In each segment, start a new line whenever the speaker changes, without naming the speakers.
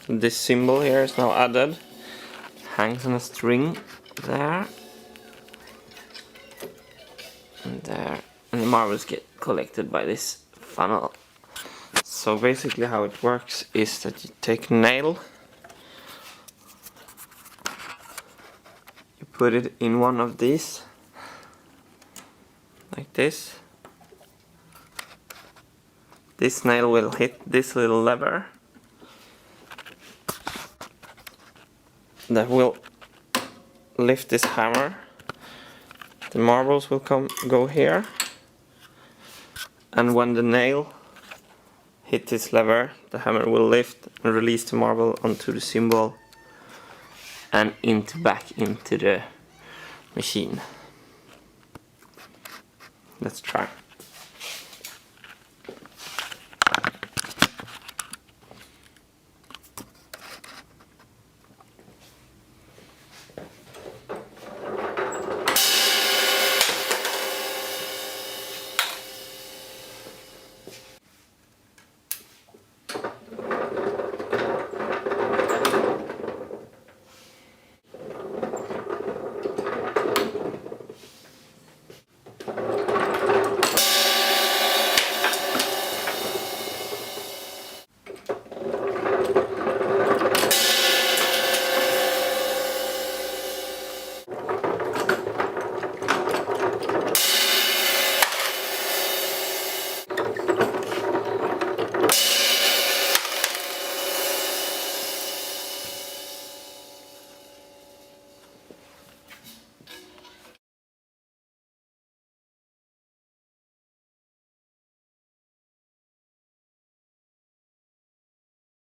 This symbol here is now added, hangs on a string there and there, and the marbles get collected by this funnel. So basically how it works is that you take a nail, you put it in one of these, like this. This nail will hit this little lever that will lift this hammer. The marbles will go here, and when the nail hit this lever, the hammer will lift and release the marble onto the symbol and back into the machine. Let's try.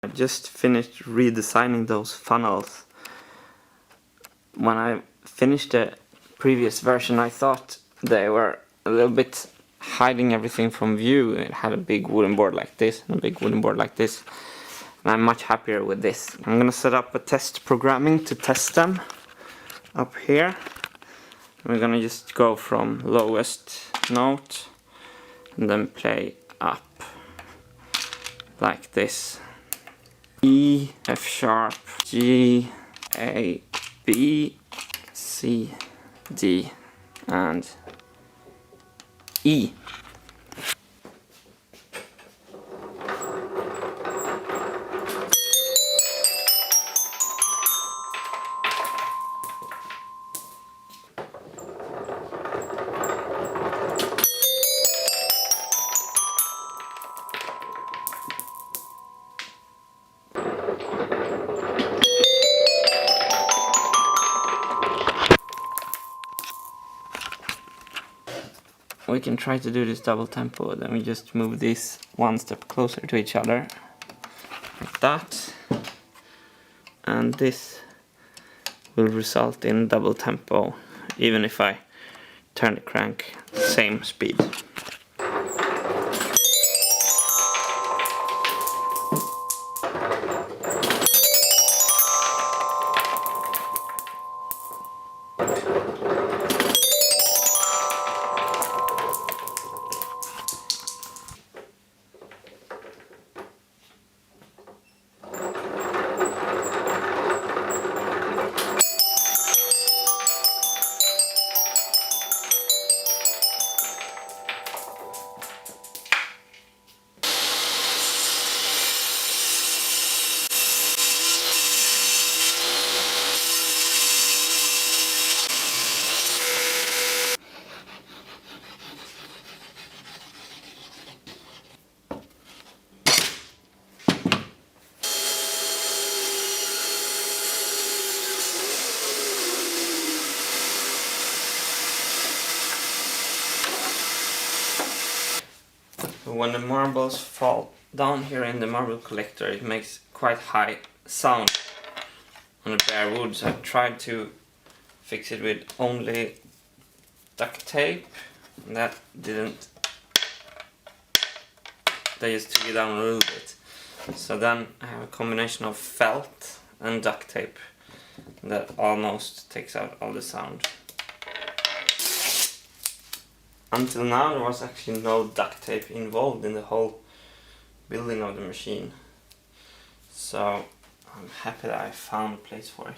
I just finished redesigning those funnels. When I finished the previous version, I thought they were a little bit hiding everything from view. It had a big wooden board like this and a big wooden board like this. And I'm much happier with this. I'm gonna set up a test programming to test them up here. We're gonna just go from lowest note and then play up like this. E, F sharp, G, A, B, C, D, and E. We can try to do this double tempo, then we just move these one step closer to each other, like that, and this will result in double tempo, even if I turn the crank same speed. When the marbles fall down here in the marble collector, it makes quite high sound on the bare wood, so I tried to fix it with only duct tape. That didn't, they just took it down a little bit. So then I have a combination of felt and duct tape that almost takes out all the sound. Until now there was actually no duct tape involved in the whole building of the machine. So I'm happy that I found a place for it.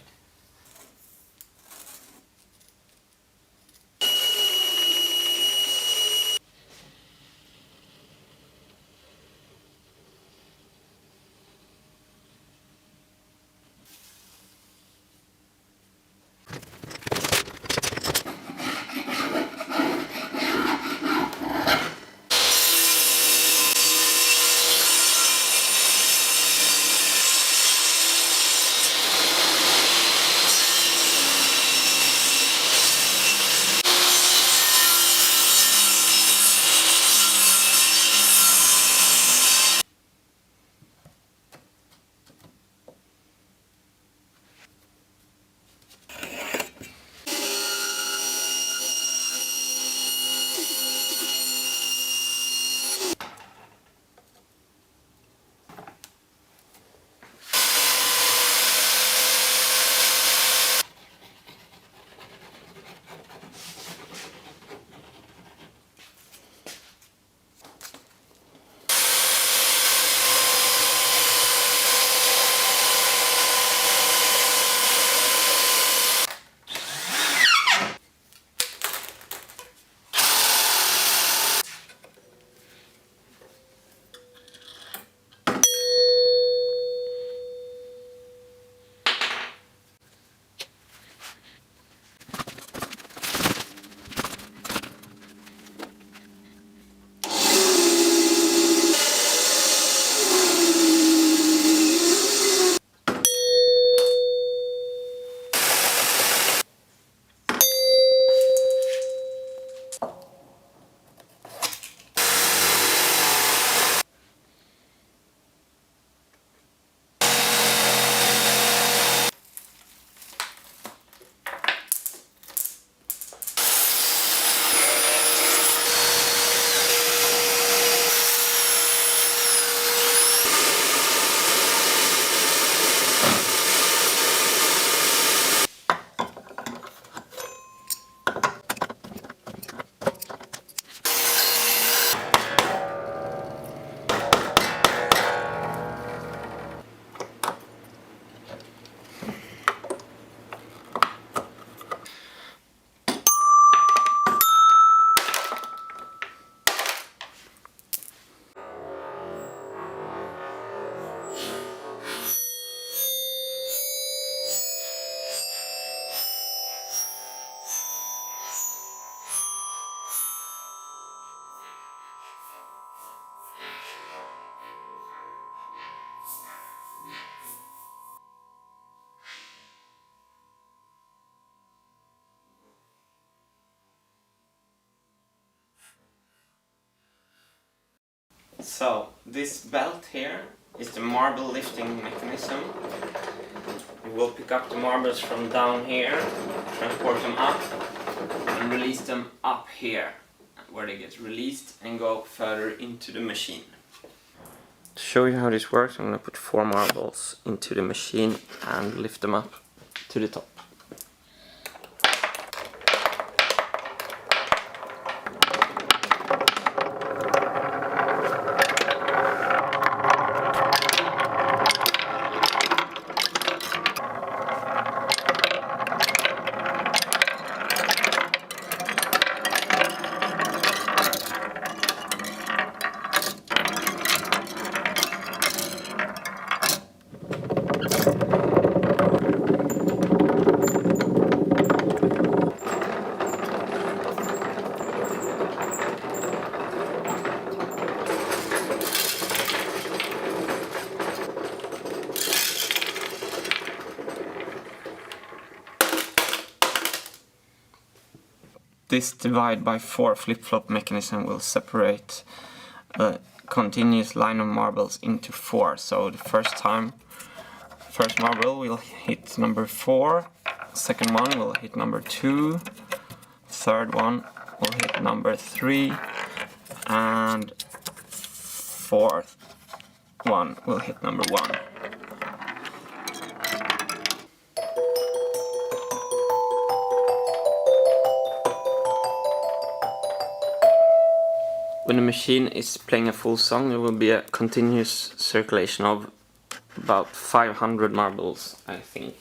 So, this belt here is the marble lifting mechanism. You will pick up the marbles from down here, transport them up, and release them up here, where they get released and go further into the machine. To show you how this works, I'm going to put 4 marbles into the machine and lift them up to the top. This divide by 4 flip-flop mechanism will separate a continuous line of marbles into 4. So the first marble will hit number 4, second one will hit number 2, third one will hit number 3, and fourth one will hit number 1. When the machine is playing a full song, there will be a continuous circulation of about 500 marbles, I think.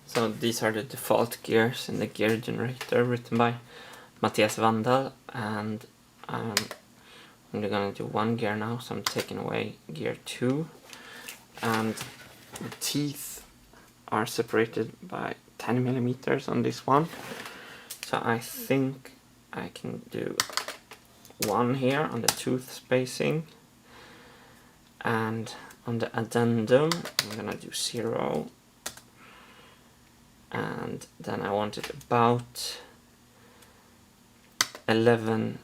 So these are the default gears in the gear generator written by Matthias Vandal, and I'm only gonna do one gear now, so I'm taking away gear 2, and the teeth are separated by 10 millimeters on this one, so I think I can do 1 here on the tooth spacing, and on the addendum I'm gonna do 0, and then I want it about 11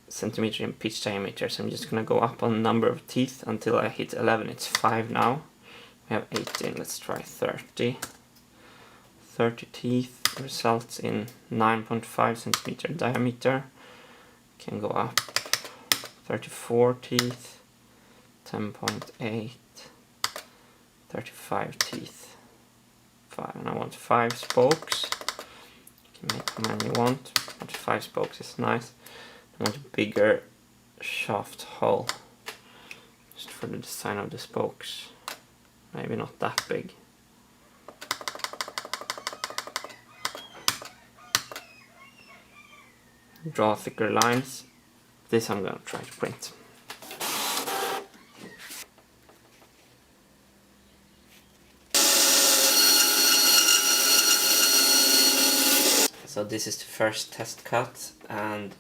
centimeter in pitch diameter, so I'm just gonna go up on number of teeth until I hit 11. It's 5 now. We have 18, let's try 30. 30 teeth results in 9.5 centimeter diameter. Can go up. 34 teeth, 10.8. 35 teeth, 5, and I want 5 spokes. You can make how many you want, but 5 spokes is nice. I want a bigger shaft hull, just for the design of the spokes. Maybe not that big. Draw thicker lines. This I'm gonna try to print. So this is the first test cut, and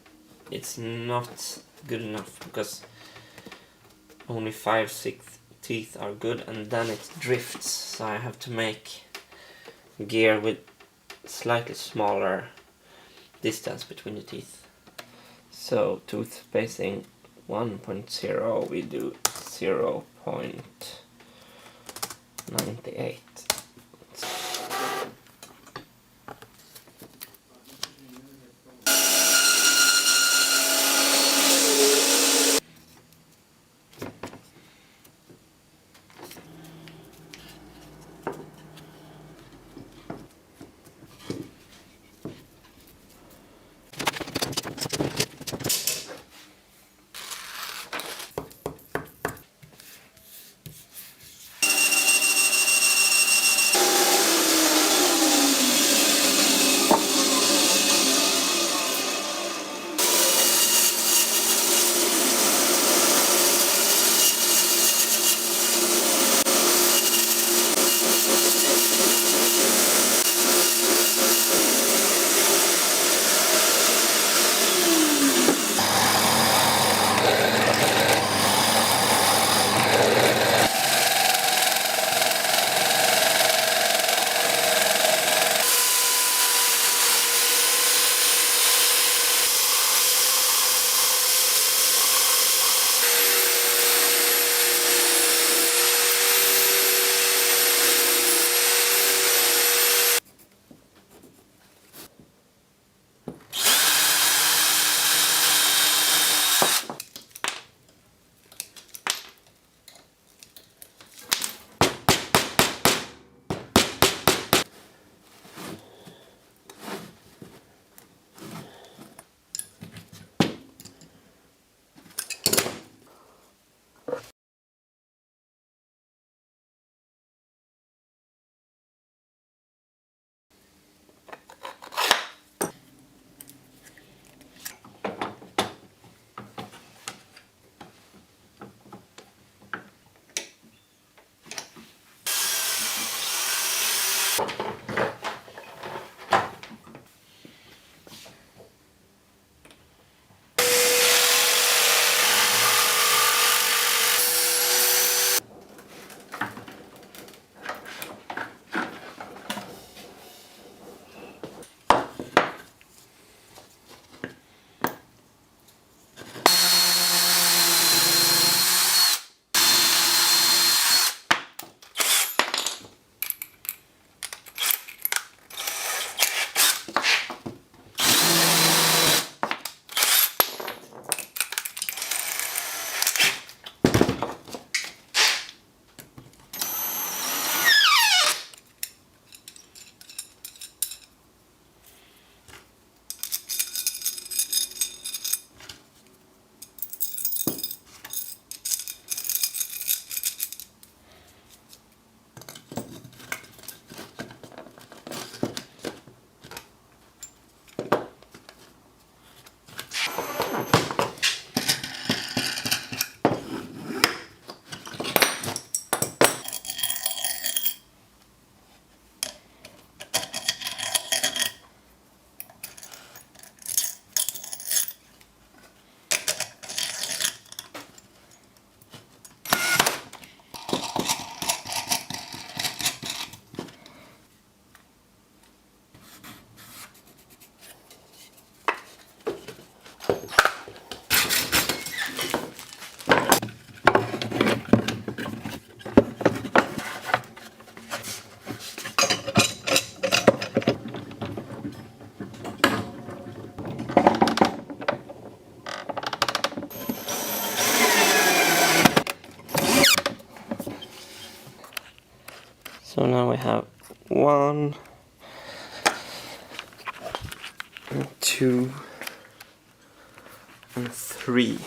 it's not good enough because only 5/6 teeth are good, and then it drifts, so I have to make gear with slightly smaller distance between the teeth. So tooth spacing 1.0, we do 0.98. So now we have 1, 2, and 3.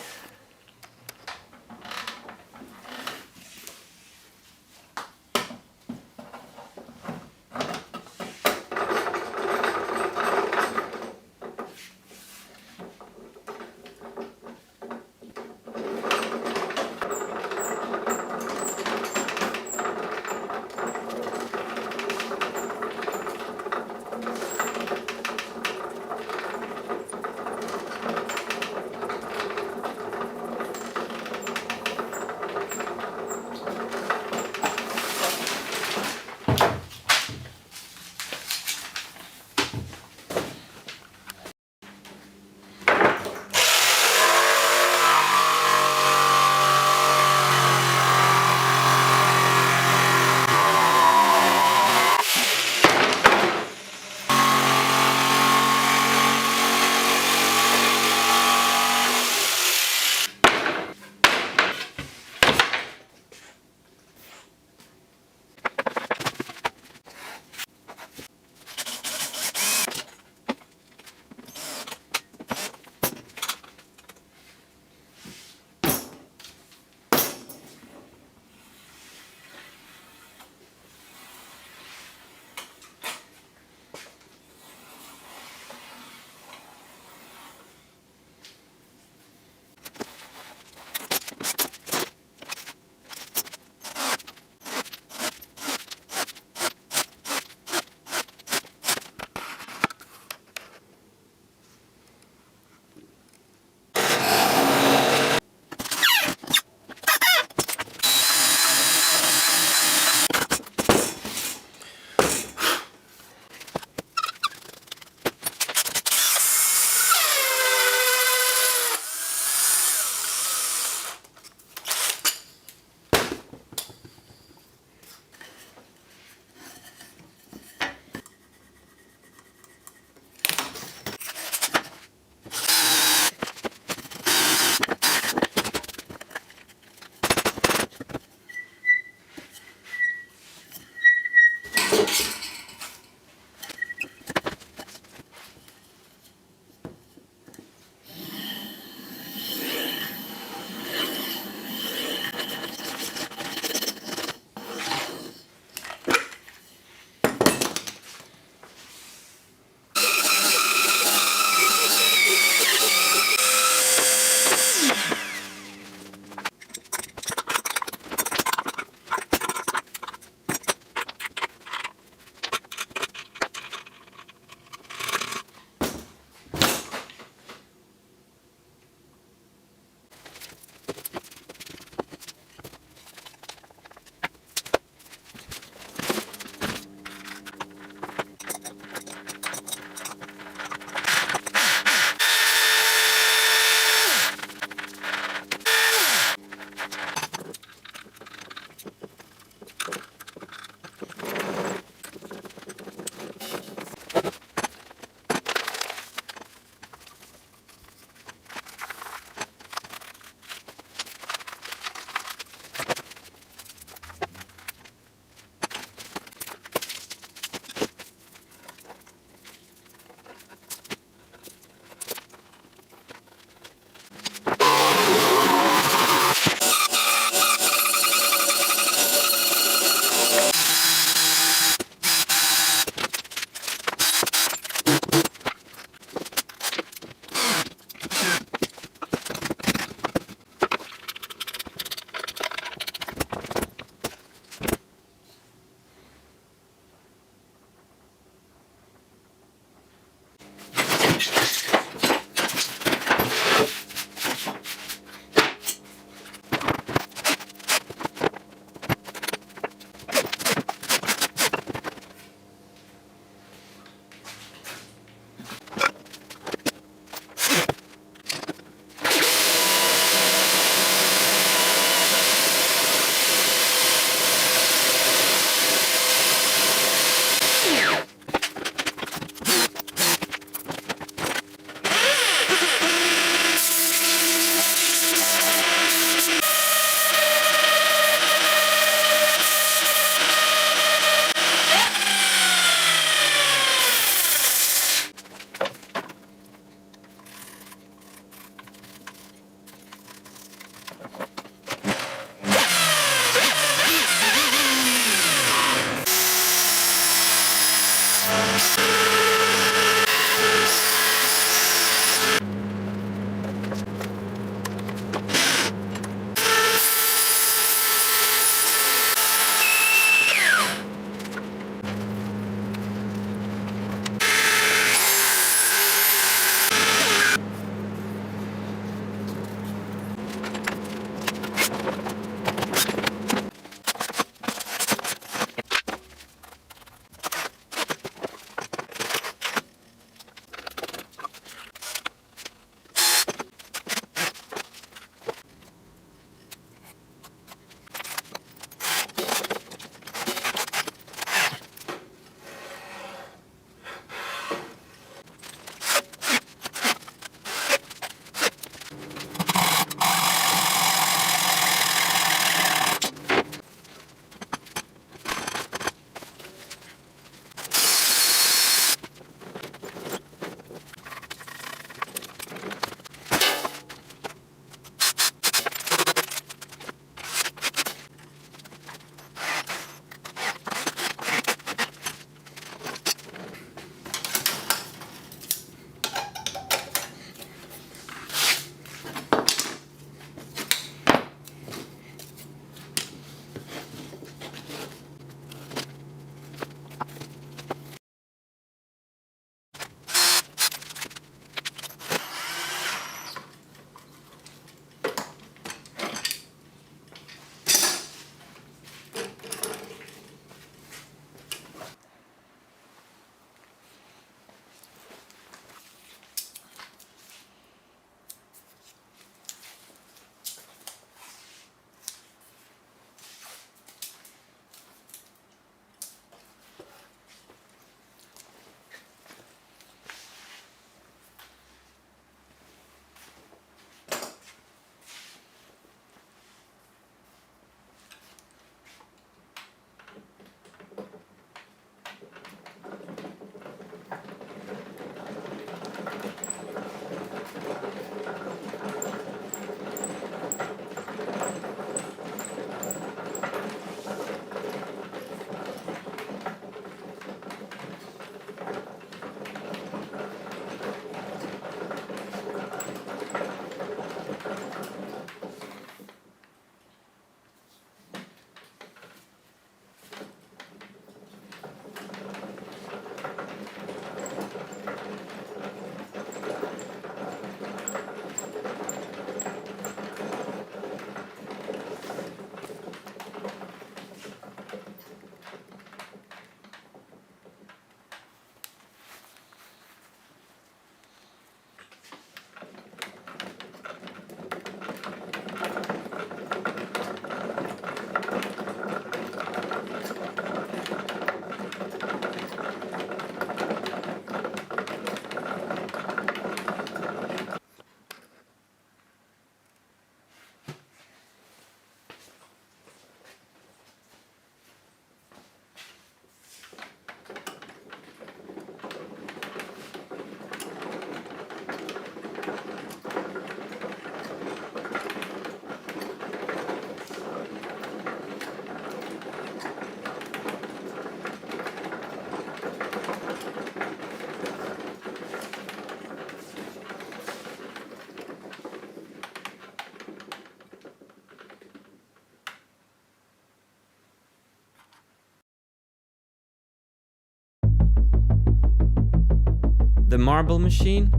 The marble machine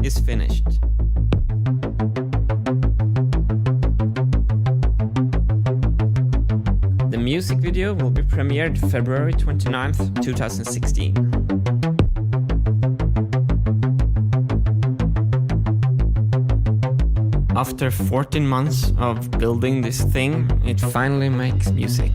is finished. The music video will be premiered February 29th, 2016. After 14 months of building this thing, it finally makes music.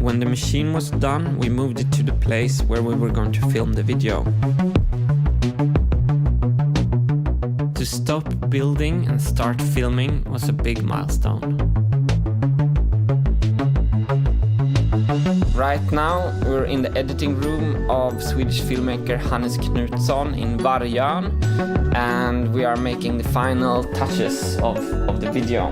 When the machine was done, we moved it to the place where we were going to film the video. To stop building and start filming was a big milestone. Right now we're in the editing room of Swedish filmmaker Hannes Knutsson in Vargön, and we are making the final touches of the video.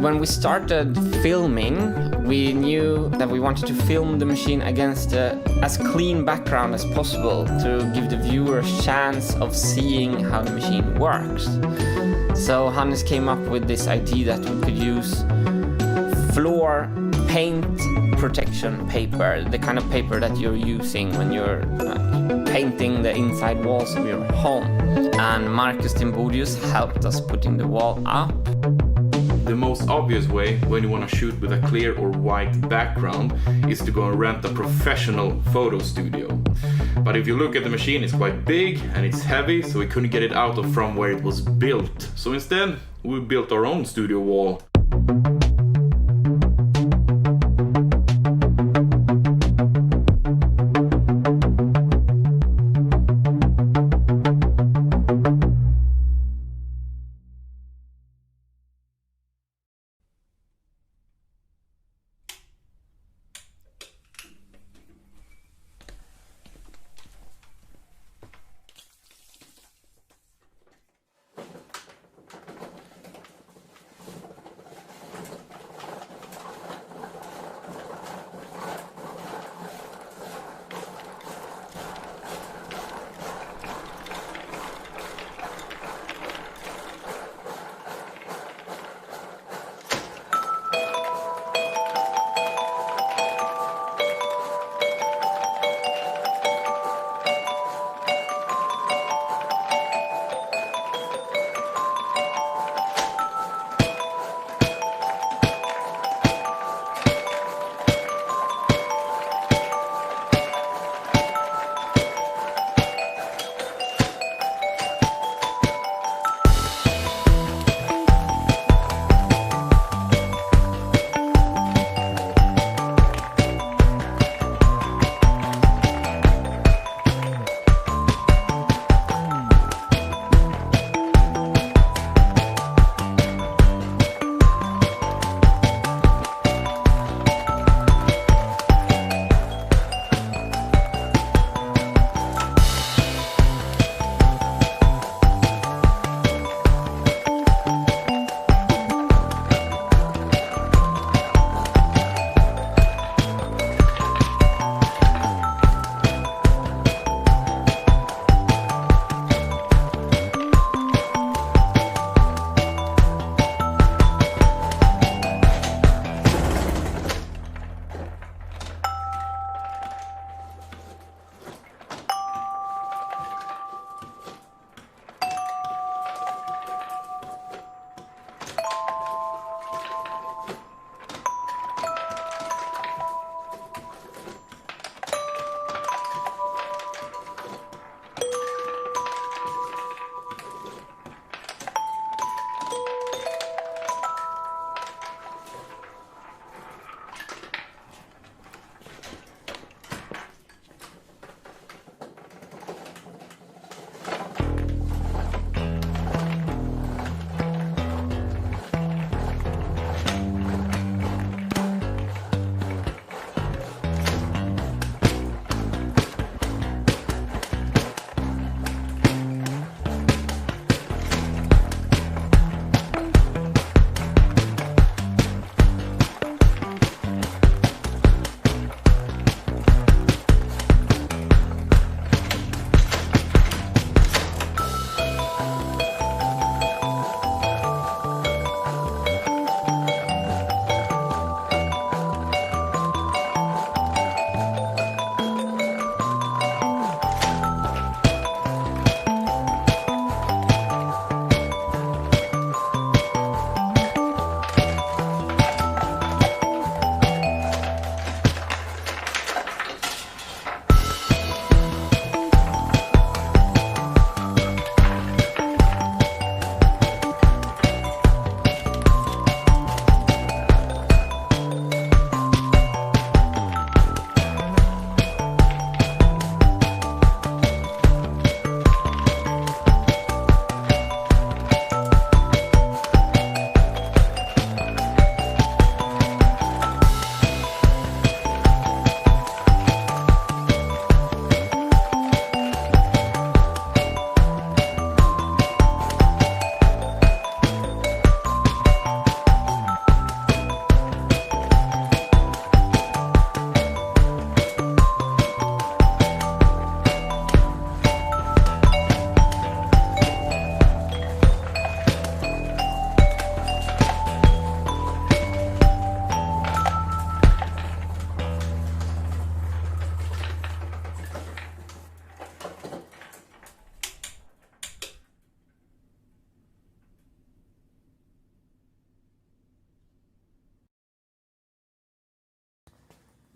When we started filming, we knew that we wanted to film the machine against as clean background as possible to give the viewer a chance of seeing how the machine works. So Hannes came up with this idea that we could use floor paint protection paper, the kind of paper that you're using when you're painting the inside walls of your home. And Marcus Timbodius helped us putting the wall up.
The most obvious way when you want to shoot with a clear or white background is to go and rent a professional photo studio. But if you look at the machine, it's quite big and it's heavy, so we couldn't get it out of from where it was built. So instead, we built our own studio wall.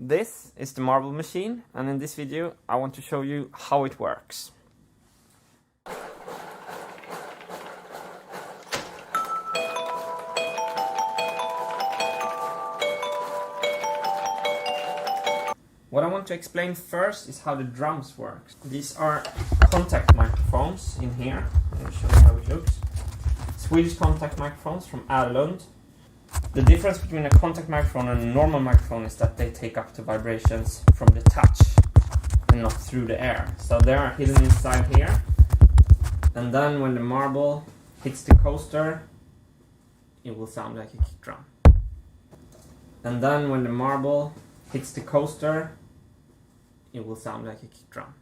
This is the marble machine, and in this video I want to show you how it works. What I want to explain first is how the drums work. These are contact microphones in here. Let me show you how it looks. Swedish contact microphones from Erlund. The difference between a contact microphone and a normal microphone is that they take up the vibrations from the touch and not through the air. So they are hidden inside here. And then when the marble hits the coaster, it will sound like a kick drum. And then when the marble hits the coaster, it will sound like a kick drum.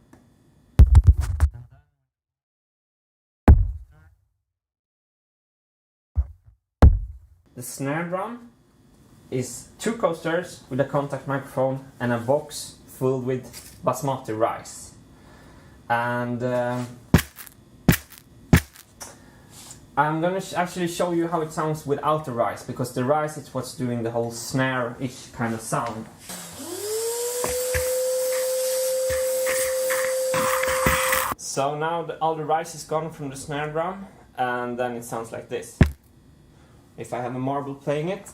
The snare drum is 2 coasters with a contact microphone and a box filled with basmati rice. And I'm gonna actually show you how it sounds without the rice, because the rice is what's doing the whole snare-ish kind of sound. So now all the rice is gone from the snare drum, and then it sounds like this. If I have a marble playing it.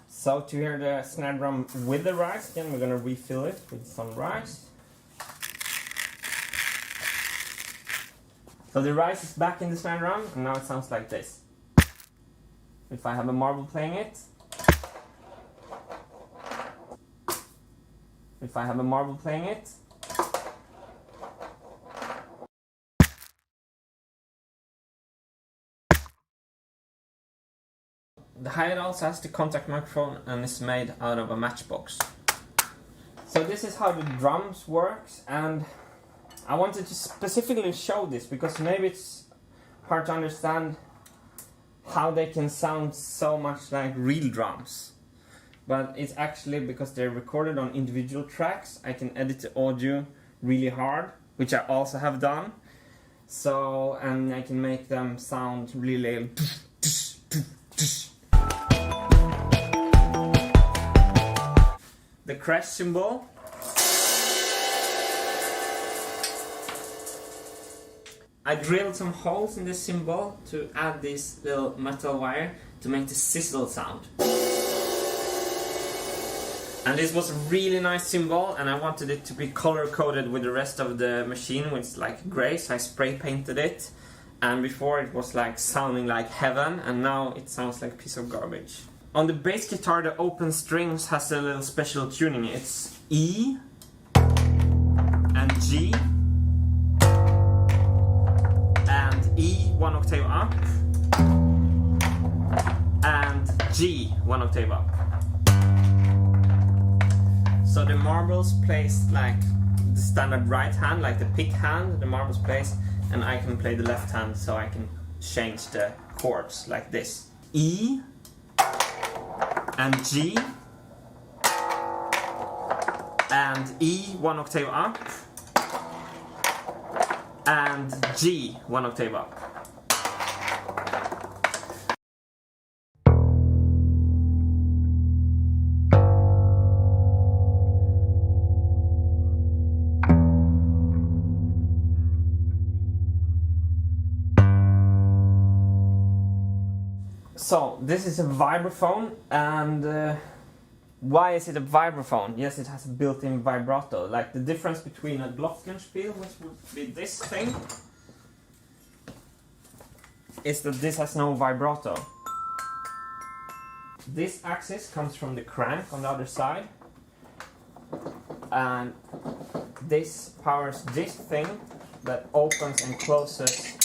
So to hear the snare drum with the rice, again we're gonna refill it with some rice. So the rice is back in the snare drum, and now it sounds like this. If I have a marble playing it. If I have a marble playing it. The hi-hat also has the contact microphone and is made out of a matchbox. So this is how the drums works, and I wanted to specifically show this because maybe it's hard to understand how they can sound so much like real drums. But it's actually because they're recorded on individual tracks. I can edit the audio really hard, which I also have done. So, and I can make them sound really the crash cymbal. I drilled some holes in the cymbal to add this little metal wire to make the sizzle sound. And this was a really nice cymbal, and I wanted it to be color coded with the rest of the machine, which is like gray, so I spray painted it. And before it was like sounding like heaven, and now it sounds like a piece of garbage. On the bass guitar, the open strings has a little special tuning. It's E and G and E 1 octave up and G 1 octave up. So the marbles placed like the standard right hand, like the pick hand, the marbles placed, and I can play the left hand, so I can change the chords like this. E and G and E 1 octave up and G 1 octave up. So this is a vibraphone, and why is it a vibraphone? Yes, it has a built-in vibrato. Like the difference between a glockenspiel, which would be this thing, is that this has no vibrato. This axis comes from the crank on the other side, and this powers this thing that opens and closes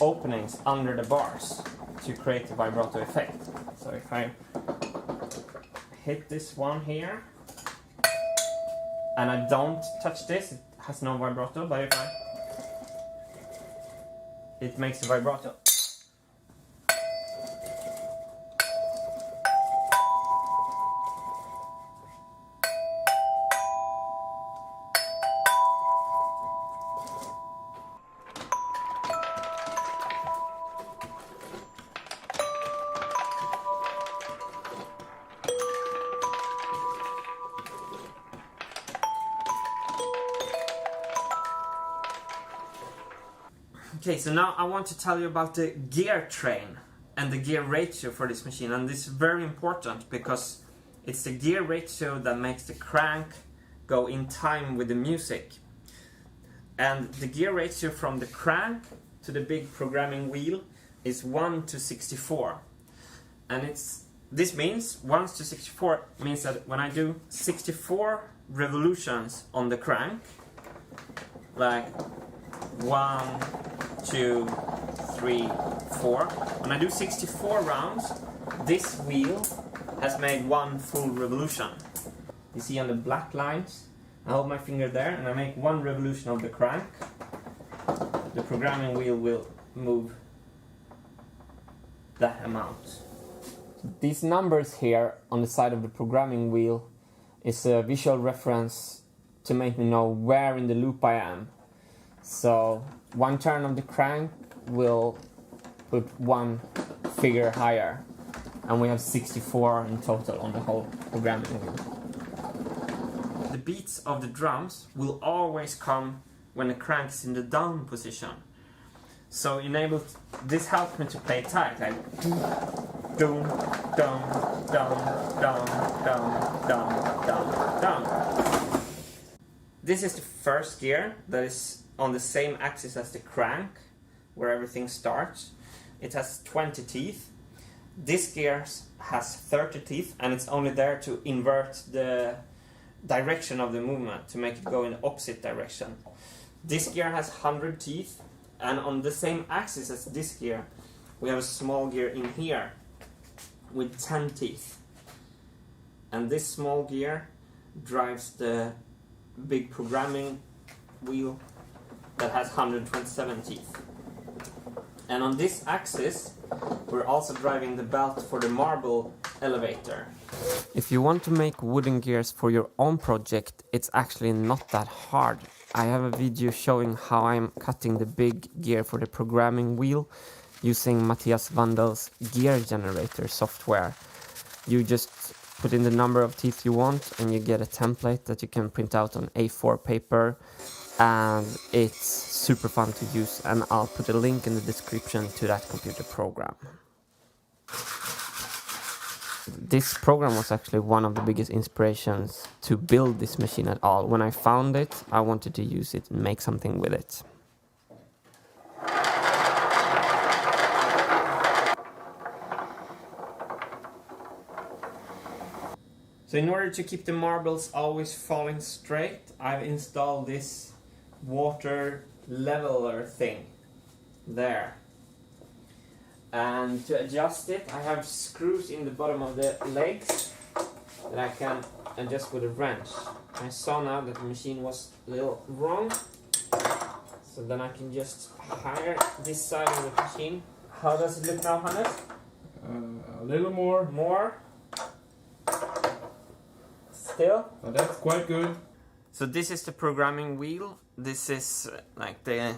openings under the bars to create the vibrato effect. So if I hit this one here and I don't touch this, it has no vibrato, but if it makes a vibrato. Okay, so now I want to tell you about the gear train and the gear ratio for this machine, and this is very important because it's the gear ratio that makes the crank go in time with the music. And the gear ratio from the crank to the big programming wheel is 1:64. And this means 1:64 means that when I do 64 revolutions on the crank, like 1, 2, 3, 4, when I do 64 rounds, this wheel has made one full revolution. You see on the black lines, I hold my finger there and I make one revolution of the crank. The programming wheel will move that amount. These numbers here on the side of the programming wheel is a visual reference to make me know where in the loop I am. So one turn of the crank will put one figure higher, and we have 64 in total on the whole programming wheel. The beats of the drums will always come when the crank is in the down position. So this helps me to play tight, like down, down, down, down, down, down, down, down. This is the first gear that is on the same axis as the crank, where everything starts. It has 20 teeth. This gear has 30 teeth, and it's only there to invert the direction of the movement, to make it go in the opposite direction. This gear has 100 teeth, and on the same axis as this gear, we have a small gear in here with 10 teeth. And this small gear drives the big programming wheel that has 127 teeth. And on this axis, we're also driving the belt for the marble elevator. If you want to make wooden gears for your own project, it's actually not that hard. I have a video showing how I'm cutting the big gear for the programming wheel using Matthias Wandel's gear generator software. You just put in the number of teeth you want and you get a template that you can print out on A4 paper, and it's super fun to use, and I'll put a link in the description to that computer program. This program was actually one of the biggest inspirations to build this machine at all. When I found it, I wanted to use it and make something with it. So in order to keep the marbles always falling straight, I've installed this water leveler thing there. And to adjust it, I have screws in the bottom of the legs that I can adjust with a wrench. I saw now that the machine was a little wrong, so then I can just higher this side of the machine. How does it look now, Hannes?
A little more.
More. Still?
But that's quite good.
So this is the programming wheel. This is like the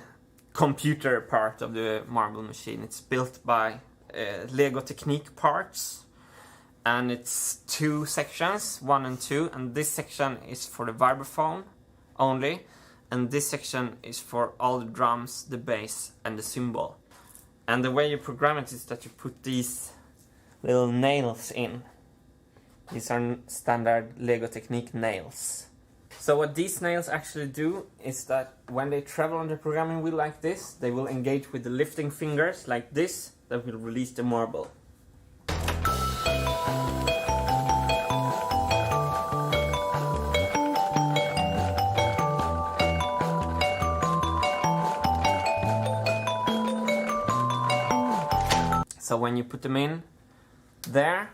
computer part of the marble machine. It's built by Lego Technique parts, and it's 2 sections, 1 and 2, and this section is for the vibraphone only, and this section is for all the drums, the bass and the cymbal. And the way you program it is that you put these little nails in. These are standard Lego Technique nails. So what these nails actually do is that when they travel on the programming wheel like this, they will engage with the lifting fingers like this, that will release the marble. So when you put them in there,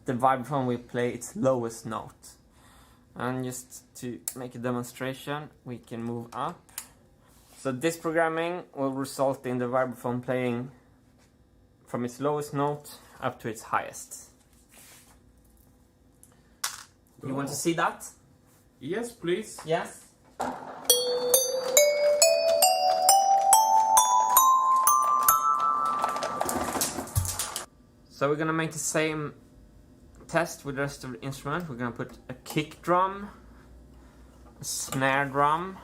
the vibraphone will play its lowest note. And just to make a demonstration, we can move up. So this programming will result in the vibraphone playing from its lowest note up to its highest. You want to see that?
Yes, please.
Yes. So we're gonna make the same test with the rest of the instrument. We're gonna put a kick drum, a snare drum,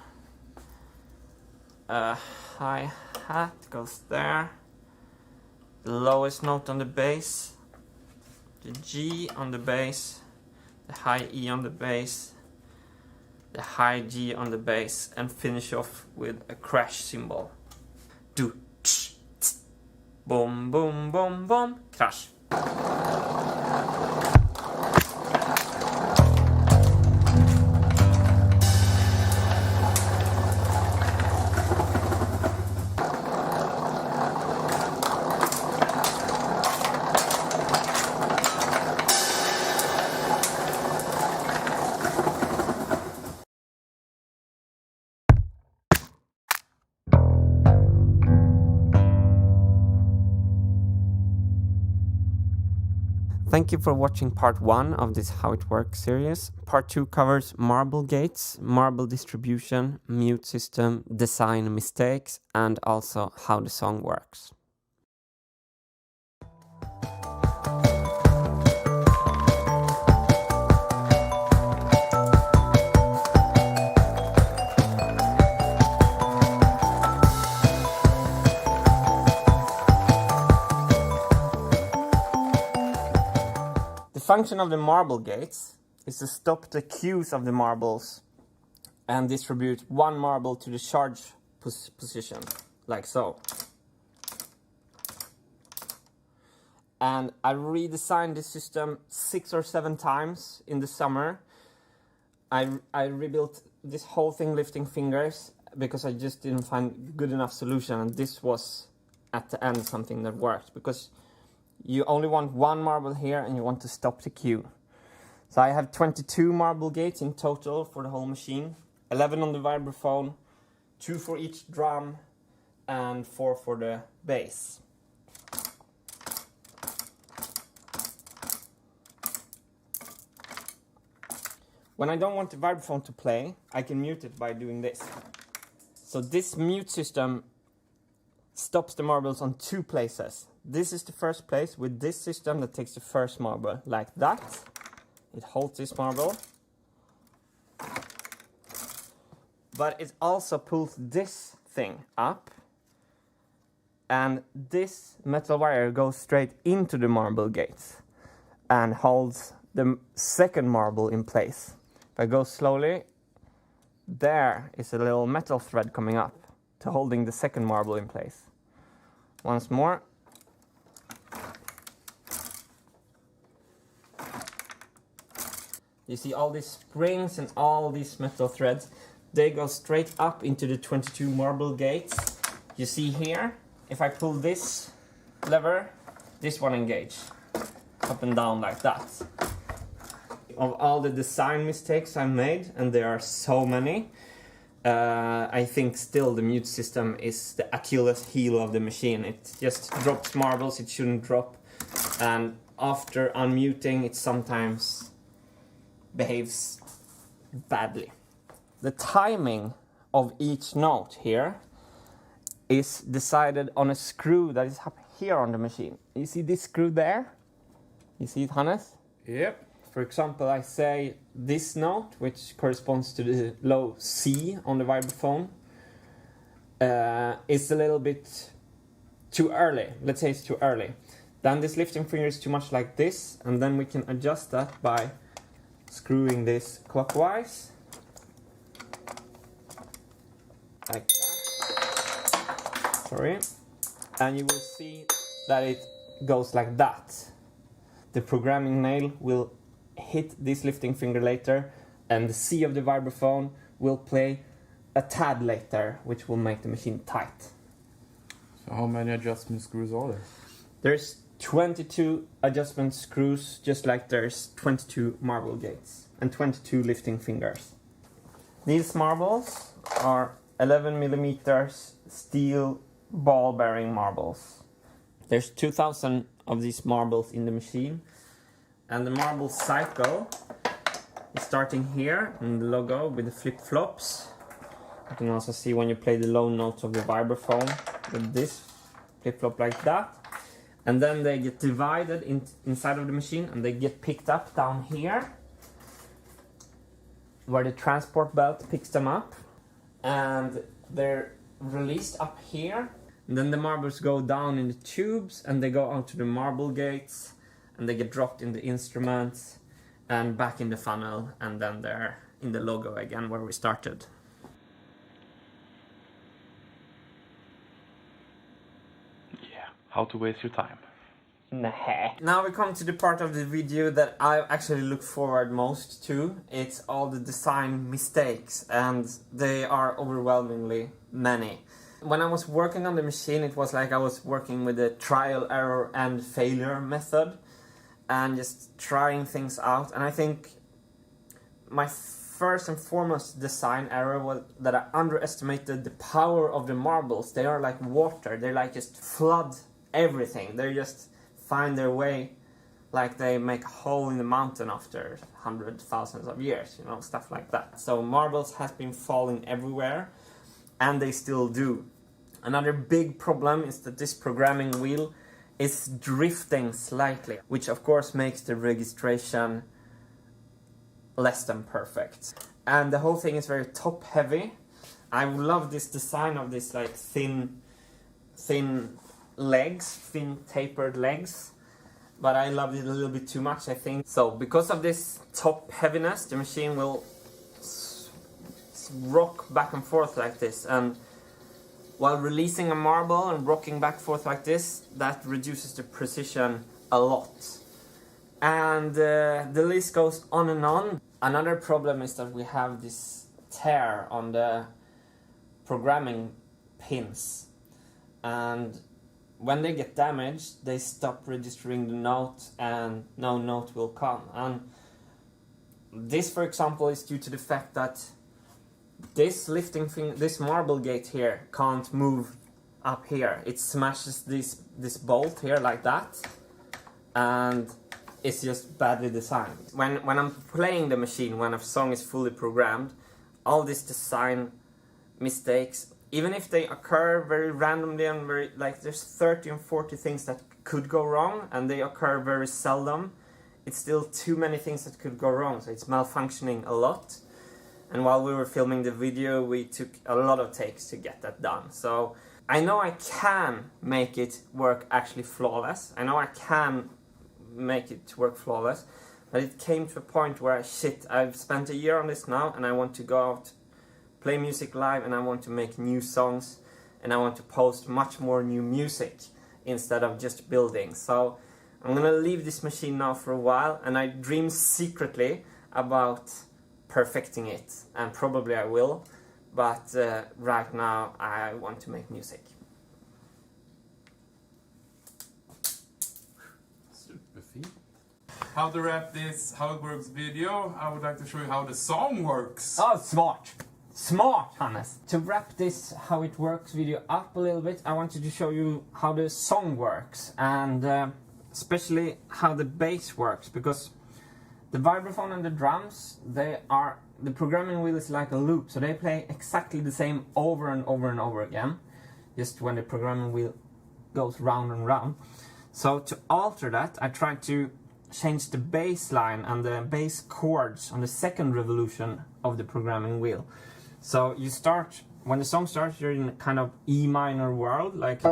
hi-hat goes there. The lowest note on the bass, the G on the bass, the high E on the bass, the high G on the bass, and finish off with a crash cymbal. Do tsh, tsh, boom boom boom boom, crash. Thank you for watching part 1 of this How It Works series. Part 2 covers marble gates, marble distribution, mute system, design mistakes, and also how the song works. The function of the marble gates is to stop the cues of the marbles and distribute one marble to the charge position, like so. And I redesigned this system 6 or 7 times in the summer. I rebuilt this whole thing lifting fingers because I just didn't find good enough solution, and this was at the end something that worked, because you only want one marble here and you want to stop the cue. So I have 22 marble gates in total for the whole machine, 11 on the vibraphone, 2 for each drum, and 4 for the bass. When I don't want the vibraphone to play, I can mute it by doing this. So this mute system stops the marbles on 2 places. This is the first place with this system that takes the first marble, like that. It holds this marble. But it also pulls this thing up. And this metal wire goes straight into the marble gates and holds the second marble in place. If I go slowly, there is a little metal thread coming up to holding the second marble in place. Once more. You see all these springs and all these metal threads, they go straight up into the 22 marble gates. You see here, if I pull this lever, this one engages up and down like that. Of all the design mistakes I made, and there are so many, I think still the mute system is the Achilles heel of the machine. It just drops marbles it shouldn't drop, and after unmuting it sometimes behaves badly. The timing of each note here is decided on a screw that is up here on the machine. You see this screw there? You see it, Hannes?
Yep.
For example, I say this note, which corresponds to the low C on the vibraphone, is a little bit too early. Let's say it's too early. Then this lifting finger is too much like this, and then we can adjust that by screwing this clockwise, like that. Sorry. And you will see that it goes like that. The programming nail will hit this lifting finger later, and the C of the vibraphone will play a tad later, which will make the machine tight.
So how many adjustment screws are there?
There's 22 adjustment screws, just like there's 22 marble gates and 22 lifting fingers. These marbles are 11 millimeters steel ball bearing marbles. There's 2,000 of these marbles in the machine, and the marble cycle is starting here in the logo with the flip-flops. You can also see when you play the low notes of the vibraphone with this flip-flop like that. And then they get divided inside of the machine, and they get picked up down here where the transport belt picks them up, and they're released up here. And then the marbles go down in the tubes and they go out to the marble gates and they get dropped in the instruments and back in the funnel, and then they're in the logo again where we started.
Yeah, how to waste your time.
Nah. Now we come to the part of the video that I actually look forward most to. It's all the design mistakes, and they are overwhelmingly many. When I was working on the machine, it was like I was working with a trial, error and failure method and just trying things out. And I think my first and foremost design error was that I underestimated the power of the marbles. They are like water. They like just flood everything. They just find their way, like they make a hole in the mountain after hundreds, thousands of years, you know, stuff like that. So marbles has been falling everywhere, and they still do. Another big problem is that this programming wheel is drifting slightly, which of course makes the registration less than perfect. And the whole thing is very top heavy. I love this design of this like thin legs, thin tapered legs, but I loved it a little bit too much, I think. So because of this top heaviness, the machine will rock back and forth like this, and while releasing a marble and rocking back and forth like this, that reduces the precision a lot. And the list goes on and on. Another problem is that we have this tear on the programming pins, and when they get damaged, they stop registering the note and no note will come. And this, for example, is due to the fact that this lifting thing, this marble gate here, can't move up here. It smashes this bolt here like that, and it's just badly designed. When I'm playing the machine, when a song is fully programmed, all these design mistakes, even if they occur very randomly and very, like there's 30 and 40 things that could go wrong and they occur very seldom, it's still too many things that could go wrong, so it's malfunctioning a lot. And while we were filming the video, we took a lot of takes to get that done. So I know I can make it work actually flawless. I know I can make it work flawless, but it came to a point where I've spent a year on this now and I want to go out, play music live, and I want to make new songs, and I want to post much more new music instead of just building. So I'm gonna leave this machine now for a while, and I dream secretly about perfecting it, and probably I will, but right now I want to make music.
Super fint. How to wrap this How It Works video, I would like to show you how the song works.
Oh, smart! Smart, Hannes! To wrap this How It Works video up a little bit, I wanted to show you how the song works, and especially how the bass works, because the vibraphone and the drums, the programming wheel is like a loop, so they play exactly the same over and over and over again, just when the programming wheel goes round and round. So to alter that, I tried to change the bass line and the bass chords on the second revolution of the programming wheel. So you start, when the song starts, you're in a kind of E minor world, like...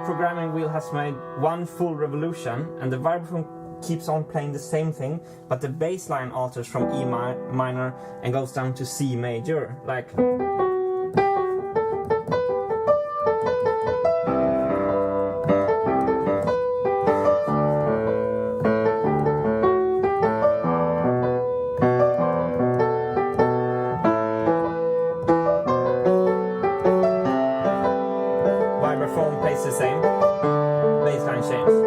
programming wheel has made one full revolution, and the vibraphone keeps on playing the same thing, but the bass line alters from E minor and goes down to C major, like... Vibraphone plays the same, bass line changes.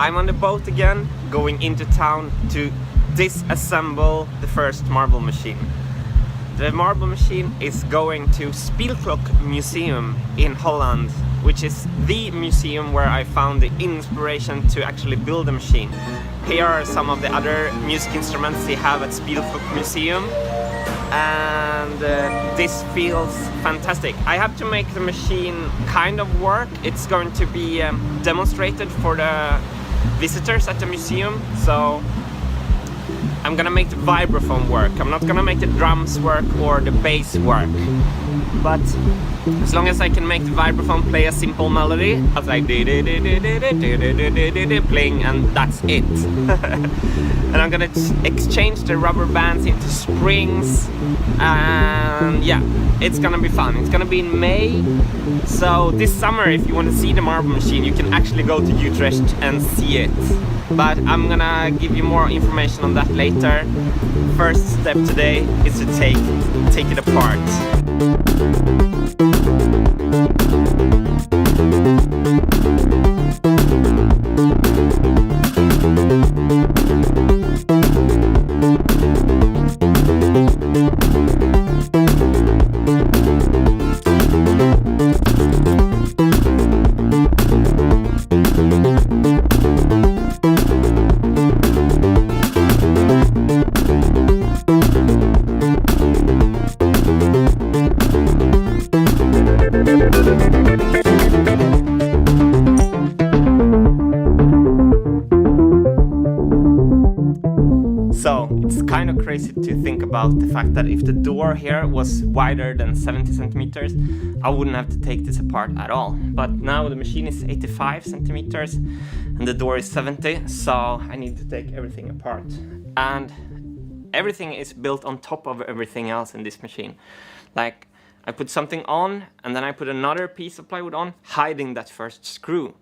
I'm on the boat again, going into town to disassemble the first marble machine. The marble machine is going to Spielklok Museum in Holland, which is the museum where I found the inspiration to actually build a machine. Here are some of the other music instruments they have at Spielklok Museum, and this feels fantastic. I have to make the machine kind of work. It's going to be demonstrated for the visitors at the museum, so I'm gonna make the vibraphone work. I'm not gonna make the drums work or the bass work, but as long as I can make the vibraphone play a simple melody, I was like playing, and that's it. And I'm gonna exchange the rubber bands into springs, and yeah, it's gonna be fun. It's gonna be in May, so this summer, if you want to see the marble machine, you can actually go to Utrecht and see it. But I'm gonna give you more information on that later. First step today is to take it apart. So it's kind of crazy to think about the fact that if the door here was wider than 70 centimeters, I wouldn't have to take this apart at all. But now the machine is 85 centimeters and the door is 70, so I need to take everything apart. And everything is built on top of everything else in this machine. Like, I put something on and then I put another piece of plywood on, hiding that first screw.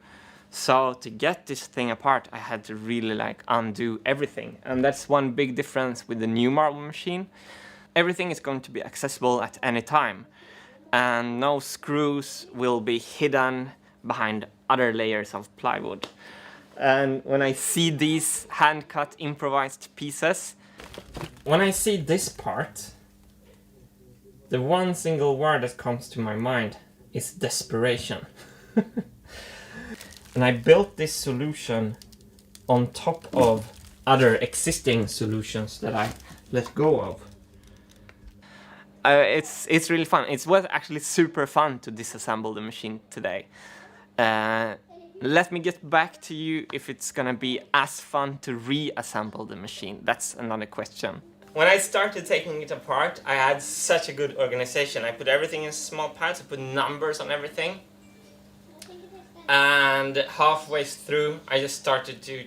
So to get this thing apart, I had to really like undo everything. And that's one big difference with the new marble machine. Everything is going to be accessible at any time. And no screws will be hidden behind other layers of plywood. And when I see these hand-cut improvised pieces, when I see this part, the one single word that comes to my mind is desperation. And I built this solution on top of other existing solutions that I let go of. It's really fun. It was actually super fun to disassemble the machine today. Let me get back to you if it's gonna be as fun to reassemble the machine. That's another question. When I started taking it apart, I had such a good organization. I put everything in small parts, I put numbers on everything. And halfway through, I just started to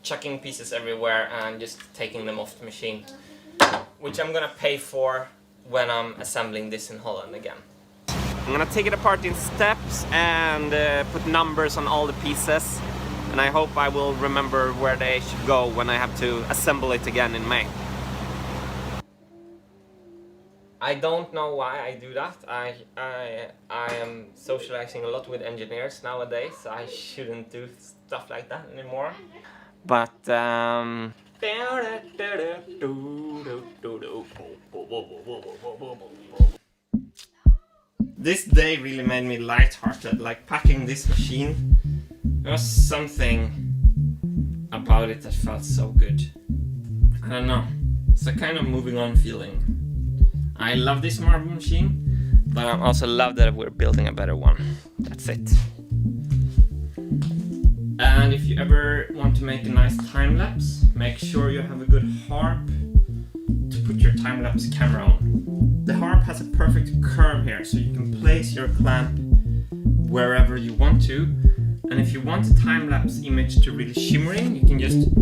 chucking pieces everywhere and just taking them off the machine, which I'm gonna pay for when I'm assembling this in Holland again. I'm gonna take it apart in steps and put numbers on all the pieces, and I hope I will remember where they should go when I have to assemble it again in May. I don't know why I do that. I am socializing a lot with engineers nowadays, so I shouldn't do stuff like that anymore. But this day really made me lighthearted. Like packing this machine, there was something about it that felt so good. I don't know. It's a kind of moving on feeling. I love this marble machine, but I also love that we're building a better one. That's it. And if you ever want to make a nice time-lapse, make sure you have a good harp to put your time-lapse camera on. The harp has a perfect curve here, so you can place your clamp wherever you want to. And if you want a time-lapse image to really shimmering, you can just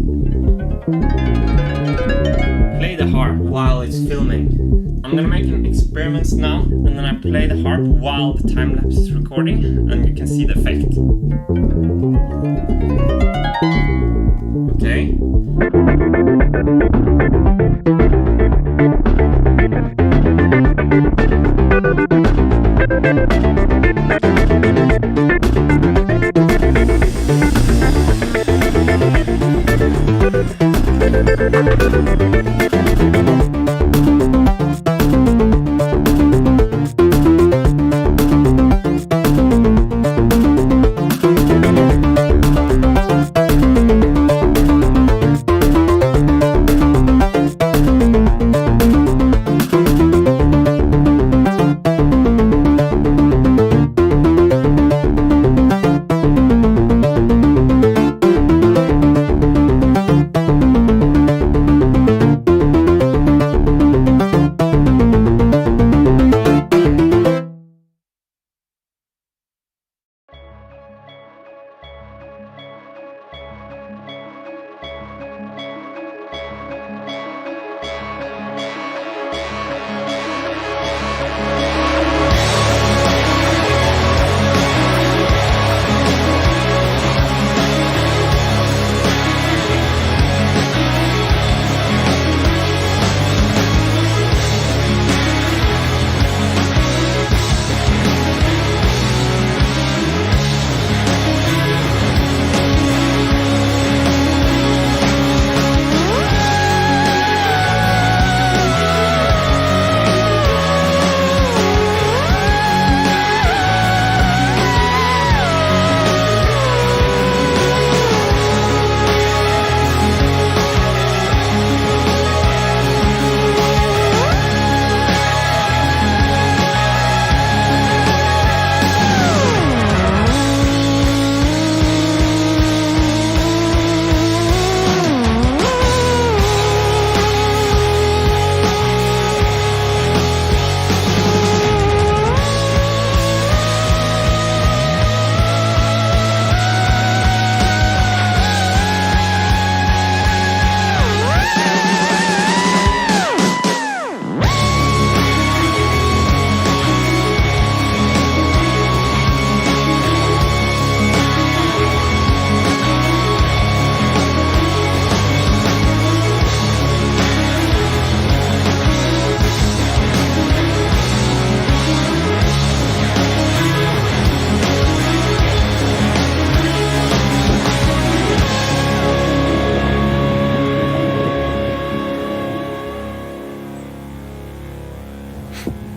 play the harp while it's filming. I'm gonna make an experiment now, and then I play the harp while the time-lapse is recording, and you can see the effect. Okay.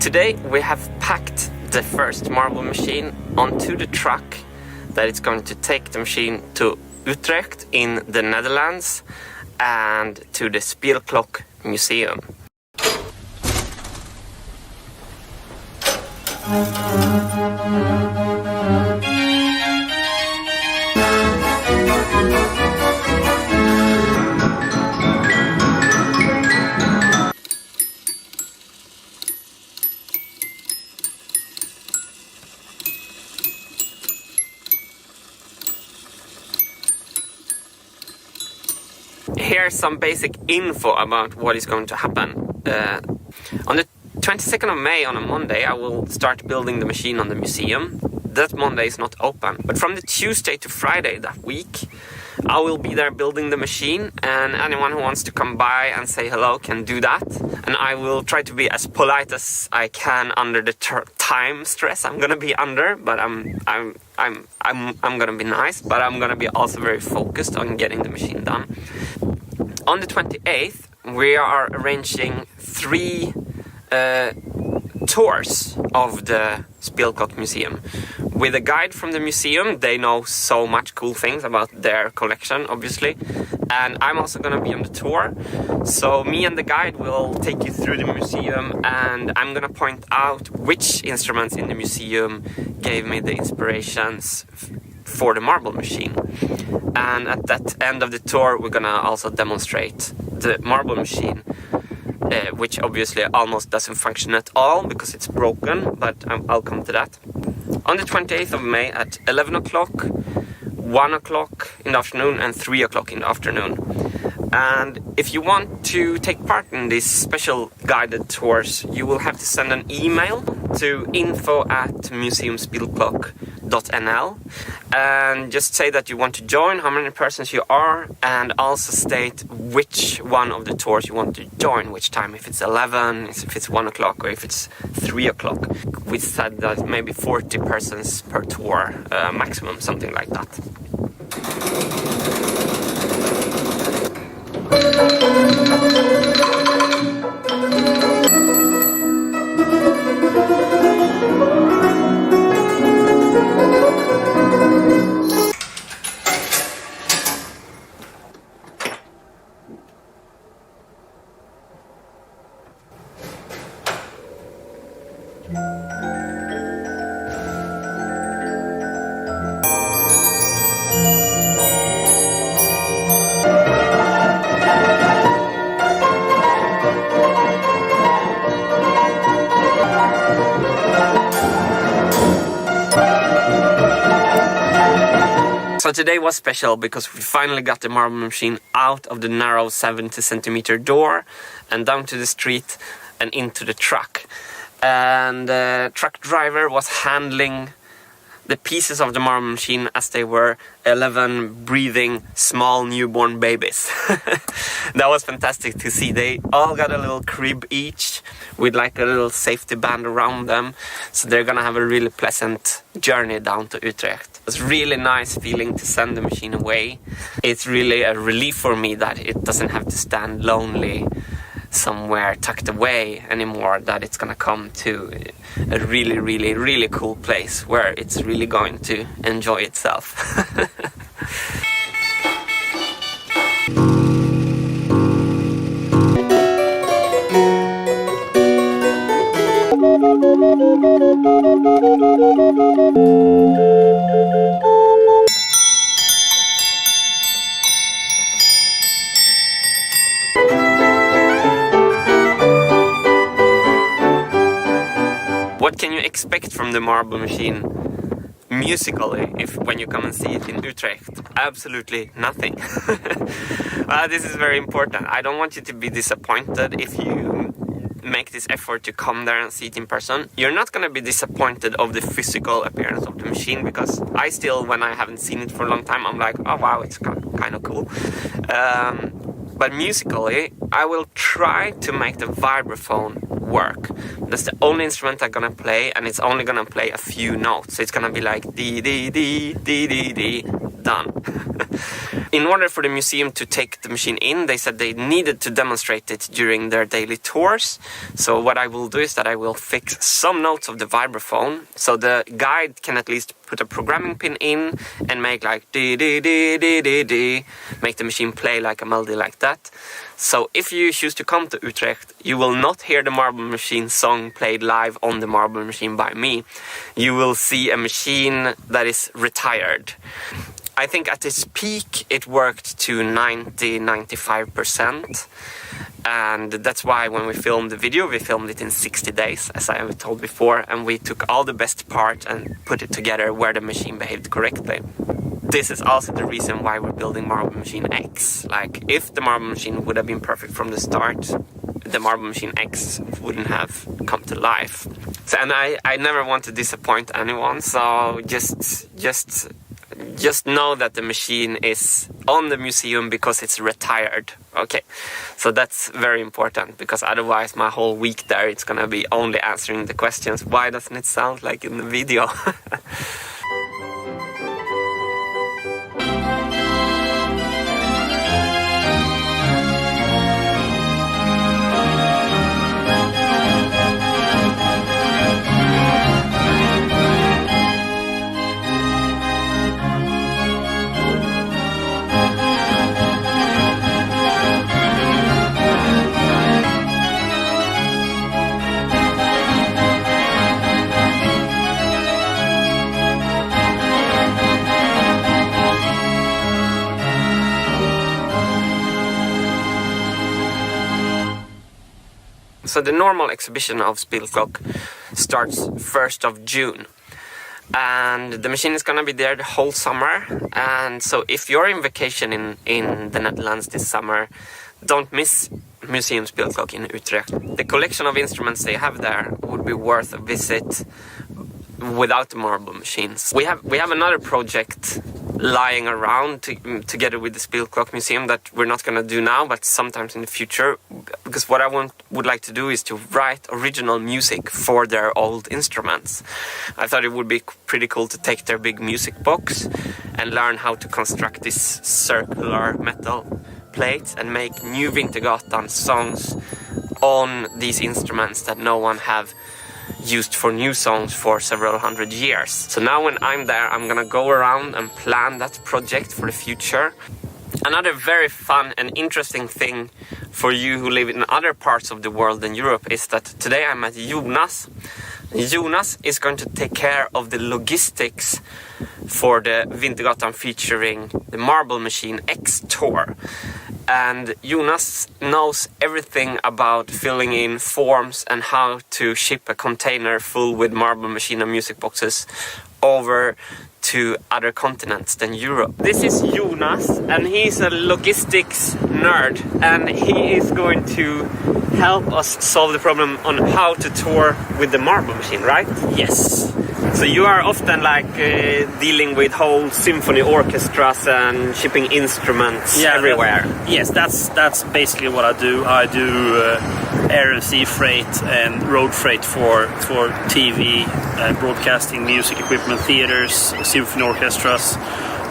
Today we have packed the first marble machine onto the truck that is going to take the machine to Utrecht in the Netherlands and to the Speelklok Museum. Here's some basic info about what is going to happen. On the 22nd of May, on a Monday, I will start building the machine on the museum. That Monday is not open, but from the Tuesday to Friday that week, I will be there building the machine, and anyone who wants to come by and say hello can do that. And I will try to be as polite as I can under the time stress I'm gonna be under, but I'm gonna be nice, but I'm gonna be also very focused on getting the machine done. On the 28th, we are arranging 3 tours of the Speelklok Museum. With a guide from the museum, they know so much cool things about their collection, obviously. And I'm also gonna be on the tour. So me and the guide will take you through the museum, and I'm gonna point out which instruments in the museum gave me the inspirations for the marble machine. And at that end of the tour, we're gonna also demonstrate the marble machine, which obviously almost doesn't function at all because it's broken, but I'll come to that. On the 28th of May at 11 o'clock, 1 o'clock in the afternoon and 3 o'clock in the afternoon. And if you want to take part in these special guided tours, you will have to send an email to info@museumspielklok.nl and just say that you want to join, how many persons you are, and also state which one of the tours you want to join, which time, if it's 11, if it's 1 o'clock, or if it's 3 o'clock. We said that maybe 40 persons per tour, maximum, something like that. So today was special because we finally got the marble machine out of the narrow 70 centimeter door and down to the street and into the truck. And the truck driver was handling the pieces of the marble machine as they were 11 breathing small newborn babies. That was fantastic to see. They all got a little crib each with like a little safety band around them, so they're gonna have a really pleasant journey down to Utrecht. It's really nice feeling to send the machine away. It's really a relief for me that it doesn't have to stand lonely somewhere tucked away anymore, that it's gonna come to a really, really, really cool place where it's really going to enjoy itself. What can you expect from the marble machine musically when you come and see it in Utrecht? Absolutely nothing. This is very important. I don't want you to be disappointed if you make this effort to come there and see it in person. You're not going to be disappointed of the physical appearance of the machine, because I still, when I haven't seen it for a long time, I'm like, oh wow, it's kind of cool. But musically, I will try to make the vibraphone work. That's the only instrument I'm gonna play, and it's only gonna play a few notes. So it's gonna be like dee dee dee dee dee dee, done. In order for the museum to take the machine in, they said they needed to demonstrate it during their daily tours. So what I will do is that I will fix some notes of the vibraphone, so the guide can at least put a programming pin in and make like dee dee dee dee dee dee, make the machine play like a melody like that. So if you choose to come to Utrecht, you will not hear the Marble Machine song played live on the Marble Machine by me. You will see a machine that is retired. I think at its peak it worked to 90-95%. And that's why when we filmed the video, we filmed it in 60 days, as I have told before, and we took all the best parts and put it together where the machine behaved correctly. This is also the reason why we're building Marble Machine X. Like, if the Marble Machine would have been perfect from the start, the Marble Machine X wouldn't have come to life. So, and I never want to disappoint anyone, so just know that the machine is on the museum because it's retired. Okay, so that's very important, because otherwise my whole week there it's gonna be only answering the questions. Why doesn't it sound like in the video? So the normal exhibition of Spilklock starts 1st of June. And the machine is gonna be there the whole summer. And so if you're in vacation in the Netherlands this summer, don't miss Museum Spilklock in Utrecht. The collection of instruments they have there would be worth a visit without the marble machines. We have another project lying around together with the Spilklock Museum that we're not gonna do now, but sometimes in the future, because what I would like to do is to write original music for their old instruments. I thought it would be pretty cool to take their big music box and learn how to construct this circular metal plates and make new Vintergatan songs on these instruments that no one have used for new songs for several hundred years. So now when I'm there, I'm gonna go around and plan that project for the future. Another very fun and interesting thing for you who live in other parts of the world than Europe is that today I met Jonas. Jonas is going to take care of the logistics for the Vintergatan featuring the Marble Machine X tour. And Jonas knows everything about filling in forms and how to ship a container full with Marble Machine and music boxes over to other continents than Europe. This is Jonas, and he's a logistics nerd, and he is going to help us solve the problem on how to tour with the Marble Machine, right?
Yes.
So you are often like dealing with whole symphony orchestras and shipping instruments everywhere.
Yes, that's basically what I do. I do air and sea freight and road freight for TV, broadcasting, music equipment, theaters, symphony orchestras,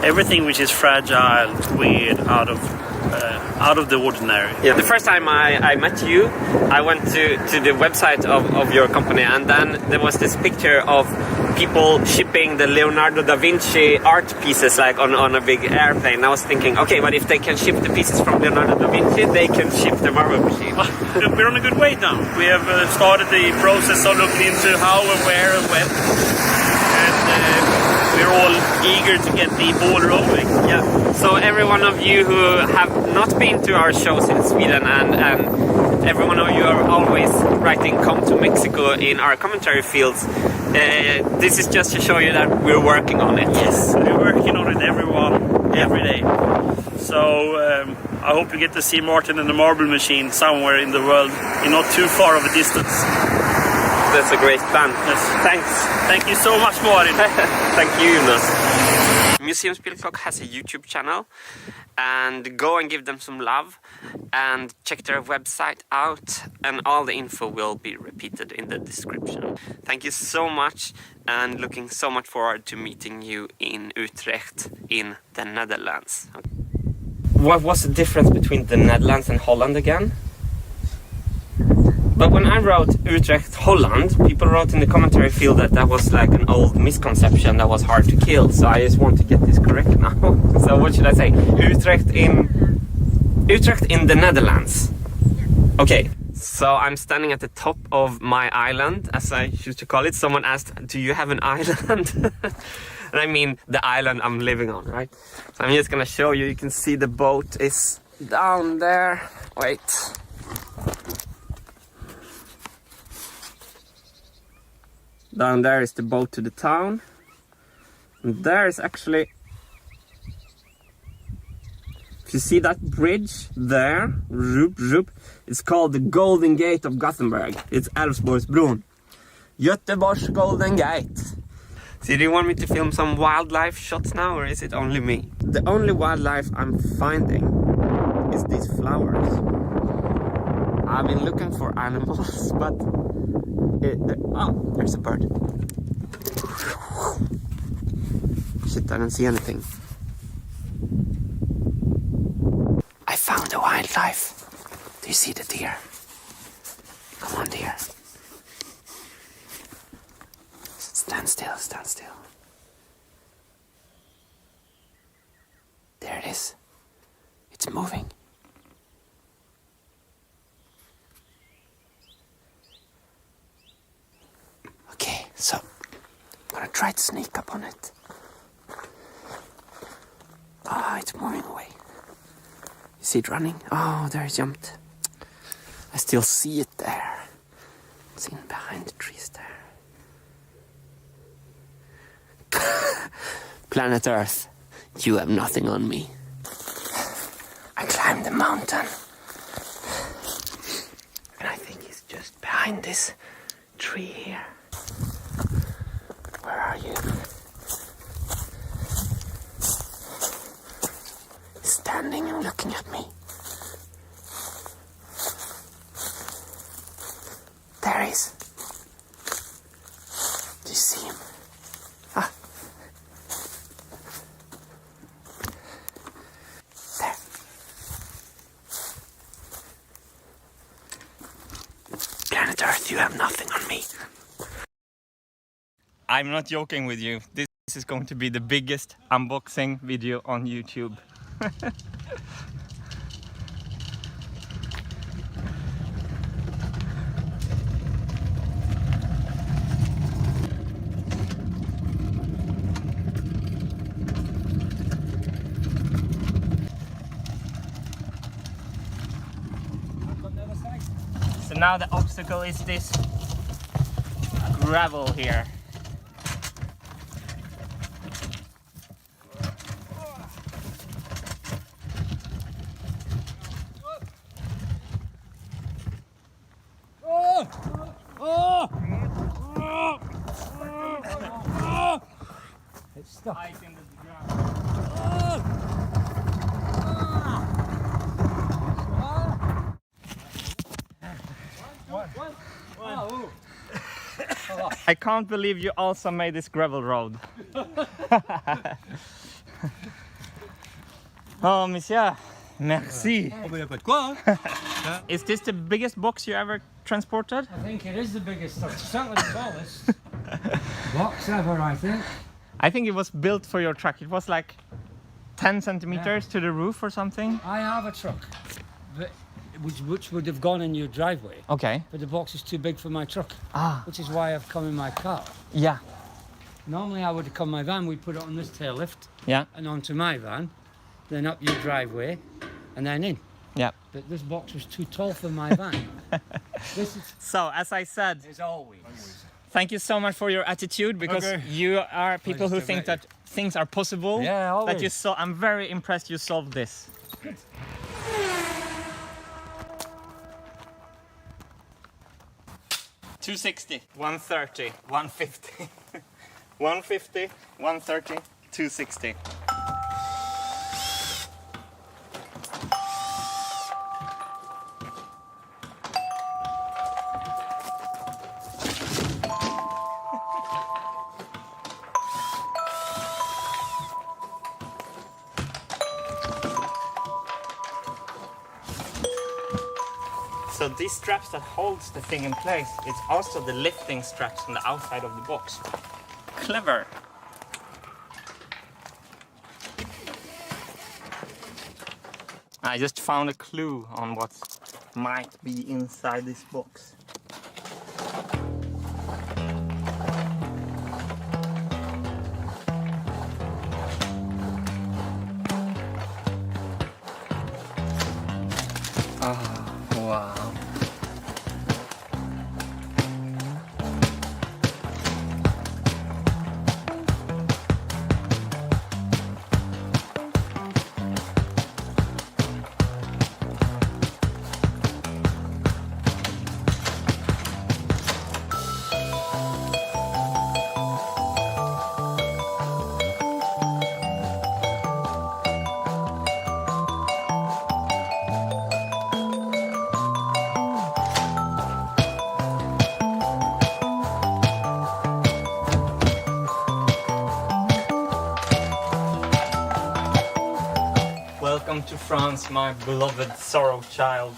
everything which is fragile, weird, out of the ordinary.
Yeah. The first time I met you, I went to the website of your company, and then there was this picture of people shipping the Leonardo da Vinci art pieces like on a big airplane. I was thinking, okay, but if they can ship the pieces from Leonardo da Vinci, they can ship the Marble Machine.
We're on a good way now. We have started the process of looking into how and where and when. And we're all eager to get the ball rolling.
Yeah. So every one of you who have not been to our shows in Sweden and every one of you are always writing "Come to Mexico" in our commentary fields. This is just to show you that we're working on it.
Yes, we're working on it every day. So I hope you get to see Martin and the Marble Machine somewhere in the world, in not too far of a distance.
That's a great plan.
Yes.
Thanks.
Thank you so much, Martin.
Thank you, Jonas. Museum Spilklock has a YouTube channel, and go and give them some love and check their website out, and all the info will be repeated in the description. Thank you so much, and looking so much forward to meeting you in Utrecht in the Netherlands. what was the difference between the Netherlands and Holland again? But when I wrote Utrecht, Holland, people wrote in the commentary field that that was like an old misconception that was hard to kill. So I just want to get this correct now. So what should I say? Utrecht in the Netherlands. Okay, so I'm standing at the top of my island, as I used to call it. Someone asked, do you have an island? And I mean the island I'm living on, right? So I'm just gonna show you. You can see the boat is down there. Wait. Down there is the boat to the town. And there is actually... If you see that bridge there, it's called the Golden Gate of Gothenburg. It's Älvsborgsbron. Göteborgs Golden Gate. So do you want me to film some wildlife shots now, or is it only me? The only wildlife I'm finding is these flowers. I've been looking for animals, but... oh, there's a bird. Shit, I don't see anything. I found the wildlife. Do you see the deer? Come on, deer. Stand still, stand still. There it is. It's moving. Okay, so I'm gonna try to sneak up on it. Ah, it's moving away. You see it running? Oh, there it jumped. I still see it there. It's in behind the trees there. Planet Earth, you have nothing on me. I climbed the mountain. And I think he's just behind this tree here. Where are you? He's standing and looking at me. There he is. Do you see him? Ah. There. Planet Earth, you have nothing on me. I'm not joking with you. This is going to be the biggest unboxing video on YouTube. So now the obstacle is this gravel here.
It's stuck.
In the ground. I can't believe you also made this gravel road. Oh, monsieur, merci. Is this the biggest box you ever transported?
I think it is the biggest, certainly the tallest box ever, I think.
I think it was built for your truck. It was like 10 centimeters to the roof or something.
I have a truck, which would have gone in your driveway,
Okay.
but the box is too big for my truck,
Ah,
which is why I've come in my car.
yeah.
Normally I would have come in my van, we'd put it on this tail lift
Yeah.
and onto my van, then up your driveway and then in.
Yeah.
But this box was too tall for my van. This
So, as I said,
is always.
thank you so much for your attitude, because you are people who
Pleasure to
think
meet
that things are possible.
Yeah, always.
That you I'm very impressed you solved this. $260, $130, $150, $150, $130, $260. So these straps that holds the thing in place, it's also the lifting straps on the outside of the box. Clever. I just found a clue on what might be inside this box. Oh, wow. Welcome to France, my beloved sorrow child.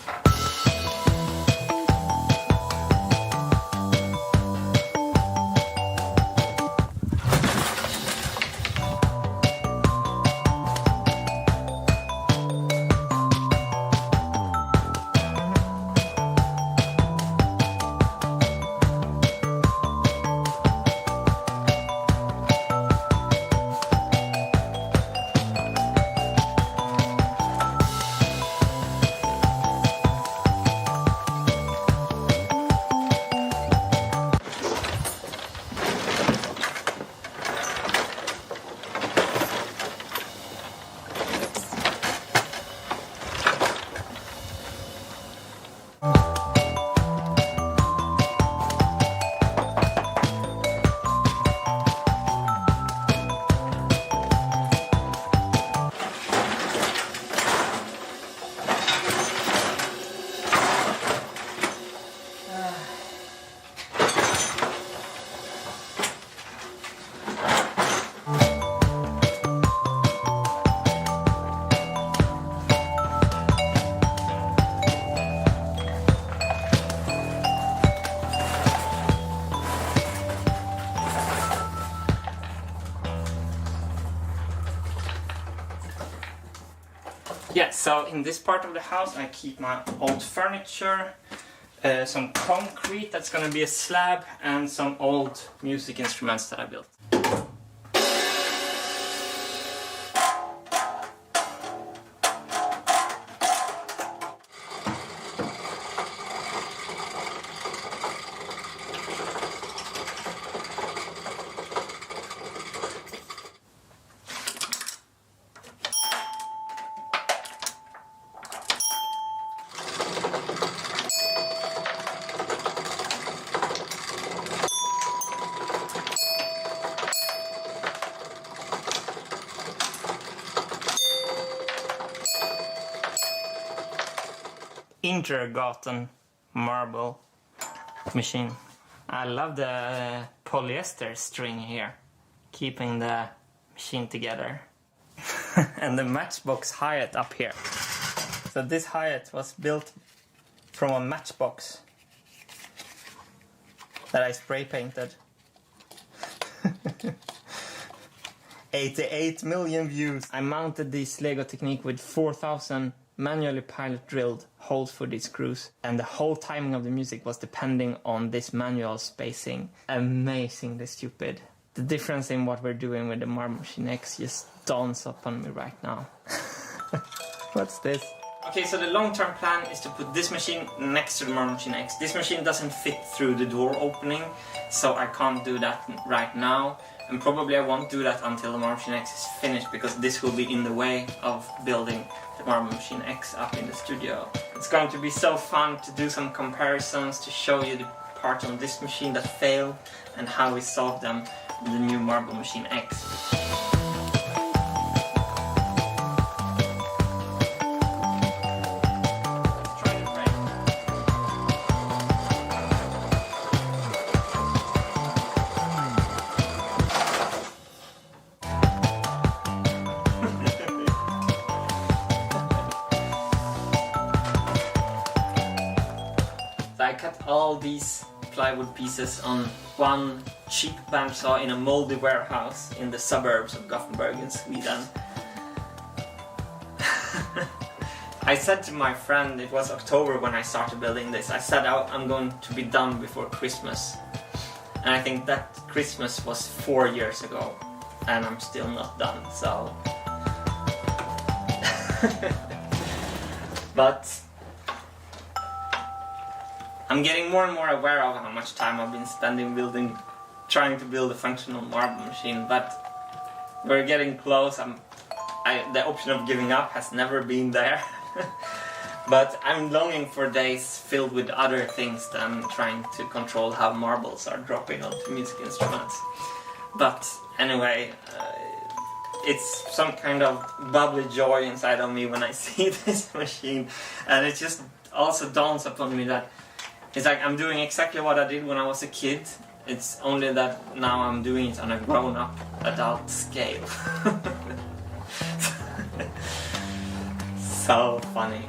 Yeah, so in this part of the house I keep my old furniture, some concrete that's gonna be a slab, and some old music instruments that I built. Intergotten marble machine. I love the polyester string here, keeping the machine together. And the matchbox Hyatt up here. So this Hyatt was built from a matchbox that I spray painted. 88 million views. I mounted this Lego Technique with 4,000 manually pilot drilled holes for these screws, and the whole timing of the music was depending on this manual spacing. Amazingly stupid. The difference in what we're doing with the Marble Machine X just dawns upon me right now. What's this? Okay, so the long-term plan is to put this machine next to the Marble Machine X. This machine doesn't fit through the door opening, so I can't do that right now. And probably I won't do that until the Marble Machine X is finished, because this will be in the way of building the Marble Machine X up in the studio. It's going to be so fun to do some comparisons, to show you the parts on this machine that failed and how we solved them with the new Marble Machine X. I cut all these plywood pieces on one cheap bandsaw in a moldy warehouse in the suburbs of Gothenburg in Sweden. I said to my friend, it was October when I started building this, I said I'm going to be done before Christmas. And I think that Christmas was 4 years ago, and I'm still not done, so... But I'm getting more and more aware of how much time I've been spending trying to build a functional marble machine, but we're getting close. The option of giving up has never been there. But I'm longing for days filled with other things than trying to control how marbles are dropping onto music instruments. But anyway, it's some kind of bubbly joy inside of me when I see this machine, and it just also dawns upon me that it's like I'm doing exactly what I did when I was a kid. It's only that now I'm doing it on a grown-up adult scale. So funny.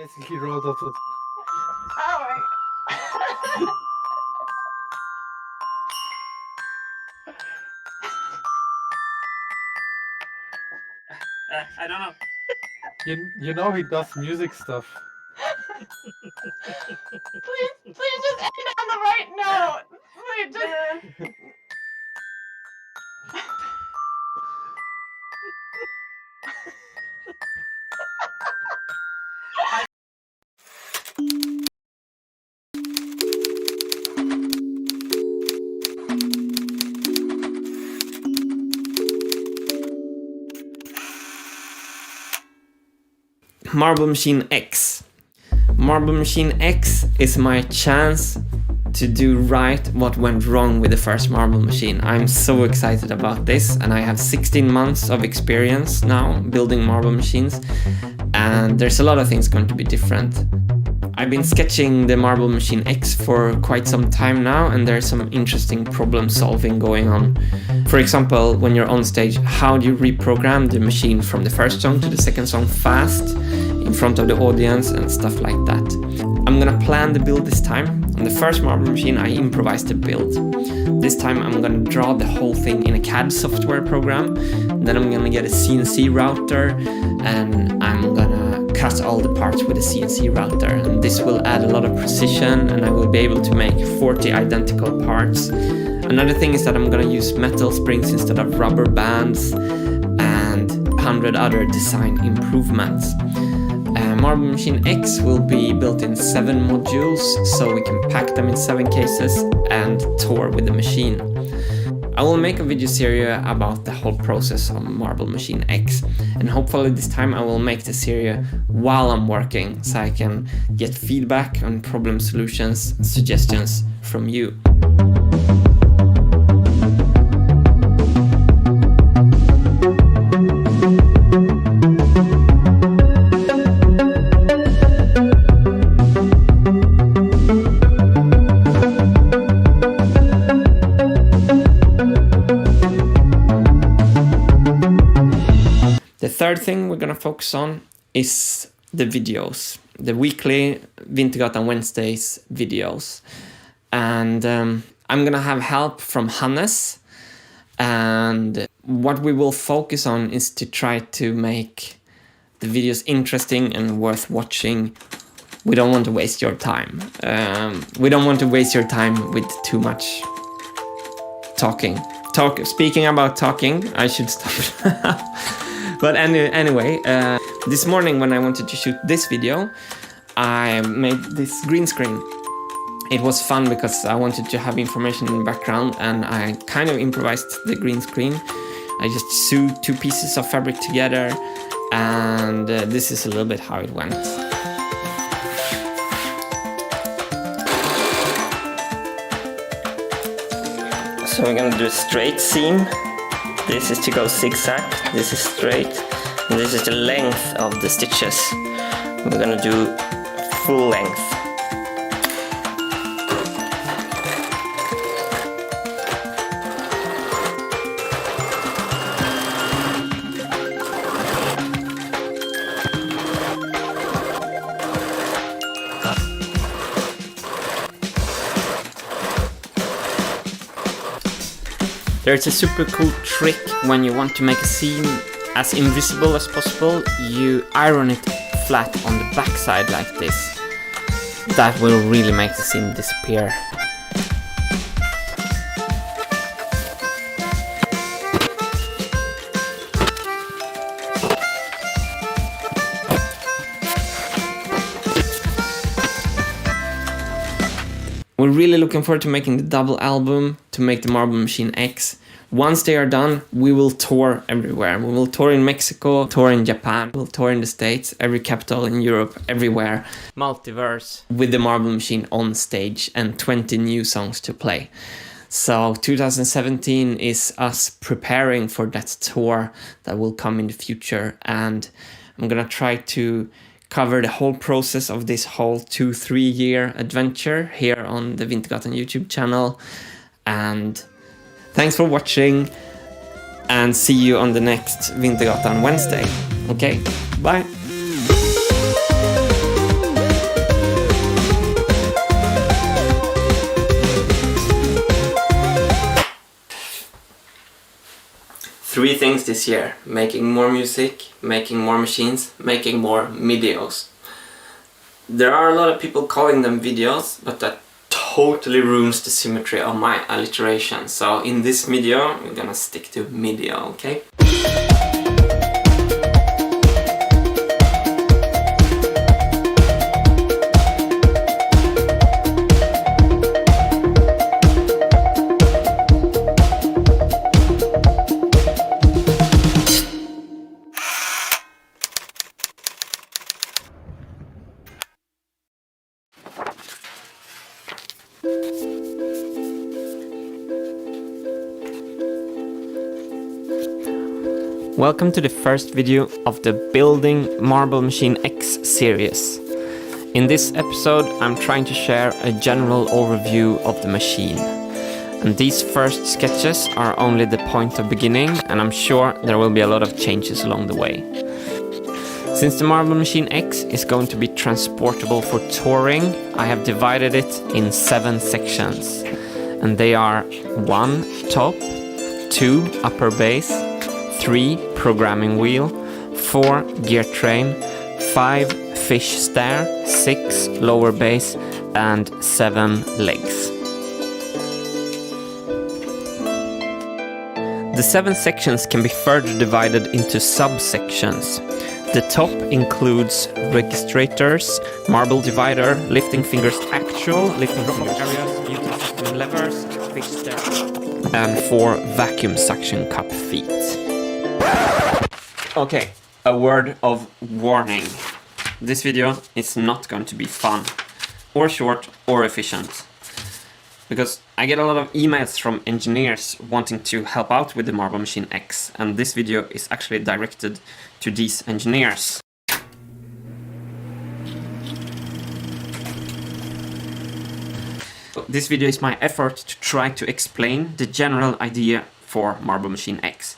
basically rolled up with.
I don't know.
You know he does music stuff.
Please just end on the right note. Please just.
Marble Machine X. Marble Machine X is my chance to do right what went wrong with the first Marble Machine. I'm so excited about this, and I have 16 months of experience now building marble machines, and there's a lot of things going to be different. I've been sketching the Marble Machine X for quite some time now, and there's some interesting problem solving going on. For example, when you're on stage, how do you reprogram the machine from the first song to the second song fast in front of the audience and stuff like that. I'm gonna plan the build this time. On the first Marble Machine, I improvised the build. This time I'm gonna draw the whole thing in a CAD software program. Then I'm gonna get a CNC router, and I'm gonna cut all the parts with a CNC router. And this will add a lot of precision, and I will be able to make 40 identical parts. Another thing is that I'm gonna use metal springs instead of rubber bands, and 100 other design improvements. Marble Machine X will be built in 7 modules, so we can pack them in 7 cases and tour with the machine. I will make a video series about the whole process of Marble Machine X, and hopefully this time I will make the series while I'm working, so I can get feedback on problem solutions and suggestions from you. The third thing we're gonna focus on is the videos, the weekly Vintergatan Wednesdays videos. And I'm gonna have help from Hannes, and what we will focus on is to try to make the videos interesting and worth watching. We don't want to waste your time. We don't want to waste your time with too much talking. Speaking about talking, I should stop. But anyway, this morning when I wanted to shoot this video, I made this green screen. It was fun because I wanted to have information in the background, and I kind of improvised the green screen. I just sewed 2 pieces of fabric together, and this is a little bit how it went. So we're gonna do a straight seam. This is to go zigzag, this is straight, and this is the length of the stitches. We're gonna do full length. There's a super cool trick when you want to make a seam as invisible as possible. You iron it flat on the back side like this. That will really make the seam disappear. We're really looking forward to making the double album, to make the Marble Machine X. Once they are done, we will tour everywhere. We will tour in Mexico, tour in Japan, we'll tour in the States, every capital in Europe, everywhere. Multiverse with the Marble Machine on stage and 20 new songs to play. So 2017 is us preparing for that tour that will come in the future, and I'm gonna try to cover the whole process of this whole 2-3 year adventure here on the Vintergatan YouTube channel. And thanks for watching, and see you on the next Vintergatan Wednesday. Okay, bye! 3 things this year: making more music, making more machines, making more videos. There are a lot of people calling them videos, but that totally ruins the symmetry of my alliteration. So in this video, we're gonna stick to video, okay? Welcome to the first video of the Building Marble Machine X series. In this episode, I'm trying to share a general overview of the machine. And these first sketches are only the point of beginning, and I'm sure there will be a lot of changes along the way. Since the Marble Machine X is going to be transportable for touring, I have divided it in 7 sections. And they are 1 top, 2 upper base, 3 programming wheel, 4 gear train, 5 fish stair, 6 lower base, and 7 legs. The 7 sections can be further divided into subsections. The top includes registrators, marble divider, lifting fingers actual, lifting finger areas, utility system levers, fish stair, and 4 vacuum suction cup feet. Okay, a word of warning. This video is not going to be fun, or short, or efficient. Because I get a lot of emails from engineers wanting to help out with the Marble Machine X, and this video is actually directed to these engineers. This video is my effort to try to explain the general idea for Marble Machine X.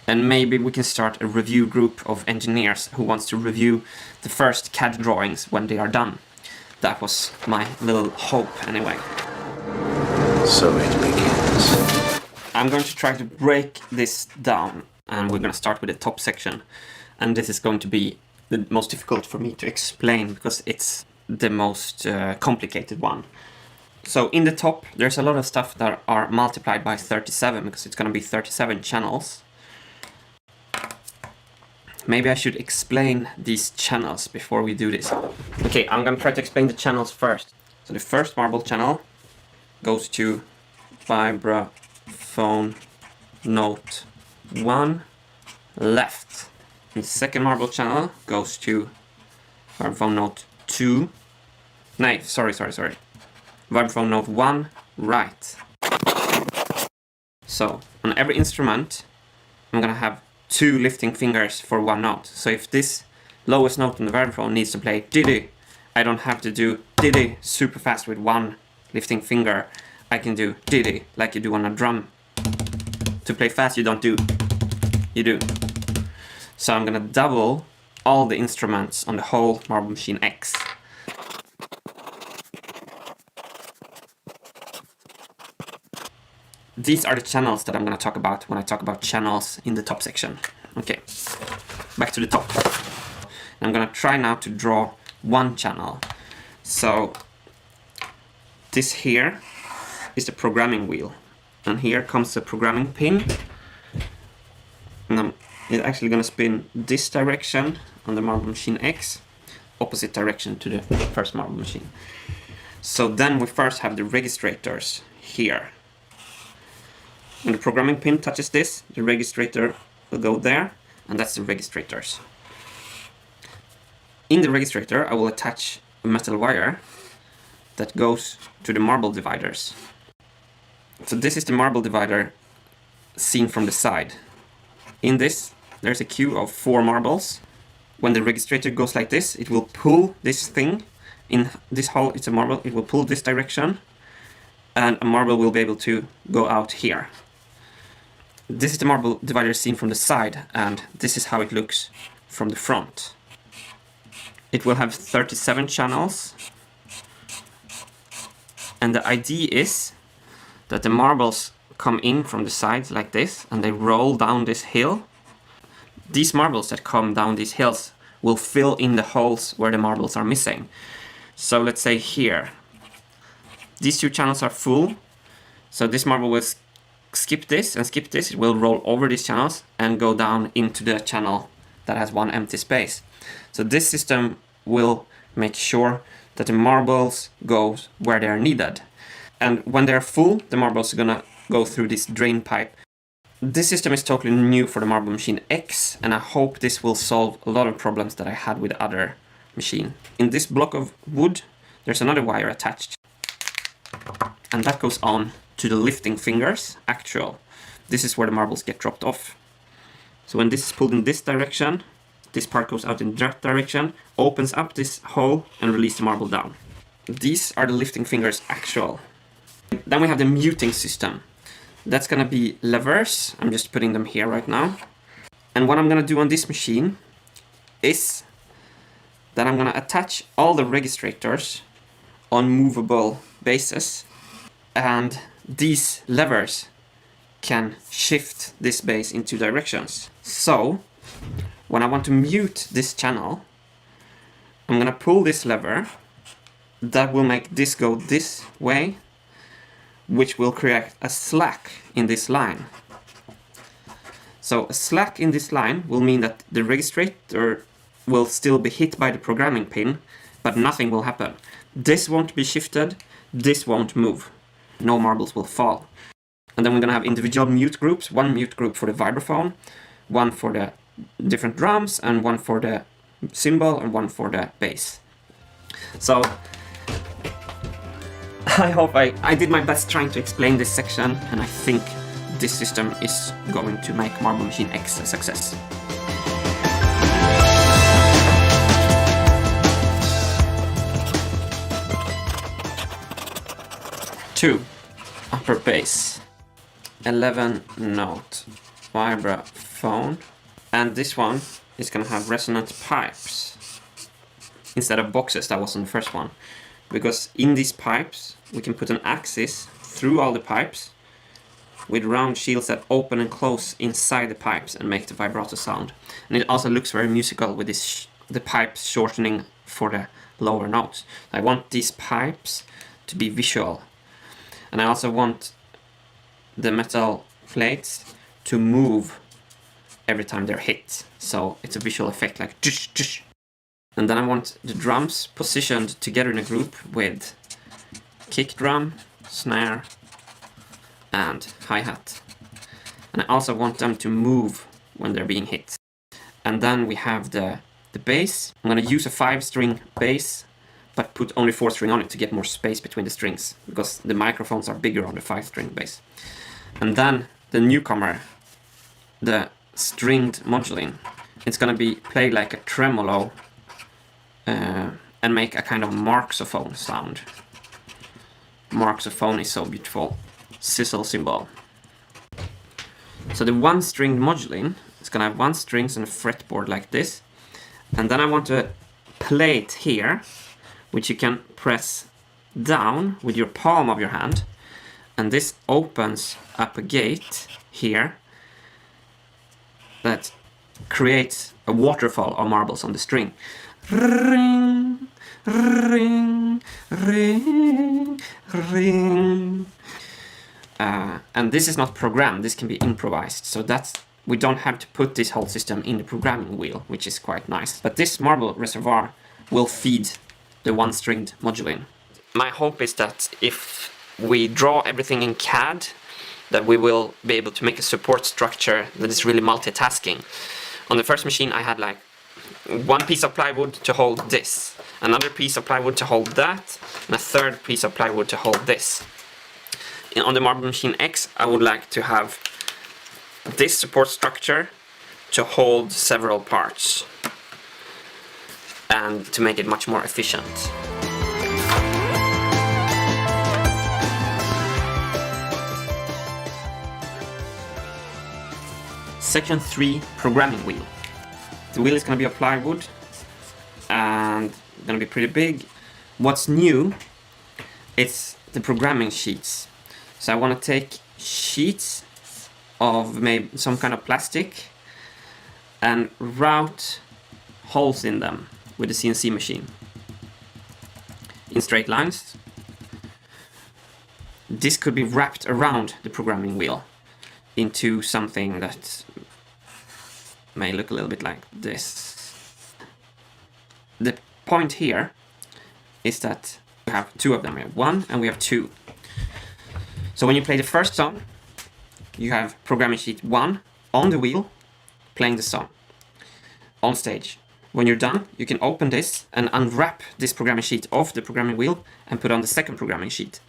And maybe we can start a review group of engineers who wants to review the first CAD drawings when they are done. That was my little hope anyway.
So it begins.
I'm going to try to break this down, and we're going to start with the top section. And this is going to be the most difficult for me to explain because it's the most complicated one. So in the top, there's a lot of stuff that are multiplied by 37 because it's going to be 37 channels. Maybe I should explain these channels before we do this. Okay, I'm going to try to explain the channels first. So the first marble channel goes to vibraphone note 1 left. And the second marble channel goes to vibraphone note 2. No, sorry. Vibraphone note 1 right. So on every instrument, I'm gonna have 2 lifting fingers for 1 note. So if this lowest note on the vibraphone needs to play diddy, I don't have to do diddy super fast with 1 lifting finger. I can do diddy like you do on a drum. To play fast you don't do, you do. So I'm gonna double all the instruments on the whole Marble Machine X. These are the channels that I'm going to talk about when I talk about channels in the top section. Okay, back to the top. I'm going to try now to draw 1 channel. So this here is the programming wheel. And here comes the programming pin. And it's actually going to spin this direction on the Marble Machine X, opposite direction to the first Marble Machine. So then we first have the registrators here. When the programming pin touches this, the registrator will go there, and that's the registrators. In the registrator, I will attach a metal wire that goes to the marble dividers. So this is the marble divider seen from the side. In this, there's a queue of 4 marbles. When the registrator goes like this, it will pull this thing. In this hole, it's a marble, it will pull this direction, and a marble will be able to go out here. This is the marble divider seen from the side, and this is how it looks from the front. It will have 37 channels, and the idea is that the marbles come in from the sides like this and they roll down this hill, these marbles that come down these hills will fill in the holes where the marbles are missing. So let's say here, these two channels are full, so this marble will skip this and skip this, it will roll over these channels and go down into the channel that has one empty space. So this system will make sure that the marbles go where they are needed. And when they're full, the marbles are gonna go through this drain pipe. This system is totally new for the Marble Machine X, and I hope this will solve a lot of problems that I had with the other machine. In this block of wood, there's another wire attached. And that goes on to the lifting fingers, actual. This is where the marbles get dropped off. So when this is pulled in this direction, this part goes out in that direction, opens up this hole and releases the marble down. These are the lifting fingers actual. Then we have the muting system. That's gonna be levers. I'm just putting them here right now. And what I'm gonna do on this machine is that I'm gonna attach all the registrators on movable bases. And these levers can shift this base in two directions. So when I want to mute this channel, I'm gonna pull this lever. That will make this go this way, which will create a slack in this line. So a slack in this line will mean that the registrator will still be hit by the programming pin, but nothing will happen. This won't be shifted, this won't move. No marbles will fall. And then we're gonna have individual mute groups, one mute group for the vibraphone, one for the different drums, and one for the cymbal, and one for the bass. So I hope I did my best trying to explain this section, and I think this system is going to make Marble Machine X a success. Two, upper bass, 11 note vibraphone, and this one is gonna have resonant pipes instead of boxes that was on the first one, because in these pipes we can put an axis through all the pipes with round shields that open and close inside the pipes and make the vibrato sound. And it also looks very musical with this the pipes shortening for the lower notes. I want these pipes to be visual, and I also want the metal plates to move every time they're hit, so it's a visual effect like tsh, tsh. And then I want the drums positioned together in a group with kick drum, snare, and hi-hat. And I also want them to move when they're being hit. And then we have the bass. I'm gonna use a 5-string bass, but put only 4-string on it to get more space between the strings, because the microphones are bigger on the 5-string bass. And then the newcomer, the stringed modulin. It's gonna be played like a tremolo and make a kind of marxophone sound. Marxophone is so beautiful. Sizzle cymbal. So the 1-stringed modulin is gonna have 1 strings and a fretboard like this. And then I want a plate here, which you can press down with your palm of your hand. And this opens up a gate here that creates a waterfall of marbles on the string. Ring, ring, ring, ring. And this is not programmed, this can be improvised. So we don't have to put this whole system in the programming wheel, which is quite nice. But this marble reservoir will feed the 1-stringed modulin. My hope is that if we draw everything in CAD, that we will be able to make a support structure that is really multitasking. On the first machine I had like one piece of plywood to hold this, another piece of plywood to hold that, and a third piece of plywood to hold this. On the Marble Machine X I would like to have this support structure to hold several parts and to make it much more efficient. Section 3, programming wheel. The wheel is going to be of plywood and going to be pretty big. What's new is the programming sheets. So I want to take sheets of maybe some kind of plastic and route holes in them with the CNC machine in straight lines. This could be wrapped around the programming wheel into something that may look a little bit like this. The point here is that we have two of them. We have one and we have two. So when you play the first song, you have programming sheet 1 on the wheel playing the song on stage. When you're done, you can open this and unwrap this programming sheet off the programming wheel and put on the second programming sheet.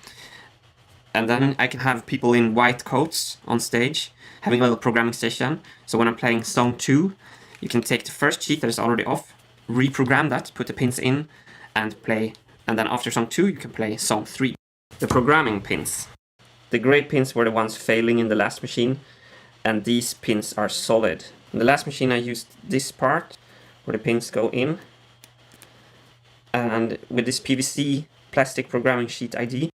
And then I can have people in white coats on stage having a little programming station. So when I'm playing song 2, you can take the first sheet that is already off, reprogram that, put the pins in and play. And then after song 2, you can play song 3. The programming pins. The gray pins were the ones failing in the last machine, and these pins are solid. In the last machine I used this part where the pins go in, and with this PVC plastic programming sheet ID,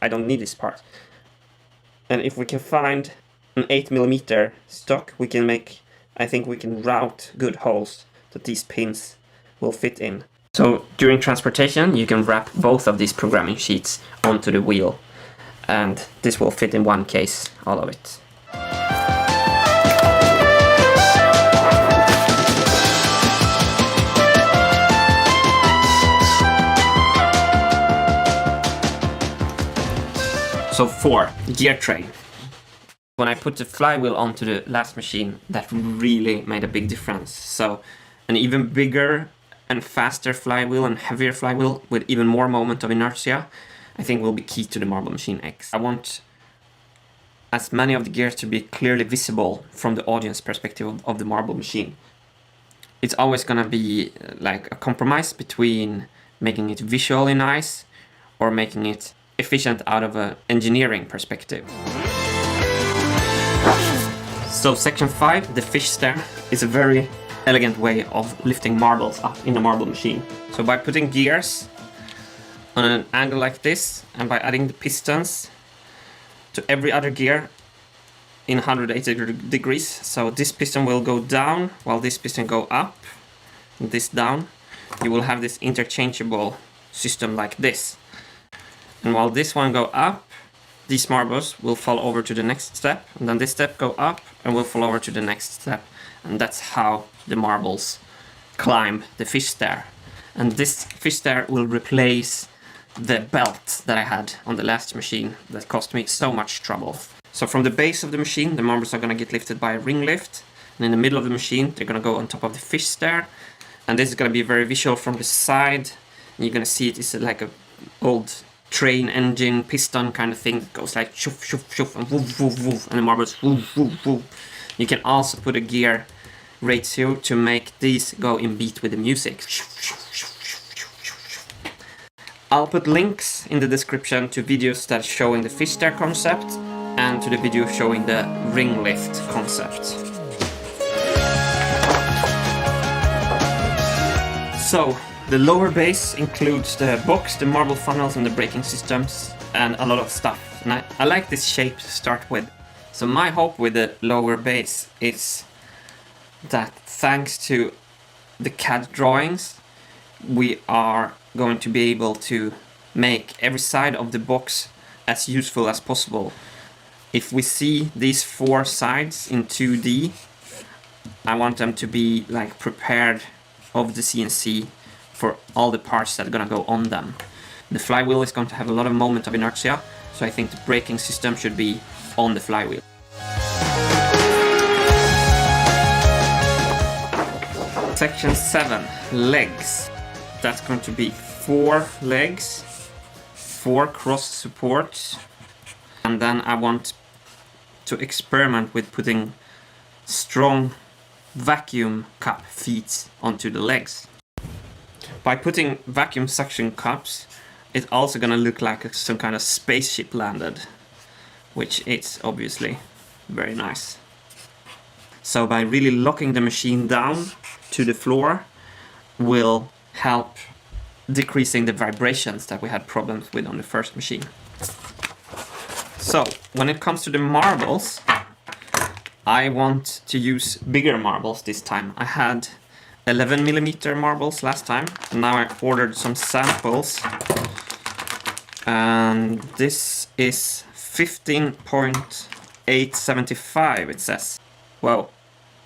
I don't need this part. And if we can find an 8mm stock, I think we can route good holes that these pins will fit in. So during transportation you can wrap both of these programming sheets onto the wheel, and this will fit in one case, all of it. So 4, gear tray. When I put the flywheel onto the last machine, that really made a big difference. So an even bigger and faster flywheel and heavier flywheel with even more moment of inertia, I think will be key to the Marble Machine X. I want as many of the gears to be clearly visible from the audience perspective of the Marble Machine. It's always gonna be like a compromise between making it visually nice or making it efficient out of an engineering perspective. So section 5, the fish stair, is a very elegant way of lifting marbles up in a marble machine. So by putting gears on an angle like this, and by adding the pistons to every other gear in 180 degrees, so this piston will go down while this piston go up, and this down, you will have this interchangeable system like this. And while this one go up, these marbles will fall over to the next step, and then this step go up and will fall over to the next step. And that's how the marbles climb the fish stair. And this fish stair will replace the belt that I had on the last machine that cost me so much trouble. So from the base of the machine, the marbles are gonna get lifted by a ring lift, and in the middle of the machine, they're gonna go on top of the fish stair. And this is gonna be very visual from the side. And you're gonna see it's like a old train engine piston kind of thing that goes like shoof shoof shoof and woof woof woof, and the marbles woof woof woof. You can also put a gear ratio to make these go in beat with the music. I'll put links in the description to videos that are showing the fish stair concept and to the video showing the ring lift concept. So the lower base includes the box, the marble funnels and the braking systems and a lot of stuff. And I like this shape to start with. So my hope with the lower base is that thanks to the CAD drawings, we are going to be able to make every side of the box as useful as possible. If we see these 4 sides in 2D, I want them to be like prepared of the CNC for all the parts that are gonna go on them. The flywheel is going to have a lot of moment of inertia, so I think the braking system should be on the flywheel. Section 7, legs. That's going to be 4 legs, 4 cross supports, and then I want to experiment with putting strong vacuum cup feet onto the legs. By putting vacuum suction cups, it's also gonna look like some kind of spaceship landed, which is obviously very nice. So by really locking the machine down to the floor will help decreasing the vibrations that we had problems with on the first machine. So, when it comes to the marbles, I want to use bigger marbles this time. I had 11mm marbles last time, and now I ordered some samples. And this is 15.875, it says. Wow,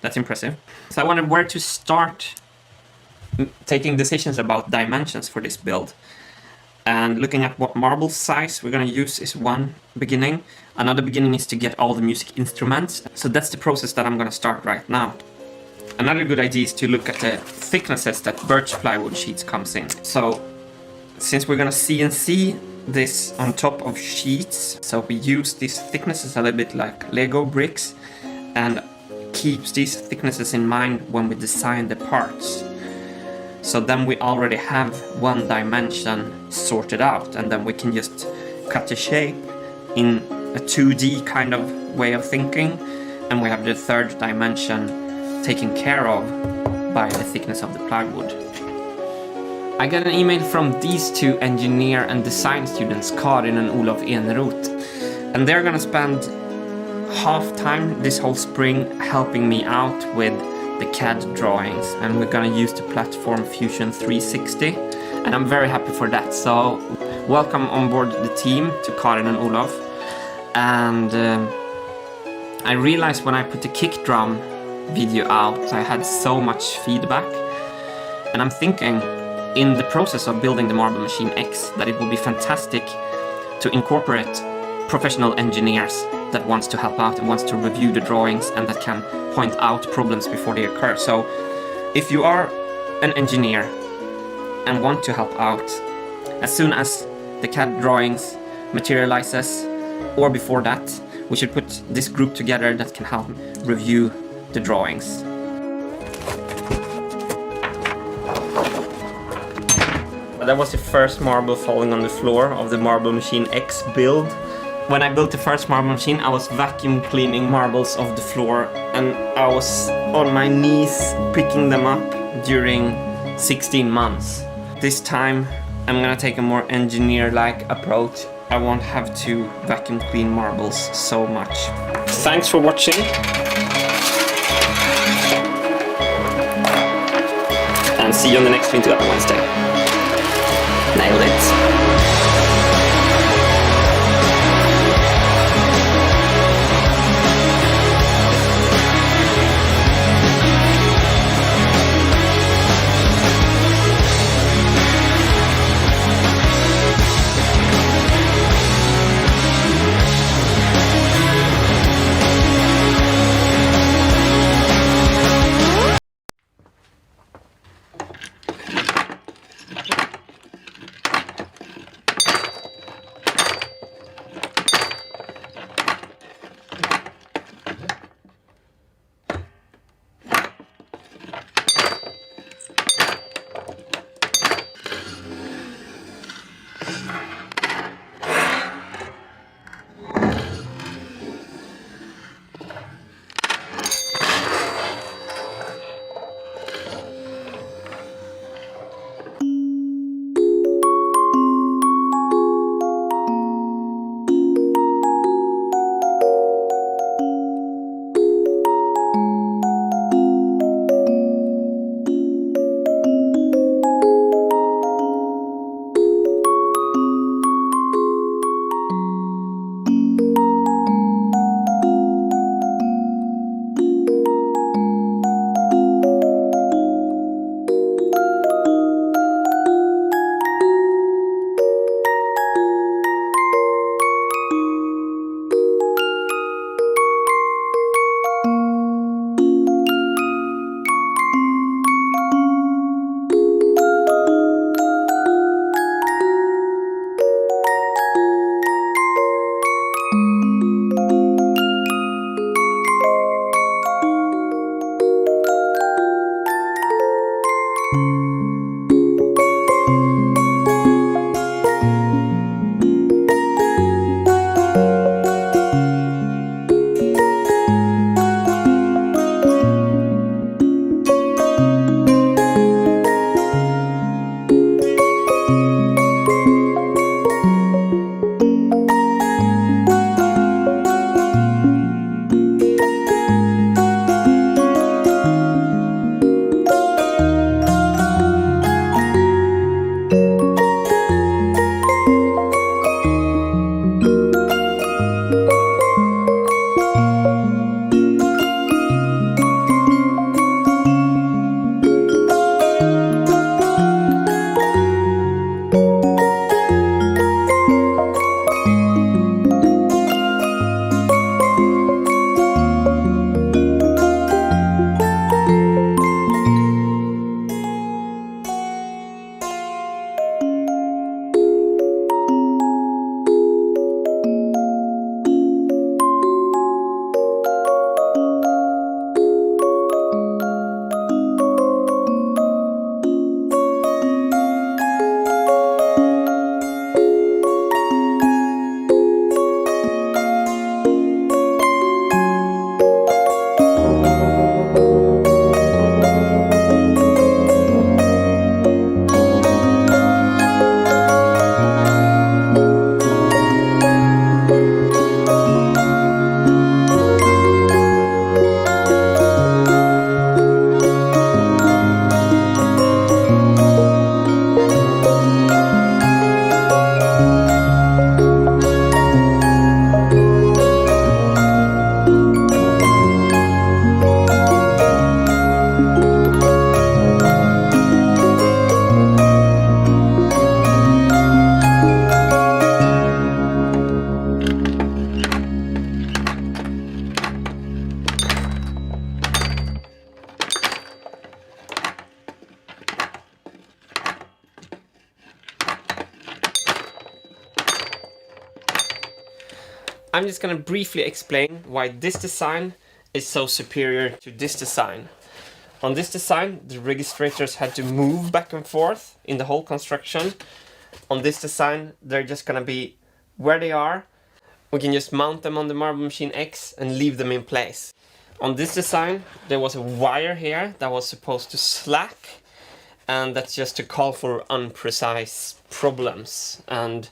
that's impressive. So I wondered where to start taking decisions about dimensions for this build. And looking at what marble size we're gonna use is one beginning. Another beginning is to get all the music instruments. So that's the process that I'm gonna start right now. Another good idea is to look at the thicknesses that birch plywood sheets comes in. So since we're gonna CNC this on top of sheets, so we use these thicknesses a little bit like Lego bricks and keeps these thicknesses in mind when we design the parts. So then we already have one dimension sorted out, and then we can just cut the shape in a 2D kind of way of thinking, and we have the third dimension taken care of by the thickness of the plywood. I got an email from these two engineer and design students, Karin and Olof Eneroth, and they're gonna spend half time this whole spring helping me out with the CAD drawings, and we're gonna use the platform Fusion 360, and I'm very happy for that. So welcome on board the team to Karin and Olof. And I realized when I put the kick drum video out, I had so much feedback, and I'm thinking in the process of building the Marble Machine X that it would be fantastic to incorporate professional engineers that wants to help out and wants to review the drawings and that can point out problems before they occur. So if you are an engineer and want to help out, as soon as the CAD drawings materializes or before that, we should put this group together that can help review the drawings. That was the first marble falling on the floor of the Marble Machine X build. When I built the first marble machine, I was vacuum cleaning marbles off the floor, and I was on my knees picking them up during 16 months. This time I'm gonna take a more engineer-like approach. I won't have to vacuum clean marbles so much. Thanks for watching. And see you on the next video on Wednesday. Nailed it. I'm just gonna briefly explain why this design is so superior to this design. On this design, the registrators had to move back and forth in the whole construction. On this design, they're just gonna be where they are. We can just mount them on the Marble Machine X and leave them in place. On this design, there was a wire here that was supposed to slack, and that's just to call for unprecise problems. And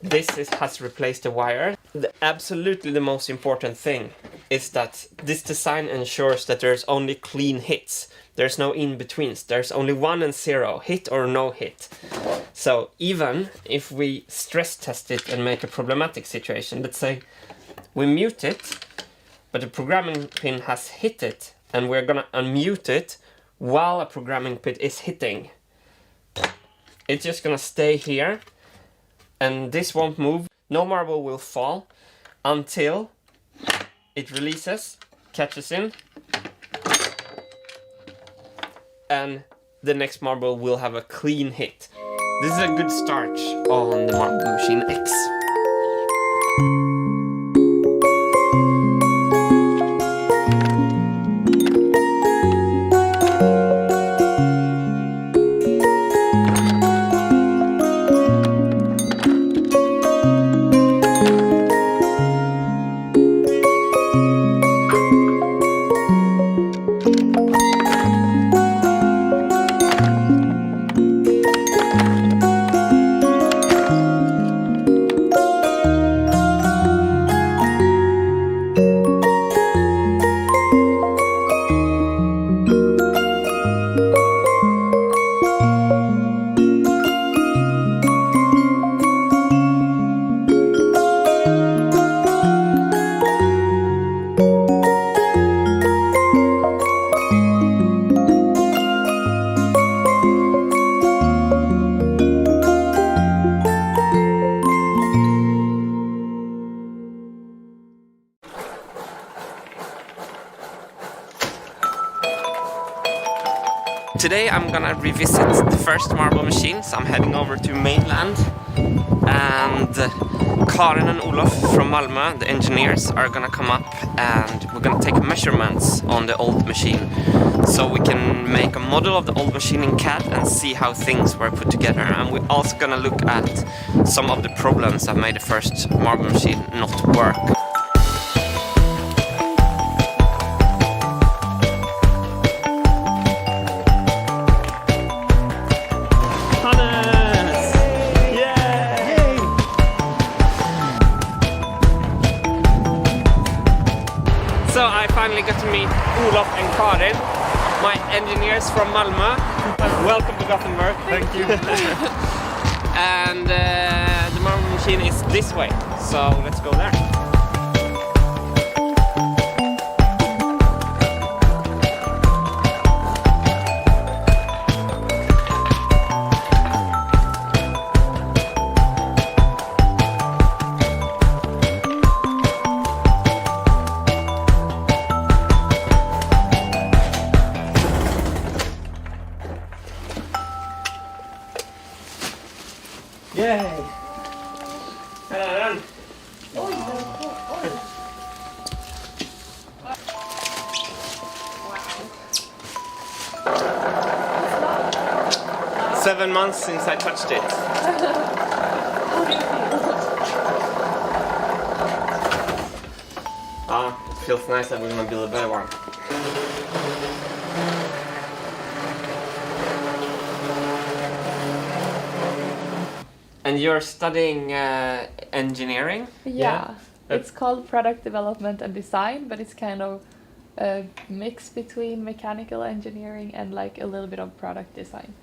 this has replaced the wire. Absolutely the most important thing is that this design ensures that there's only clean hits. There's no in-betweens. There's only 1 and 0, hit or no hit. So even if we stress test it and make a problematic situation, let's say we mute it, but the programming pin has hit it, and we're gonna unmute it while a programming pin is hitting. It's just gonna stay here, and this won't move. No marble will fall until it releases, catches in, and the next marble will have a clean hit. This is a good start on the Marble Machine X. Today I'm gonna revisit the first marble machine, so I'm heading over to mainland, and Karin and Olof from Malmö, the engineers, are gonna come up and we're gonna take measurements on the old machine so we can make a model of the old machine in CAD and see how things were put together. And we're also gonna look at some of the problems that made the first marble machine not work. So I finally got to meet Olof and Karin, my engineers from Malmö. Welcome to Gothenburg.
Thank you.
And the marble machine is this way, so let's go there. Yay! Wow. 7 months since I touched it. It feels nice that we're gonna build a better one. And you're studying engineering?
Yeah. It's called product development and design, but it's kind of a mix between mechanical engineering and like a little bit of product design.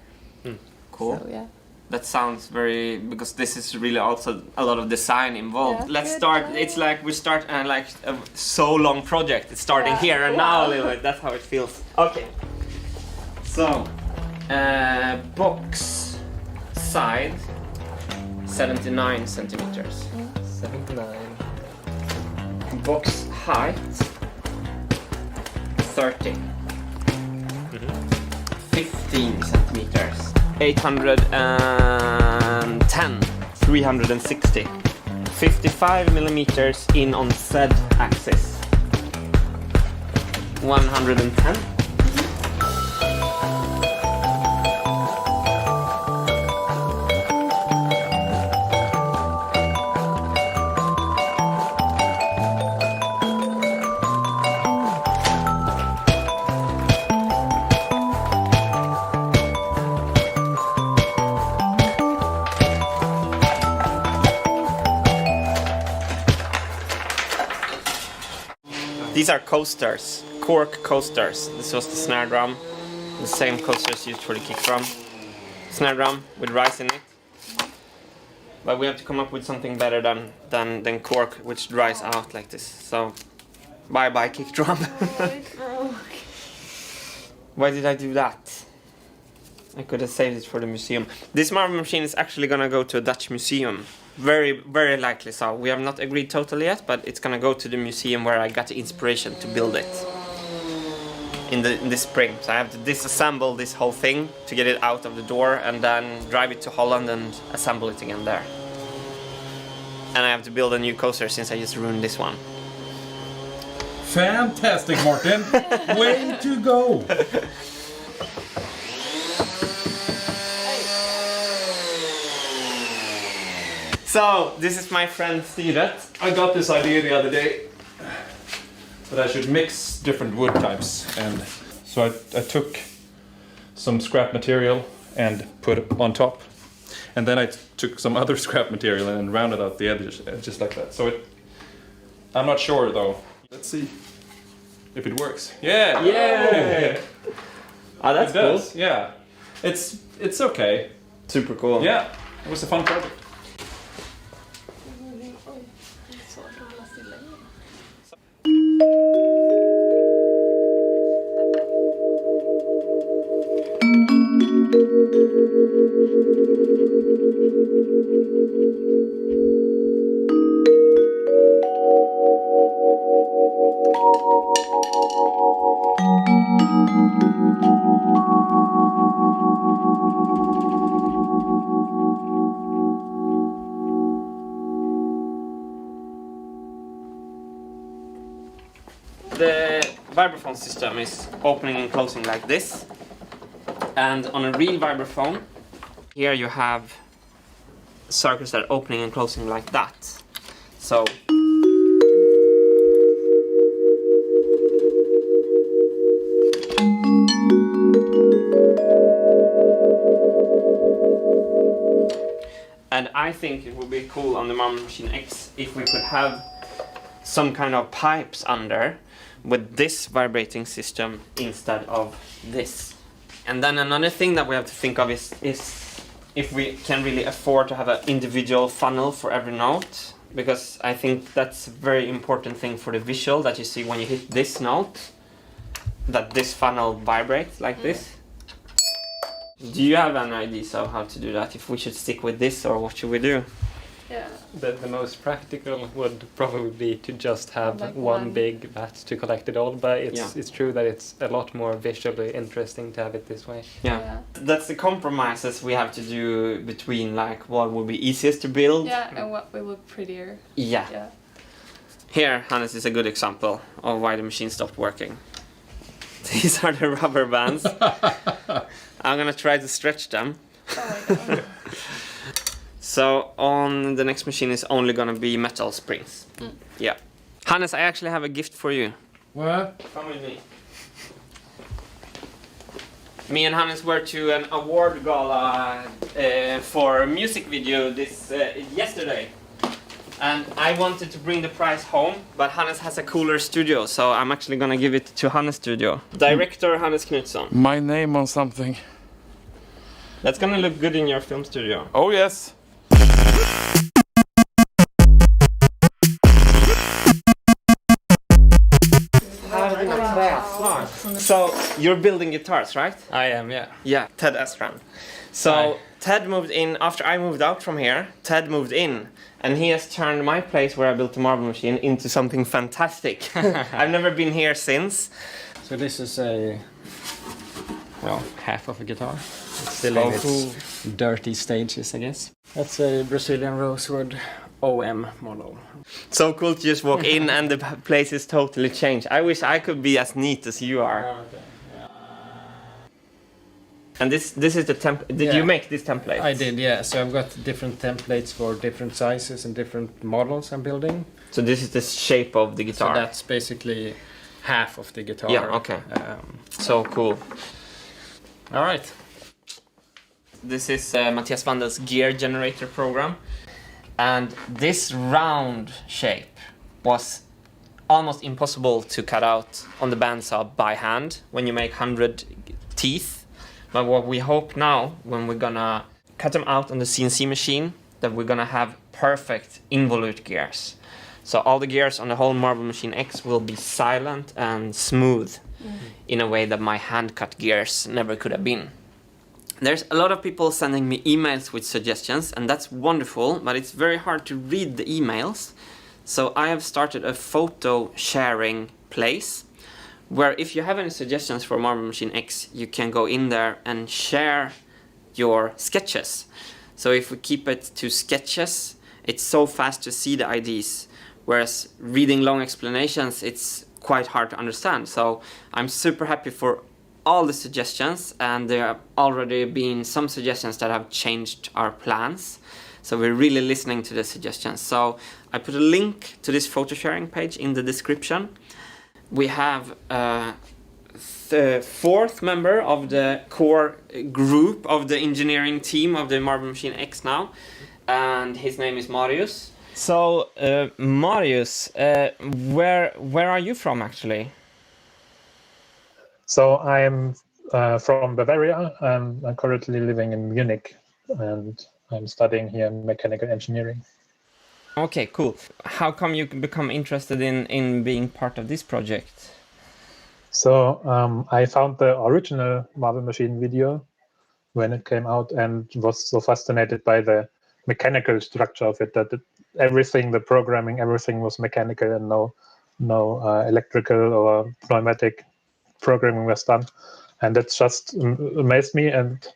Cool.
So, yeah.
That sounds very, because this is really also a lot of design involved.
Yeah.
Let's start. It's like we start like a so long project. It's starting here and now a little bit. That's how it feels. Okay. So, box side 79 centimeters.
79.
Box height 30. 15 centimeters. 810. 360. 55 millimeters in on Z axis. 110. These are coasters, cork coasters. This was the snare drum, the same coasters used for the kick drum. Snare drum with rice in it. But we have to come up with something better than cork, which dries out like this. So, bye bye kick drum. Why did I do that? I could have saved it for the museum. This marble machine is actually gonna go to a Dutch museum. Very, very likely so. We have not agreed totally yet, but it's gonna go to the museum where I got the inspiration to build it in the spring. So I have to disassemble this whole thing to get it out of the door and then drive it to Holland and assemble it again there. And I have to build a new coaster since I just ruined this one.
Fantastic, Martin. Way to go.
So, this is my friend Styret.
I got this idea the other day that I should mix different wood types, and so I took some scrap material and put it on top, and then I took some other scrap material and rounded out the edges just like that. So I'm not sure though. Let's see if it works. Yeah.
Yeah. Oh, that's
it does.
cool.
Yeah. It's okay.
Super cool.
Yeah. It was a fun project.
The vibraphone system is opening and closing like this. And on a real vibraphone, here you have circuits that are opening and closing like that. So and I think it would be cool on the Marble Machine X if we could have some kind of pipes under with this vibrating system instead of this. And then another thing that we have to think of is if we can really afford to have an individual funnel for every note, because I think that's a very important thing for the visual, that you see when you hit this note, that this funnel vibrates like this. Do you have an idea of how to do that? If we should stick with this or what should we do?
Yeah.
The most practical would probably be to just have
Like
one
one.
big vat to collect it all, but
Yeah.
it's true that it's a lot more visually interesting to have it this way.
Yeah. That's the compromises we have to do between like what would be easiest to build.
Yeah, and what will look prettier.
Yeah.
Yeah.
Here, Hannes is a good example of why the machine stopped working. These are the rubber bands. I'm gonna try to stretch them.
Oh my god.
So on the next machine is only gonna be metal springs. Yeah. Hannes, I actually have a gift for you.
What?
Come with me. Me and Hannes were to an award gala for a music video this yesterday. And I wanted to bring the prize home, but Hannes has a cooler studio, so I'm actually gonna give it to Hannes' studio. Director Hannes Knutsson.
My name on something.
That's gonna look good in your film studio.
Oh yes.
So you're building guitars, right?
I am, yeah.
Yeah, Ted Estran. So
Hi.
Ted moved in after I moved out from here. Ted moved in, and he has turned my place where I built the marble machine into something fantastic. I've never been here since.
So this is a, well, half of a guitar. It's still in its dirty stages, I guess. That's a Brazilian rosewood
OM model.
So cool to just walk in and the place is totally changed. I wish I could be as neat as you are.
Okay.
And this is the template. Did you make this template?
I did, yeah. So I've got different templates for different sizes and different models I'm building.
So this is the shape of the guitar.
So that's basically half of the guitar.
Yeah, okay. So cool.
All right.
This is Matthias Wandel's gear generator program. And this round shape was almost impossible to cut out on the bandsaw by hand when you make 100 teeth. But what we hope now, when we're gonna cut them out on the CNC machine, that we're gonna have perfect involute gears. So all the gears on the whole Marble Machine X will be silent and smooth in a way that my hand-cut gears never could have been. There's a lot of people sending me emails with suggestions, and that's wonderful, but it's very hard to read the emails. So I have started a photo sharing place where if you have any suggestions for Marble Machine X, you can go in there and share your sketches. So if we keep it to sketches, it's so fast to see the IDs, whereas reading long explanations, it's quite hard to understand. So I'm super happy for all the suggestions, and there have already been some suggestions that have changed our plans. So we're really listening to the suggestions. So I put a link to this photo sharing page in the description. We have the fourth member of the core group of the engineering team of the Marble Machine X now, and his name is Marius. So Marius, where are you from actually?
So I'm from Bavaria. I'm currently living in Munich, and I'm studying here mechanical engineering.
Okay, cool. How come you become interested in being part of this project?
So I found the original Marble Machine video when it came out and was so fascinated by the mechanical structure of it, that everything, the programming, everything was mechanical and no electrical or pneumatic programming was done. And that just amazed me and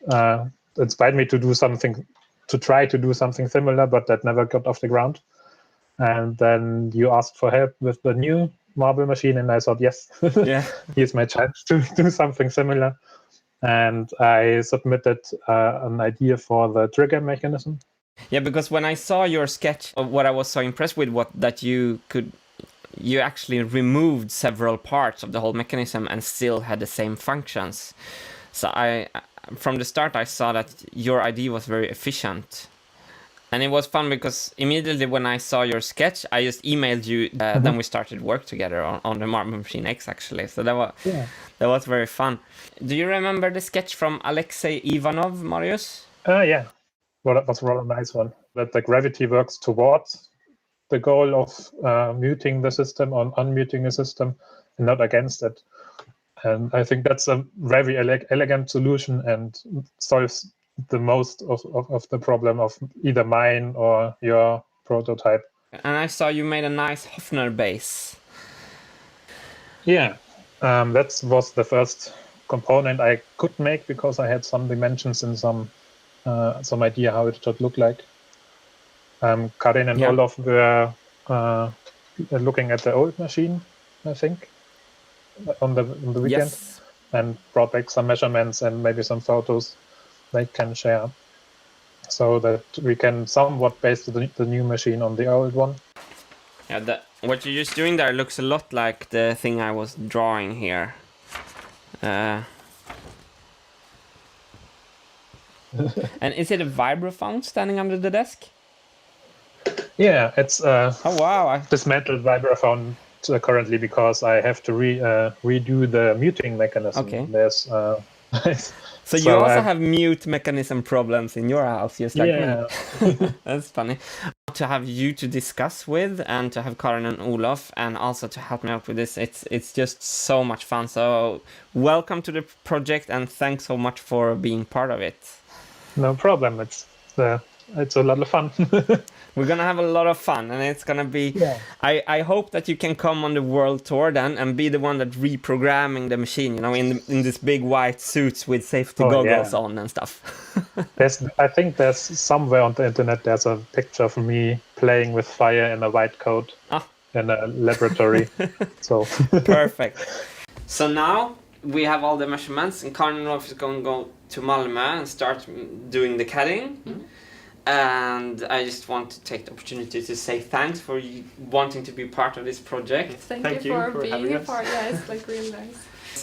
inspired me to do something, to try to do something similar, but that never got off the ground. And then you asked for help with the new Marble Machine, and I thought, yes,
yeah,
here's my chance to do something similar. And I submitted an idea for the trigger mechanism.
Yeah, because when I saw your sketch, what I was so impressed with that you actually removed several parts of the whole mechanism and still had the same functions. So from the start, I saw that your idea was very efficient. And it was fun because immediately when I saw your sketch, I just emailed you. Then we started work together on the Marble Machine X, actually. So that was very fun. Do you remember the sketch from Alexei Ivanov, Marius?
Yeah, well, that was a rather nice one. That the gravity works towards the goal of muting the system or unmuting the system and not against it. And I think that's a very elegant solution and solves the most of the problem of either mine or your prototype.
And I saw you made a nice Hofner base.
Yeah, that was the first component I could make because I had some dimensions and some idea how it should look like. Karin and Olaf were looking at the old machine, I think, on the weekend, and brought back some measurements and maybe some photos they can share, so that we can somewhat base the new machine on the old one.
Yeah, what you're just doing there looks a lot like the thing I was drawing here. And is it a vibraphone standing under the desk?
Yeah, it's
oh wow,
dismantled vibraphone currently because I have to redo the muting mechanism.
Okay.
There's
So you also have mute mechanism problems in your house, just like me. That's funny. To have you to discuss with, and to have Karin and Olaf, and also to help me out with this, it's just so much fun. So welcome to the project, and thanks so much for being part of it.
No problem. It's a lot of fun.
We're gonna have a lot of fun, and it's gonna be. Yeah. I hope that you can come on the world tour then and be the one that reprogramming the machine. You know, in this big white suits with safety goggles on and stuff.
I think there's somewhere on the internet there's a picture of me playing with fire in a white coat in a laboratory. So
Perfect. So now we have all the measurements, and Karin is going to go to Malmö and start doing the cutting. And I just want to take the opportunity to say thanks for you wanting to be part of this project.
Thank you for being a part. Yeah, it's like really nice.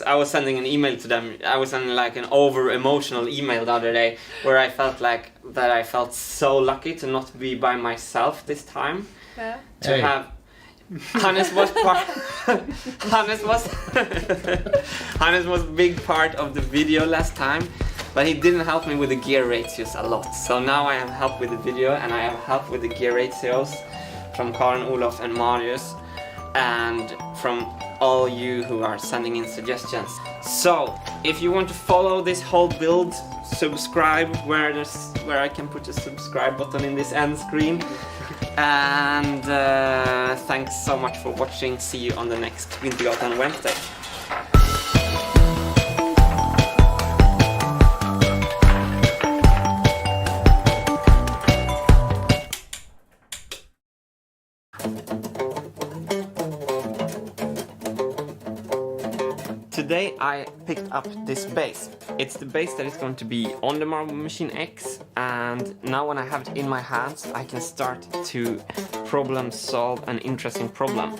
I was sending an email to them. I was sending like an over-emotional email the other day where I felt like that I felt so lucky to not be by myself this time.
Yeah.
To have Hannes was part. Hannes was big part of the video last time, but he didn't help me with the gear ratios a lot. So now I have help with the video, and I have help with the gear ratios from Karin, Olof, and Marius, and from all you who are sending in suggestions. So if you want to follow this whole build, subscribe where I can put a subscribe button in this end screen. And thanks so much for watching. See you on the next Vintergatan Wednesday. Today I picked up this base. It's the base that is going to be on the Marble Machine X, and now when I have it in my hands I can start to problem solve an interesting problem.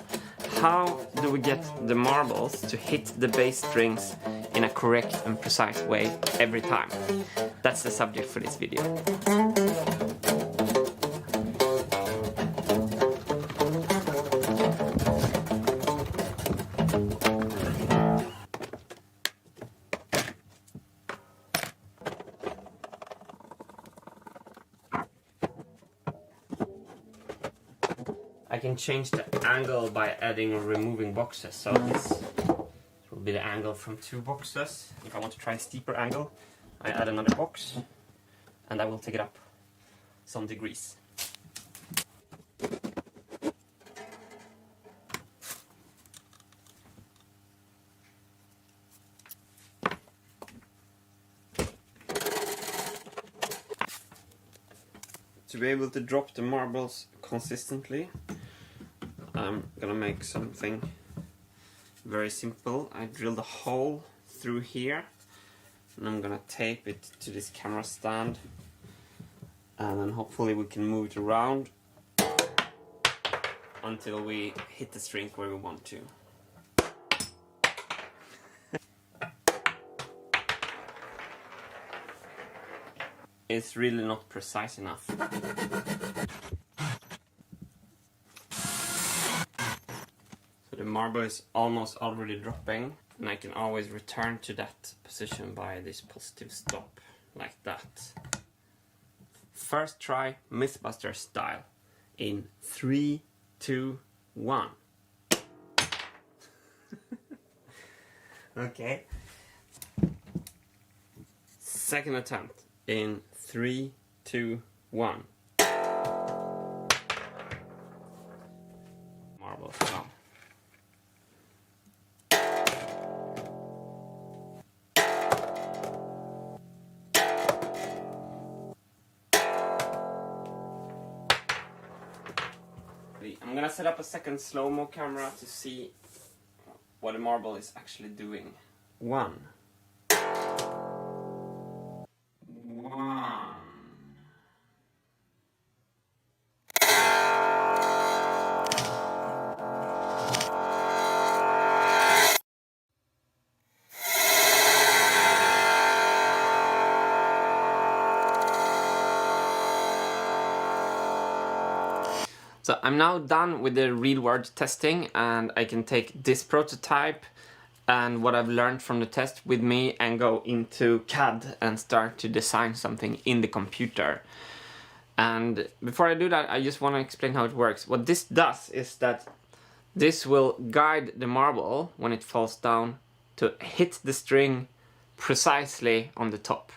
How do we get the marbles to hit the bass strings in a correct and precise way every time? That's the subject for this video. I can change the angle by adding or removing boxes. So this will be the angle from 2 boxes. If I want to try a steeper angle, I add another box and I will take it up some degrees. To be able to drop the marbles consistently, I'm gonna make something very simple. I drilled a hole through here and I'm gonna tape it to this camera stand, and then hopefully we can move it around until we hit the string where we want to. It's really not precise enough. So the marble is almost already dropping, and I can always return to that position by this positive stop, like that. First try Mythbuster style in 3, 2, 1. Okay. Second attempt in 3, 2, 1. Marbles down. I'm gonna set up a second slow-mo camera to see what the marble is actually doing. 1. So I'm now done with the real world testing, and I can take this prototype and what I've learned from the test with me and go into CAD and start to design something in the computer. And before I do that, I just want to explain how it works. What this does is that this will guide the marble when it falls down to hit the string precisely on the top.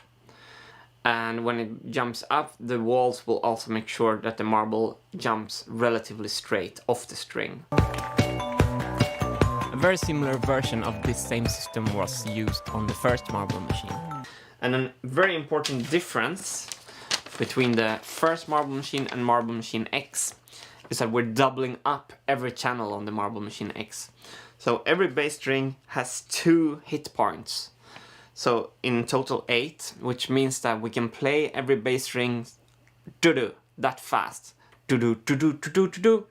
And when it jumps up, the walls will also make sure that the marble jumps relatively straight off the string. A very similar version of this same system was used on the first Marble Machine. And a very important difference between the first Marble Machine and Marble Machine X is that we're doubling up every channel on the Marble Machine X. So every bass string has 2 hit points. So in total 8, which means that we can play every bass string do-do that fast. Do-do, do-do, do-do, do-do,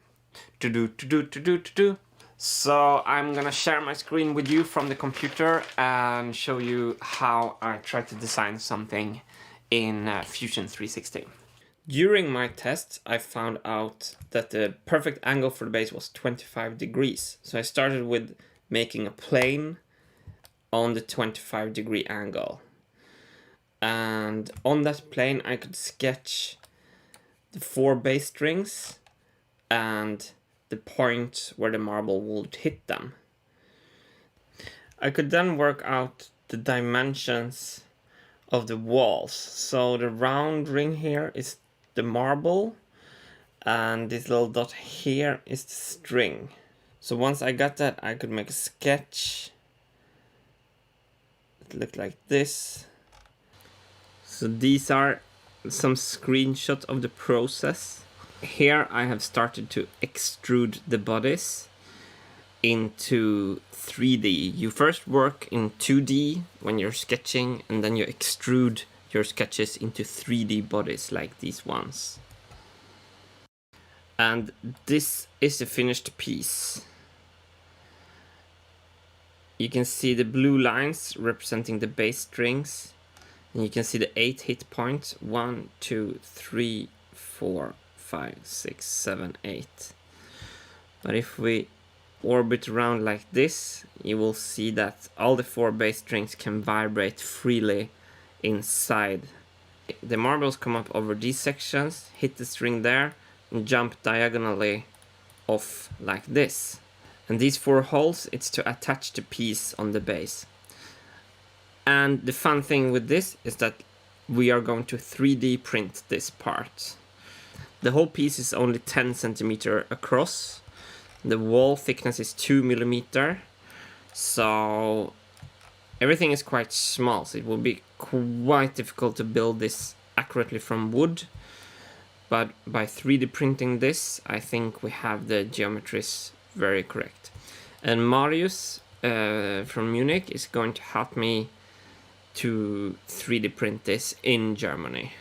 do-do, do-do, do-do, do-do. So I'm gonna share my screen with you from the computer and show you how I try to design something in Fusion 360. During my tests, I found out that the perfect angle for the bass was 25 degrees. So I started with making a plane on the 25-degree angle. And on that plane, I could sketch the 4 bass strings and the point where the marble would hit them. I could then work out the dimensions of the walls. So the round ring here is the marble, and this little dot here is the string. So once I got that, I could make a sketch. It looked like this. So these are some screenshots of the process. Here I have started to extrude the bodies into 3D. You first work in 2D when you're sketching, and then you extrude your sketches into 3D bodies like these ones. And this is the finished piece. You can see the blue lines representing the bass strings, and you can see the 8 hit points. 1, 2, 3, 4, 5, 6, 7, 8. But if we orbit around like this, you will see that all the 4 bass strings can vibrate freely inside. The marbles come up over these sections, hit the string there, and jump diagonally off like this. And these 4 holes, it's to attach the piece on the bass. And the fun thing with this is that we are going to 3D print this part. The whole piece is only 10 centimeters across. The wall thickness is 2 millimeters. So everything is quite small, so it will be quite difficult to build this accurately from wood. But by 3D printing this, I think we have the geometries very correct. And Marius from Munich is going to help me to 3D print this in Germany.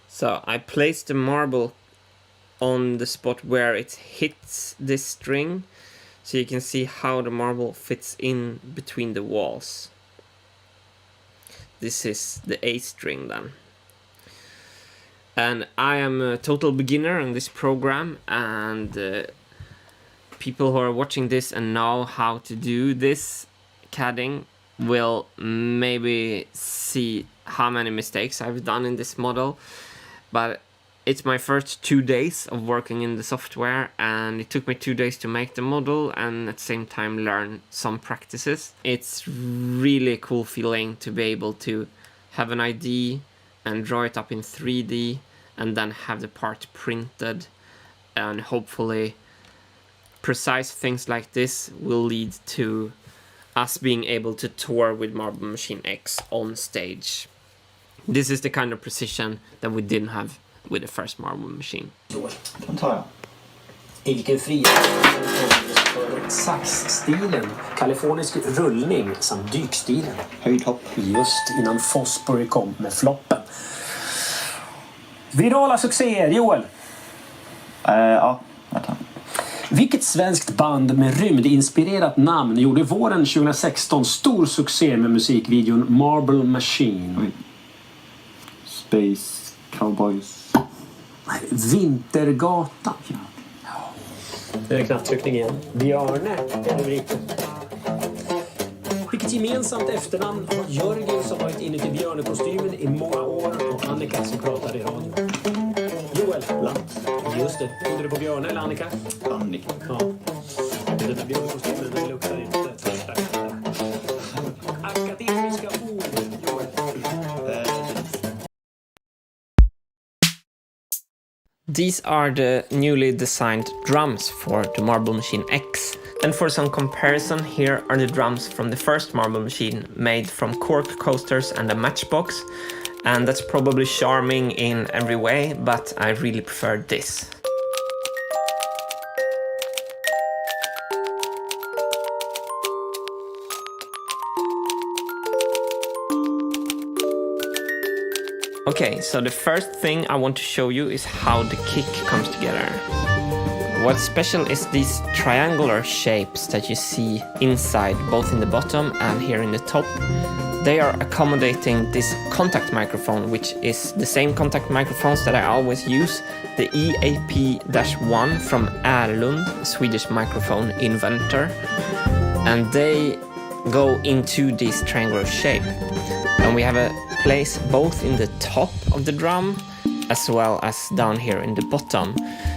So I placed the marble on the spot where it hits this string, so you can see how the marble fits in between the walls. This is the A string then. And I am a total beginner in this program, and people who are watching this and know how to do this CADing will maybe see how many mistakes I've done in this model. But it's my first 2 days of working in the software, and it took me 2 days to make the model and at the same time learn some practices. It's really a cool feeling to be able to have an idea and draw it up in 3D and then have the part printed, and hopefully precise things like this will lead to us being able to tour with Marble Machine X on stage. This is the kind of precision that we didn't have with the first Marble Machine.
Den tar jag. I vilken frihet för saxstilen, kalifornisk rullning samt dykstilen. Höjdhopp. Just innan Fosbury kom med floppen. Virala succéer, Joel.
Ja, jag tar.
Vilket svenskt band med rymdinspirerat namn gjorde våren 2016 stor succé med musikvideon Marble Machine?
Space Cowboys.
Nej, Vintergatan. Ja. Det är knapptryckning igen. Björne är rubriken. Vilket gemensamt efternamn har Jörgen som varit inne till björnekostymen i många år och Annika som pratar i radio? Joel. Lant. Just det. Trodde du på Björne eller Annika?
Annika.
Ja. Den där björnekostymen, den luktar inte. Akademiska ord, Joel.
These are the newly designed drums for the Marble Machine X. And for some comparison, here are the drums from the first Marble Machine, made from cork coasters and a matchbox. and that's probably charming in every way, but I really prefer this. Okay, so the first thing I want to show you is how the kick comes together. What's special is these triangular shapes that you see inside, both in the bottom and here in the top. They are accommodating this contact microphone, which is the same contact microphones that I always use, the EAP-1 from Erlund, Swedish microphone inventor. And they go into this triangular shape. And we have a place both in the top of the drum as well as down here in the bottom.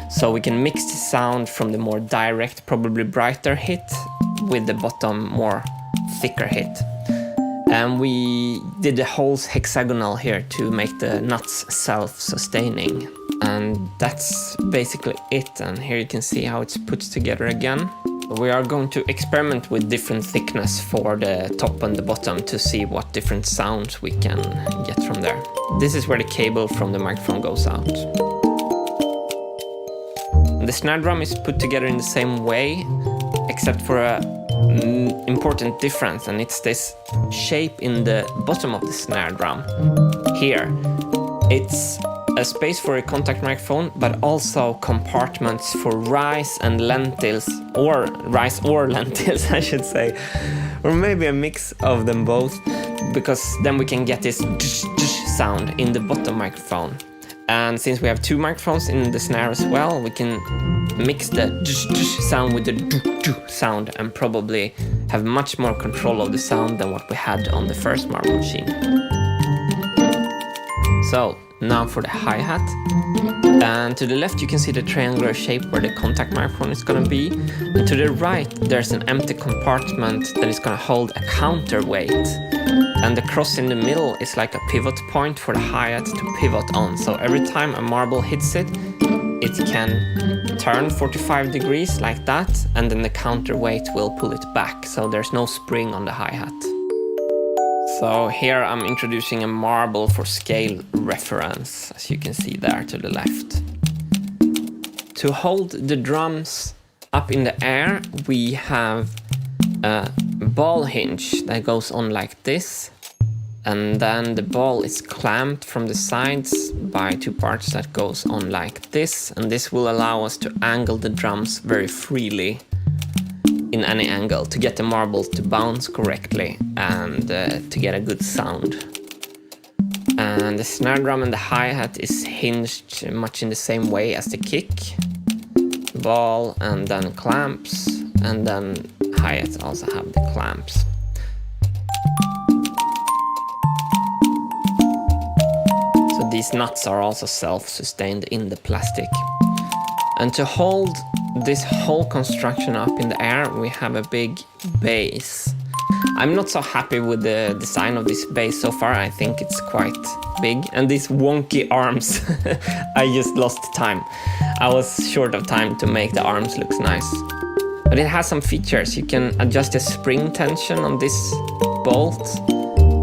So we can mix the sound from the more direct, probably brighter hit with the bottom more thicker hit. And we did the holes hexagonal here to make the nuts self-sustaining. And that's basically it. And here you can see how it's put together again. We are going to experiment with different thickness for the top and the bottom to see what different sounds we can get from there. This is where the cable from the microphone goes out. The snare drum is put together in the same way, except for an important difference, and it's this shape in the bottom of the snare drum. Here, it's a space for a contact microphone, but also compartments for rice and lentils, or rice or lentils, I should say, or maybe a mix of them both, because then we can get this sound in the bottom microphone. And since we have two microphones in the snare as well, we can mix the sound with the sound and probably have much more control of the sound than what we had on the first marble machine. So now for the hi-hat. And to the left you can see the triangular shape where the contact microphone is going to be. And to the right there's an empty compartment that is going to hold a counterweight. And the cross in the middle is like a pivot point for the hi-hat to pivot on. So every time a marble hits it, it can turn 45 degrees like that, and then the counterweight will pull it back. So there's no spring on the hi-hat. So here I'm introducing a marble for scale reference, as you can see there to the left. To hold the drums up in the air, we have a ball hinge that goes on like this, and then the ball is clamped from the sides by two parts that goes on like this, and this will allow us to angle the drums very freely in any angle to get the marbles to bounce correctly and to get a good sound. And the snare drum and the hi-hat is hinged much in the same way as the kick. Ball and then clamps, and then hi-hats also have the clamps. So these nuts are also self-sustained in the plastic. And to hold this whole construction up in the air, we have a big bass. I'm not so happy with the design of this bass so far. I think it's quite big. And these wonky arms, I just lost time. I was short of time to make the arms look nice. But it has some features. You can adjust the spring tension on this bolt.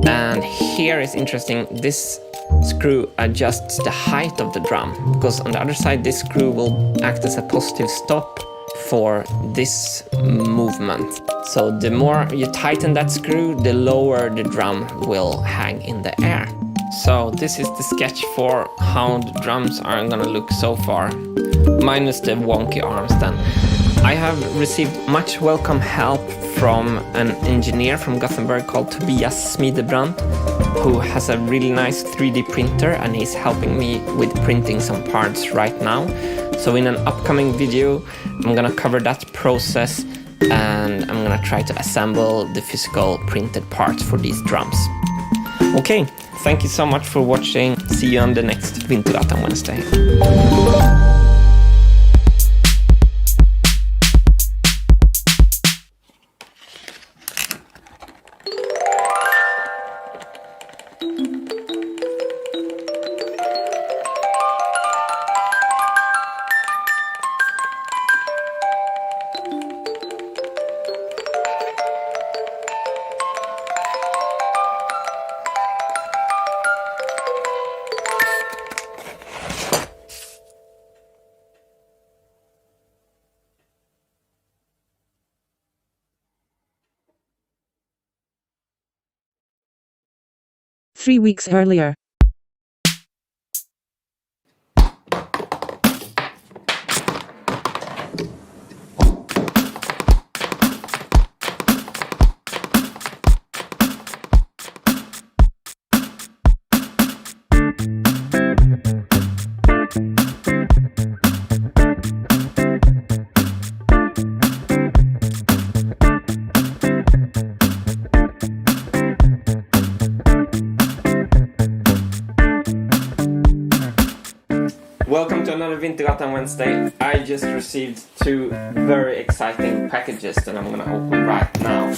And here is interesting, this screw adjusts the height of the drum, because on the other side this screw will act as a positive stop for this movement. So the more you tighten that screw, the lower the drum will hang in the air. So this is the sketch for how the drums are gonna look so far, minus the wonky arms then. I have received much welcome help from an engineer from Gothenburg called Tobias Smidebrand, who has a really nice 3D printer, and he's helping me with printing some parts right now. So in an upcoming video, I'm gonna cover that process, and I'm gonna try to assemble the physical printed parts for these drums. Okay, thank you so much for watching. See you on the next Vintergatan Wednesday.
3 weeks earlier.
Welcome to another Vintergatan Wednesday. I just received 2 very exciting packages that I'm gonna open right now.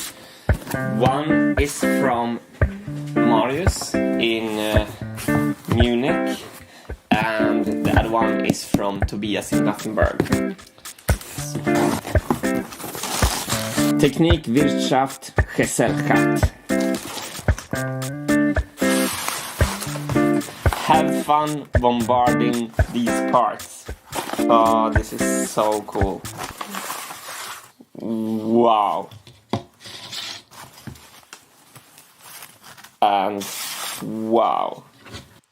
One is from Marius in Munich, and the other one is from Tobias in Gothenburg. Technik, Wirtschaft, Gesellschaft. Have fun bombarding these parts. Oh, this is so cool. Wow. And wow.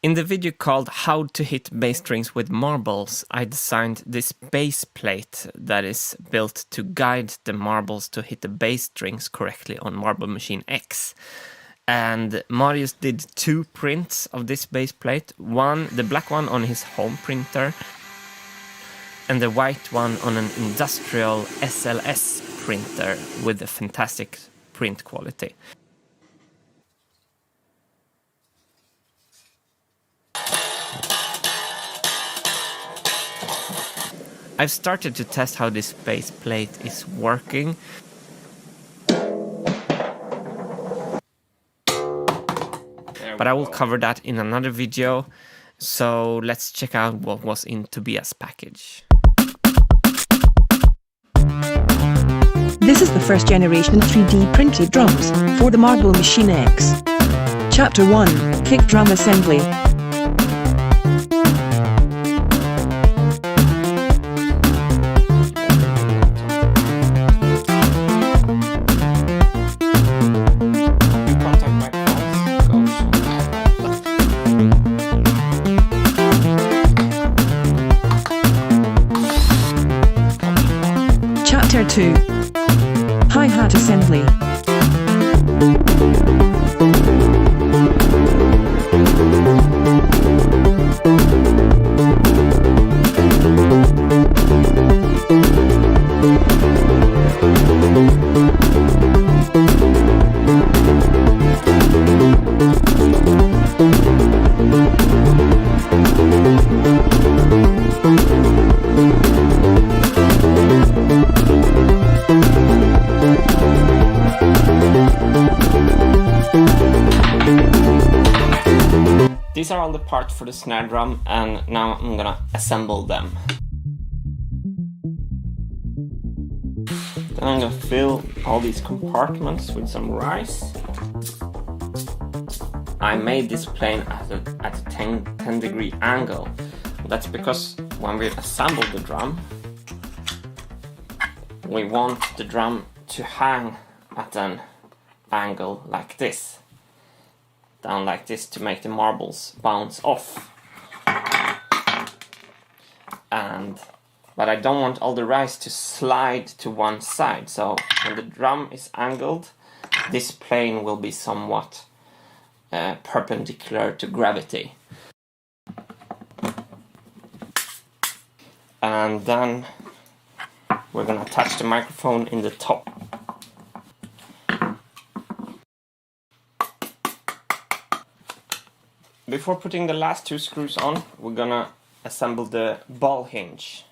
In the video called How to Hit Bass Strings with Marbles, I designed this bass plate that is built to guide the marbles to hit the bass strings correctly on Marble Machine X. And Marius did 2 prints of this bass plate. One, the black one on his home printer, and the white one on an industrial SLS printer with a fantastic print quality. I've started to test how this bass plate is working. But I will cover that in another video, so let's check out what was in Tobias' package.
This is the first generation 3D printed drums for the Marble Machine X. Chapter 1, Kick Drum Assembly. Chapter 2, Hi-Hat Assembly.
These are all the parts for the snare drum, and now I'm gonna assemble them. Then I'm gonna fill all these compartments with some rice. I made this plane at a 10 degree angle. That's because when we assemble the drum, we want the drum to hang at an angle like this. Down like this to make the marbles bounce off. But I don't want all the rice to slide to one side, so when the drum is angled, this plane will be somewhat perpendicular to gravity. And then we're gonna attach the microphone in the top. Before putting the last 2 screws on, we're gonna assemble the ball hinge.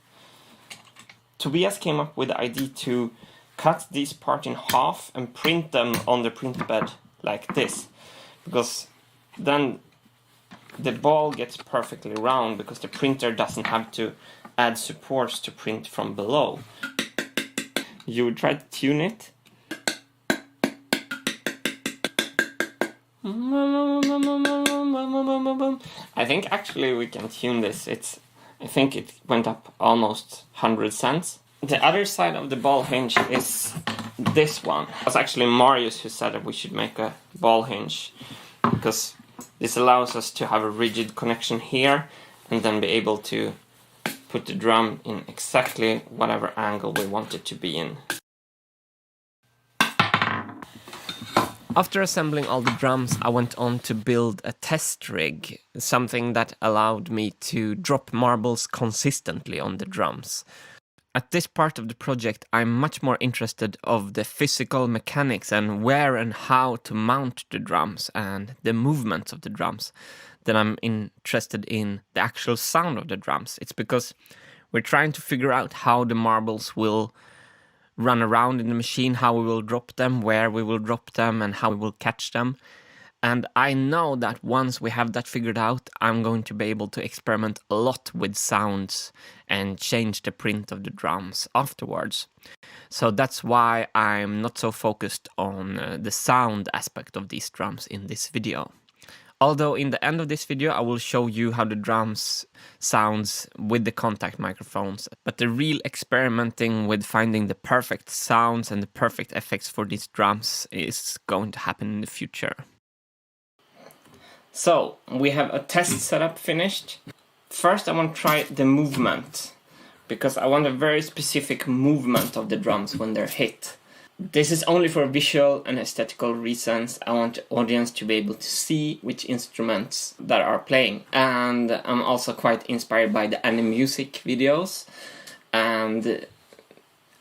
Tobias came up with the idea to cut these parts in half and print them on the print bed like this, because then the ball gets perfectly round, because the printer doesn't have to add supports to print from below. You would try to tune it. I think actually we can tune this. I think it went up almost 100 cents. The other side of the ball hinge is this one. It was actually Marius who said that we should make a ball hinge, because This allows us to have a rigid connection here and then be able to put the drum in exactly whatever angle we want it to be in. After assembling all the drums, I went on to build a test rig, something that allowed me to drop marbles consistently on the drums. At this part of the project, I'm much more interested of the physical mechanics and where and how to mount the drums and the movements of the drums than I'm interested in the actual sound of the drums. It's because we're trying to figure out how the marbles will run around in the machine, how we will drop them, where we will drop them, and how we will catch them. And I know that once we have that figured out, I'm going to be able to experiment a lot with sounds and change the print of the drums afterwards. So that's why I'm not so focused on the sound aspect of these drums in this video. Although in the end of this video I will show you how the drums sounds with the contact microphones. But the real experimenting with finding the perfect sounds and the perfect effects for these drums is going to happen in the future. So, we have a test setup finished. First I want to try the movement, because I want a very specific movement of the drums when they're hit. This is only for visual and aesthetical reasons. I want the audience to be able to see which instruments that are playing. And I'm also quite inspired by the anime music videos. And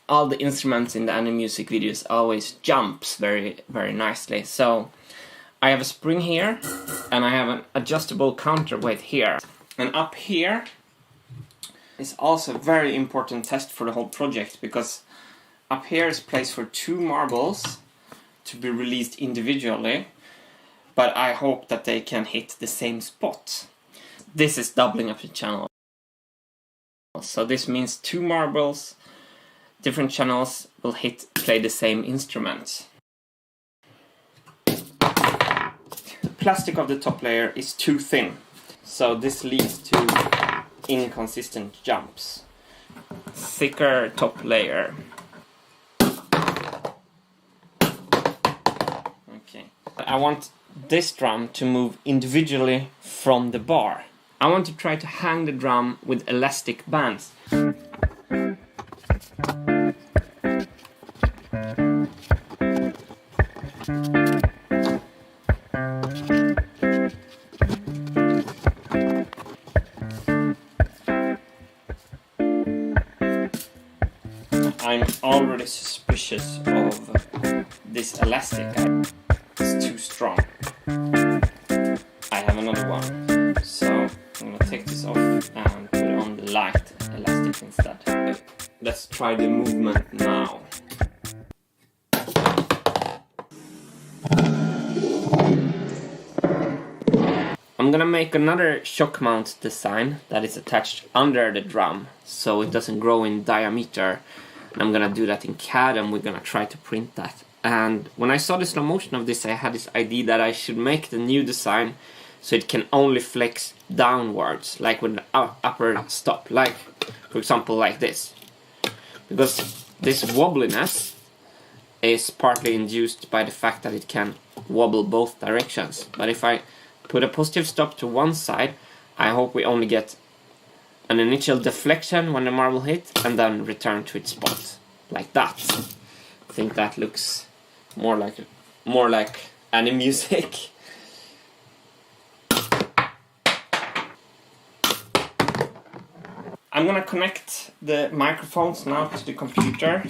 all the instruments in the anime music videos always jumps very, very nicely. So I have a spring here, and I have an adjustable counterweight here. And up here is also a very important test for the whole project, because up here is place for 2 marbles to be released individually, but I hope that they can hit the same spot. This is doubling up the channel. So this means 2 marbles, different channels will play the same instrument. The plastic of the top layer is too thin, so this leads to inconsistent jumps. Thicker top layer. Okay. I want this drum to move individually from the bar. I want to try to hang the drum with elastic bands. I'm already suspicious of this elastic. It's too strong. I have another one. So I'm gonna take this off and put it on the light elastic instead. Let's try the movement now. I'm gonna make another shock mount design that is attached under the drum so it doesn't grow in diameter. And I'm gonna do that in CAD, and we're gonna try to print that. And when I saw the slow motion of this, I had this idea that I should make the new design so it can only flex downwards, like with the upper stop, like for example like this. Because this wobbliness is partly induced by the fact that it can wobble both directions. But if I put a positive stop to one side, I hope we only get an initial deflection when the marble hit and then return to its spot, like that. I think that looks more like anime music. I'm gonna connect the microphones now to the computer.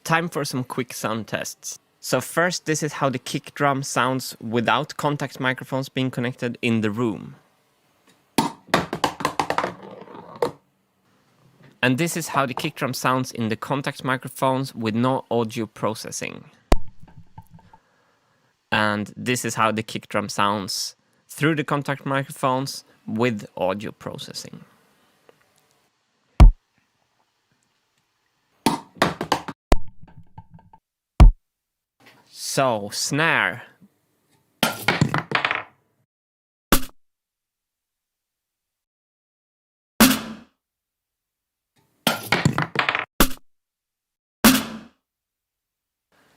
Time for some quick sound tests. So first, this is how the kick drum sounds without contact microphones being connected in the room. And this is how the kick drum sounds in the contact microphones with no audio processing. And this is how the kick drum sounds through the contact microphones with audio processing. So, snare.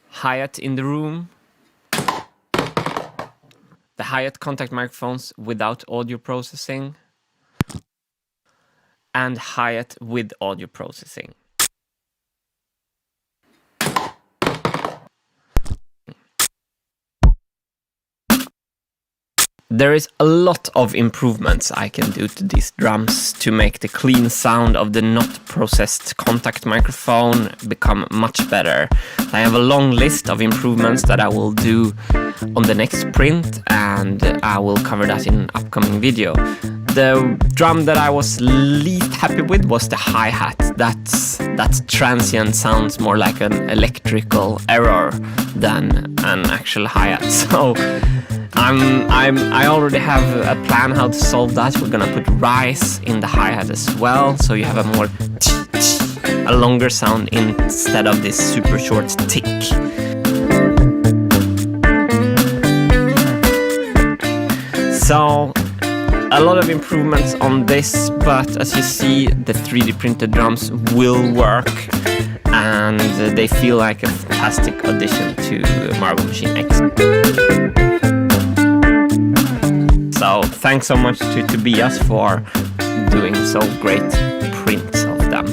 Hi-hat in the room. the hi-hat contact microphones without audio processing, and hi-hat with audio processing. There is a lot of improvements I can do to these drums to make the clean sound of the not processed contact microphone become much better. I have a long list of improvements that I will do on the next print, and I will cover that in an upcoming video. The drum that I was least happy with was the hi-hat. That transient sounds more like an electrical error than an actual hi-hat. So I already have a plan how to solve that. We're gonna put rise in the hi-hat as well, so you have a longer sound instead of this super short tick. So a lot of improvements on this, but as you see, the 3D printed drums will work, and they feel like a fantastic addition to Marble Machine X. So thanks so much to Tobias for doing so great prints of them.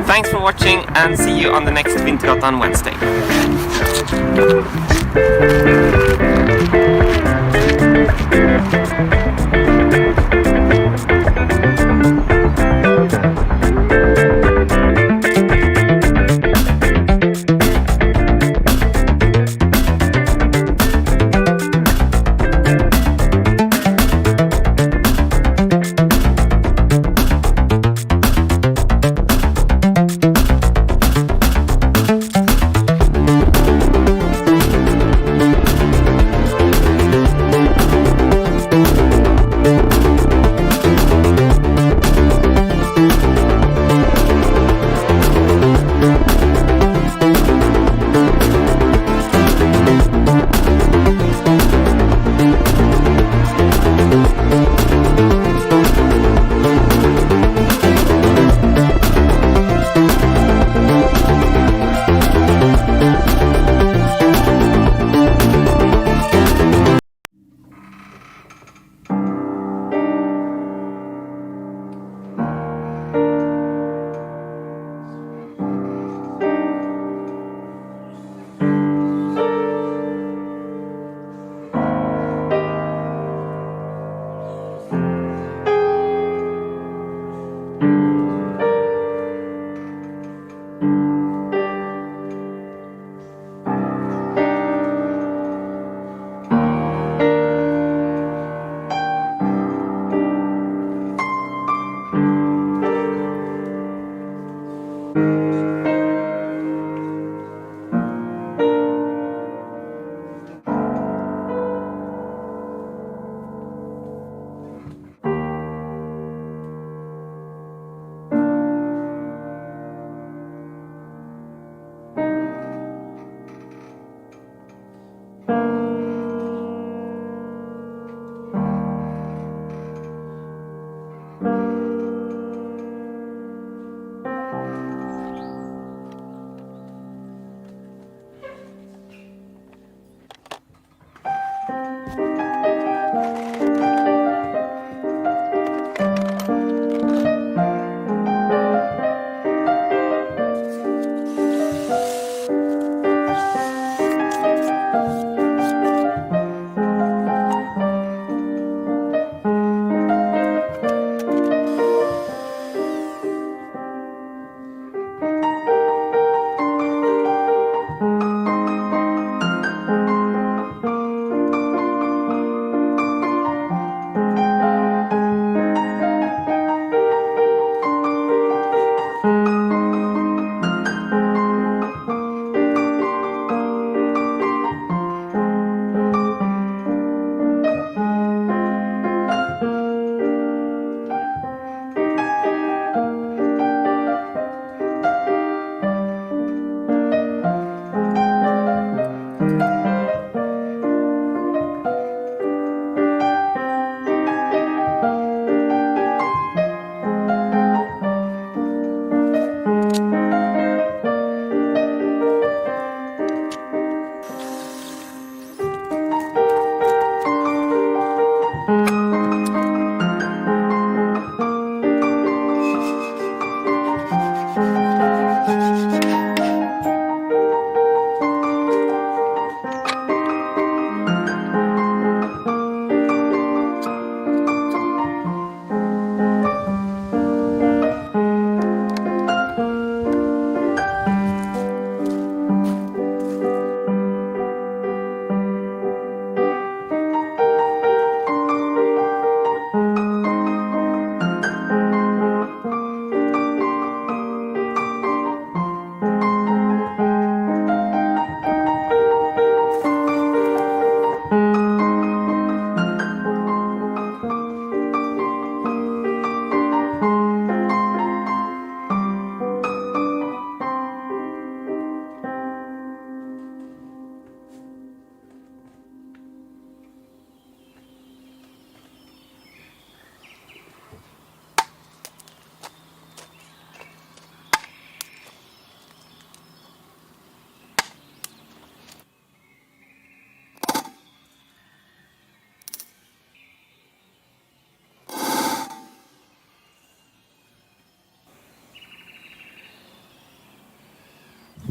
Thanks for watching, and see you on the next Vintergatan on Wednesday.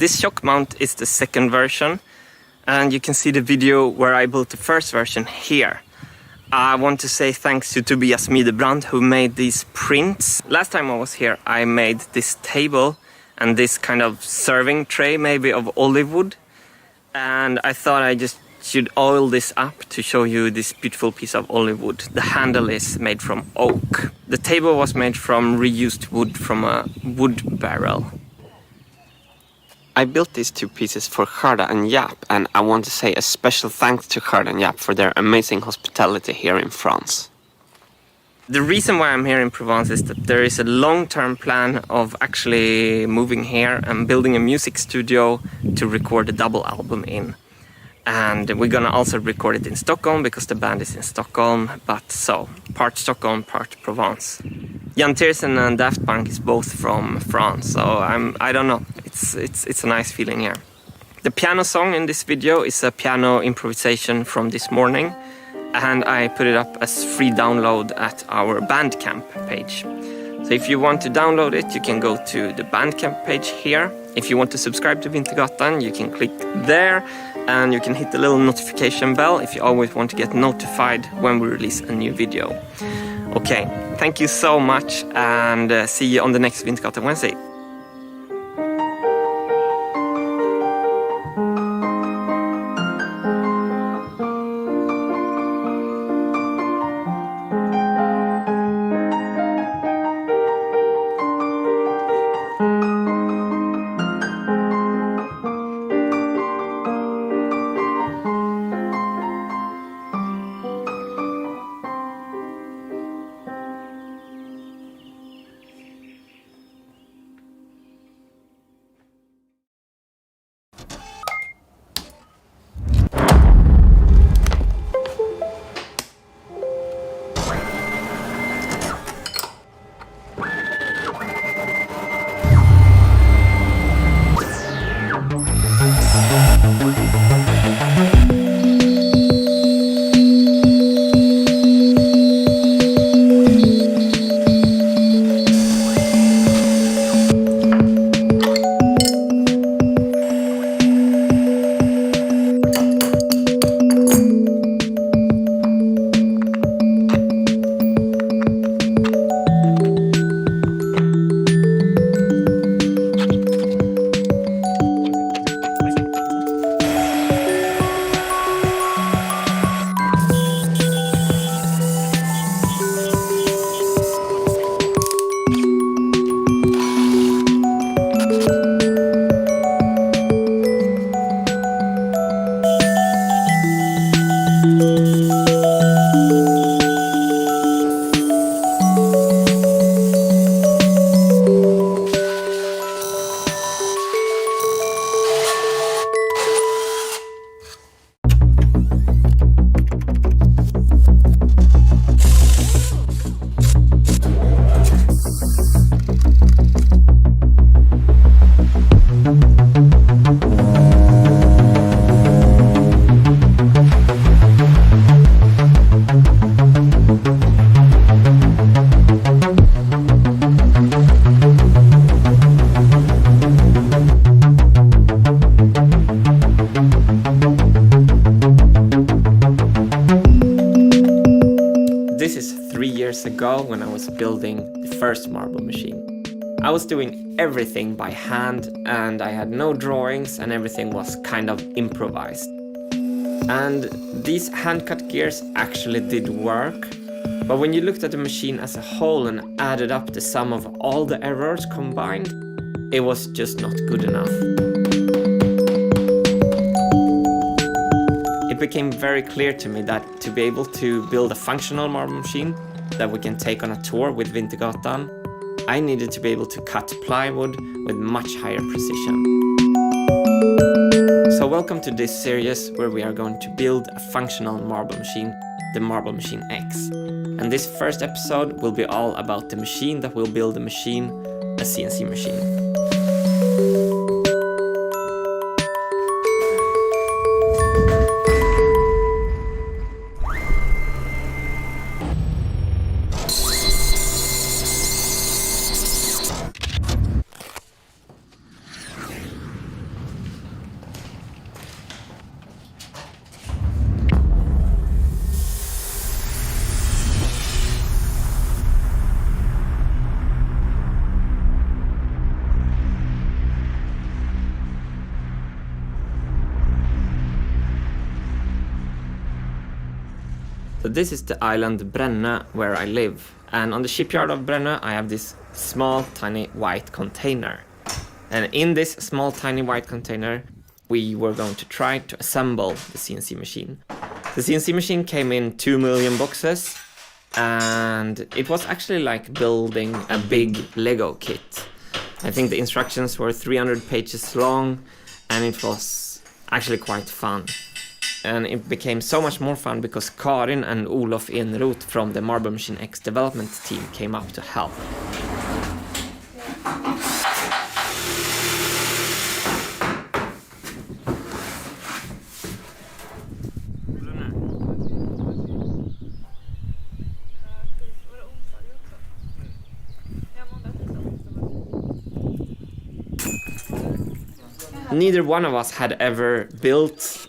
This shock mount is the second version, and you can see the video where I built the first version here. I want to say thanks to Tobias Midebrand who made these prints. Last time I was here I made this table and this kind of serving tray maybe of olive wood, and I thought I just should oil this up to show you this beautiful piece of olive wood. The handle is made from oak. The table was made from reused wood from a wood barrel. I built these two pieces for Gerda and Jaap, and I want to say a special thanks to Gerda and Jaap for their amazing hospitality here in France. The reason why I'm here in Provence is that there is a long-term plan of actually moving here and building a music studio to record a double album in. And we're gonna also record it in Stockholm because the band is in Stockholm, but so, part Stockholm, part Provence. Jan Tiersen and Daft Punk is both from France, so I don't know, it's a nice feeling here. The piano song in this video is a piano improvisation from this morning, and I put it up as free download at our Bandcamp page. So if you want to download it, you can go to the Bandcamp page here. If you want to subscribe to Vintergatan, you can click there, and you can hit the little notification bell if you always want to get notified when we release a new video. Okay, thank you so much, and see you on the next Vintergatan Wednesday. This is 3 years ago when I was building the first marble machine. I was doing everything by hand, and I had no drawings, and everything was kind of improvised. And these hand-cut gears actually did work, but when you looked at the machine as a whole and added up the sum of all the errors combined, it was just not good enough. It became very clear to me that to be able to build a functional marble machine that we can take on a tour with Vintergatan, I needed to be able to cut plywood with much higher precision. So welcome to this series where we are going to build a functional marble machine, the Marble Machine X. And this first episode will be all about the machine that will build the machine, a CNC machine. So this is the island Brenna where I live. And on the shipyard of Brenna I have this small tiny white container. And in this small tiny white container we were going to try to assemble the CNC machine. The CNC machine came in 2 million boxes, and it was actually like building a big Lego kit. I think the instructions were 300 pages long, and it was actually quite fun. And it became so much more fun because Karin and Olof Eneroth from the Marble Machine X development team came up to help. Neither one of us had ever built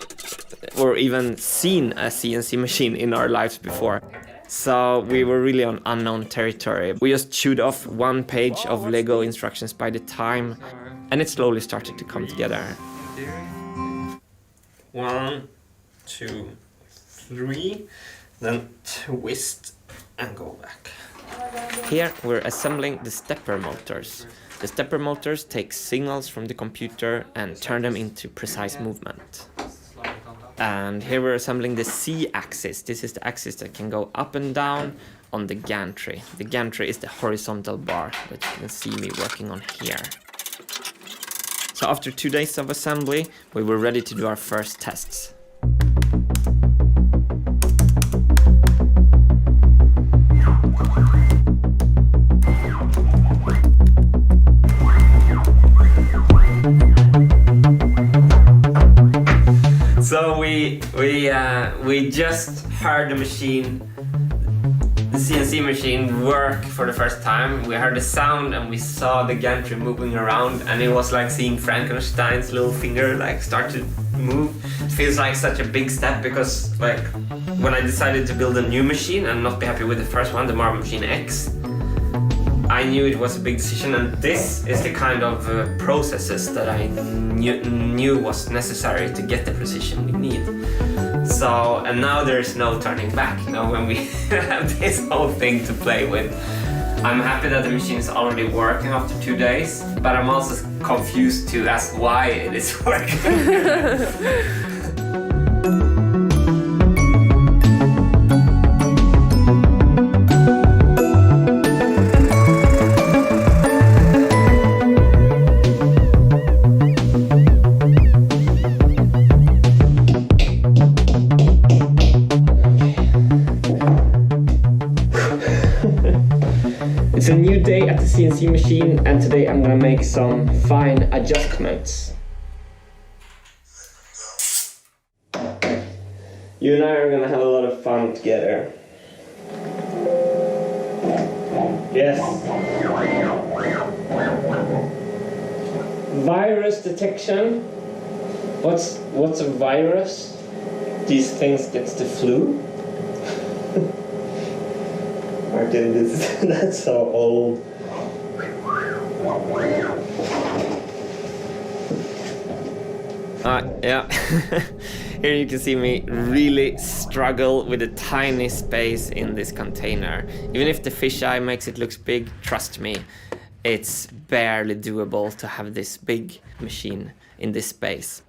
or even seen a CNC machine in our lives before. So we were really on unknown territory. We just chewed off one page of Lego instructions by the time, and it slowly started to come together. 1, 2, 3, then twist and go back. Here we're assembling the stepper motors. The stepper motors take signals from the computer and turn them into precise movement. And here we're assembling the Z-axis. This is the axis that can go up and down on the gantry. The gantry is the horizontal bar that you can see me working on here. So after 2 days of assembly, we were ready to do our first tests. So we just heard the machine, the CNC machine, work for the first time. We heard the sound and we saw the gantry moving around, and it was like seeing Frankenstein's little finger like start to move. It feels like such a big step because like when I decided to build a new machine and not be happy with the first one, the Marble Machine X, I knew it was a big decision, and this is the kind of processes that I knew was necessary to get the precision we need. So, and now there's no turning back, you know, when we have this whole thing to play with. I'm happy that the machine is already working after 2 days, but I'm also confused to ask why it is working. It's a new day at the CNC machine, and today I'm gonna make some fine adjustments. You and I are gonna have a lot of fun together. Yes. Virus detection. What's a virus? These things gets the flu. Martin, that's so old. Yeah. Here you can see me really struggle with a tiny space in this container. Even if the fisheye makes it look big, trust me, it's barely doable to have this big machine in this space.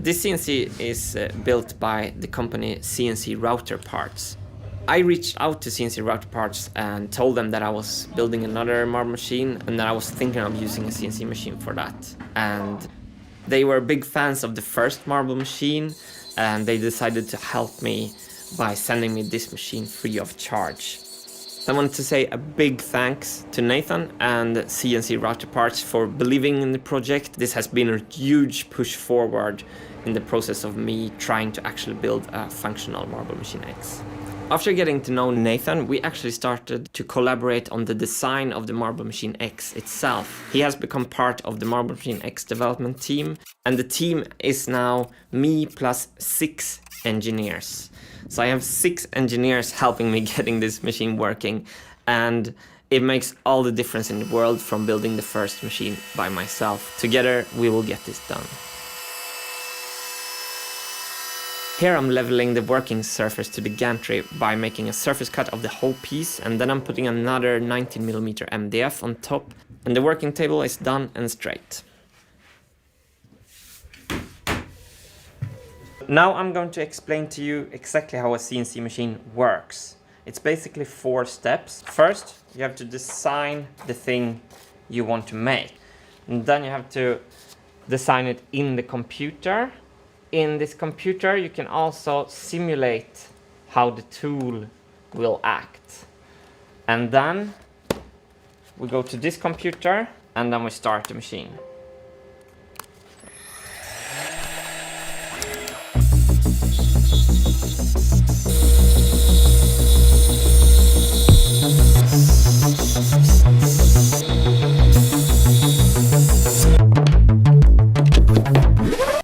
This CNC is built by the company CNC Router Parts. I reached out to CNC Router Parts and told them that I was building another marble machine and that I was thinking of using a CNC machine for that. And they were big fans of the first marble machine, and they decided to help me by sending me this machine free of charge. I want to say a big thanks to Nathan and CNC Router Parts for believing in the project. This has been a huge push forward in the process of me trying to actually build a functional Marble Machine X. After getting to know Nathan, we actually started to collaborate on the design of the Marble Machine X itself. He has become part of the Marble Machine X development team, and the team is now me plus 6 engineers. So I have 6 engineers helping me getting this machine working, and it makes all the difference in the world from building the first machine by myself. Together we will get this done. Here I'm leveling the working surface to the gantry by making a surface cut of the whole piece, and then I'm putting another 19mm MDF on top, and the working table is done and straight. Now I'm going to explain to you exactly how a CNC machine works. It's basically 4 steps. First, you have to design the thing you want to make. And then you have to design it in the computer. In this computer, you can also simulate how the tool will act. And then we go to this computer and then we start the machine.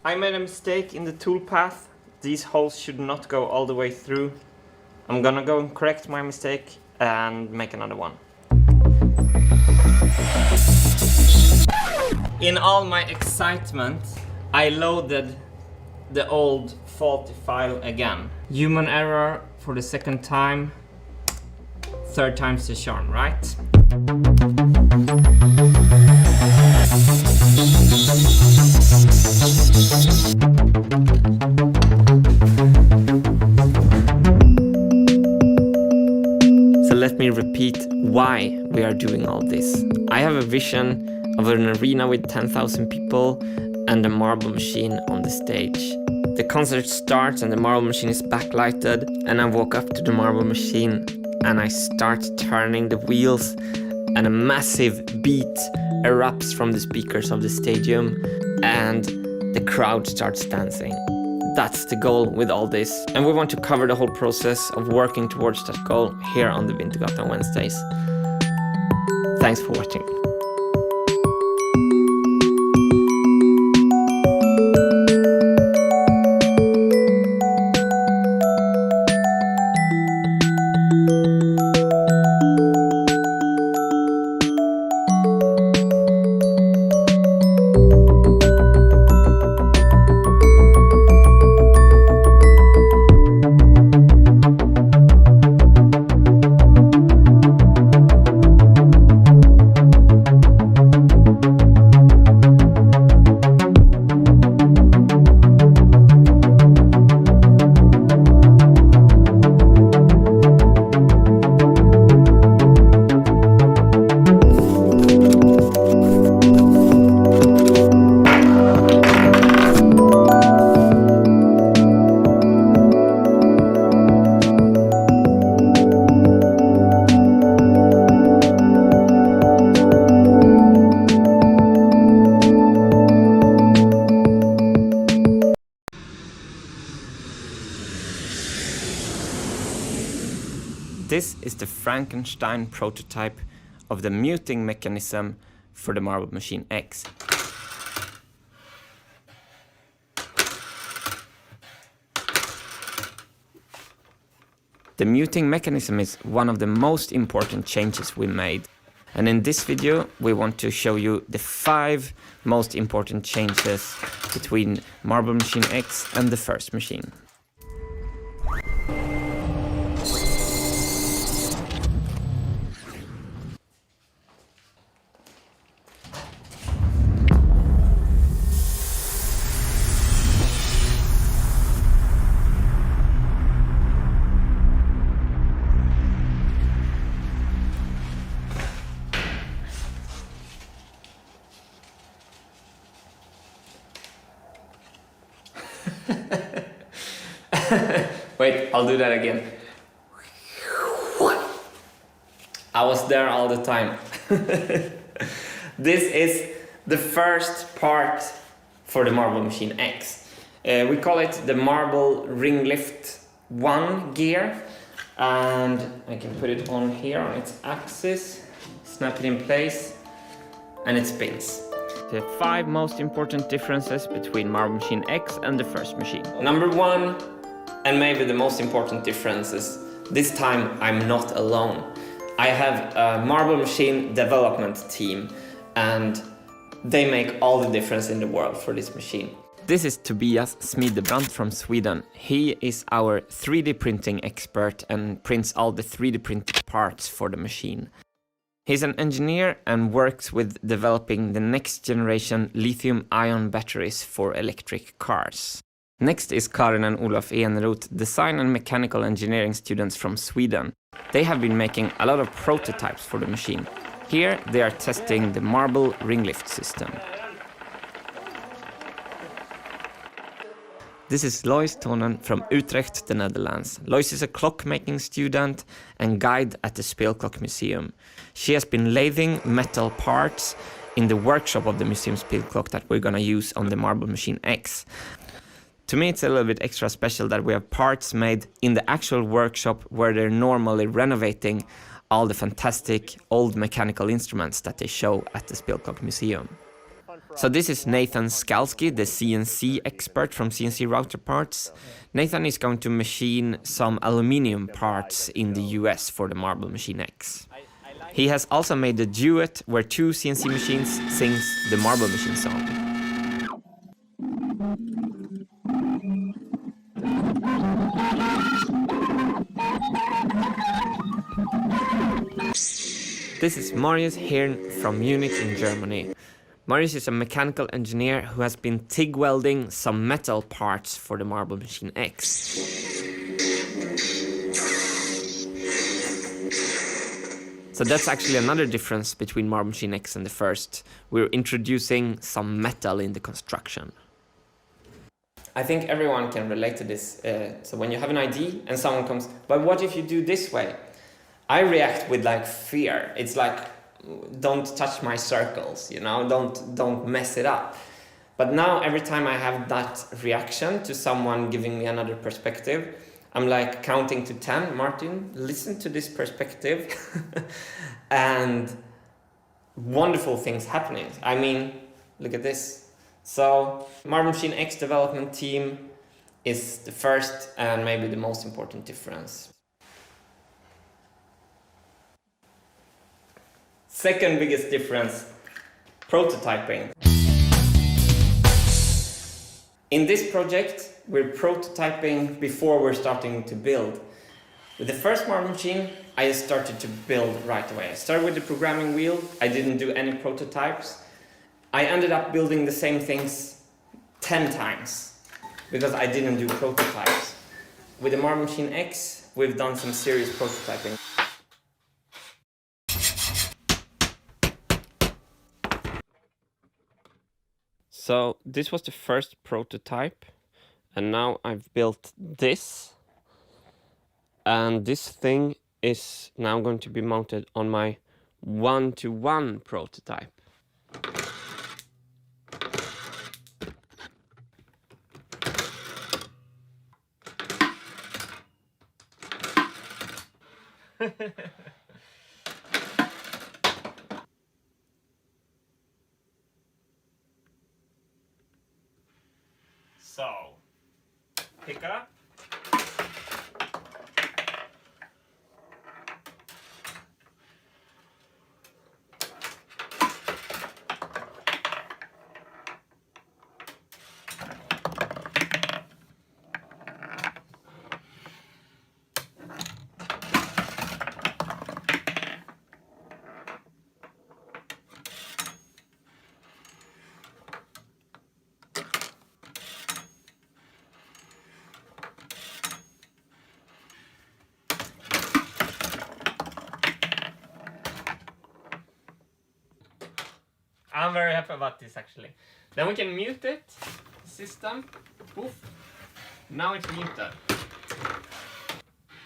I made a mistake in the tool path. These holes should not go all the way through. I'm gonna go and correct my mistake and make another one. In all my excitement, I loaded the old faulty file again. Human error for the second time. Third time's the charm, right? So let me repeat why we are doing all this. I have a vision of an arena with 10,000 people and a marble machine on the stage. The concert starts and the marble machine is backlighted, and I walk up to the marble machine and I start turning the wheels, and a massive beat erupts from the speakers of the stadium and the crowd starts dancing. That's the goal with all this, and we want to cover the whole process of working towards that goal here on the Vintergatan Wednesdays. Thanks for watching. This is the Frankenstein prototype of the muting mechanism for the Marble Machine X. The muting mechanism is one of the most important changes we made. And in this video, we want to show you the 5 most important changes between Marble Machine X and the first machine. Wait, I'll do that again. I was there all the time. This is the first part for the Marble Machine X. We call it the Marble Ring Lift 1 gear, and I can put it on here on its axis, snap it in place, and it spins. The 5 most important differences between Marble Machine X and the first machine. Number 1, and maybe the most important difference, is this time I'm not alone. I have a Marble Machine development team, and they make all the difference in the world for this machine. This is Tobias Smidebrand from Sweden. He is our 3D printing expert and prints all the 3D printed parts for the machine. He's an engineer and works with developing the next generation lithium-ion batteries for electric cars. Next is Karin and Olof Eneroth, design and mechanical engineering students from Sweden. They have been making a lot of prototypes for the machine. Here they are testing the marble ring lift system. This is Lois Tonen from Utrecht, the Netherlands. Lois is a clock-making student and guide at the Speelklok Museum. She has been lathing metal parts in the workshop of the Museum Speelklok that we're gonna use on the Marble Machine X. To me, it's a little bit extra special that we have parts made in the actual workshop where they're normally renovating all the fantastic old mechanical instruments that they show at the Speelklok Museum. So this is Nathan Skalski, the CNC expert from CNC Router Parts. Nathan is going to machine some aluminium parts in the US for the Marble Machine X. He has also made a duet where two CNC machines sings the Marble Machine song. This is Marius Hirn from Munich in Germany. Marius is a mechanical engineer who has been TIG welding some metal parts for the Marble Machine X. So that's actually another difference between Marble Machine X and the first. We're introducing some metal in the construction. I think everyone can relate to this. So when you have an idea and someone comes, but what if you do this way? I react with like fear. It's like, don't touch my circles, you know, don't mess it up. But now every time I have that reaction to someone giving me another perspective, I'm like counting to 10, Martin, listen to this perspective. And wonderful things happening. I mean, look at this. So Marble Machine X development team is the first and maybe the most important difference. Second biggest difference, prototyping. In this project, we're prototyping before we're starting to build. With the first Marble Machine, I just started to build right away. I started with the programming wheel. I didn't do any prototypes. I ended up building the same things 10 times because I didn't do prototypes. With the Marble Machine X, we've done some serious prototyping. So this was the first prototype, and now I've built this, and this thing is now going to be mounted on my 1-to-1 prototype. So, pick up. I'm very happy about this actually. Then we can mute it, system, poof. Now it's muted.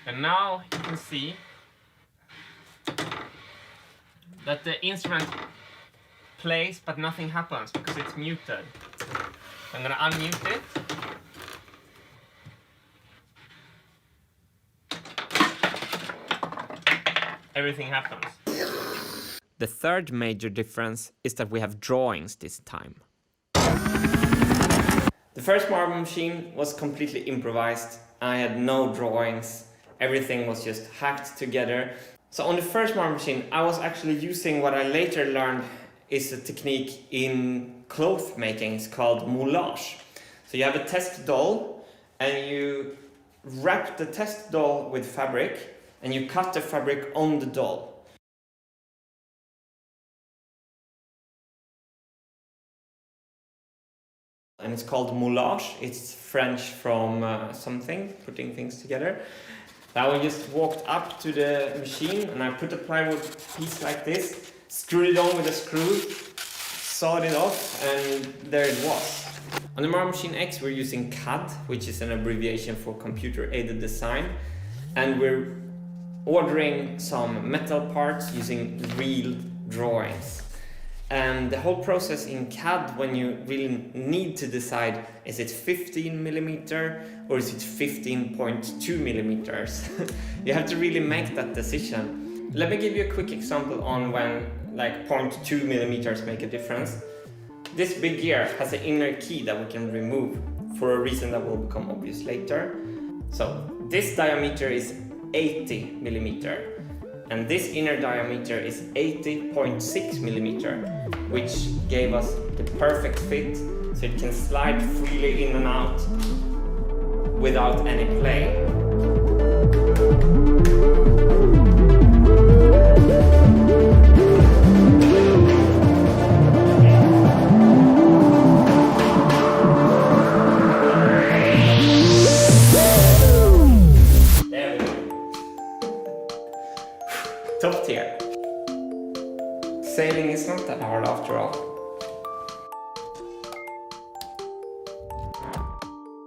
And now you can see that the instrument plays but nothing happens because it's muted. I'm gonna unmute it. Everything happens. The third major difference is that we have drawings this time. The first Marble Machine was completely improvised. I had no drawings. Everything was just hacked together. So on the first Marble Machine, I was actually using what I later learned is a technique in cloth making. It's called moulage. So you have a test doll, and you wrap the test doll with fabric, and you cut the fabric on the doll. And it's called moulage. It's French from something, putting things together. Now I just walked up to the machine and I put a plywood piece like this, screwed it on with a screw, sawed it off, and there it was. On the Marble Machine X we're using CAD, which is an abbreviation for Computer Aided Design, and we're ordering some metal parts using real drawings. And the whole process in CAD, when you really need to decide, is it 15 millimeter or is it 15.2 millimeters? You have to really make that decision. Let me give you a quick example on when like 0.2 millimeters make a difference. This big gear has an inner key that we can remove for a reason that will become obvious later. So this diameter is 80 millimeter. And this inner diameter is 80.6 millimeter, which gave us the perfect fit, so it can slide freely in and out without any play. Top tier. Sailing is not that hard after all.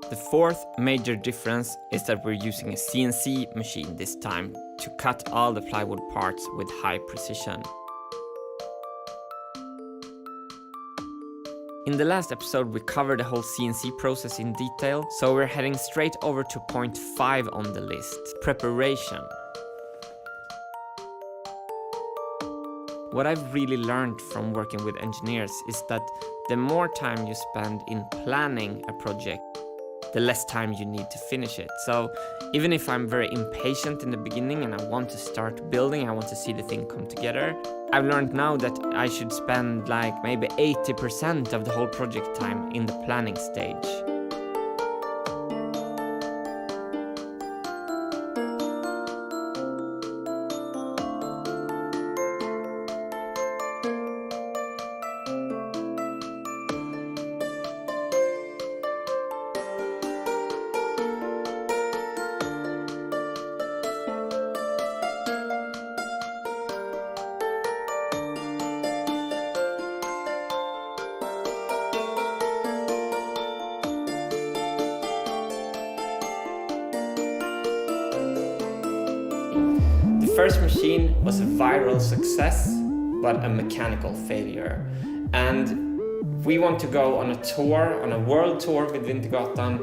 The fourth major difference is that we're using a CNC machine this time to cut all the plywood parts with high precision. In the last episode we covered the whole CNC process in detail, so we're heading straight over to point 5 on the list, preparation. What I've really learned from working with engineers is that the more time you spend in planning a project, the less time you need to finish it. So even if I'm very impatient in the beginning and I want to start building, I want to see the thing come together, I've learned now that I should spend like maybe 80% of the whole project time in the planning stage. The first machine was a viral success, but a mechanical failure. And we want to go on a tour, on a world tour with Vintergatan,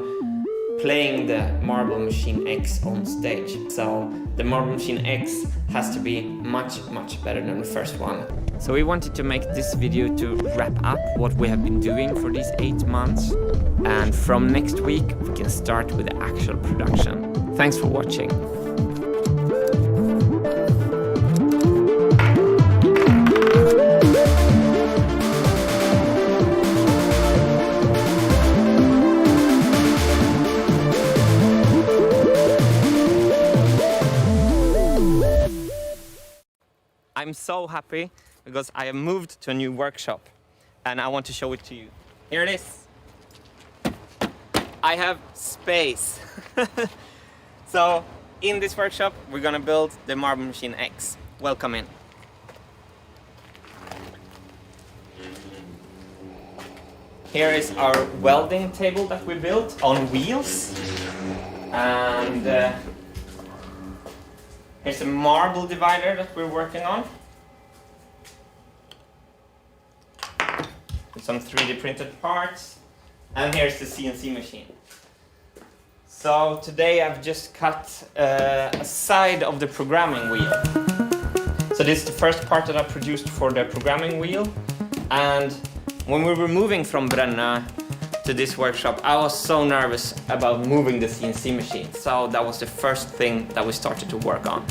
playing the Marble Machine X on stage. So the Marble Machine X has to be much better than the first one. So we wanted to make this video to wrap up what we have been doing for these 8 months. And from next week we can start with the actual production. Thanks for watching. I'm so happy because I have moved to a new workshop and I want to show it to you. Here it is. I have space. So in this workshop we're gonna build the Marble Machine X. Welcome in. Here is our welding table that we built on wheels. And here's a marble divider that we're working on. With some 3D printed parts. And here's the CNC machine. So today I've just cut a side of the programming wheel. So this is the first part that I produced for the programming wheel. And when we were moving from Brännö to this workshop, I was so nervous about moving the CNC machine. So that was the first thing that we started to work on.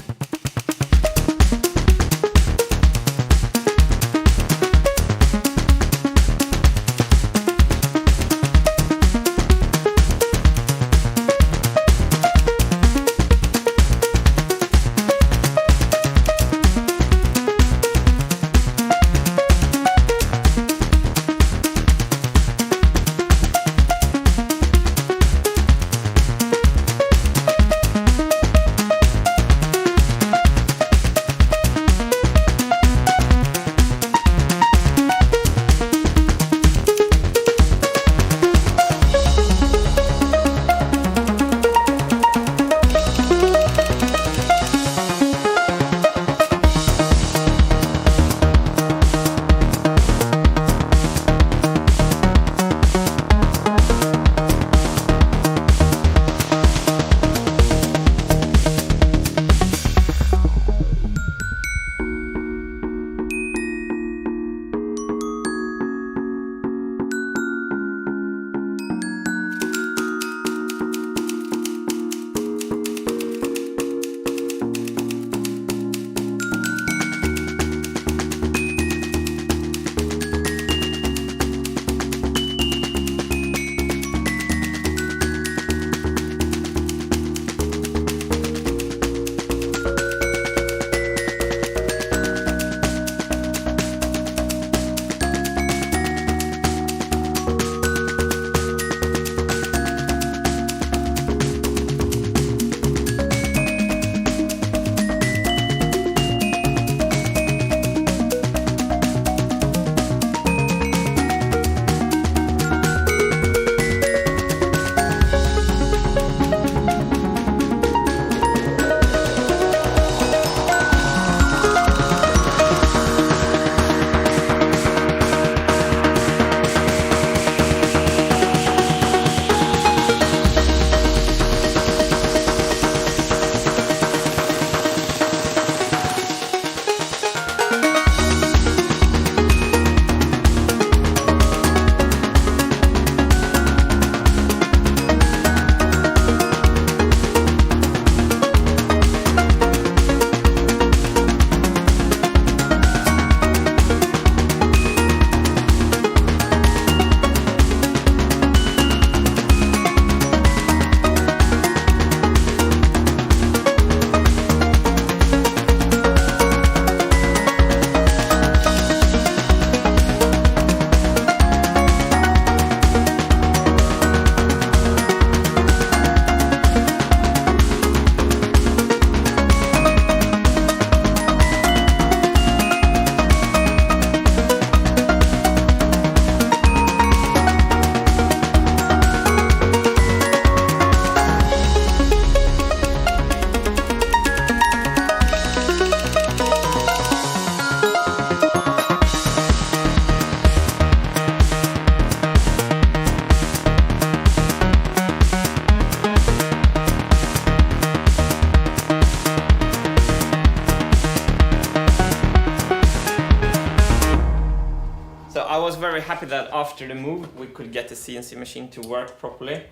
was very happy that after the move we could get the CNC machine to work properly.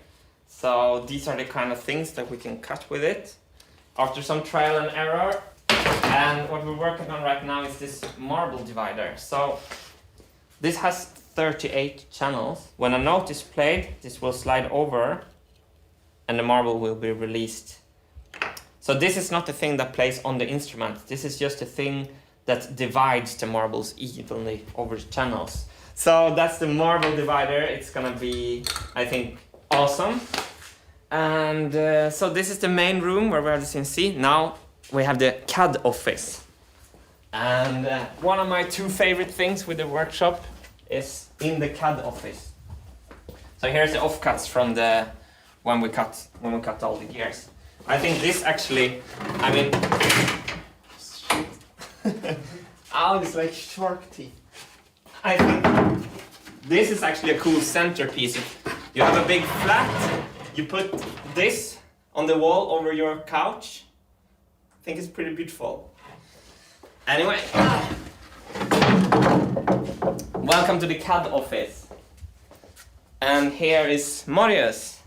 So these are the kind of things that we can cut with it after some trial and error. And what we're working on right now is this marble divider. So this has 38 channels. When a note is played, this will slide over and the marble will be released. So this is not the thing that plays on the instrument. This is just a thing that divides the marbles evenly over the channels. So that's the marble divider. It's gonna be, I think, awesome. And so this is the main room where we have the CNC. Now we have the CAD office. And one of my two favorite things with the workshop is in the CAD office. So here's the offcuts from the when we cut all the gears. I think this actually, I mean, ow, it's like shark teeth. I think this is actually a cool centerpiece. You have a big flat, you put this on the wall over your couch. I think it's pretty beautiful. Anyway, welcome to the CAD office. And here is Marius.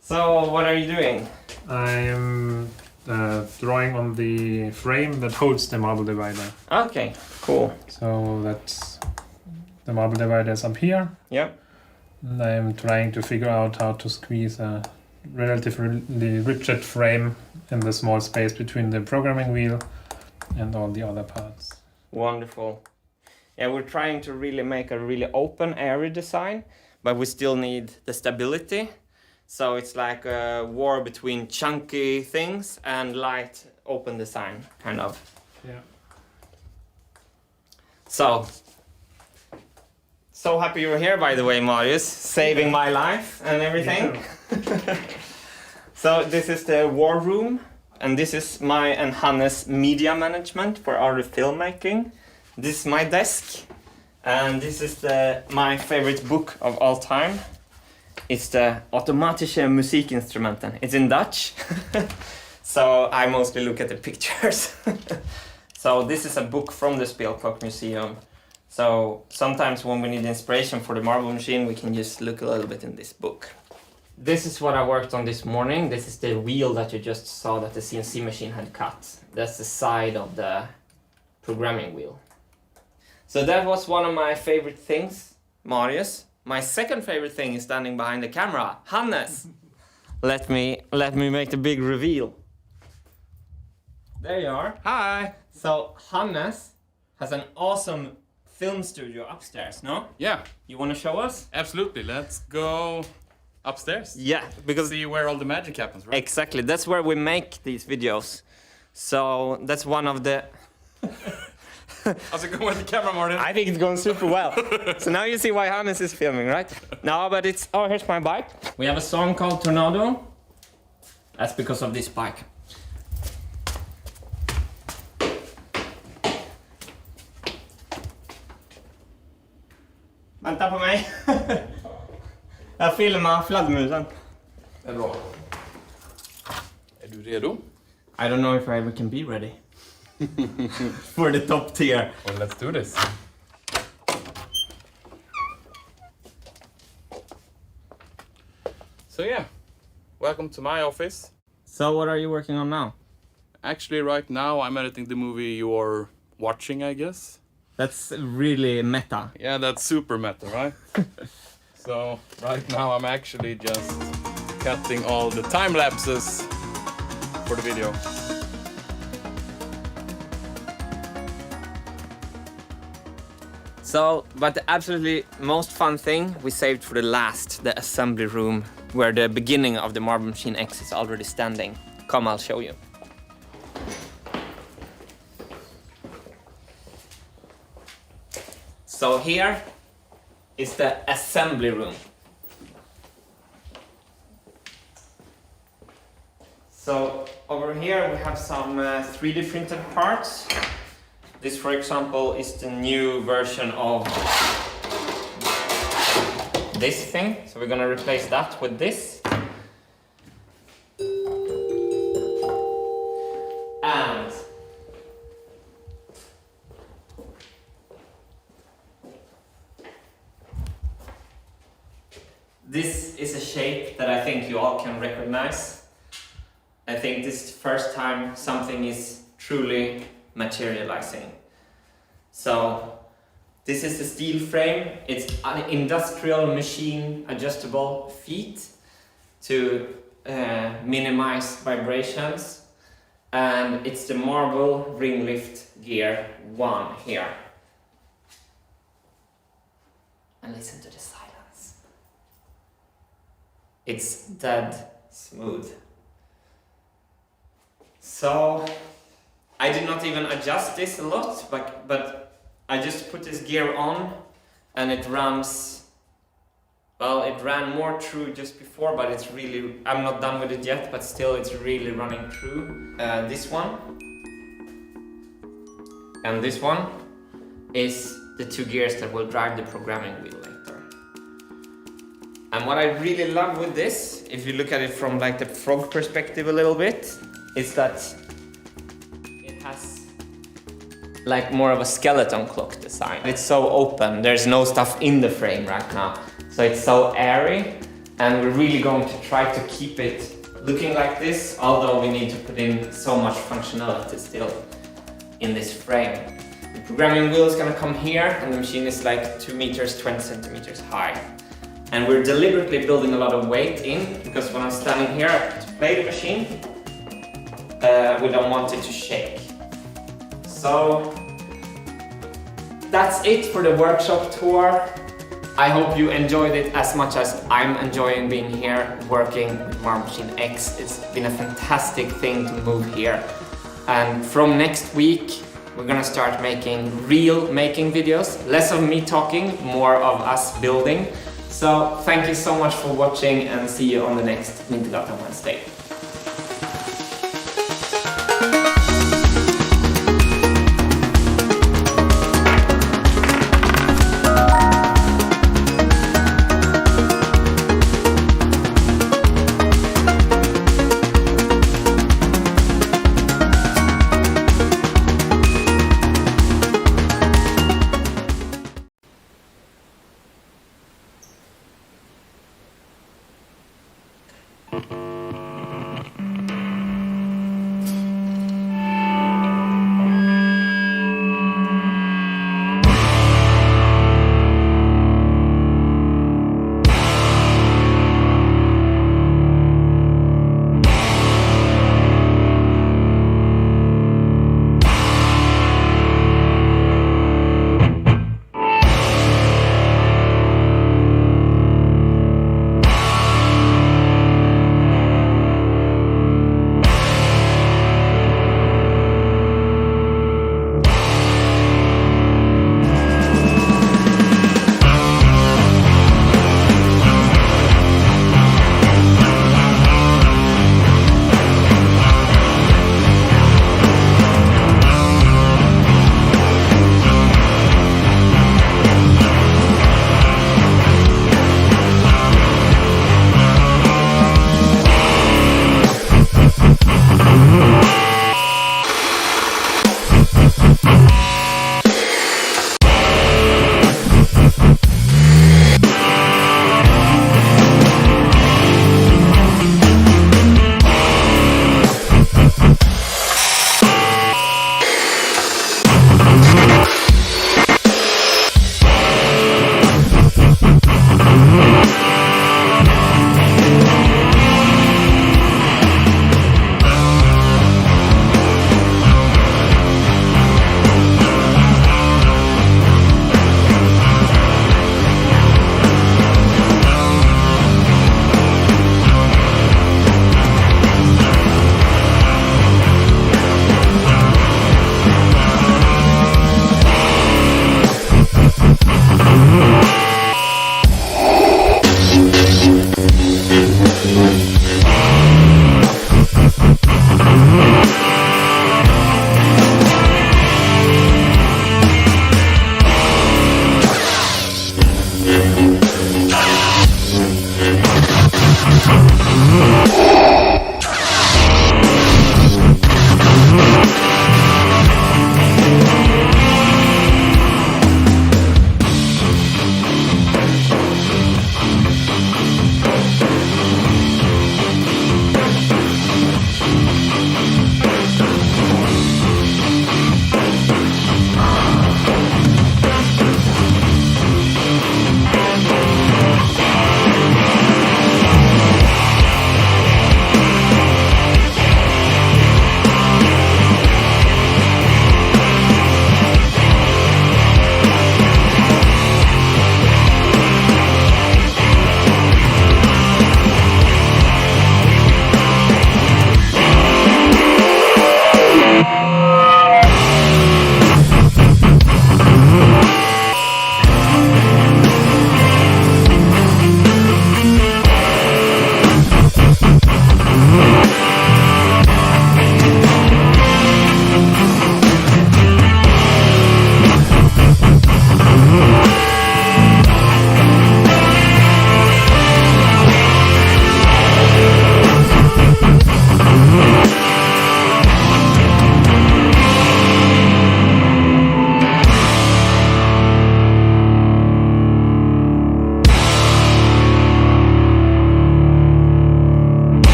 So, what are you doing?
I'm drawing on the frame that holds the marble divider.
Okay, cool.
So that's the marble divider is up here.
Yep.
And I'm trying to figure out how to squeeze a relatively rigid frame in the small space between the programming wheel and all the other parts.
Wonderful. Yeah, we're trying to really make a really open, airy design, but we still need the stability. So it's like a war between chunky things and light, open design, kind of.
Yeah.
So happy you're here, by the way, Marius, saving my life and everything. So this is the war room, and this is my and Hannes media management for our filmmaking. This is my desk, and this is my favorite book of all time. It's the Automatische Musikinstrumenten. It's in Dutch, so I mostly look at the pictures. So this is a book from the Speelklok Museum. So sometimes when we need inspiration for the marble machine, we can just look a little bit in this book. This is what I worked on this morning. This is the wheel that you just saw that the CNC machine had cut. That's the side of the programming wheel. So that was one of my favorite things, Marius. My second favorite thing is standing behind the camera, Hannes. Let me make the big reveal. There you are.
Hi.
So Hannes has an awesome film studio upstairs, no?
Yeah.
You want to show us?
Absolutely. Let's go upstairs.
Yeah, because
see where all the magic happens, right?
Exactly. That's where we make these videos. So that's one of the.
How's it going with the camera, Martin?
I think it's going super well. So now you see why Hannes is filming, right? No, but it's... Oh, here's my bike. We have a song called Tornado. That's because of this bike. Vänta på mig. Jag filmar fladdermusen.
Det är bra. Är du redo?
I don't know if I ever can be ready. For the top tier.
Well, let's do this. So yeah, welcome to my office.
So what are you working on now?
Actually, right now I'm editing the movie you're watching, I guess.
That's really meta.
Yeah, that's super meta, right? So right now I'm actually just cutting all the time lapses for the video.
So, but the absolutely most fun thing we saved for the last, the assembly room, where the beginning of the Marble Machine X is already standing. Come, I'll show you. So here is the assembly room. So over here we have some 3D printed parts. This, for example, is the new version of this thing. So we're gonna replace that with this. And this is a shape that I think you all can recognize. I think this is the first time something is truly materializing. So this is the steel frame. It's an industrial machine adjustable feet to minimize vibrations. And it's the marble ring lift gear 1 here. And listen to the silence. It's dead smooth. So I did not even adjust this a lot, but I just put this gear on and it runs. Well, it ran more true just before, but it's really, I'm not done with it yet, but still it's really running true. This one and this one is the 2 gears that will drive the programming wheel later. And what I really love with this, if you look at it from like the frog perspective a little bit, is that it has like more of a skeleton clock design. It's so open, there's no stuff in the frame right now. So it's so airy, and we're really going to try to keep it looking like this, although we need to put in so much functionality still in this frame. The programming wheel is going to come here, and the machine is like 2 meters, 20 centimeters high. And we're deliberately building a lot of weight in, because when I'm standing here to play the machine, we don't want it to shake. So that's it for the workshop tour. I hope you enjoyed it as much as I'm enjoying being here working with Marble Machine X. It's been a fantastic thing to move here. And from next week, we're gonna start making real making videos. Less of me talking, more of us building. So thank you so much for watching, and see you on the next Vintergatan Wednesday.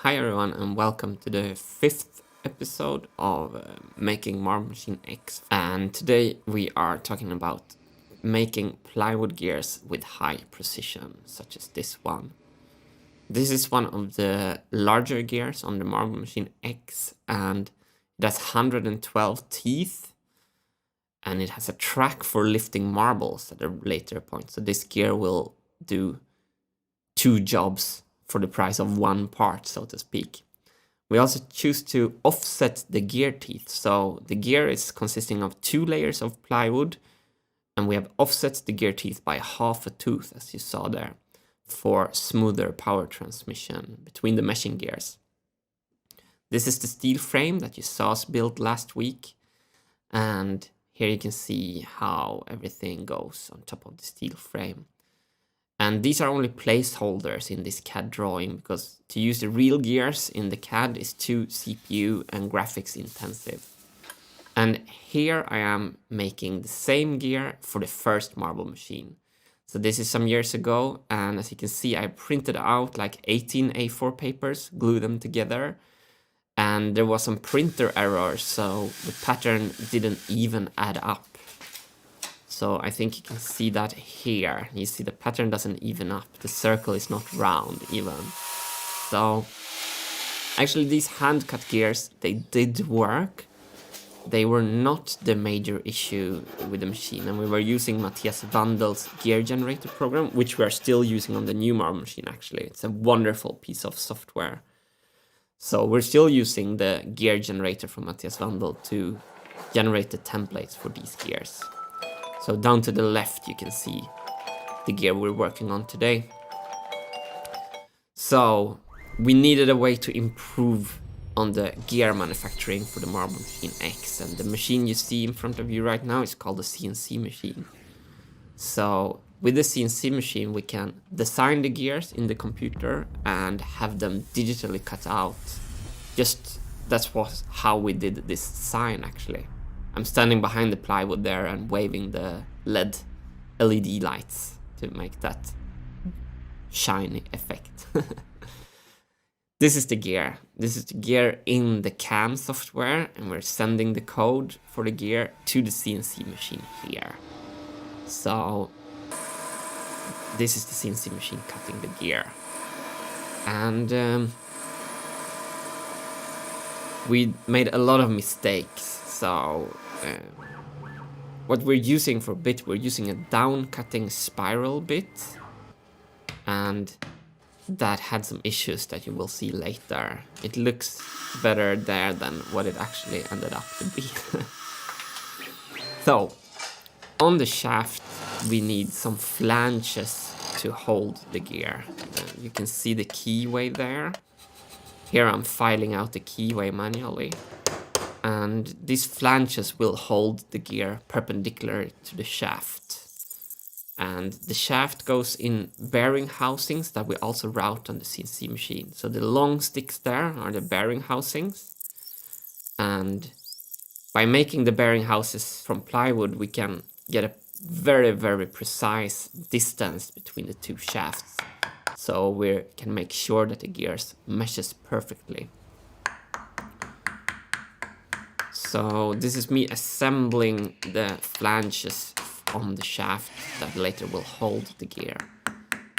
Hi everyone and welcome to the 5th episode of making Marble Machine X. And today we are talking about making plywood gears with high precision, such as this one. This is one of the larger gears on the Marble Machine X, and it has 112 teeth, and it has a track for lifting marbles at a later point. So this gear will do 2 jobs for the price of 1 part, so to speak. We also choose to offset the gear teeth. So the gear is consisting of 2 layers of plywood, and we have offset the gear teeth by half a tooth, as you saw there, for smoother power transmission between the meshing gears. This is the steel frame that you saw us build last week, and here you can see how everything goes on top of the steel frame. And these are only placeholders in this CAD drawing, because to use the real gears in the CAD is too CPU and graphics intensive. And here I am making the same gear for the first marble machine. So this is some years ago, and as you can see, I printed out like 18 A4 papers, glued them together, and there was some printer errors, so the pattern didn't even add up. So I think you can see that here. You see the pattern doesn't even up. The circle is not round even. So actually these hand cut gears, they did work. They were not the major issue with the machine. And we were using Mattias Wandel's gear generator program, which we are still using on the new marble machine actually. It's a wonderful piece of software. So we're still using the gear generator from Mattias Wandel to generate the templates for these gears. So down to the left you can see the gear we're working on today. So we needed a way to improve on the gear manufacturing for the Marble Machine X, and the machine you see in front of you right now is called the CNC machine. So with the CNC machine we can design the gears in the computer and have them digitally cut out. That's how we did this design actually. I'm standing behind the plywood there and waving the LED lights to make that shiny effect. This is the gear. This is the gear in the CAM software, and we're sending the code for the gear to the CNC machine here. So this is the CNC machine cutting the gear. And we made a lot of mistakes. So what we're using for bit, we're using a down cutting spiral bit, and that had some issues that you will see later. It looks better there than what it actually ended up to be. So on the shaft we need some flanges to hold the gear. You can see the keyway there. Here I'm filing out the keyway manually. And these flanges will hold the gear perpendicular to the shaft. And the shaft goes in bearing housings that we also route on the CNC machine. So the long sticks there are the bearing housings. And by making the bearing houses from plywood, we can get a very, very precise distance between the 2 shafts. So we can make sure that the gears meshes perfectly. So this is me assembling the flanges on the shaft that later will hold the gear.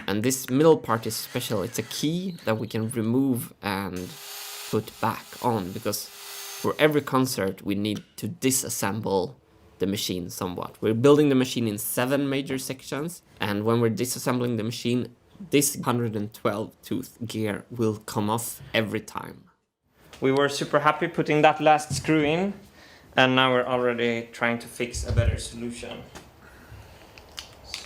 And this middle part is special. It's a key that we can remove and put back on, because for every concert we need to disassemble the machine somewhat. We're building the machine in 7 major sections, and when we're disassembling the machine, this 112 tooth gear will come off every time.
We were super happy putting that last screw in, and now we're already trying to fix a better solution.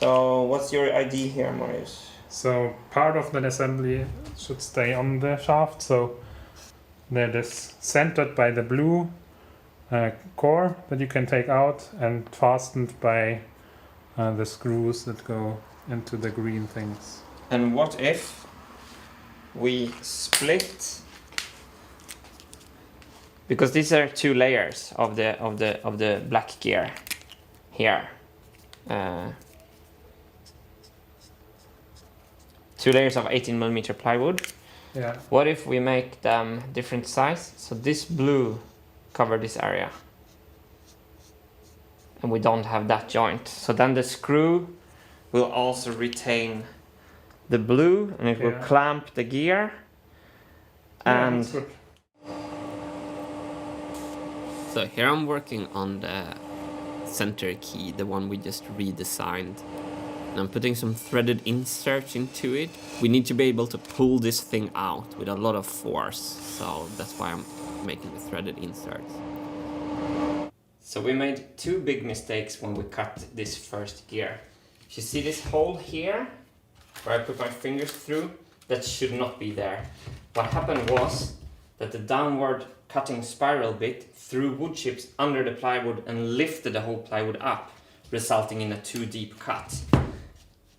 So what's your idea here, Marius?
So part of the assembly should stay on the shaft, so that is centered by the blue core that you can take out and fastened by the screws that go into the green things.
And what if we split? Because these are 2 layers of the black gear here. 2 layers of 18mm plywood.
Yeah.
What if we make them different size? So this blue cover this area. And we don't have that joint. So then the screw will also retain the blue and it will clamp the gear. And
that's good.
so here I'm working on the center key, the one we just redesigned. And I'm putting some threaded inserts into it. We need to be able to pull this thing out with a lot of force. So that's why I'm making the threaded inserts. So we made two big mistakes when we cut this first gear. You see this hole here, where I put my fingers through? That should not be there. What happened was that the downward cutting spiral bit threw wood chips under the plywood and lifted the whole plywood up, resulting in a too deep cut.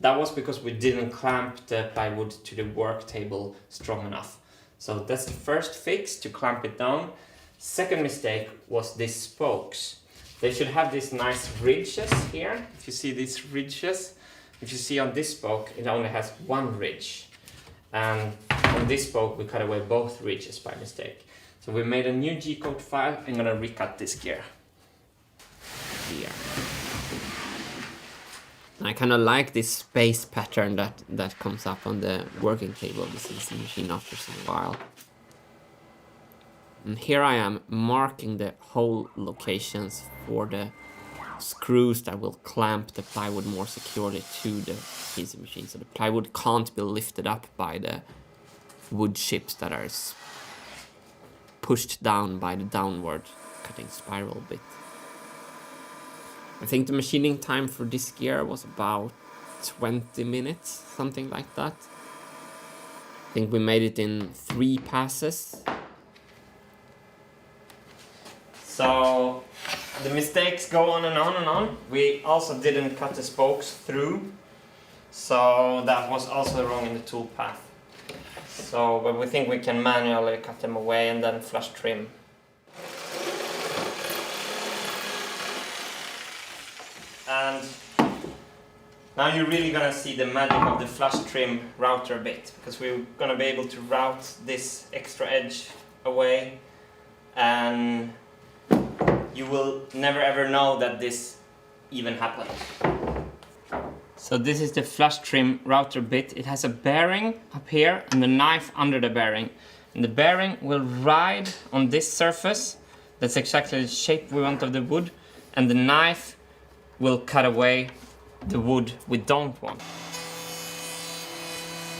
That was because we didn't clamp the plywood to the work table strong enough. So that's the first fix, to clamp it down. Second mistake was these spokes. They should have these nice ridges here. If you see these ridges, if you see on this spoke, it only has one ridge. And on this spoke, we cut away both ridges by mistake. So we made a new G-code file. I'm gonna recut this gear. Here. I kind of like this space pattern that comes up on the working table of the CNC machine after some while. And here I am marking the hole locations for the screws that will clamp the plywood more securely to the CNC machine. So the plywood can't be lifted up by the wood chips that are pushed down by the downward cutting spiral bit. I think the machining time for this gear was about 20 minutes, something like that. I think we made it in 3 passes. So the mistakes go on and on and on. We also didn't cut the spokes through, so that was also wrong in the tool path. So, but we think we can manually cut them away and then flush trim. And now you're really gonna see the magic of the flush trim router bit, because we're gonna be able to route this extra edge away, and you will never ever know that this even happened. So this is the flush trim router bit. It has a bearing up here and the knife under the bearing. And the bearing will ride on this surface. That's exactly the shape we want of the wood. And the knife will cut away the wood we don't want.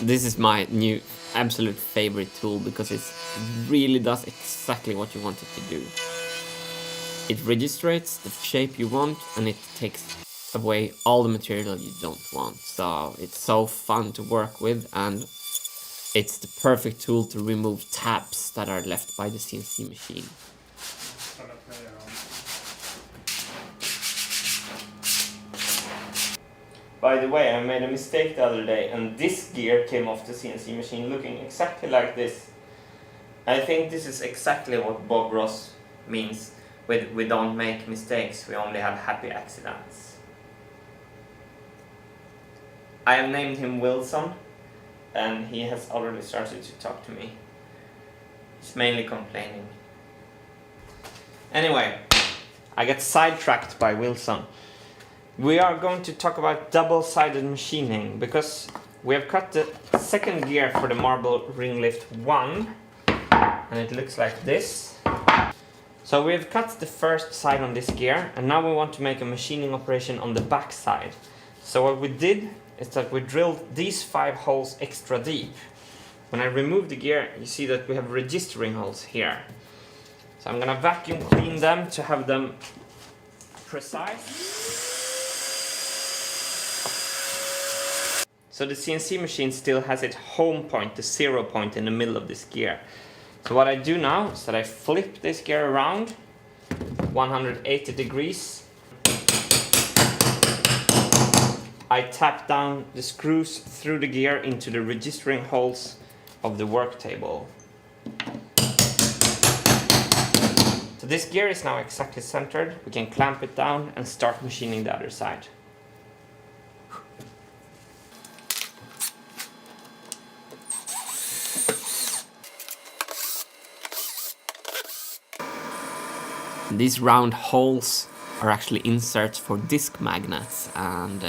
This is my new absolute favorite tool because it really does exactly what you want it to do. It registrates the shape you want and it takes away all the material you don't want. So it's so fun to work with, and it's the perfect tool to remove tabs that are left by the CNC machine. By the way, I made a mistake the other day and this gear came off the CNC machine looking exactly like this. I think this is exactly what Bob Ross means with "we don't make mistakes, we only have happy accidents." I have named him Wilson and he has already started to talk to me. He's mainly complaining. Anyway, I get sidetracked by Wilson. We are going to talk about double-sided machining because we have cut the second gear for the Marble Ring Lift 1 and it looks like this. So we have cut the first side on this gear and now we want to make a machining operation on the back side. So what we did is that we drilled these 5 holes extra deep. When I remove the gear, you see that we have registering holes here. So I'm gonna vacuum clean them to have them precise. So the CNC machine still has its home point, the 0 point in the middle of this gear. So what I do now is that I flip this gear around 180 degrees. I tap down the screws through the gear into the registering holes of the work table. So this gear is now exactly centered. We can clamp it down and start machining the other side. And these round holes are actually inserts for disc magnets, and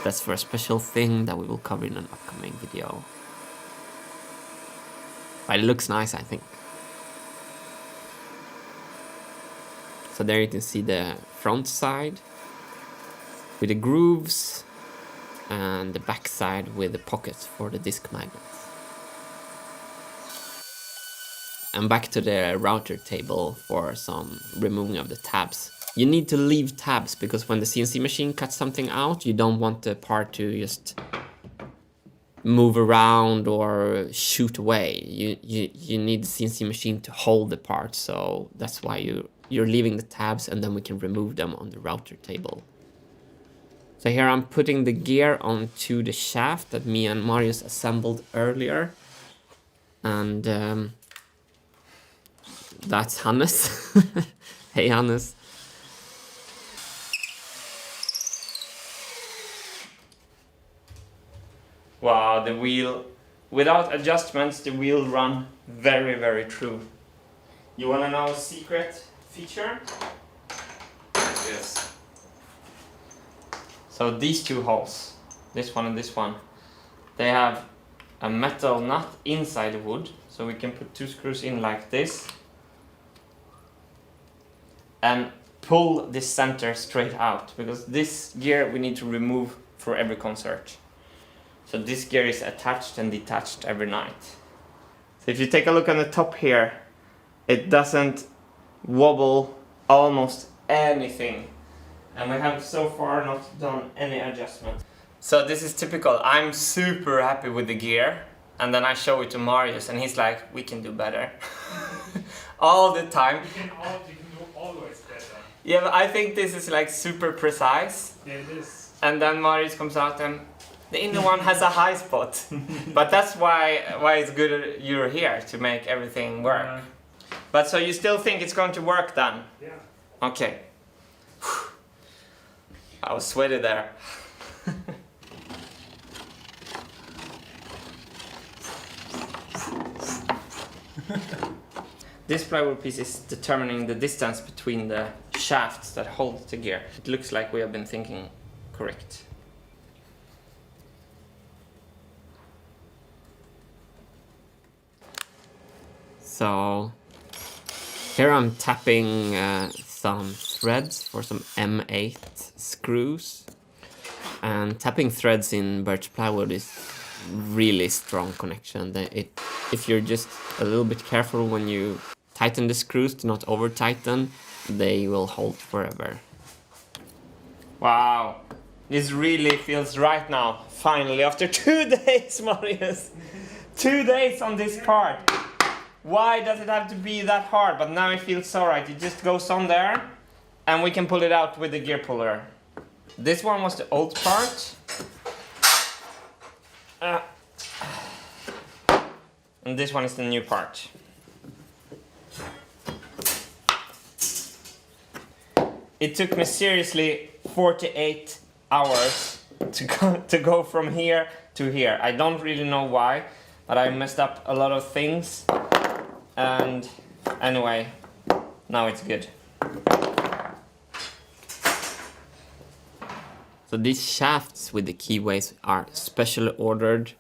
that's for a special thing that we will cover in an upcoming video. But it looks nice, I think. So there you can see the front side with the grooves, and the back side with the pockets for the disc magnets. And back to the router table for some removing of the tabs. You need to leave tabs because when the CNC machine cuts something out, you don't want the part to just move around or shoot away. You need the CNC machine to hold the part, so that's why you're leaving the tabs, and then we can remove them on the router table. So here I'm putting the gear onto the shaft that me and Marius assembled earlier. And that's Hannes. Hey Hannes.
Wow, the wheel, without adjustments, the wheel run very, very true. You wanna know a secret feature?
Yes.
So these two holes, this one and this one, they have a metal nut inside the wood, so we can put 2 screws in like this and pull this center straight out, because this gear we need to remove for every concert. So this gear is attached and detached every night. So if you take a look on the top here, it doesn't wobble almost anything. And we have so far not done any adjustment. So this is typical. I'm super happy with the gear, and then I show it to Marius and he's like, we can do better. All the time.
You can do always better.
Yeah, but I think this is like super precise.
Yeah, it is.
And then Marius comes out and the inner one has a high spot. But that's why it's good you're here, to make everything work. But so you still think it's going to work then?
Yeah.
Okay. I was sweaty there. This plywood piece is determining the distance between the shafts that hold the gear. It looks like we have been thinking correct.
So here I'm tapping some threads for some M8 screws, and tapping threads in birch plywood is really strong connection. If you're just a little bit careful when you tighten the screws to not over tighten, they will hold forever.
Wow, this really feels right now. Finally, after 2 days, Marius. 2 days on this part. Why does it have to be that hard? But now it feels so right. It just goes on there and we can pull it out with the gear puller. This one was the old part. And this one is the new part. It took me seriously 48 hours to go from here to here. I don't really know why, but I messed up a lot of things. And anyway, now it's good.
So these shafts with the keyways are specially ordered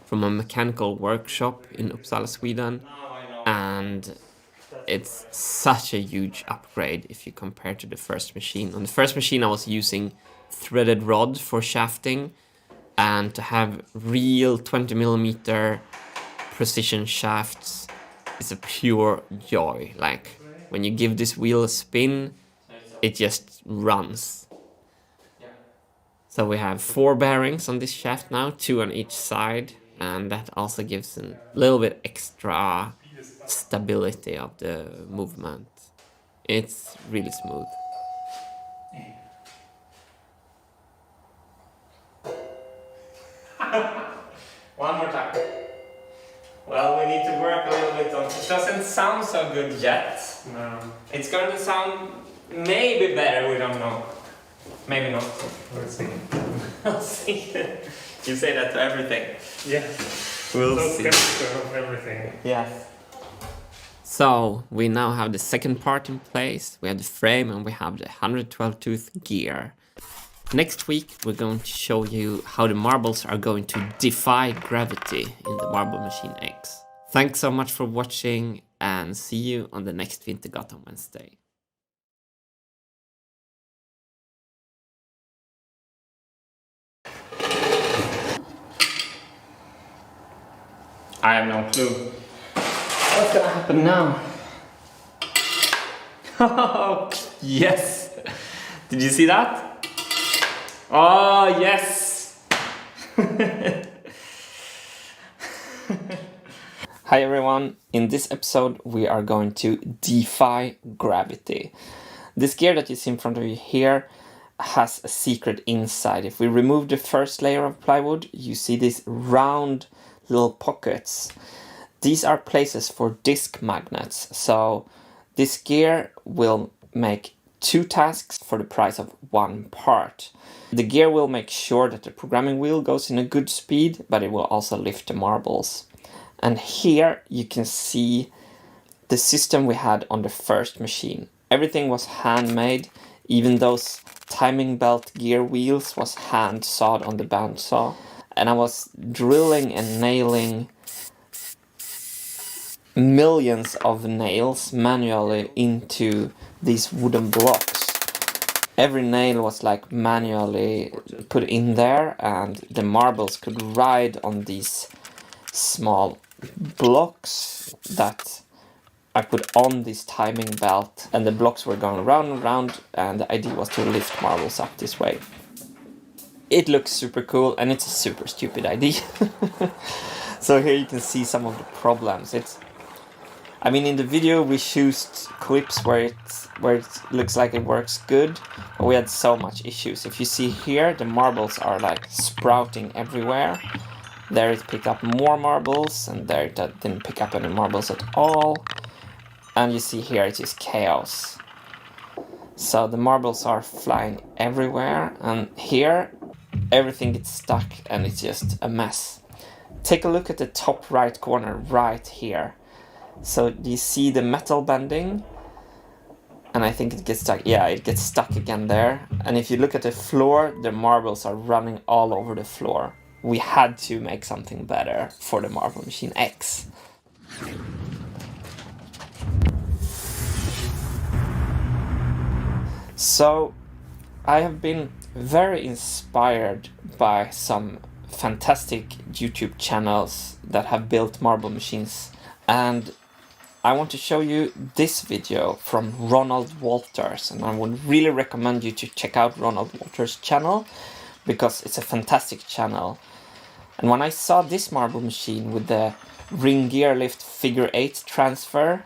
from a mechanical workshop in Uppsala, Sweden. And it's such a huge upgrade if you compare to the first machine. On the first machine I was using threaded rod for shafting, and to have real 20mm precision shafts is a pure joy. Like when you give this wheel a spin, it just runs. So we have 4 bearings on this shaft now, 2 on each side, and that also gives a little bit extra stability of the movement. It's really smooth.
One more time. Well, we need to work a little bit on it. It doesn't sound so good yet.
No.
It's going to sound maybe better, we don't know. Maybe not.
We'll see.
We'll see. You say that to everything.
Yeah.
We'll
So
see.
skeptical of everything.
Yes.
So we now have the second part in place. We have the frame and we have the 112 tooth gear. Next week we're going to show you how the marbles are going to defy gravity in the Marble Machine X. Thanks so much for watching and see you on the next Vintergatan Wednesday.
I have no clue. What's gonna happen now? Yes! Did you see that? Oh, yes! Hi everyone, in this episode we are going to defy gravity. This gear that you see in front of you here has a secret inside. If we remove the first layer of plywood, you see these round little pockets. These are places for disc magnets. So this gear will make 2 tasks for the price of 1 part. The gear will make sure that the programming wheel goes in a good speed, but it will also lift the marbles. And here you can see the system we had on the first machine. Everything was handmade, even those timing belt gear wheels was hand sawed on the bandsaw. And I was drilling and nailing millions of nails manually into these wooden blocks. Every nail was like manually put in there, and the marbles could ride on these small blocks that I put on this timing belt, and the blocks were going round and round, and the idea was to lift marbles up this way. It looks super cool, and it's a super stupid idea. So here you can see some of the problems. I mean, in the video we used clips where it looks like it works good, but we had so much issues. If you see here, the marbles are like sprouting everywhere. There it picked up more marbles, and there it didn't pick up any marbles at all. And you see here it is chaos. So the marbles are flying everywhere, and here everything gets stuck and it's just a mess. Take a look at the top right corner right here. So do you see the metal bending? And I think it gets stuck. Yeah, it gets stuck again there. And if you look at the floor, the marbles are running all over the floor. We had to make something better for the Marble Machine X. So I have been very inspired by some fantastic YouTube channels that have built marble machines, and I want to show you this video from Ronald Walters, and I would really recommend you to check out Ronald Walters' channel because it's a fantastic channel. And when I saw this marble machine with the ring gear lift figure 8 transfer,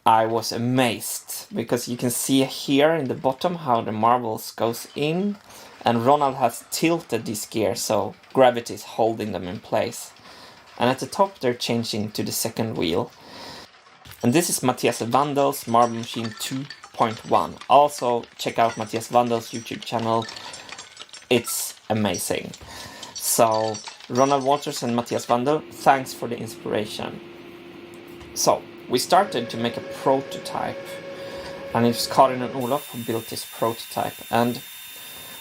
I was amazed, because you can see here in the bottom how the marbles goes in, and Ronald has tilted this gear so gravity is holding them in place. And at the top they're changing to the second wheel. And this is Matthias Wandel's Marble Machine 2.1. Also check out Matthias Wandel's YouTube channel. It's amazing. So Ronald Walters and Matthias Wandel, thanks for the inspiration. So we started to make a prototype, and it's Karin and Olof who built this prototype. And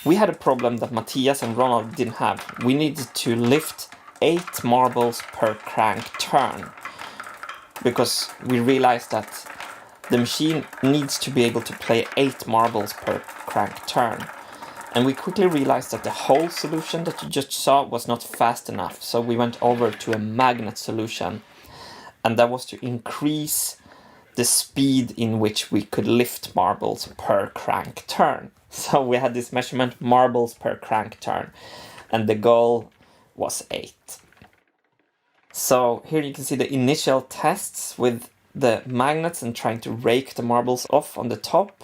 we had a problem that Matthias and Ronald didn't have. We needed to lift 8 marbles per crank turn, because we realized that the machine needs to be able to play 8 marbles per crank turn. And we quickly realized that the whole solution that you just saw was not fast enough, so we went over to a magnet solution, and that was to increase the speed in which we could lift marbles per crank turn. So we had this measurement, marbles per crank turn, and the goal was 8. So here you can see the initial tests with the magnets and trying to rake the marbles off on the top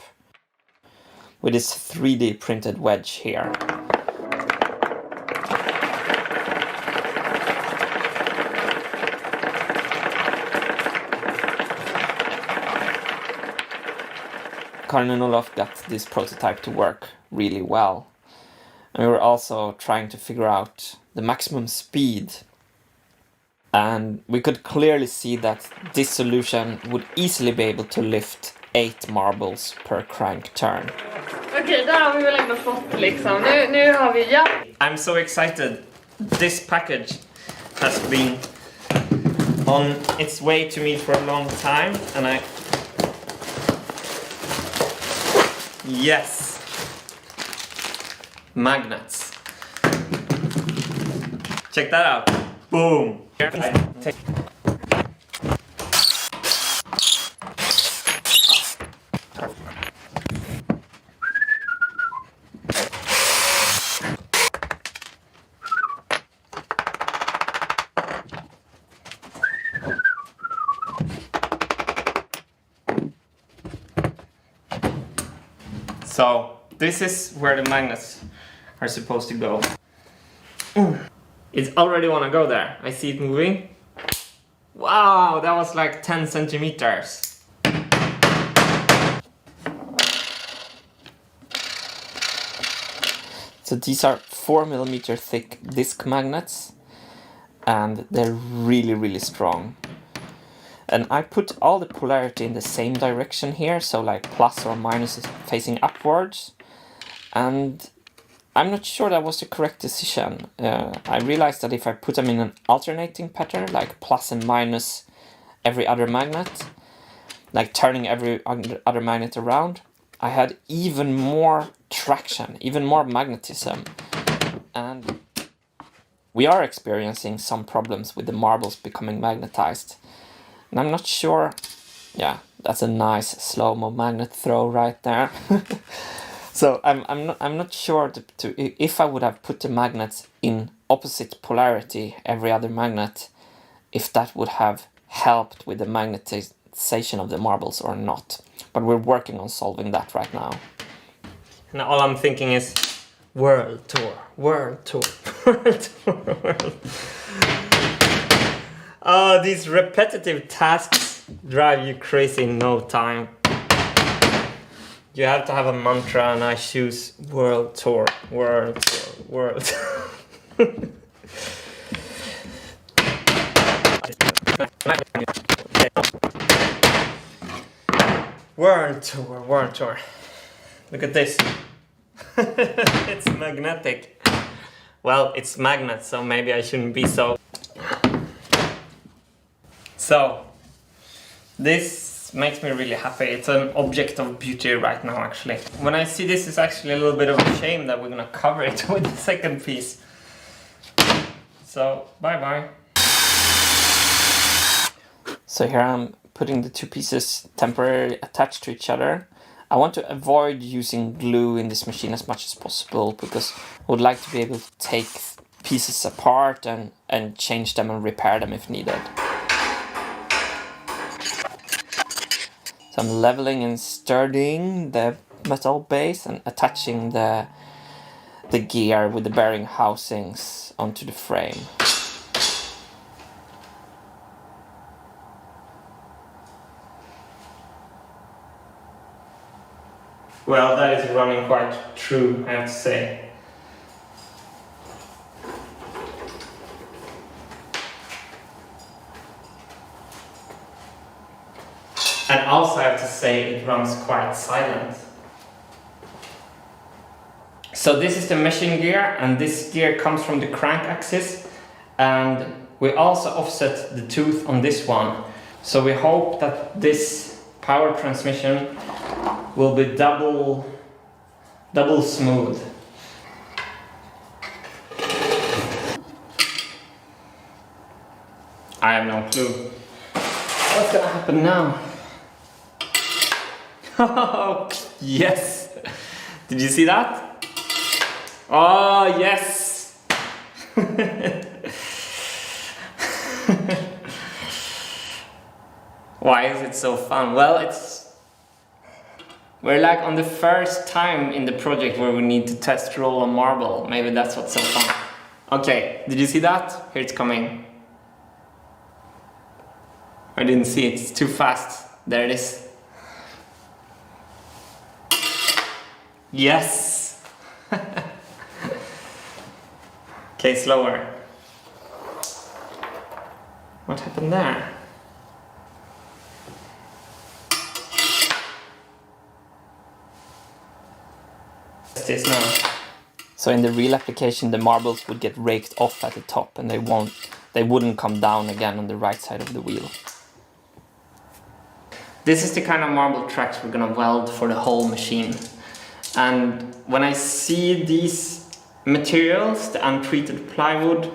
with this 3D printed wedge here. Karin and Olof got this prototype to work really well. And we were also trying to figure out the maximum speed. And we could clearly see that this solution would easily be able to lift 8 marbles per crank turn.
Okej, där har vi väl ändå fått liksom. Nu har vi, ja.
I'm so excited. This package has been on its way to me for a long time, and yes! Magnets. Check that out. Boom! So this is where the magnets are supposed to go. It already want to go there. I see it moving. Wow, that was like 10 centimeters. So these are 4mm thick disc magnets, and they're really strong. And I put all the polarity in the same direction here, so like plus or minus is facing upwards. And I'm not sure that was the correct decision. I realized that if I put them in an alternating pattern, like plus and minus every other magnet, like turning every other magnet around, I had even more traction, even more magnetism. And we are experiencing some problems with the marbles becoming magnetized. And I'm not sure, yeah, that's a nice slow-mo magnet throw right there. So I'm not sure if I would have put the magnets in opposite polarity, every other magnet, if that would have helped with the magnetization of the marbles or not. But we're working on solving that right now. And all I'm thinking is world tour, world tour, world tour, world. Oh, these repetitive tasks drive you crazy in no time. You have to have a mantra, and I choose world tour, world tour, world tour. World tour, world tour. Look at this. It's magnetic. Well, it's magnet, so maybe I shouldn't be so. So, this makes me really happy. It's an object of beauty right now, actually. When I see this, it's actually a little bit of a shame that we're gonna cover it with the second piece. So, bye-bye. So here I'm putting the two pieces temporarily attached to each other. I want to avoid using glue in this machine as much as possible, because I would like to be able to take pieces apart and change them and repair them if needed. So I'm leveling and sturdying the metal base and attaching the gear with the bearing housings onto the frame. Well, that is running quite true, I have to say. And also I have to say it runs quite silent. So this is the meshing gear, and this gear comes from the crank axis, and we also offset the tooth on this one. So we hope that this power transmission will be double smooth. I have no clue. What's gonna happen now? Oh, yes! Did you see that? Oh, yes! Why is it so fun? Well, we're like on the first time in the project where we need to test roll a marble. Maybe that's what's so fun. Okay, did you see that? Here it's coming. I didn't see it, it's too fast. There it is. Yes! Okay, slower. What happened there? What's this now? So in the real application, the marbles would get raked off at the top, and they wouldn't come down again on the right side of the wheel. This is the kind of marble tracks we're gonna weld for the whole machine. And when I see these materials, the untreated plywood,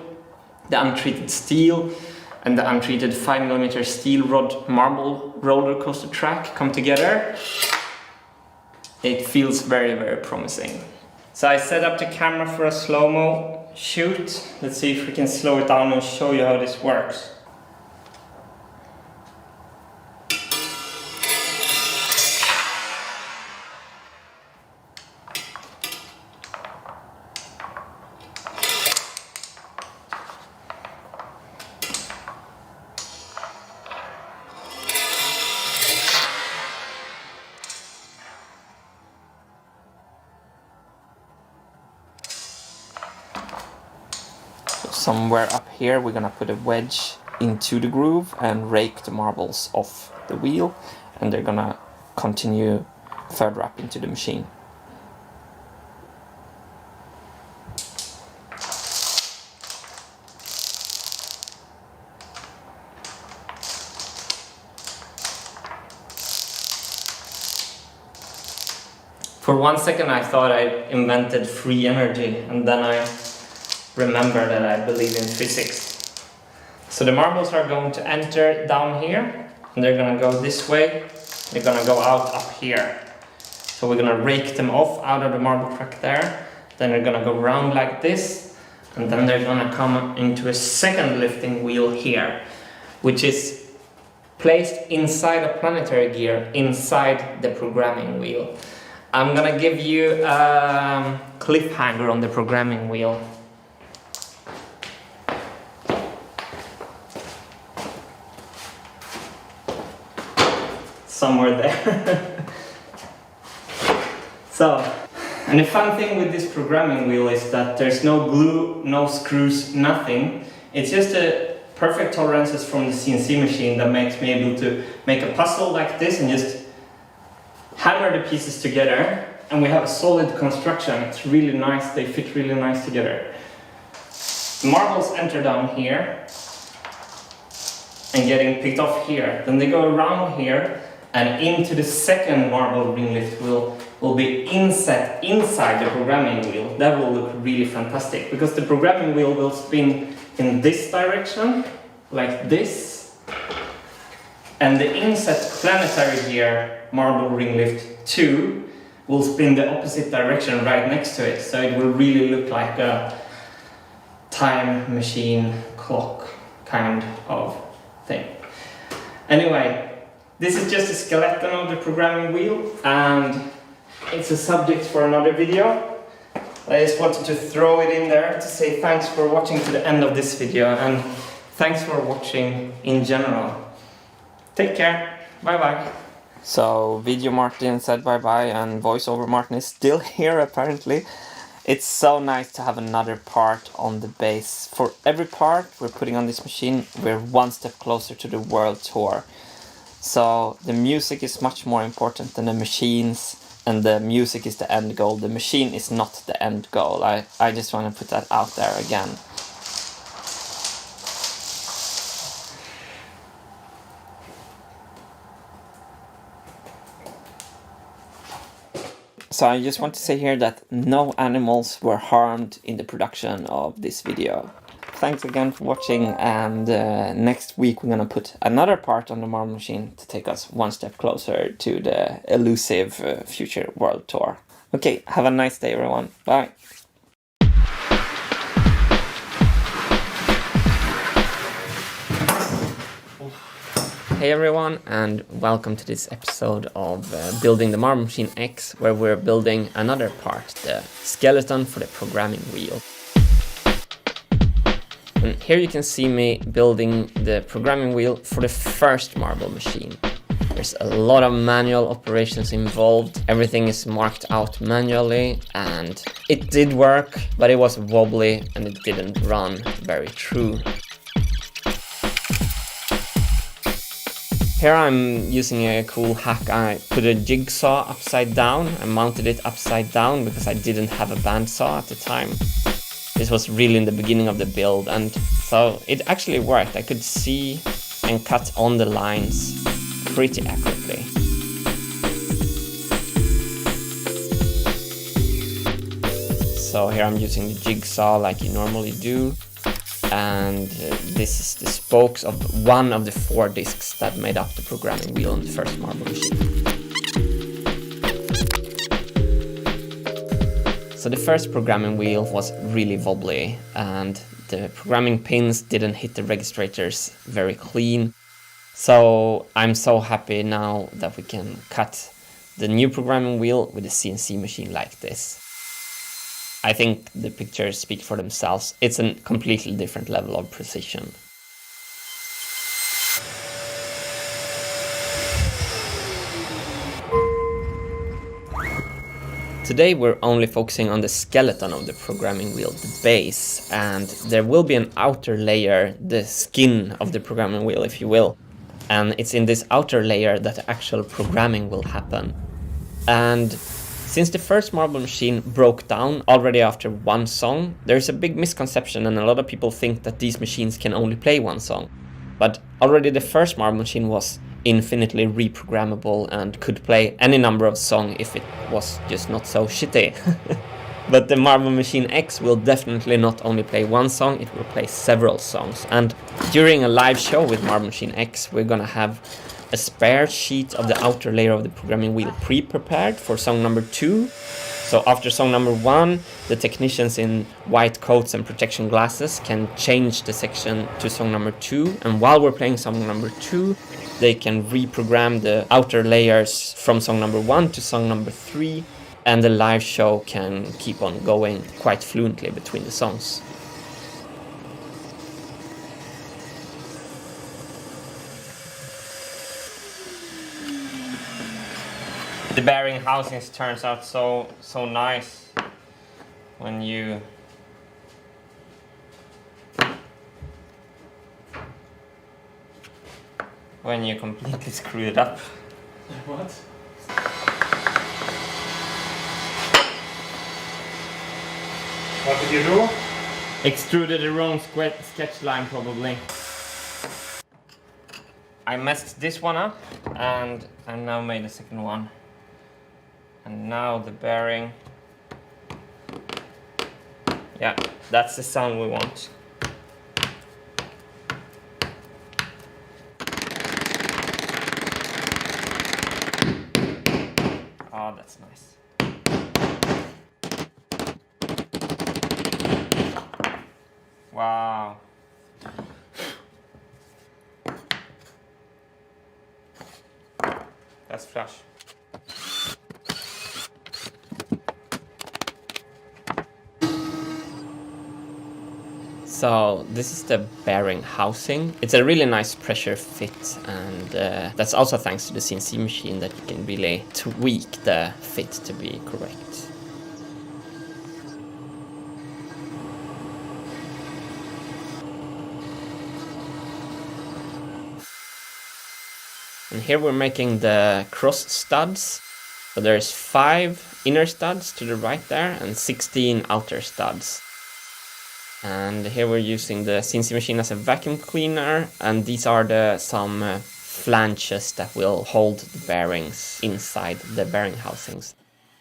the untreated steel, and the untreated 5mm steel rod marble roller coaster track come together, it feels very, very promising. So I set up the camera for a slow-mo shoot. Let's see if we can slow it down and show you how this works. Somewhere up here we're gonna put a wedge into the groove and rake the marbles off the wheel, and they're gonna continue further up into the machine. For 1 second I thought I invented free energy, and then I remember that I believe in physics. So the marbles are going to enter down here, and they're gonna go this way, they're gonna go out up here. So we're gonna rake them off out of the marble track there, then they're gonna go round like this, and then they're gonna come into a second lifting wheel here, which is placed inside a planetary gear, inside the programming wheel. I'm gonna give you a cliffhanger on the programming wheel. Somewhere there. So, and the fun thing with this programming wheel is that there's no glue, no screws, nothing. It's just a perfect tolerances from the CNC machine that makes me able to make a puzzle like this and just hammer the pieces together, and we have a solid construction. It's really nice, they fit really nice together. The marbles enter down here and getting picked off here. Then they go around here and into the second marble ring lift wheel will be inside the programming wheel. That will look really fantastic, because the programming wheel will spin in this direction, like this, and the inset planetary gear marble ring lift 2 will spin the opposite direction right next to it, so it will really look like a time machine clock kind of thing. Anyway, this is just a skeleton of the programming wheel, and it's a subject for another video. I just wanted to throw it in there to say thanks for watching to the end of this video, and thanks for watching in general. Take care, bye bye. So Video Martin said bye bye, and voiceover Martin is still here apparently. It's so nice to have another part on the base. For every part we're putting on this machine, we're one step closer to the world tour. So the music is much more important than the machines, and the music is the end goal. The machine is not the end goal. I just want to put that out there again. So I just want to say here that no animals were harmed in the production of this video. Thanks again for watching, and next week we're gonna put another part on the marble machine to take us one step closer to the elusive future world tour. Okay, have a nice day everyone. Bye. Hey everyone, and welcome to this episode of Building the Marble Machine X, where we're building another part, the skeleton for the programming wheel. And here you can see me building the programming wheel for the first marble machine. There's a lot of manual operations involved. Everything is marked out manually, and it did work, but it was wobbly and it didn't run very true.
Here I'm using a cool hack. I put a jigsaw upside down and mounted it upside down because I didn't have a bandsaw at the time. This was really in the beginning of the build, and so it actually worked. I could see and cut on the lines pretty accurately. So here I'm using the jigsaw like you normally do, and this is the spokes of one of the 4 discs that made up the programming wheel in the first marble machine. So the first programming wheel was really wobbly, and the programming pins didn't hit the registrators very clean. So I'm so happy now that we can cut the new programming wheel with a CNC machine like this. I think the pictures speak for themselves. It's a completely different level of precision. Today we're only focusing on the skeleton of the programming wheel, the base, and there will be an outer layer, the skin of the programming wheel, if you will. And it's in this outer layer that the actual programming will happen. And since the first marble machine broke down already after 1 song, there's a big misconception, and a lot of people think that these machines can only play 1 song. But already the first marble machine was infinitely reprogrammable and could play any number of songs if it was just not so shitty. But the Marble Machine X will definitely not only play 1 song, it will play several songs. And during a live show with Marble Machine X, we're gonna have a spare sheet of the outer layer of the programming wheel pre-prepared for song number 2. So after song number 1, the technicians in white coats and protection glasses can change the section to song number 2. And while we're playing song number 2, they can reprogram the outer layers from song number 1 to song number 3. And the live show can keep on going quite fluently between the songs. The bearing housings turns out so nice when you completely screw it up.
What? What did you do?
Extruded the wrong sketch line probably. I messed this one up and I now made a second one. And now the bearing. Yeah, that's the sound we want. Oh, that's nice. Wow. That's flush. So this is the bearing housing. It's a really nice pressure fit, and that's also thanks to the CNC machine that you can really tweak the fit to be correct. And here we're making the cross studs. So there's 5 inner studs to the right there and 16 outer studs. And here we're using the CNC machine as a vacuum cleaner, and these are some flanges that will hold the bearings inside the bearing housings.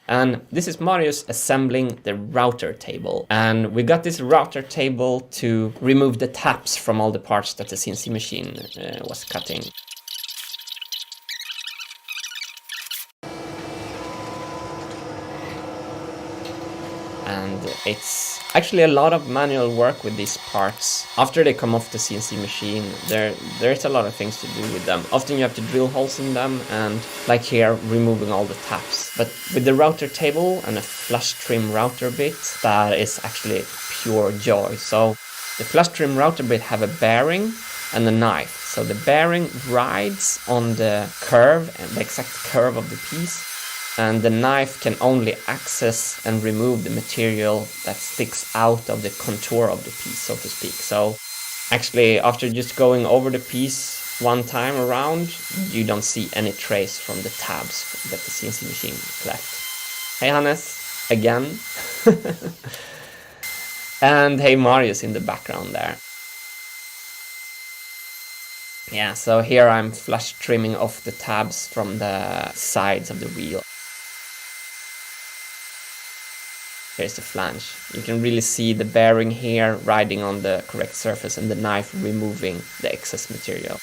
And this is Marius assembling the router table. And we got this router table to remove the taps from all the parts that the CNC machine was cutting. And it's actually a lot of manual work with these parts. After they come off the CNC machine, there's a lot of things to do with them. Often you have to drill holes in them, and like here, removing all the taps. But with the router table and a flush trim router bit, that is actually pure joy. So the flush trim router bit have a bearing and a knife. So the bearing rides on the curve, and the exact curve of the piece. And the knife can only access and remove the material that sticks out of the contour of the piece, so to speak. So actually, after just going over the piece one time around, you don't see any trace from the tabs that the CNC machine collects. Hey Hannes, again. And hey Marius in the background there. Yeah, so here I'm flush trimming off the tabs from the sides of the wheel. Here's the flange. You can really see the bearing here riding on the correct surface and the knife removing the excess material.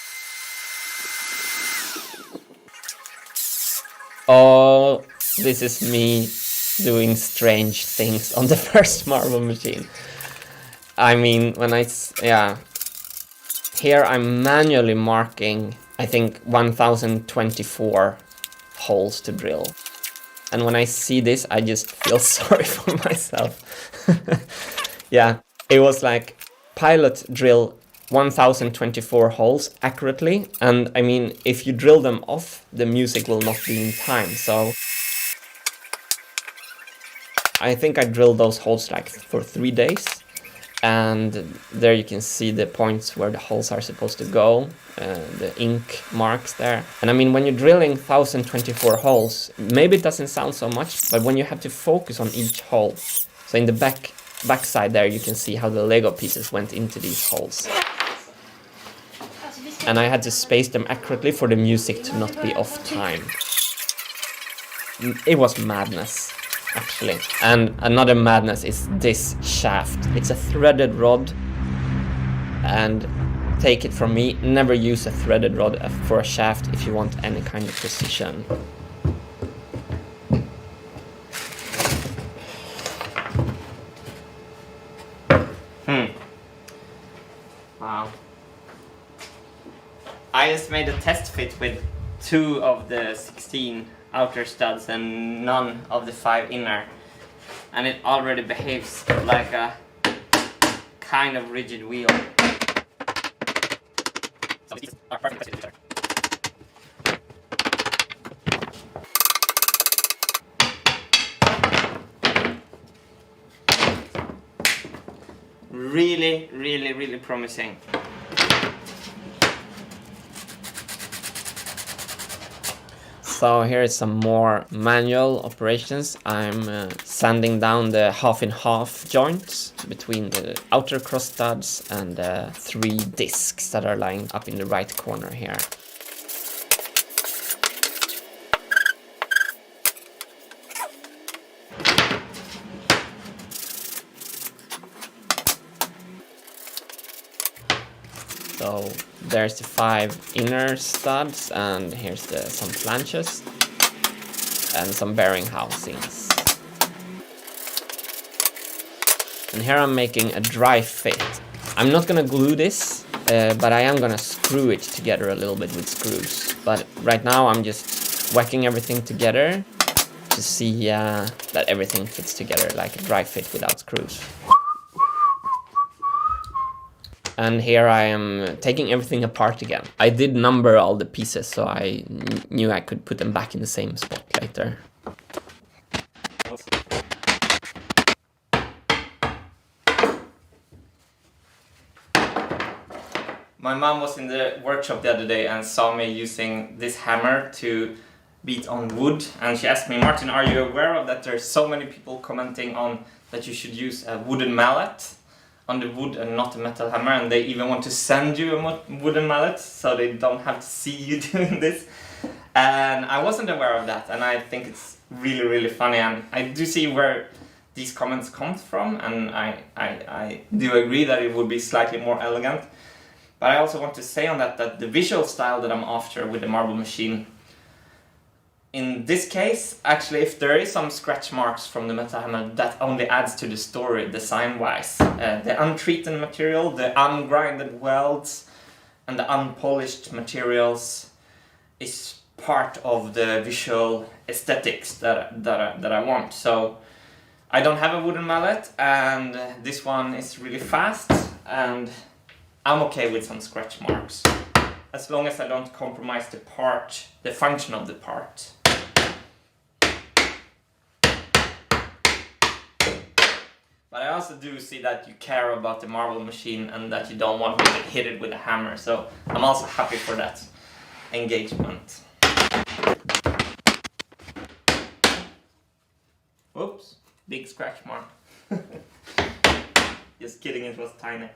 Oh, this is me doing strange things on the first marble machine. I mean, here I'm manually marking, I think, 1024 holes to drill. And when I see this, I just feel sorry for myself. Yeah, it was like pilot drill 1024 holes accurately. And I mean, if you drill them off, the music will not be in time. So I think I drilled those holes like for 3 days. And there you can see the points where the holes are supposed to go, the ink marks there. And I mean, when you're drilling 1024 holes, maybe it doesn't sound so much, but when you have to focus on each hole, so in the back side there, you can see how the Lego pieces went into these holes. And I had to space them accurately for the music to not be off time. It was madness, actually. And another madness is this shaft. It's a threaded rod, and take it from me, never use a threaded rod for a shaft if you want any kind of precision. Wow. I just made a test fit with 2 of the 16 outer studs and none of the 5 inner, and it already behaves like a kind of rigid wheel. So these are perfect to each other. Really, really, really promising. So here is some more manual operations. I'm sanding down the half-in-half joints between the outer cross studs and the 3 discs that are lying up in the right corner here. So there's the 5 inner studs, and here's some flanges and some bearing housings. And here I'm making a dry fit. I'm not gonna glue this, but I am gonna screw it together a little bit with screws. But right now I'm just whacking everything together to see that everything fits together like a dry fit without screws. And here I am taking everything apart again. I did number all the pieces, so I knew I could put them back in the same spot later. My mom was in the workshop the other day and saw me using this hammer to beat on wood, and she asked me, Martin, are you aware of that there's so many people commenting on that you should use a wooden mallet on the wood and not a metal hammer, and they even want to send you a wooden mallet so they don't have to see you doing this. And I wasn't aware of that, and I think it's really, really funny, and I do see where these comments come from, and I do agree that it would be slightly more elegant. But I also want to say on that the visual style that I'm after with the marble machine, in this case, actually, if there is some scratch marks from the metal hammer, that only adds to the story design-wise. The untreated material, the ungrinded welds, and the unpolished materials is part of the visual aesthetics that I want. So I don't have a wooden mallet, and this one is really fast, and I'm okay with some scratch marks, as long as I don't compromise the function of the part.
But I also do see that you care about the marble machine and that you don't want me to hit it with a hammer, so I'm also happy for that engagement. Oops, big scratch mark. Just kidding, it was tiny.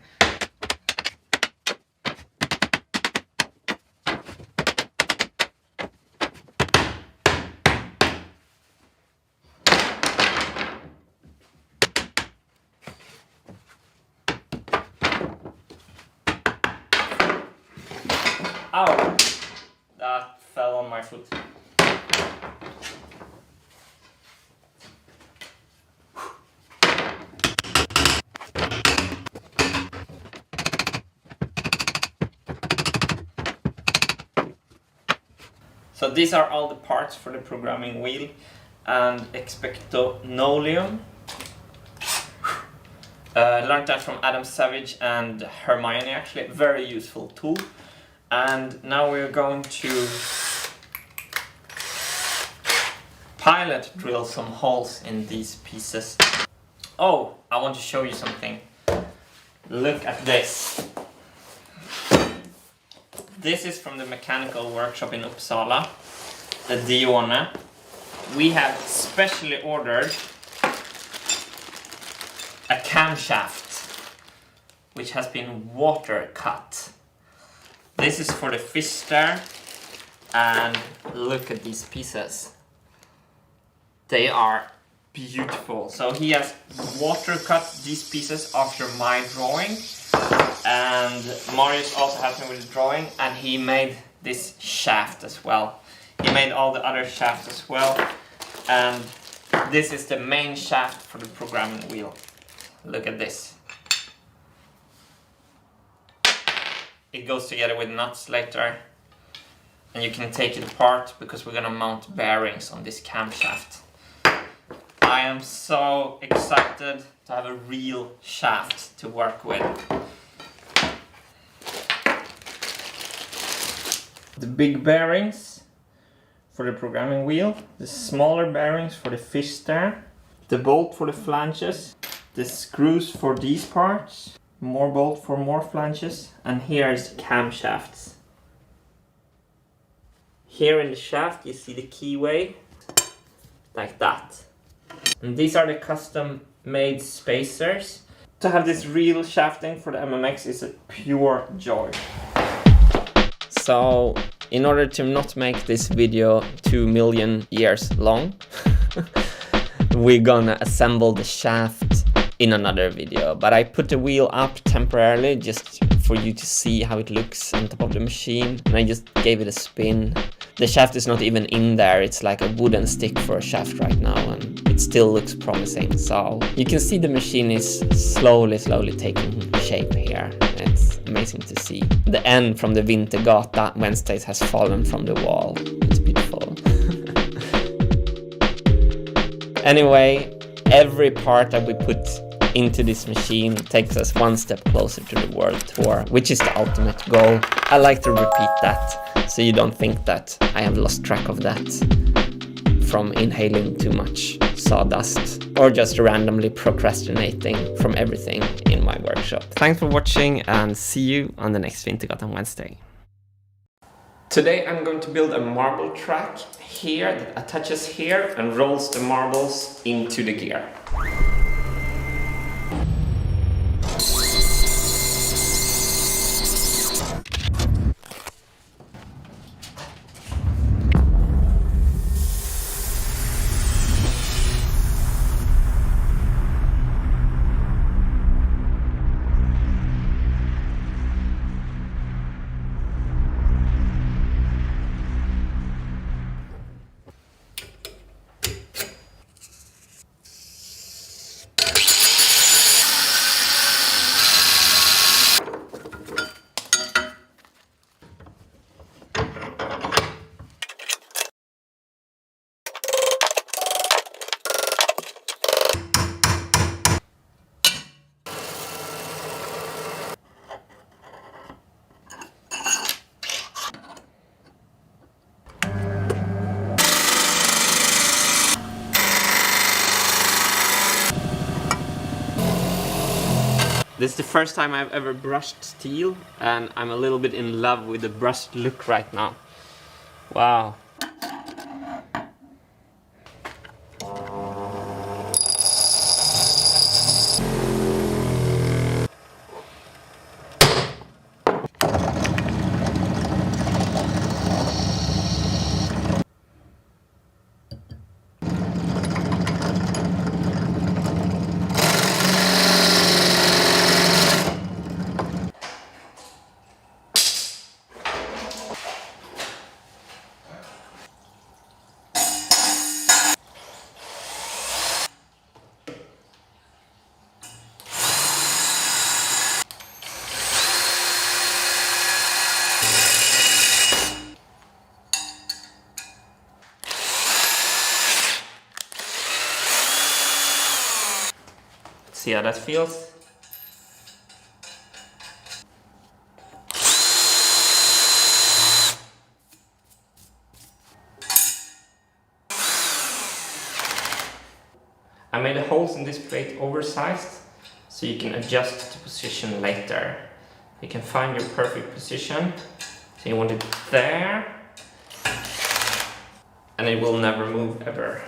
Ow! That fell on my foot. So these are all the parts for the programming wheel and expectonolium. Learned that from Adam Savage and Hermione actually, very useful tool. And now we're going to pilot drill some holes in these pieces. Oh, I want to show you something. Look at this. This is from the mechanical workshop in Uppsala, the Dione. We have specially ordered a camshaft, which has been water cut. This is for the fish star, and look at these pieces. They are beautiful. So he has water cut these pieces after my drawing, and Marius also helped me with the drawing, and he made this shaft as well. He made all the other shafts as well, and this is the main shaft for the programming wheel. Look at this. It goes together with nuts later, and you can take it apart because we're gonna mount bearings on this camshaft. I am so excited to have a real shaft to work with. The big bearings for the programming wheel, the smaller bearings for the fish star, the bolt for the flanges, the screws for these parts, more bolt for more flanges, and here is the camshafts. Here in the shaft you see the keyway, like that. And these are the custom made spacers. To have this real shafting for the MMX is a pure joy. So, in order to not make this video 2 million years long, we're gonna assemble the shaft in another video, but I put the wheel up temporarily just for you to see how it looks on top of the machine, and I just gave it a spin. The shaft is not even in there, it's like a wooden stick for a shaft right now, and it still looks promising. So you can see the machine is slowly taking shape here. It's amazing to see. The N from the Vintergata Wednesdays has fallen from the wall. It's beautiful. Anyway, every part that we put into this machine takes us one step closer to the world tour, which is the ultimate goal. I like to repeat that, so you don't think that I have lost track of that from inhaling too much sawdust or just randomly procrastinating from everything in my workshop. Thanks for watching, and see you on the next Vintergatan Wednesday. Today I'm going to build a marble track here that attaches here and rolls the marbles into the gear.
This is the first time I've ever brushed steel, and I'm a little bit in love with the brushed look right now. Wow. See how that feels? I made the holes in this plate oversized, so you can adjust the position later. You can find your perfect position. So you want it there, and it will never move ever.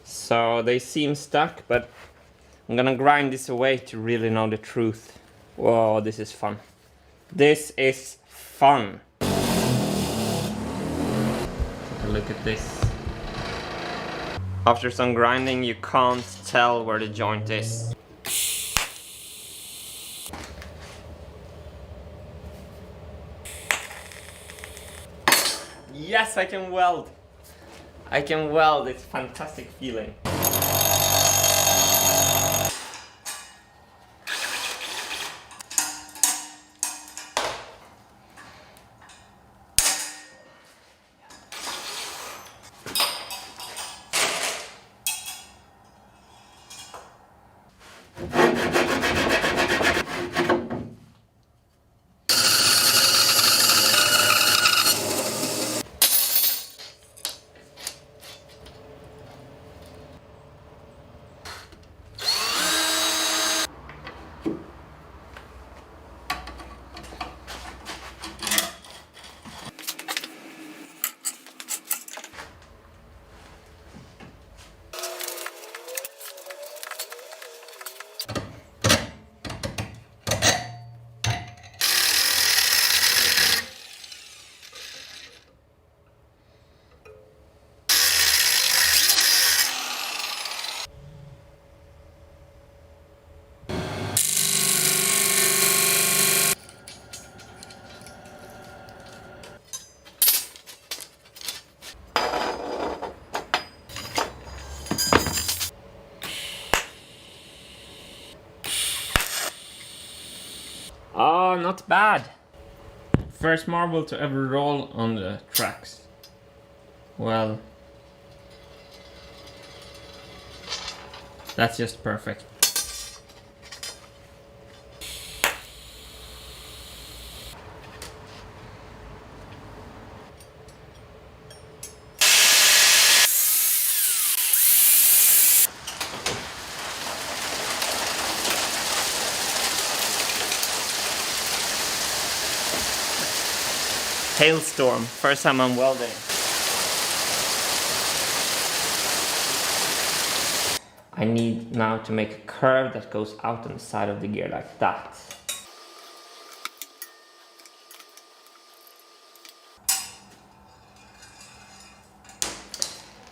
So they seem stuck, but I'm gonna grind this away to really know the truth. Whoa, this is fun. This is fun. Take a look at this. After some grinding, you can't tell where the joint is. Yes, I can weld. I can weld, it's a fantastic feeling. Oh, not bad. First marble to ever roll on the tracks. Well, that's just perfect. Hailstorm, first time I'm welding. I need now to make a curve that goes out on the side of the gear like that.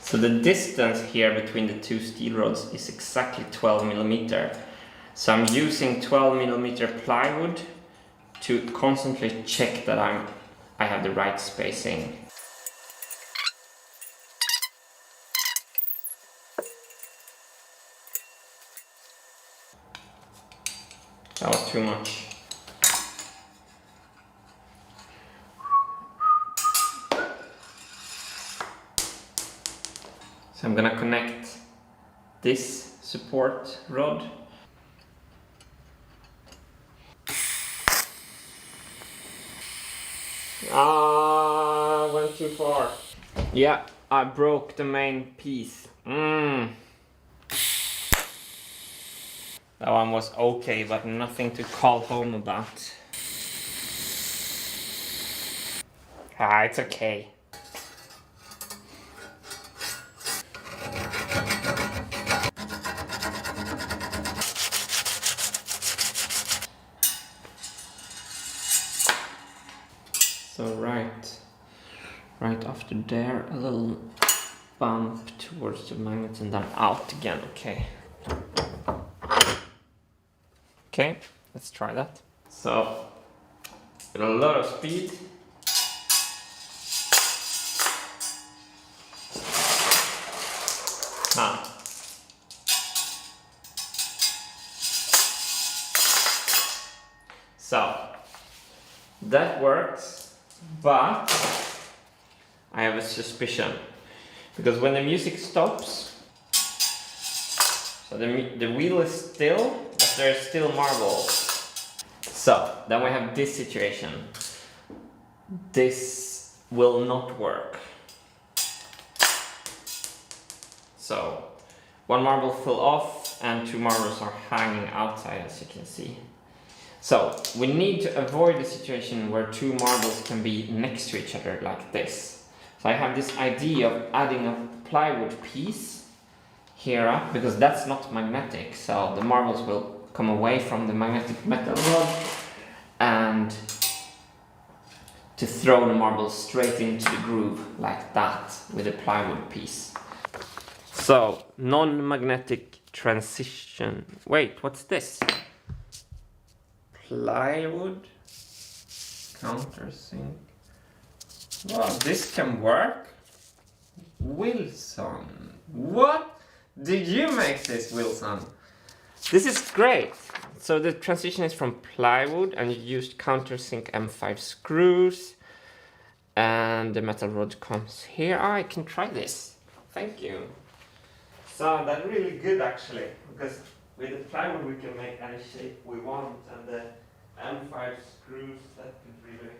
So the distance here between the two steel rods is exactly 12 millimeter. So I'm using 12 millimeter plywood to constantly check that I have the right spacing.
That was too much. So I'm gonna connect this support rod. Ah, went too far. Yeah, I broke the main piece. That one was okay, but nothing to call home about. Ah, it's okay. So right after there, a little bump towards the magnet and then out again, okay. Okay, let's try that. So, with a lot of speed. So, that works, but I have a suspicion. Because when the music stops, so the wheel is still, but there's still marbles. So, then we have this situation. This will not work. So, one marble fell off and two marbles are hanging outside, as you can see. So, we need to avoid the situation where two marbles can be next to each other like this. So I have this idea of adding a plywood piece here up, because that's not magnetic, so the marbles will come away from the magnetic metal rod, and to throw the marbles straight into the groove like that with a plywood piece. So, non-magnetic transition. Wait, what's this? Plywood, countersink. Wow, this can work. Wilson, what? Did you make this, Wilson? This is great. So the transition is from plywood, and you used countersink M5 screws, and the metal rod comes here. I can try this. Thank you. So that's really good actually, because with the plywood we can make any shape we want, and the M5 screws, that could really...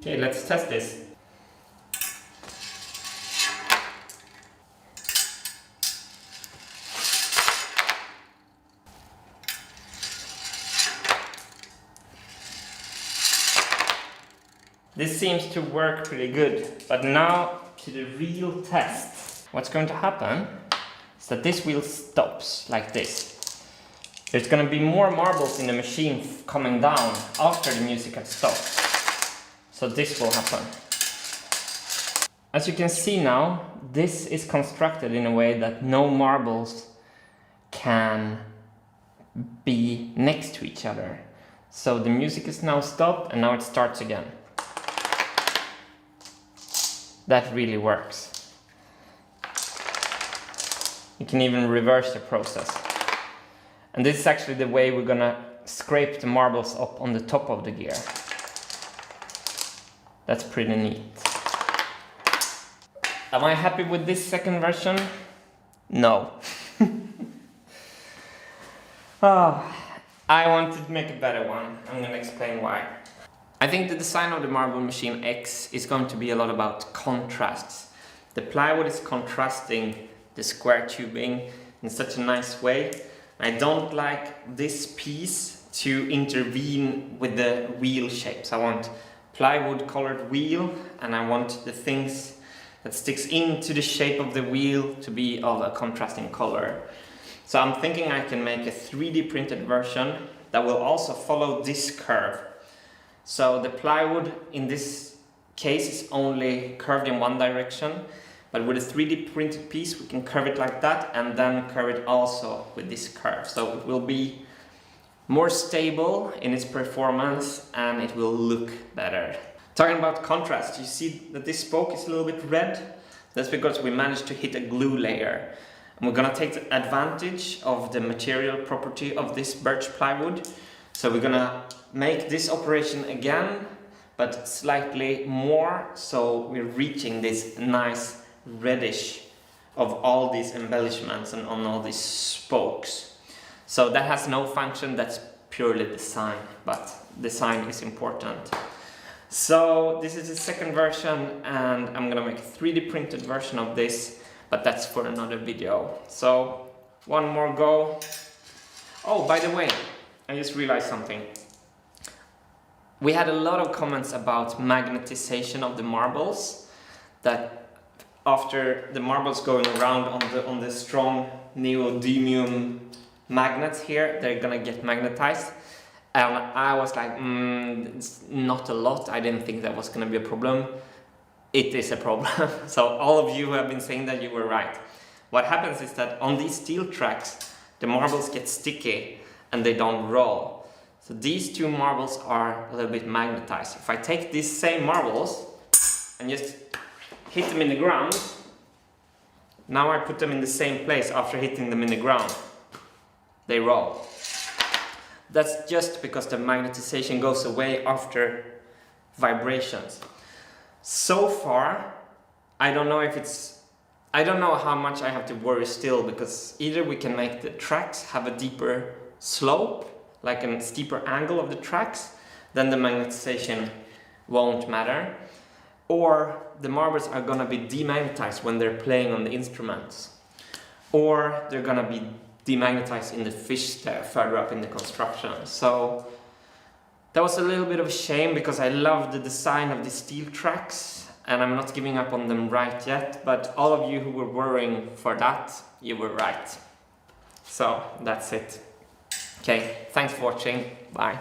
Okay, let's test this. This seems to work pretty good, but now to the real test. What's going to happen is that this wheel stops like this. There's going to be more marbles in the machine coming down after the music has stopped. So this will happen. As you can see now, this is constructed in a way that no marbles can be next to each other. So the music is now stopped and now it starts again. That really works. You can even reverse the process. And this is actually the way we're gonna scrape the marbles up on the top of the gear. That's pretty neat. Am I happy with this second version? No. I wanted to make a better one. I'm gonna explain why. I think the design of the Marble Machine X is going to be a lot about contrasts. The plywood is contrasting the square tubing in such a nice way. I don't like this piece to intervene with the wheel shapes. I want plywood colored wheel, and I want the things that sticks into the shape of the wheel to be of a contrasting color. So I'm thinking I can make a 3D printed version that will also follow this curve. So the plywood in this case is only curved in one direction, but with a 3D printed piece we can curve it like that and then curve it also with this curve. So it will be more stable in its performance and it will look better. Talking about contrast, you see that this spoke is a little bit red. That's because we managed to hit a glue layer. And we're gonna take advantage of the material property of this birch plywood. So we're gonna make this operation again, but slightly more, so we're reaching this nice reddish of all these embellishments and on all these spokes. So that has no function, that's purely design, but design is important. So this is the second version and I'm gonna make a 3D printed version of this, but that's for another video. So one more go. Oh, by the way, I just realized something. We had a lot of comments about magnetization of the marbles, that after the marbles going around on the strong neodymium magnets here, they're gonna get magnetized. And I was like, it's not a lot. I didn't think that was gonna be a problem. It is a problem. So all of you who have been saying that, you were right. What happens is that on these steel tracks, the marbles get sticky and they don't roll. So these two marbles are a little bit magnetized. If I take these same marbles and just hit them in the ground, now I put them in the same place after hitting them in the ground. They roll. That's just because the magnetization goes away after vibrations. So far, I don't know how much I have to worry still, because either we can make the tracks have a deeper slope, like a steeper angle of the tracks, then the magnetization won't matter, or the marbles are gonna be demagnetized when they're playing on the instruments, or they're gonna be demagnetized in the fish there further up in the construction. So that was a little bit of a shame, because I love the design of the steel tracks and I'm not giving up on them right yet, but all of you who were worrying for that, you were right. So that's it. Okay, thanks for watching. Bye.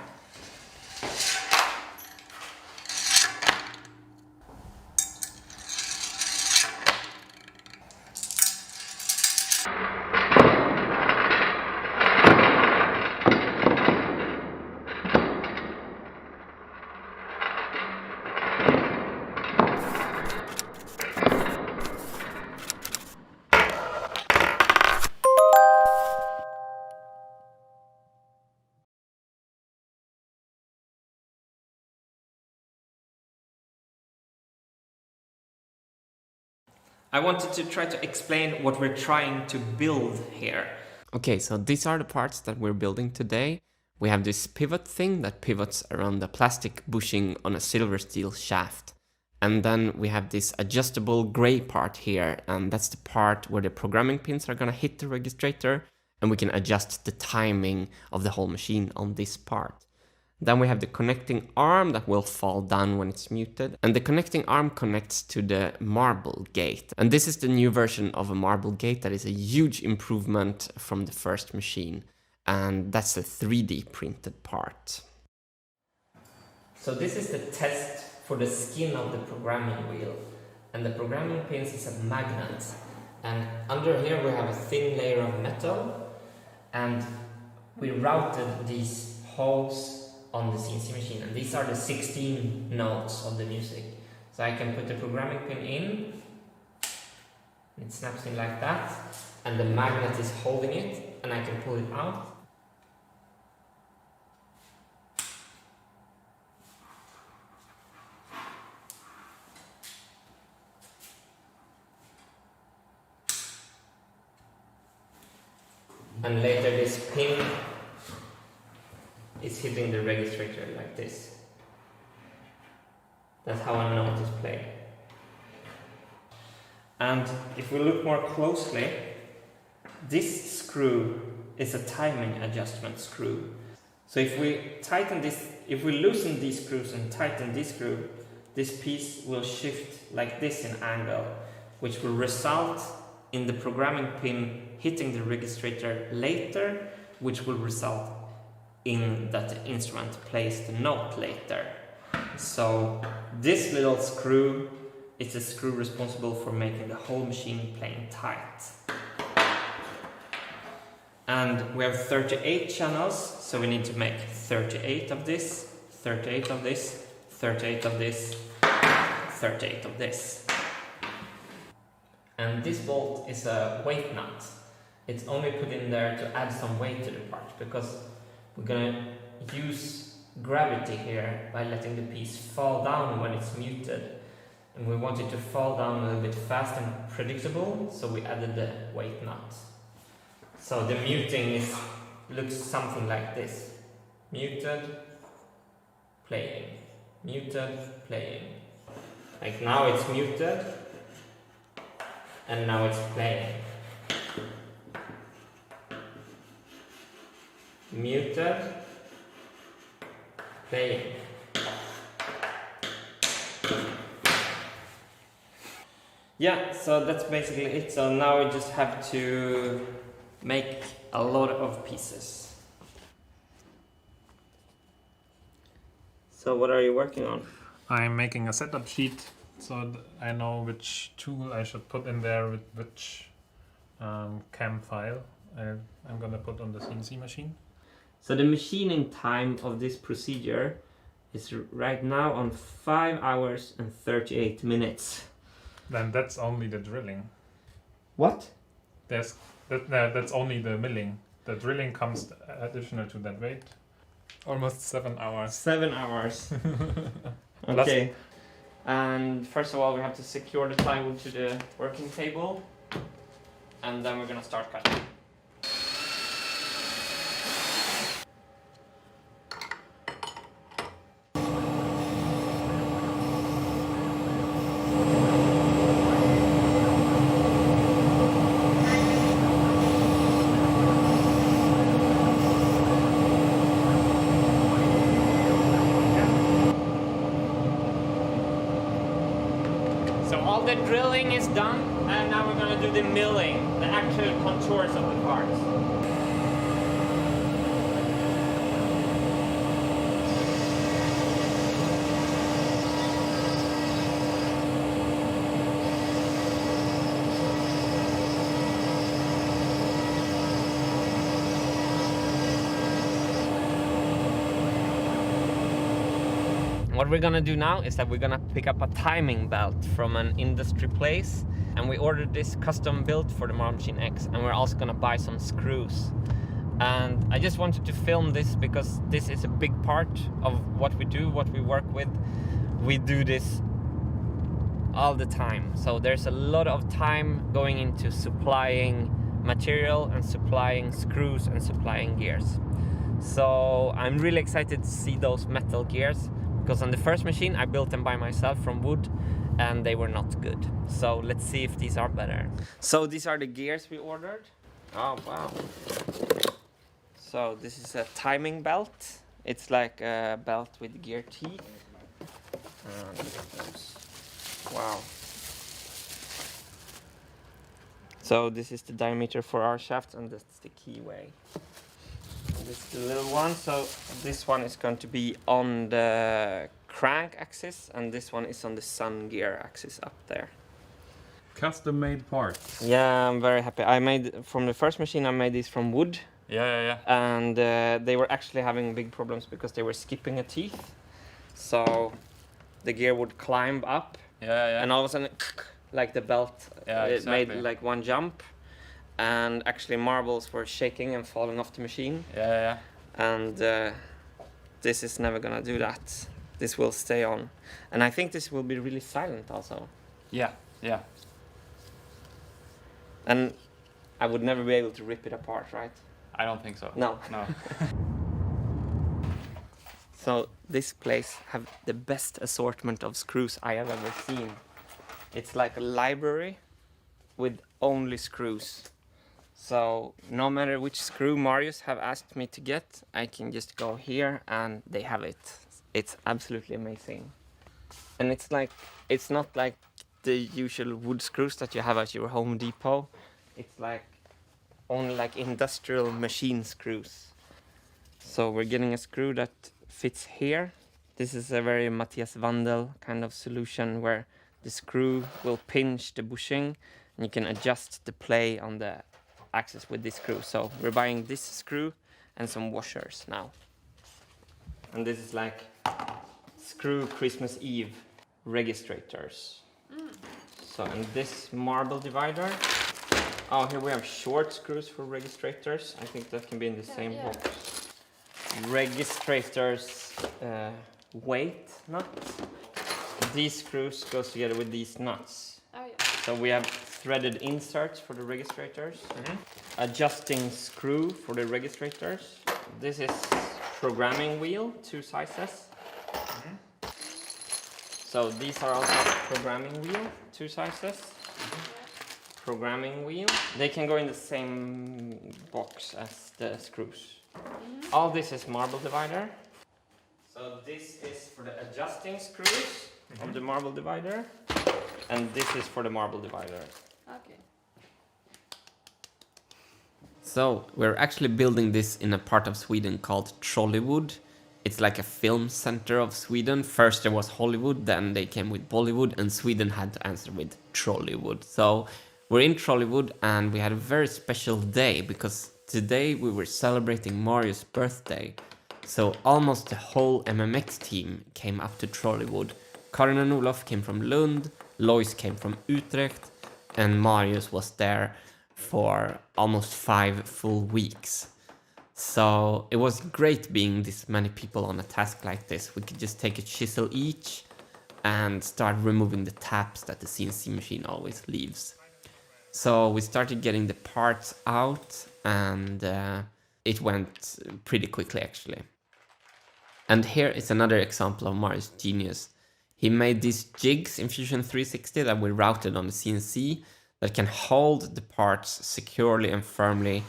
I wanted to try to explain what we're trying to build here.
Okay, so these are the parts that we're building today. We have this pivot thing that pivots around the plastic bushing on a silver steel shaft. And then we have this adjustable gray part here, and that's the part where the programming pins are gonna hit the registrator, and we can adjust the timing of the whole machine on this part. Then we have the connecting arm that will fall down when it's muted. And the connecting arm connects to the marble gate. And this is the new version of a marble gate that is a huge improvement from the first machine. And that's the 3D printed part.
So this is the test for the skin of the programming wheel. And the programming pins is a magnet. And under here we have a thin layer of metal. And we routed these holes
on the CNC machine, and these are the 16 notes of the music. So I can put the programming pin in, it snaps in like that, and the magnet is holding it, and I can pull it out. And later this pin is hitting the registrator like this. That's how a note is played. And if we look more closely, this screw is a timing adjustment screw. So if we tighten this, if we loosen these screws and tighten this screw, this piece will shift like this in angle, which will result in the programming pin hitting the registrator later, which will result in that the instrument plays the note later. So this little screw is the screw responsible for making the whole machine playing tight. And we have 38 channels, so we need to make 38 of this, 38 of this, 38 of this, 38 of this. And this bolt is a weight nut. It's only put in there to add some weight to the part, because we're gonna use gravity here by letting the piece fall down when it's muted. And we want it to fall down a little bit fast and predictable, so we added the weight nut. So the muting looks something like this. Muted, playing, muted, playing. Like now it's muted, and now it's playing. Muted, playing. Yeah, so that's basically it. So now we just have to make a lot of pieces. So what are you working on?
I'm making a setup sheet so I know which tool I should put in there with which cam file I'm gonna put on the CNC machine.
So the machining time of this procedure is right now on 5 hours and 38 minutes.
Then that's only the drilling.
What?
That's only the milling. The drilling comes additional to that weight. Almost 7 hours.
7 hours. Okay. And first of all, we have to secure the plywood to the working table, and then we're gonna start cutting. So all the drilling is done, and now we're gonna do the milling, the actual contours of the parts. What we're gonna do now is that we're gonna pick up a timing belt from an industry place, and we ordered this custom built for the Marble Machine X, and we're also gonna buy some screws. And I just wanted to film this because this is a big part of what we do, what we work with. We do this all the time, so there's a lot of time going into supplying material and supplying screws and supplying gears. So I'm really excited to see those metal gears, because on the first machine I built them by myself from wood and they were not good. So let's see if these are better. So these are the gears we ordered. Oh wow. So this is a timing belt. It's like a belt with gear teeth. Wow. So this is the diameter for our shaft, and that's the keyway. This is the little one, so this one is going to be on the crank axis, and this one is on the sun gear axis up there.
Custom made parts.
Yeah, I'm very happy. I made, from the first machine I made these from wood,
And they were actually having big problems because they were skipping a teeth. So the gear would climb up, and all of a sudden, like the belt, it made like one jump, and actually marbles were shaking and falling off the machine. And this is never gonna do that. This will stay on, and I think this will be really silent also. And I would never be able to rip it apart, right?
I don't think so.
No.
No.
So this place have the best assortment of screws I have ever seen. It's like a library with only screws. So no matter which screw Marius have asked me to get, I can just go here and they have it. It's absolutely amazing. And it's not like the usual wood screws that you have at your Home Depot. It's like only like industrial machine screws. So we're getting a screw that fits here. This is a very Matthias Wandel kind of solution where the screw will pinch the bushing and you can adjust the play on the axis with this screw. So we're buying this screw and some washers now. And this is like screw Christmas Eve registrators. So, and this marble divider. Oh, here we have short screws for registrators. I think that can be in the same box. Registrators weight nut. These screws goes together with these nuts. So we have threaded inserts for the registrators. Adjusting screw for the registrators. This is programming wheel, 2 sizes. So these are also programming wheel, 2 sizes. Programming wheel. They can go in the same box as the screws. All this is marble divider. So this is for the adjusting screws of the marble divider. And this is for the marble divider.
Okay.
So we're actually building this in a part of Sweden called Trollywood. It's like a film center of Sweden. First there was Hollywood, then they came with Bollywood, and Sweden had to answer with Trollywood. So we're in Trollywood and we had a very special day because today we were celebrating Mario's birthday. So almost the whole MMX team came up to Trollywood. Karin and Olof came from Lund, Lois came from Utrecht, and Marius was there for almost 5 full weeks. So it was great being this many people on a task like this. We could just take a chisel each and start removing the taps that the CNC machine always leaves. So we started getting the parts out and it went pretty quickly actually. And here is another example of Mario's genius. He made these jigs in Fusion 360 that we routed on the CNC that can hold the parts securely and firmly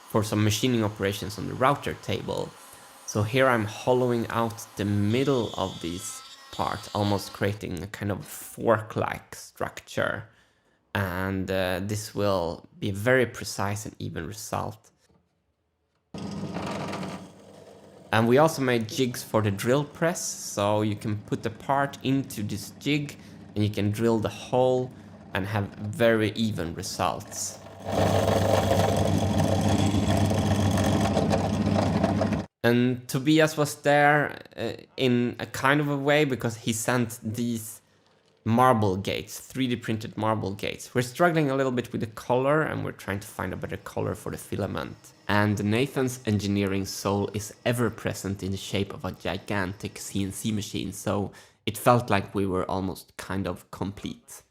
for some machining operations on the router table. So here I'm hollowing out the middle of these parts, almost creating a kind of fork-like structure. And this will be a very precise and even result. And we also made jigs for the drill press, so you can put the part into this jig and you can drill the hole and have very even results. And Tobias was there in a kind of a way because he sent these marble gates, 3D printed marble gates. We're struggling a little bit with the color and we're trying to find a better color for the filament. And Nathan's engineering soul is ever present in the shape of a gigantic CNC machine, so it felt like we were almost kind of complete.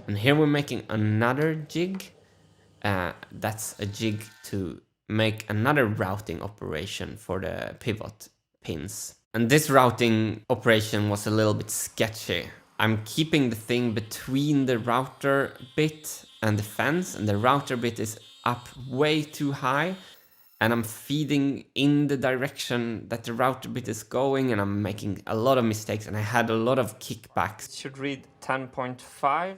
And here we're making another jig. That's a jig to make another routing operation for the pivot pins. And this routing operation was a little bit sketchy. I'm keeping the thing between the router bit and the fence, and the router bit is up way too high, and I'm feeding in the direction that the router bit is going, and I'm making a lot of mistakes, and I had a lot of kickbacks.
It should read 10.5,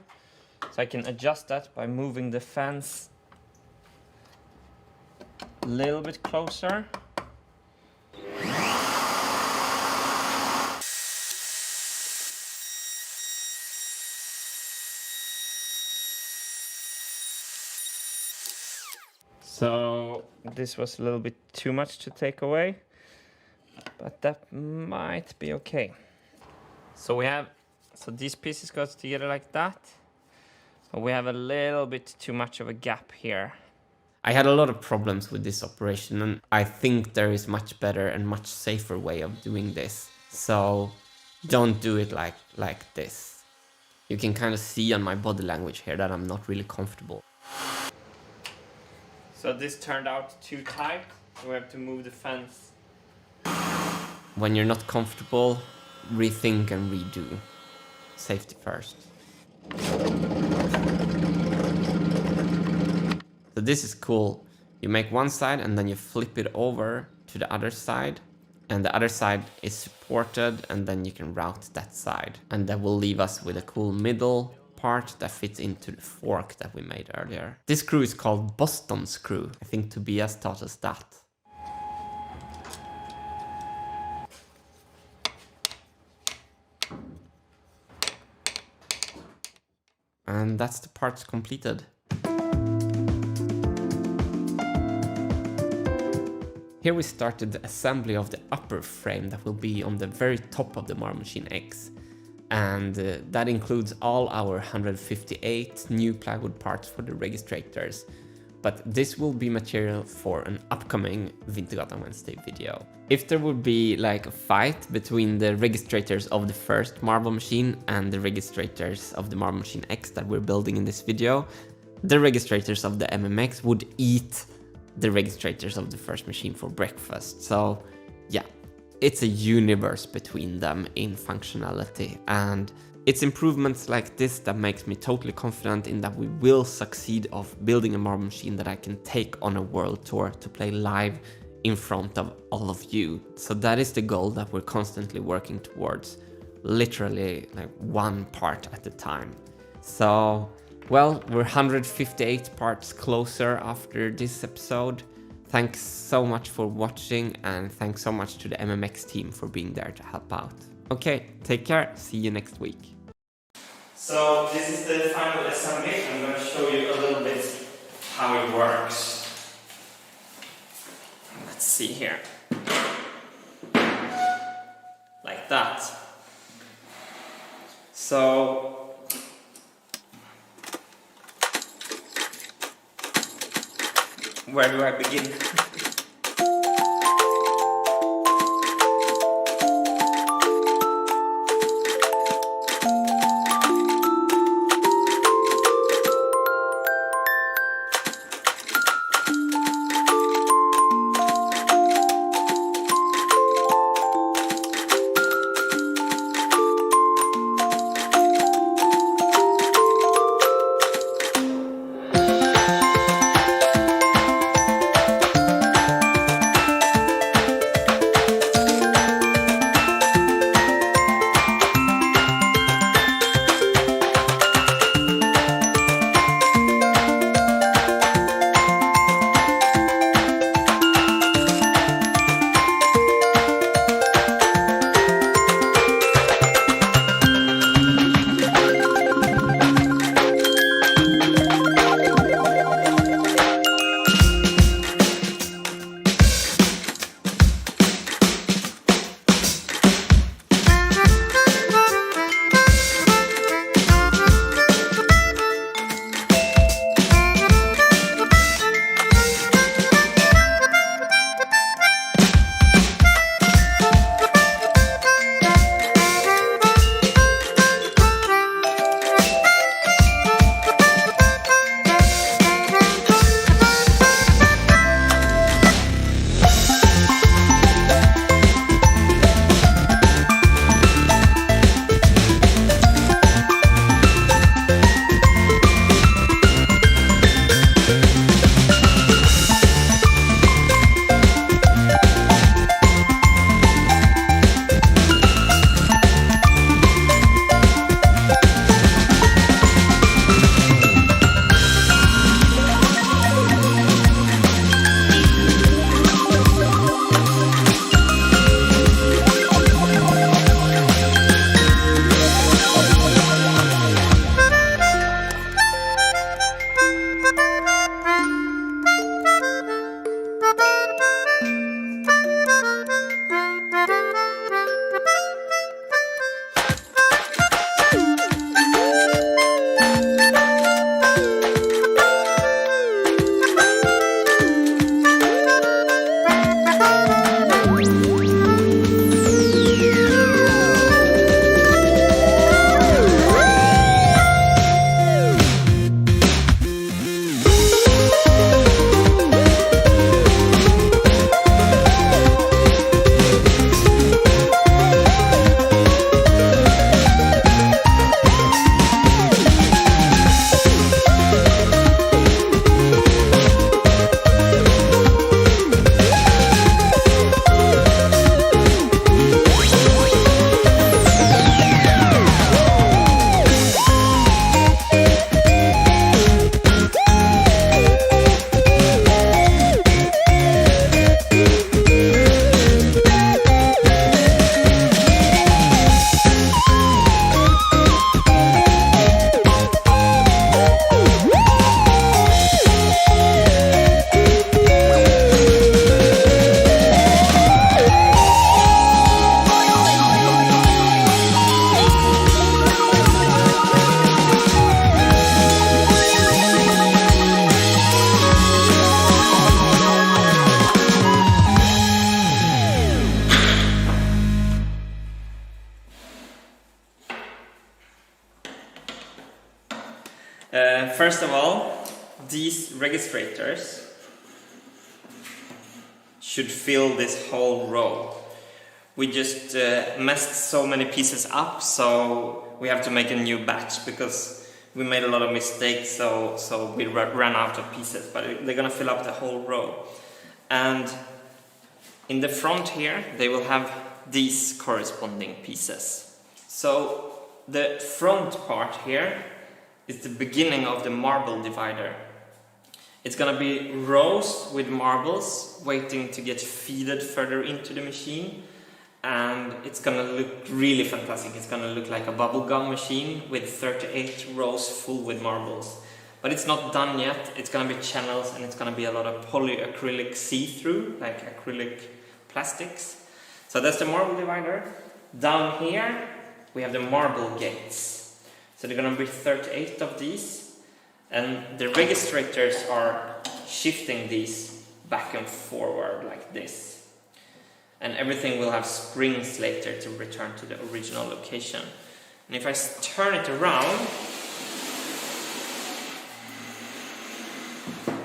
so I can adjust that by moving the fence a little bit closer. So this was a little bit too much to take away, but that might be okay. So these pieces go together like that. So we have a little bit too much of a gap here. I had a lot of problems with this operation, and I think there is much better and much safer way of doing this. So don't do it like this. You can kind of see on my body language here that I'm not really comfortable. So this turned out too tight, so we have to move the fence. When you're not comfortable, rethink and redo. Safety first. So this is cool. You make one side and then you flip it over to the other side, and the other side is supported, and then you can route that side. And that will leave us with a cool middle part that fits into the fork that we made earlier. This screw is called Boston screw. I think Tobias taught us that. And that's the parts completed. Here we started the assembly of the upper frame that will be on the very top of the Marble Machine X. And that includes all our 158 new plywood parts for the registrators. But this will be material for an upcoming Vintergatan Wednesday video. If there would be like a fight between the registrators of the first Marble Machine and the registrators of the Marble Machine X that we're building in this video, the registrators of the MMX would eat the registrators of the first machine for breakfast. So yeah, it's a universe between them in functionality, and it's improvements like this that makes me totally confident in that we will succeed of building a Marble Machine that I can take on a world tour to play live in front of all of you. So that is the goal that we're constantly working towards, literally like one part at a time. So well, we're 158 parts closer after this episode. Thanks so much for watching, and thanks so much to the MMX team for being there to help out. Okay, take care, see you next week. So this is the final assembly. I'm going to show you a little bit how it works. Let's see here. Like that. So where do I begin? First of all, these registrators should fill this whole row. We just messed so many pieces up, so we have to make a new batch because we made a lot of mistakes, so we ran out of pieces, but they're gonna fill up the whole row. And in the front here, they will have these corresponding pieces. So the front part here is the beginning of the marble divider. It's gonna be rows with marbles waiting to get feeded further into the machine, and it's gonna look really fantastic. It's gonna look like a bubblegum machine with 38 rows full with marbles. But it's not done yet. It's gonna be channels, and it's gonna be a lot of polyacrylic see-through, like acrylic plastics. So that's the marble divider. Down here we have the marble gates. So they're gonna be 38 of these, and the registrators are shifting these back and forward like this. And everything will have springs later to return to the original location. And if I turn it around,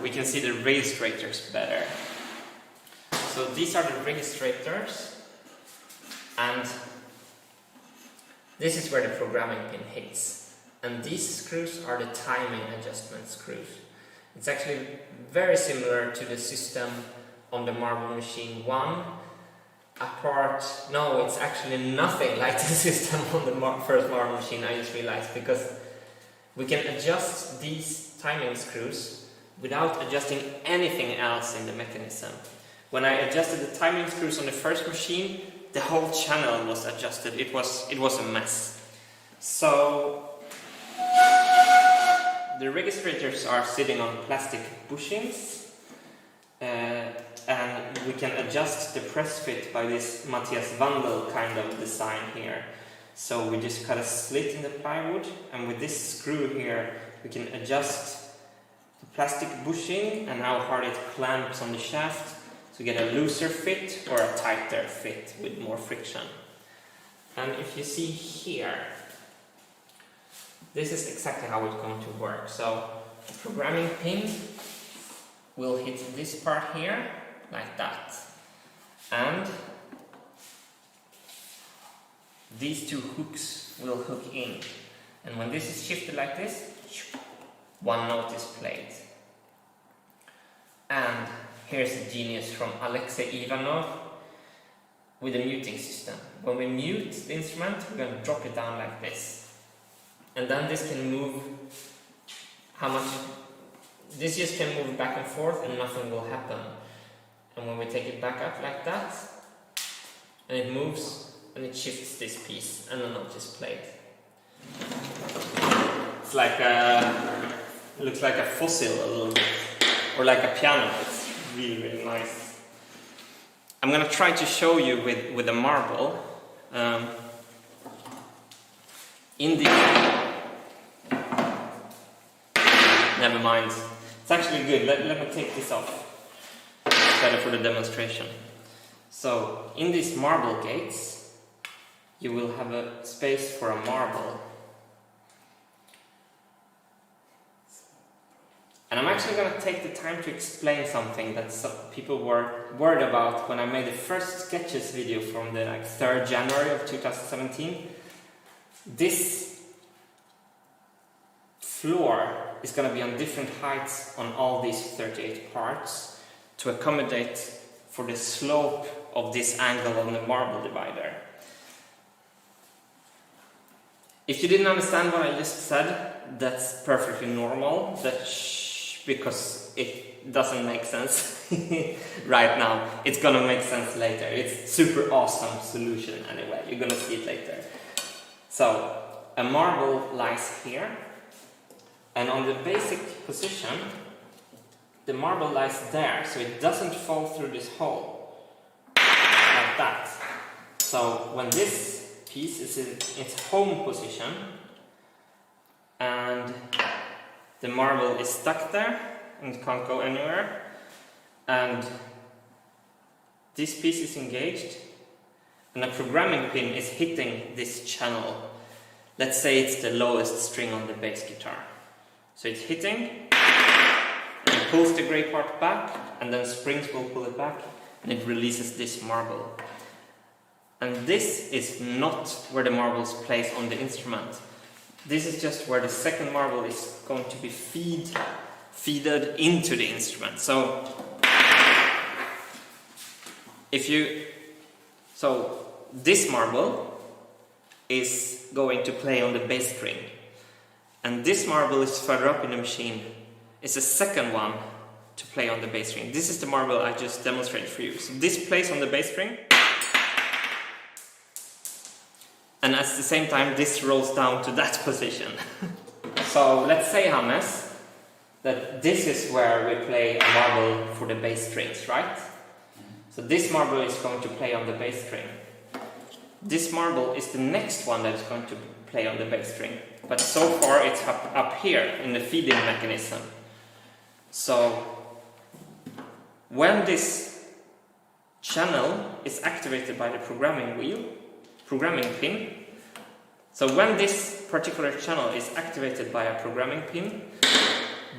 we can see the registrators better. So these are the registrators, and this is where the programming pin hits. And these screws are the timing adjustment screws. It's actually very similar to the system on the Marble Machine 1. No, it's actually nothing like the system on the first Marble Machine, I just realized, because we can adjust these timing screws without adjusting anything else in the mechanism. When I adjusted the timing screws on the first machine, the whole channel was adjusted. It was a mess. So the registrators are sitting on plastic bushings, and we can adjust the press fit by this Matthias Wandel kind of design here. So we just cut a slit in the plywood, and with this screw here we can adjust the plastic bushing and how hard it clamps on the shaft to get a looser fit or a tighter fit with more friction. And if you see here, this is exactly how it's going to work. So the programming pin will hit this part here like that, and these two hooks will hook in, and when this is shifted like this, one note is played. And here's a genius from Alexei Ivanov with a muting system. When we mute the instrument, we're going to drop it down like this, and then this can move how much. This just can move back and forth and nothing will happen. And when we take it back up like that, and it moves, and it shifts this piece, and a note is played. It's like it looks like a fossil a little bit, or like a piano. It's really, really nice. I'm gonna try to show you with a marble. Never mind. It's actually good. Let me take this off. It's better for the demonstration. So, in these marble gates, you will have a space for a marble. And I'm actually going to take the time to explain something that some people were worried about when I made the first sketches video from the 3rd January of 2017. This floor is going to be on different heights on all these 38 parts to accommodate for the slope of this angle on the marble divider. If you didn't understand what I just said, that's perfectly normal. Because it doesn't make sense right now. It's gonna make sense later. It's super awesome solution anyway. You're gonna see it later. So a marble lies here, and on the basic position, the marble lies there, so it doesn't fall through this hole like that. So when this piece is in its home position and the marble is stuck there and can't go anywhere, and this piece is engaged and a programming pin is hitting this channel. Let's say it's the lowest string on the bass guitar. So it's hitting, and it pulls the grey part back, and then springs will pull it back, and it releases this marble. And this is not where the marble is placed on the instrument. This is just where the second marble is going to be feeded into the instrument. So this marble is going to play on the bass string, and this marble is further up in the machine. It's the second one to play on the bass string. This is the marble I just demonstrated for you. So this plays on the bass string, and at the same time this rolls down to that position. So let's say, Hannes, that this is where we play a marble for the bass strings, right? So this marble is going to play on the bass string. This marble is the next one that is going to play on the bass string. But so far it's up here in the feeding mechanism. So when this channel is activated by the programming pin, so when this particular channel is activated by a programming pin,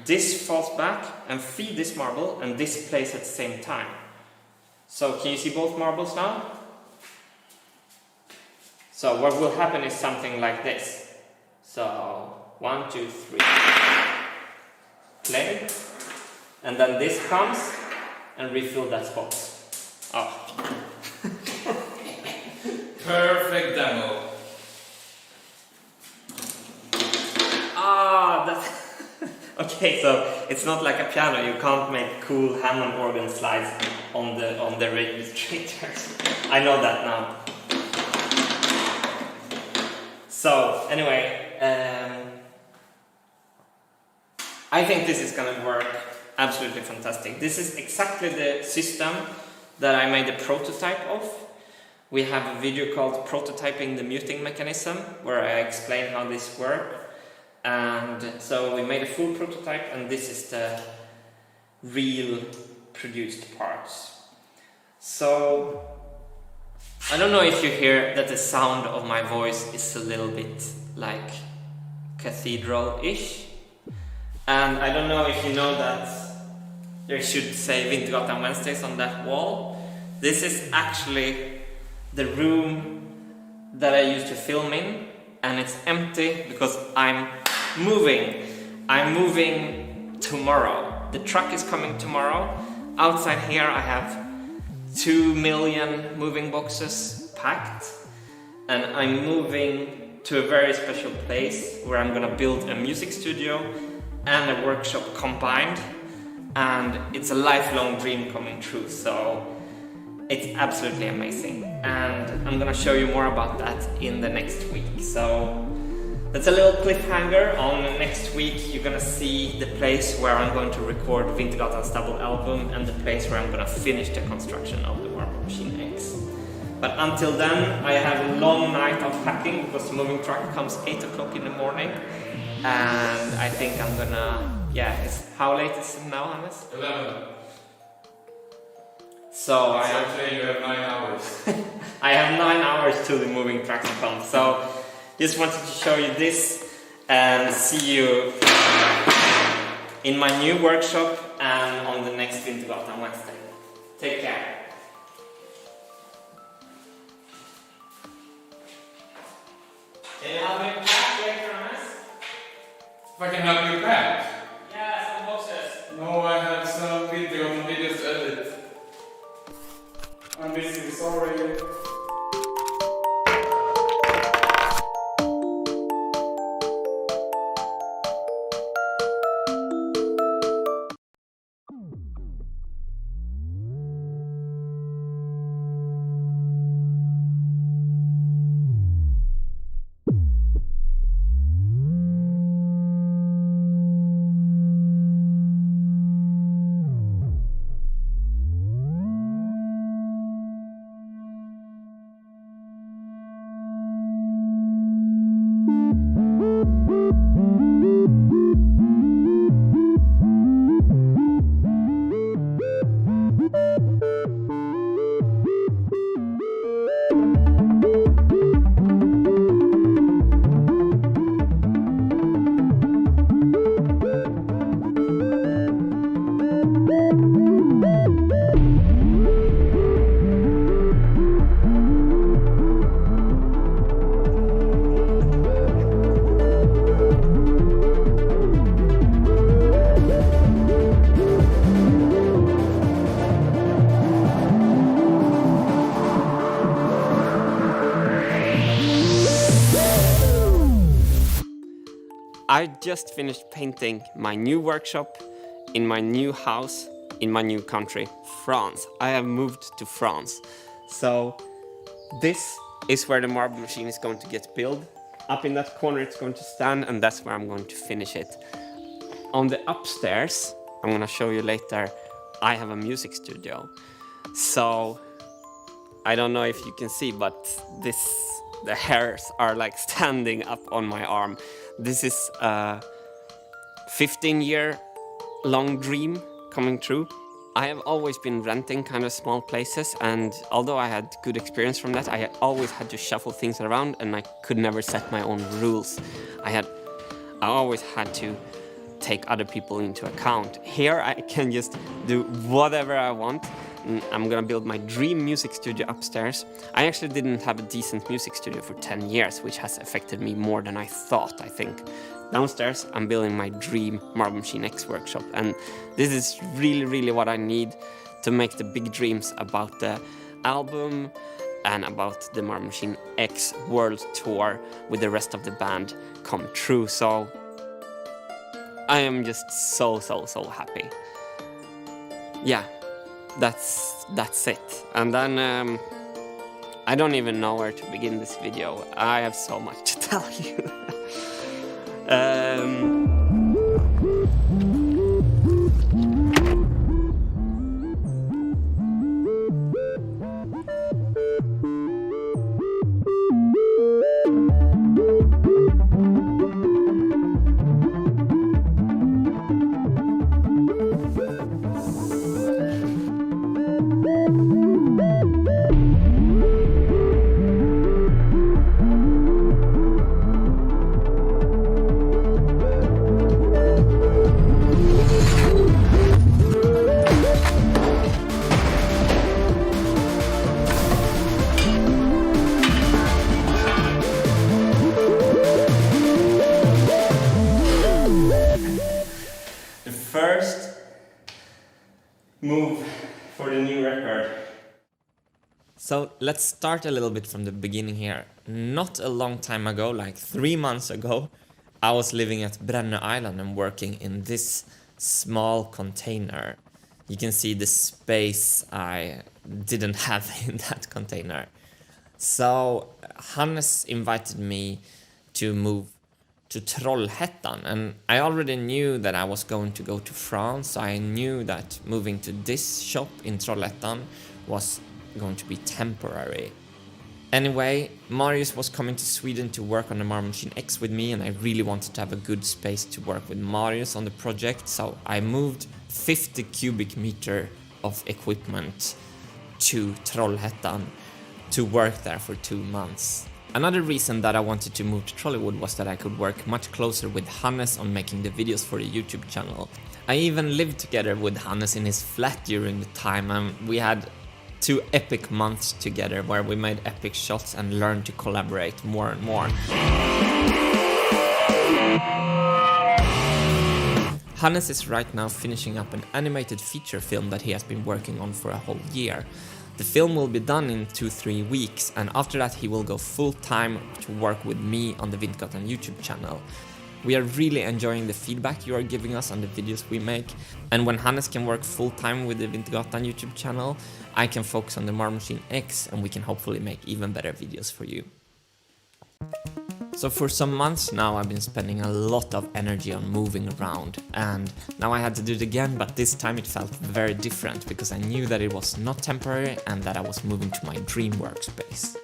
this falls back and feeds this marble, and this plays at the same time. So can you see both marbles now? So what will happen is something like this. So 1, 2, 3. Play. And then this comes and refill that spot. Oh.
Perfect demo.
That's okay, so it's not like a piano. You can't make cool Hammond organ slides on the registrators. I know that now. So anyway, I think this is gonna work absolutely fantastic. This is exactly the system that I made a prototype of. We have a video called Prototyping the Muting Mechanism, where I explain how this works. And so we made a full prototype, and this is the real produced parts. So I don't know if you hear that the sound of my voice is a little bit like cathedral-ish. And I don't know if you know that there should say Vintergatan Wednesdays on that wall. This is actually the room that I used to film in, and it's empty because I'm moving. I'm moving tomorrow. The truck is coming tomorrow. Outside here I have 2 million moving boxes packed, and I'm moving to a very special place where I'm gonna build a music studio and a workshop combined, and it's a lifelong dream coming true, so it's absolutely amazing, and I'm gonna show you more about that in the next week. So that's a little cliffhanger. On next week you're gonna see the place where I'm going to record Vintergatan's double album, and the place where I'm gonna finish the construction of the Marble Machine X. But until then, I have a long night of packing because the moving truck comes 8 o'clock in the morning, and I think I'm gonna, how late is it now, Hannes?
11.
So I
have you have 9 hours.
I have 9 hours till the moving truck comes. So just wanted to show you this, and see you in my new workshop and on the next Vintergatan Wednesday. Take care. Can you help me pack later, Hannes?
If I can help you pack?
Yeah, some boxes.
No, I have some videos to edit. I'm busy, sorry.
I just finished painting my new workshop in my new house in my new country, France. I have moved to France. So this is where the marble machine is going to get built. Up in that corner it's going to stand, and that's where I'm going to finish it. On the upstairs, I'm gonna show you later, I have a music studio. So I don't know if you can see, but the hairs are like standing up on my arm. This is a 15-year-long dream coming true. I have always been renting kind of small places, and although I had good experience from that, I always had to shuffle things around and I could never set my own rules. I always had to take other people into account. Here I can just do whatever I want. I'm gonna build my dream music studio upstairs. I actually didn't have a decent music studio for 10 years, which has affected me more than I thought, I think. Downstairs, I'm building my dream Marble Machine X workshop, and this is really what I need to make the big dreams about the album and about the Marble Machine X World Tour with the rest of the band come true. So I am just so happy. Yeah, that's it. And then I don't even know where to begin this video. I have so much to tell you. First move for the new record. So let's start a little bit from the beginning here. Not a long time ago, like 3 months ago, I was living at Brännö Island and working in this small container. You can see the space I didn't have in that container. So Hannes invited me to move to Trollhättan, and I already knew that I was going to go to France. I knew that moving to this shop in Trollhättan was going to be temporary. Anyway, Marius was coming to Sweden to work on the Marble Machine X with me, and I really wanted to have a good space to work with Marius on the project, so I moved 50 cubic meter of equipment to Trollhättan to work there for 2 months. Another reason that I wanted to move to Trollywood was that I could work much closer with Hannes on making the videos for the YouTube channel. I even lived together with Hannes in his flat during the time, and we had 2 epic months together where we made epic shots and learned to collaborate more and more. Hannes is right now finishing up an animated feature film that he has been working on for a whole year. The film will be done in 2-3 weeks, and after that he will go full-time to work with me on the Vintgatan YouTube channel. We are really enjoying the feedback you are giving us on the videos we make, and when Hannes can work full-time with the Vintgatan YouTube channel, I can focus on the Marble Machine X, and we can hopefully make even better videos for you. So for some months now I've been spending a lot of energy on moving around, and now I had to do it again, but this time it felt very different because I knew that it was not temporary and that I was moving to my dream workspace.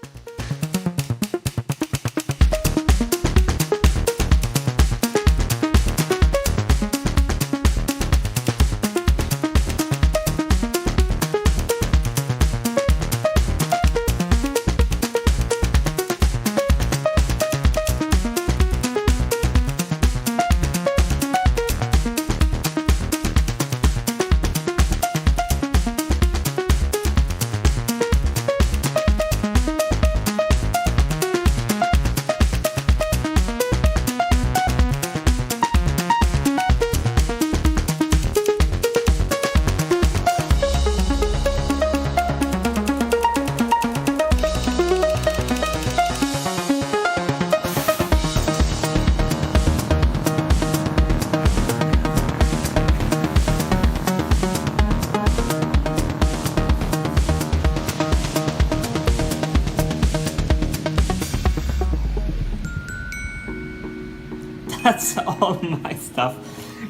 that's all my stuff.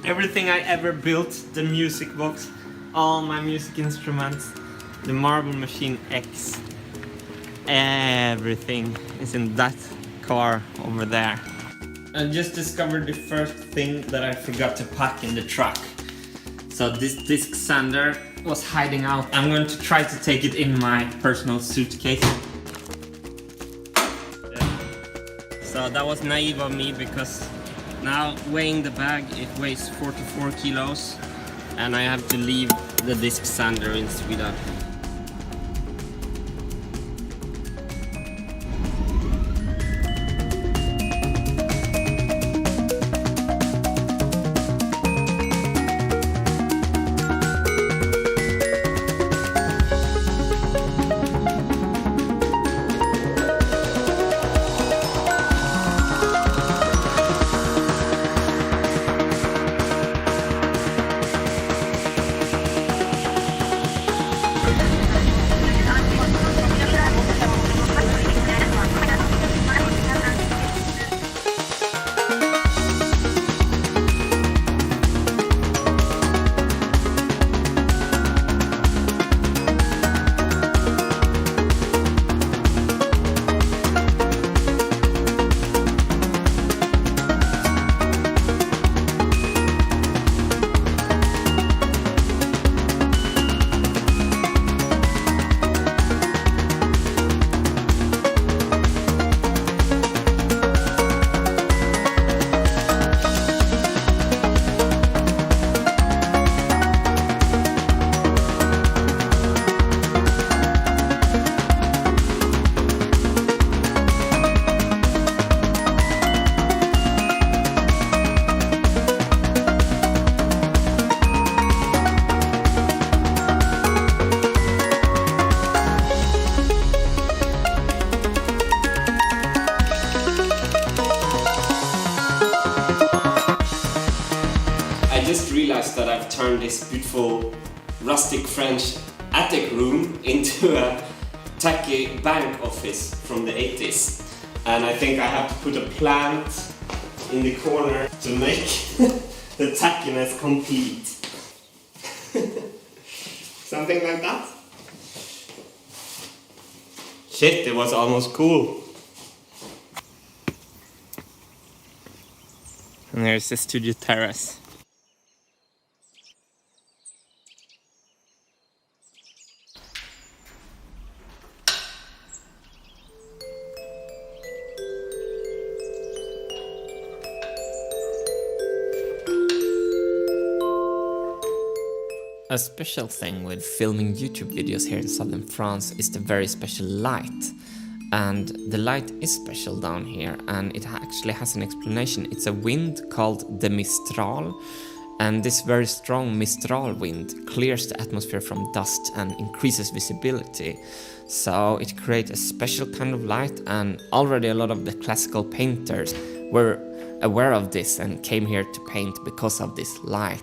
Everything I ever built, the music box, all my music instruments, the Marble Machine X, everything is in that car over there. I just discovered the first thing that I forgot to pack in the truck. So this disc sander was hiding out. I'm going to try to take it in my personal suitcase. So that was naive of me, because now weighing the bag, it weighs 44 kilos and I have to leave the disc sander in Sweden. That I've turned this beautiful rustic French attic room into a tacky bank office from the 80s, and I think I have to put a plant in the corner to make the tackiness complete. Something like that. Shit, it was almost cool. And there's the studio terrace. A special thing with filming YouTube videos here in southern France is the very special light. And the light is special down here, and it actually has an explanation. It's a wind called the Mistral, and this very strong Mistral wind clears the atmosphere from dust and increases visibility. So it creates a special kind of light, and already a lot of the classical painters were aware of this and came here to paint because of this light.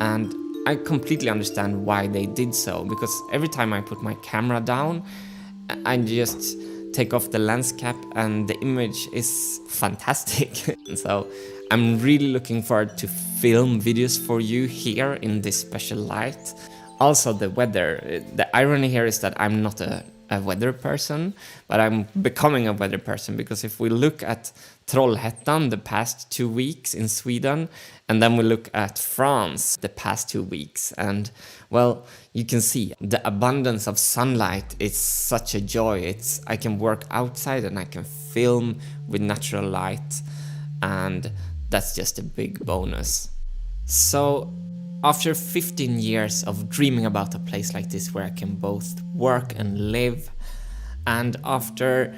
And I completely understand why they did so, because every time I put my camera down, I just take off the lens cap and the image is fantastic. So I'm really looking forward to film videos for you here in this special light. Also the weather. The irony here is that I'm not a weather person, but I'm becoming a weather person, because if we look at Trollhättan the past 2 weeks in Sweden, and then we look at France the past 2 weeks, and well, you can see the abundance of sunlight is such a joy. I can work outside and I can film with natural light, and that's just a big bonus. So after 15 years of dreaming about a place like this where I can both work and live, and after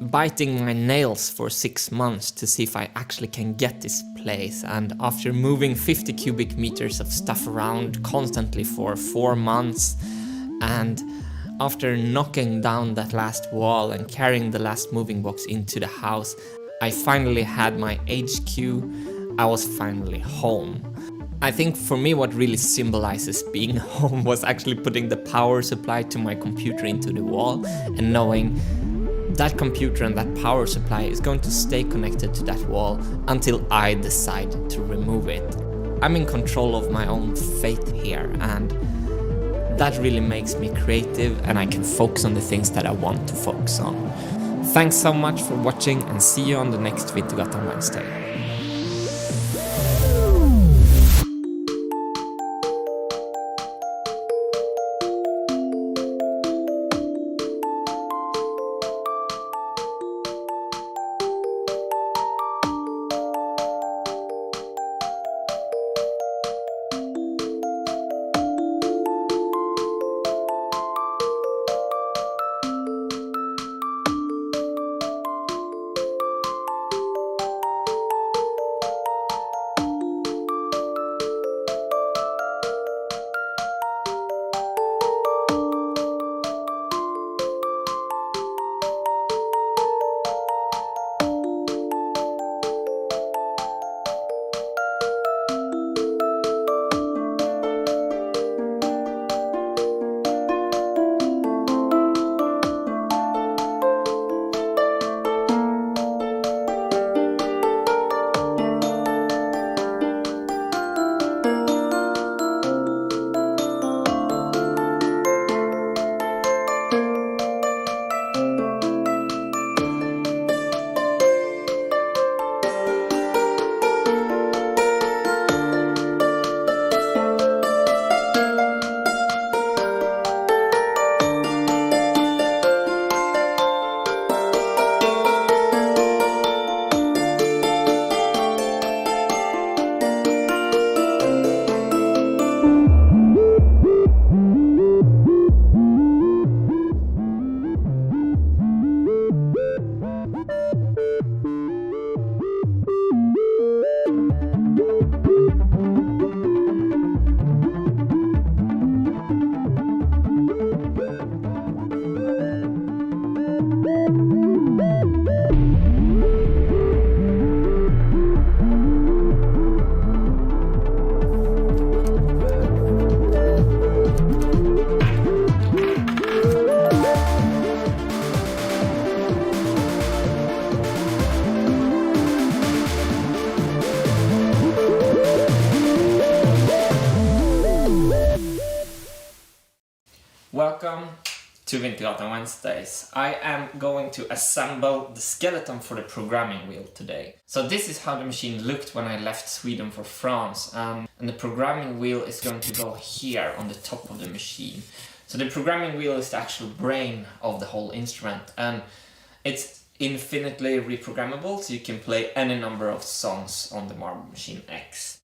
biting my nails for 6 months to see if I actually can get this place, and after moving 50 cubic meters of stuff around constantly for 4 months, and after knocking down that last wall and carrying the last moving box into the house, I finally had my HQ. I was finally home. I think for me what really symbolizes being home was actually putting the power supply to my computer into the wall and knowing
that computer and that power supply is going to stay connected to that wall until I decide to remove it. I'm in control of my own fate here, and that really makes me creative, and I can focus on the things that I want to focus on. Thanks so much for watching, and see you on the next Vintergatan Wednesday. Welcome to Vintergatan Wednesdays. I am going to assemble the skeleton for the programming wheel today. So this is how the machine looked when I left Sweden for France, and the programming wheel is going to go here on the top of the machine. So the programming wheel is the actual brain of the whole instrument, and it's infinitely reprogrammable, so you can play any number of songs on the Marble Machine X.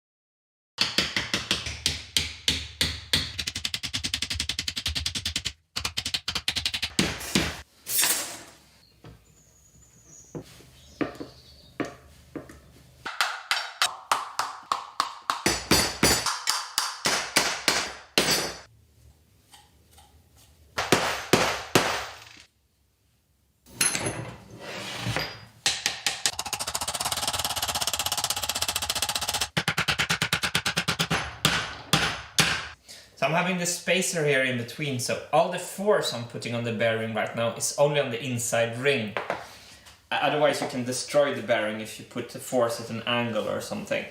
So I'm having the spacer here in between, so all the force I'm putting on the bearing right now is only on the inside ring. Otherwise you can destroy the bearing if you put the force at an angle or something.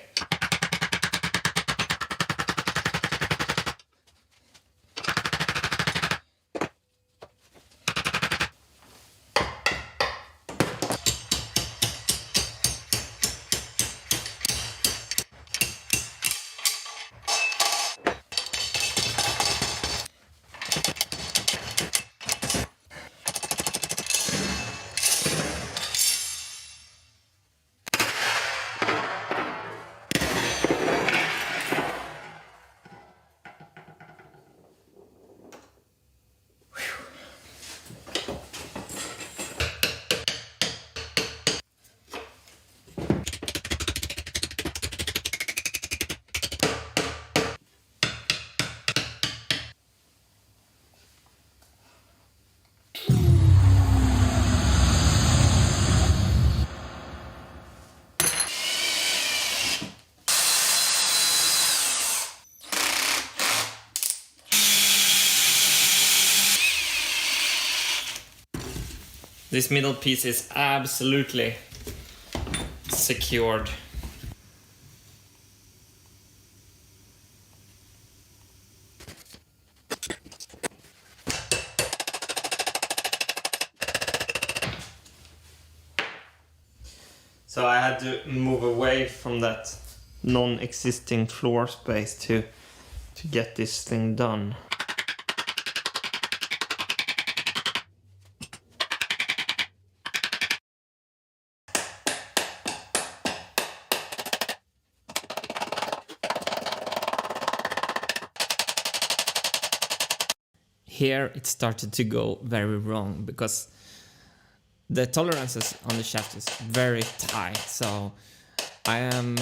This middle piece is absolutely secured. So I had to move away from that non-existing floor space to get this thing done. Here it started to go very wrong because the tolerances on the shaft is very tight, so I am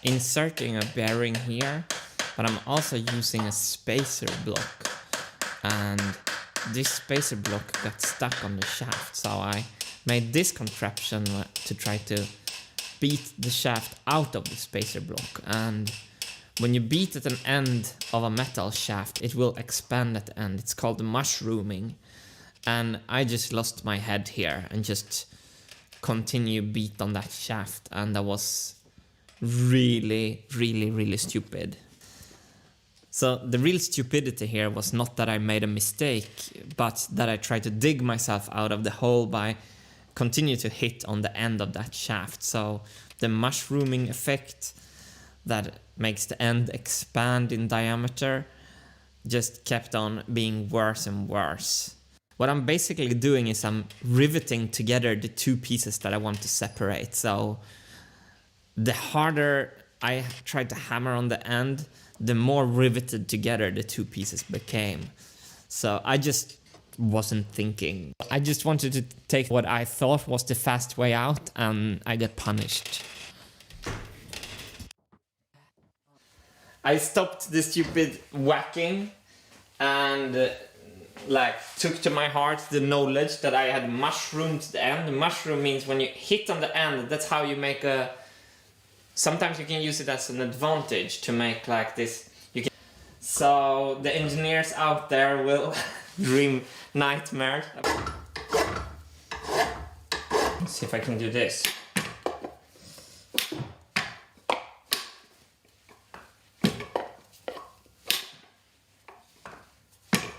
inserting a bearing here, but I'm also using a spacer block, and this spacer block got stuck on the shaft, so I made this contraption to try to beat the shaft out of the spacer block. And when you beat at an end of a metal shaft, it will expand at the end. It's called mushrooming. And I just lost my head here and just continue beat on that shaft, and that was really stupid. So the real stupidity here was not that I made a mistake, but that I tried to dig myself out of the hole by continue to hit on the end of that shaft. So the mushrooming effect that makes the end expand in diameter just kept on being worse and worse. What I'm basically doing is I'm riveting together the two pieces that I want to separate. So the harder I tried to hammer on the end, the more riveted together the two pieces became. So I just wasn't thinking. I just wanted to take what I thought was the fast way out, and I got punished. I stopped the stupid whacking and took to my heart the knowledge that I had mushroomed the end. The mushroom means when you hit on the end, that's how you make a... Sometimes you can use it as an advantage to make like this. So the engineers out there will dream nightmares. Let's see if I can do this.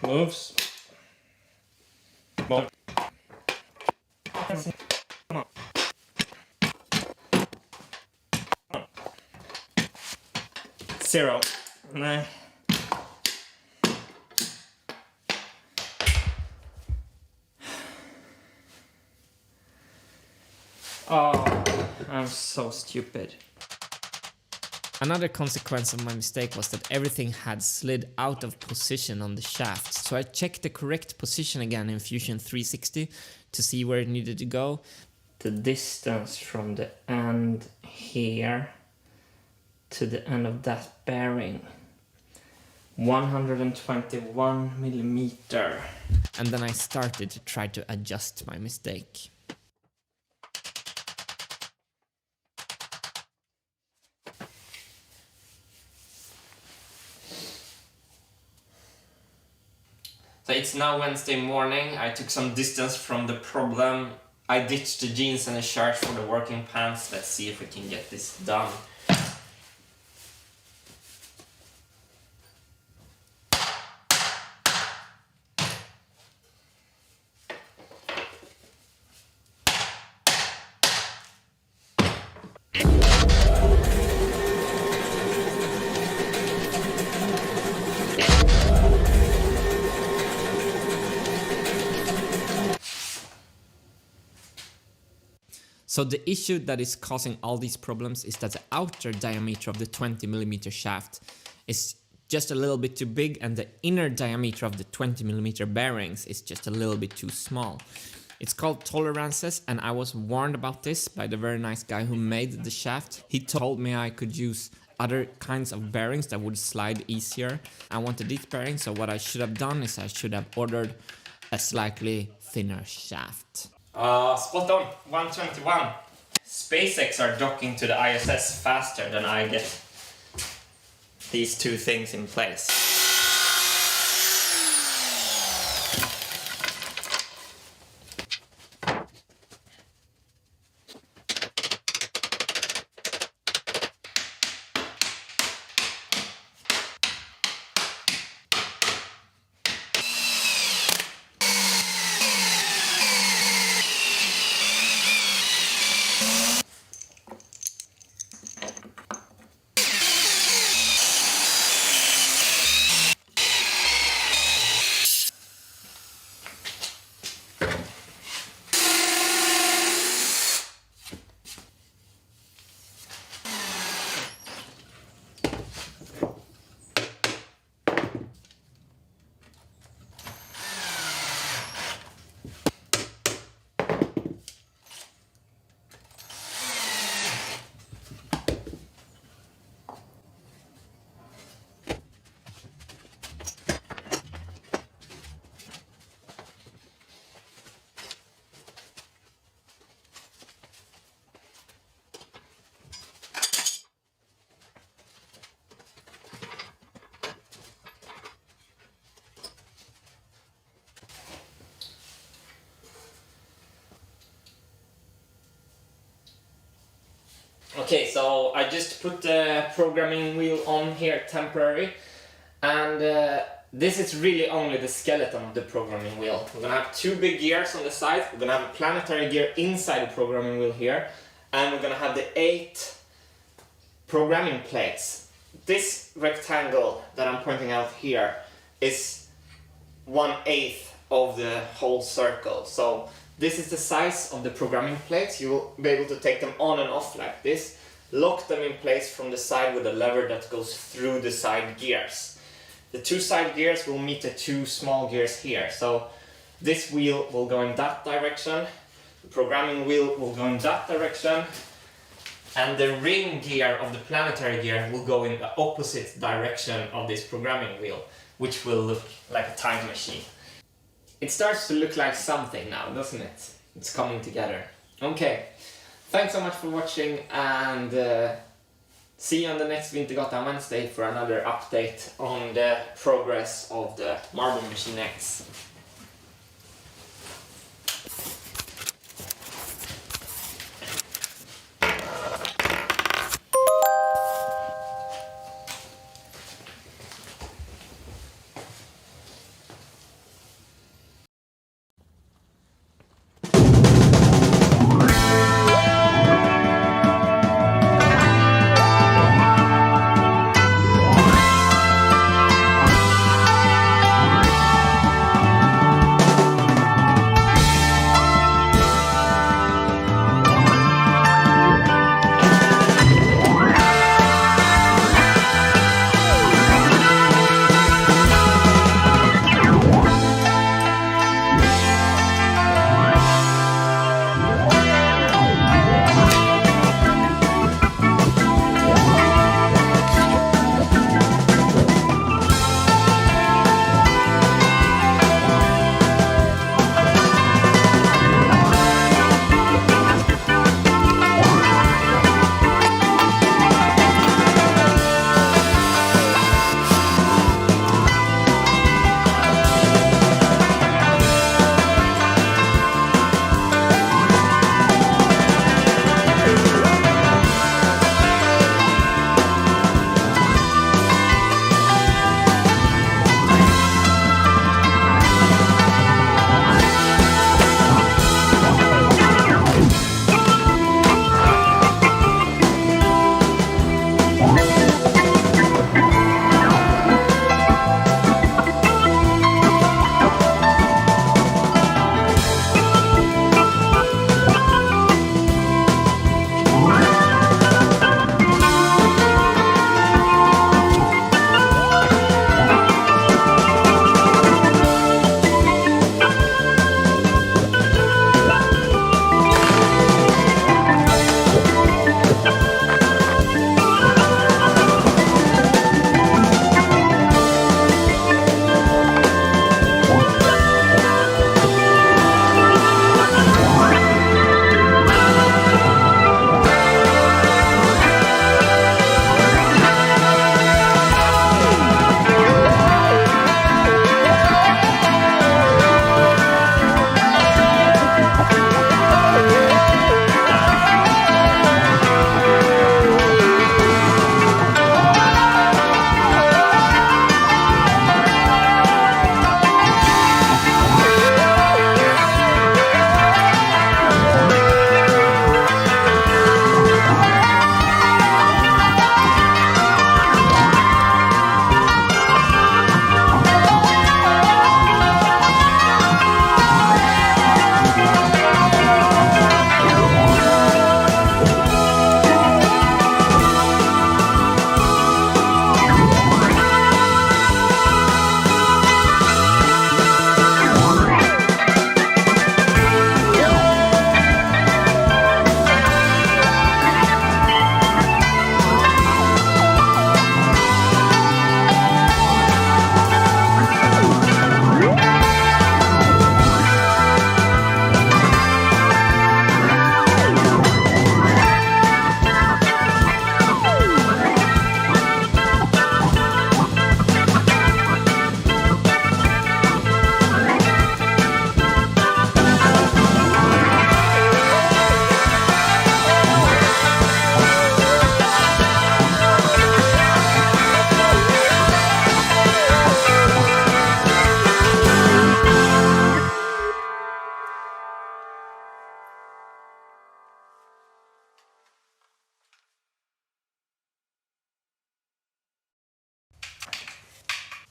Moves. Come on. 0. No. Oh, I'm so stupid. Another consequence of my mistake was that everything had slid out of position on the shaft. So I checked the correct position again in Fusion 360 to see where it needed to go. The distance from the end here to the end of that bearing, 121 millimeter. And then I started to try to adjust my mistake. So it's now Wednesday morning. I took some distance from the problem. I ditched the jeans and a shirt for the working pants. Let's see if we can get this done. So the issue that is causing all these problems is that the outer diameter of the 20mm shaft is just a little bit too big, and the inner diameter of the 20mm bearings is just a little bit too small. It's called tolerances, and I was warned about this by the very nice guy who made the shaft. He told me I could use other kinds of bearings that would slide easier. I wanted these bearings, so what I should have done is I should have ordered a slightly thinner shaft. Spot on, 121. SpaceX are docking to the ISS faster than I get these two things in place. Okay, so I just put the programming wheel on here temporary, and this is really only the skeleton of the programming wheel. We're gonna have 2 big gears on the side, we're gonna have a planetary gear inside the programming wheel here, and we're gonna have the 8 programming plates. This rectangle that I'm pointing out here is 1/8 of the whole circle. So this is the size of the programming plates. You will be able to take them on and off like this, lock them in place from the side with a lever that goes through the side gears. The 2 side gears will meet the 2 small gears here. So this wheel will go in that direction, the programming wheel will go in that direction, and the ring gear of the planetary gear will go in the opposite direction of this programming wheel, which will look like a time machine. It starts to look like something now, doesn't it? It's coming together. Okay, thanks so much for watching, and see you on the next Vintergatan Wednesday for another update on the progress of the Marble Machine X.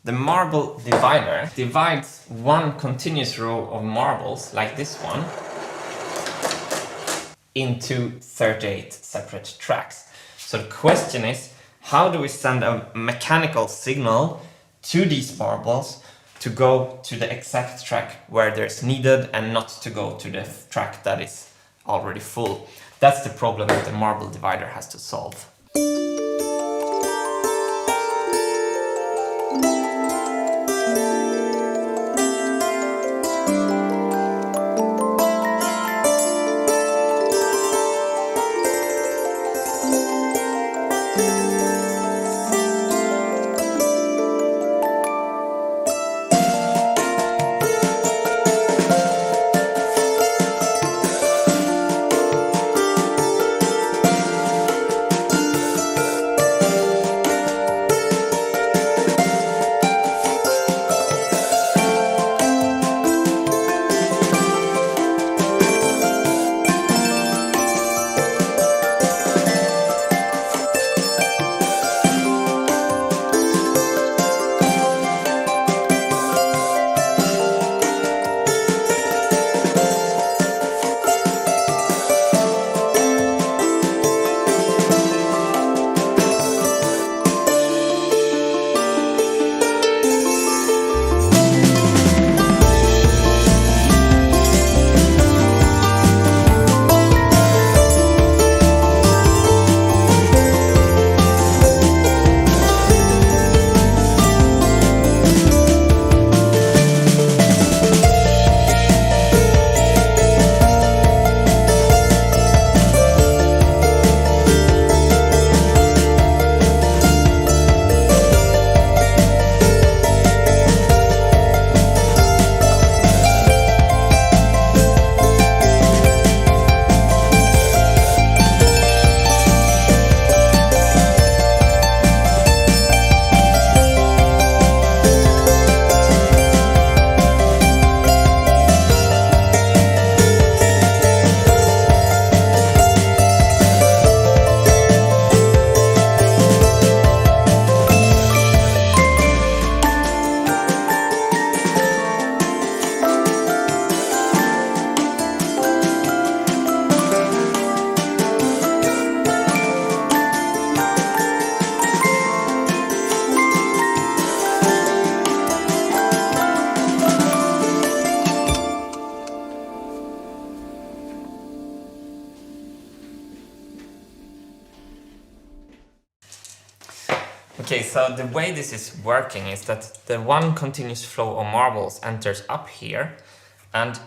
the marble divider divides one continuous row of marbles, like this one, into 38 separate tracks. So the question is, how do we send a mechanical signal to these marbles to go to the exact track where there's needed and not to go to the track that is already full? That's the problem that the marble divider has to solve. Okay, so the way this is working is that the one continuous flow of marbles enters up here and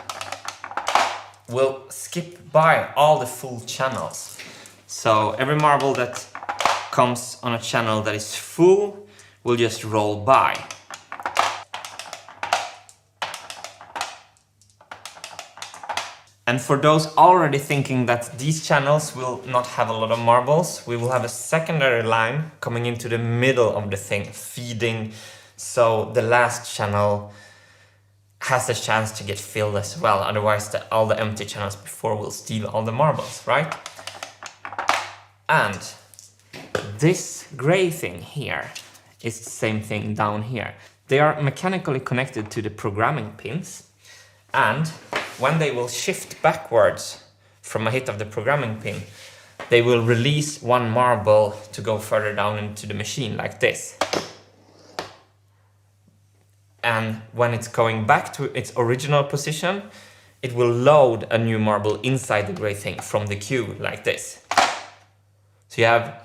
will skip by all the full channels. So every marble that comes on a channel that is full will just roll by. And for those already thinking that these channels will not have a lot of marbles, we will have a secondary line coming into the middle of the thing, feeding, so the last channel has a chance to get filled as well. Otherwise, all the empty channels before will steal all the marbles, right? And this gray thing here is the same thing down here. They are mechanically connected to the programming pins, and when they will shift backwards from a hit of the programming pin, they will release one marble to go further down into the machine like this. And when it's going back to its original position, it will load a new marble inside the gray thing from the queue like this. So you have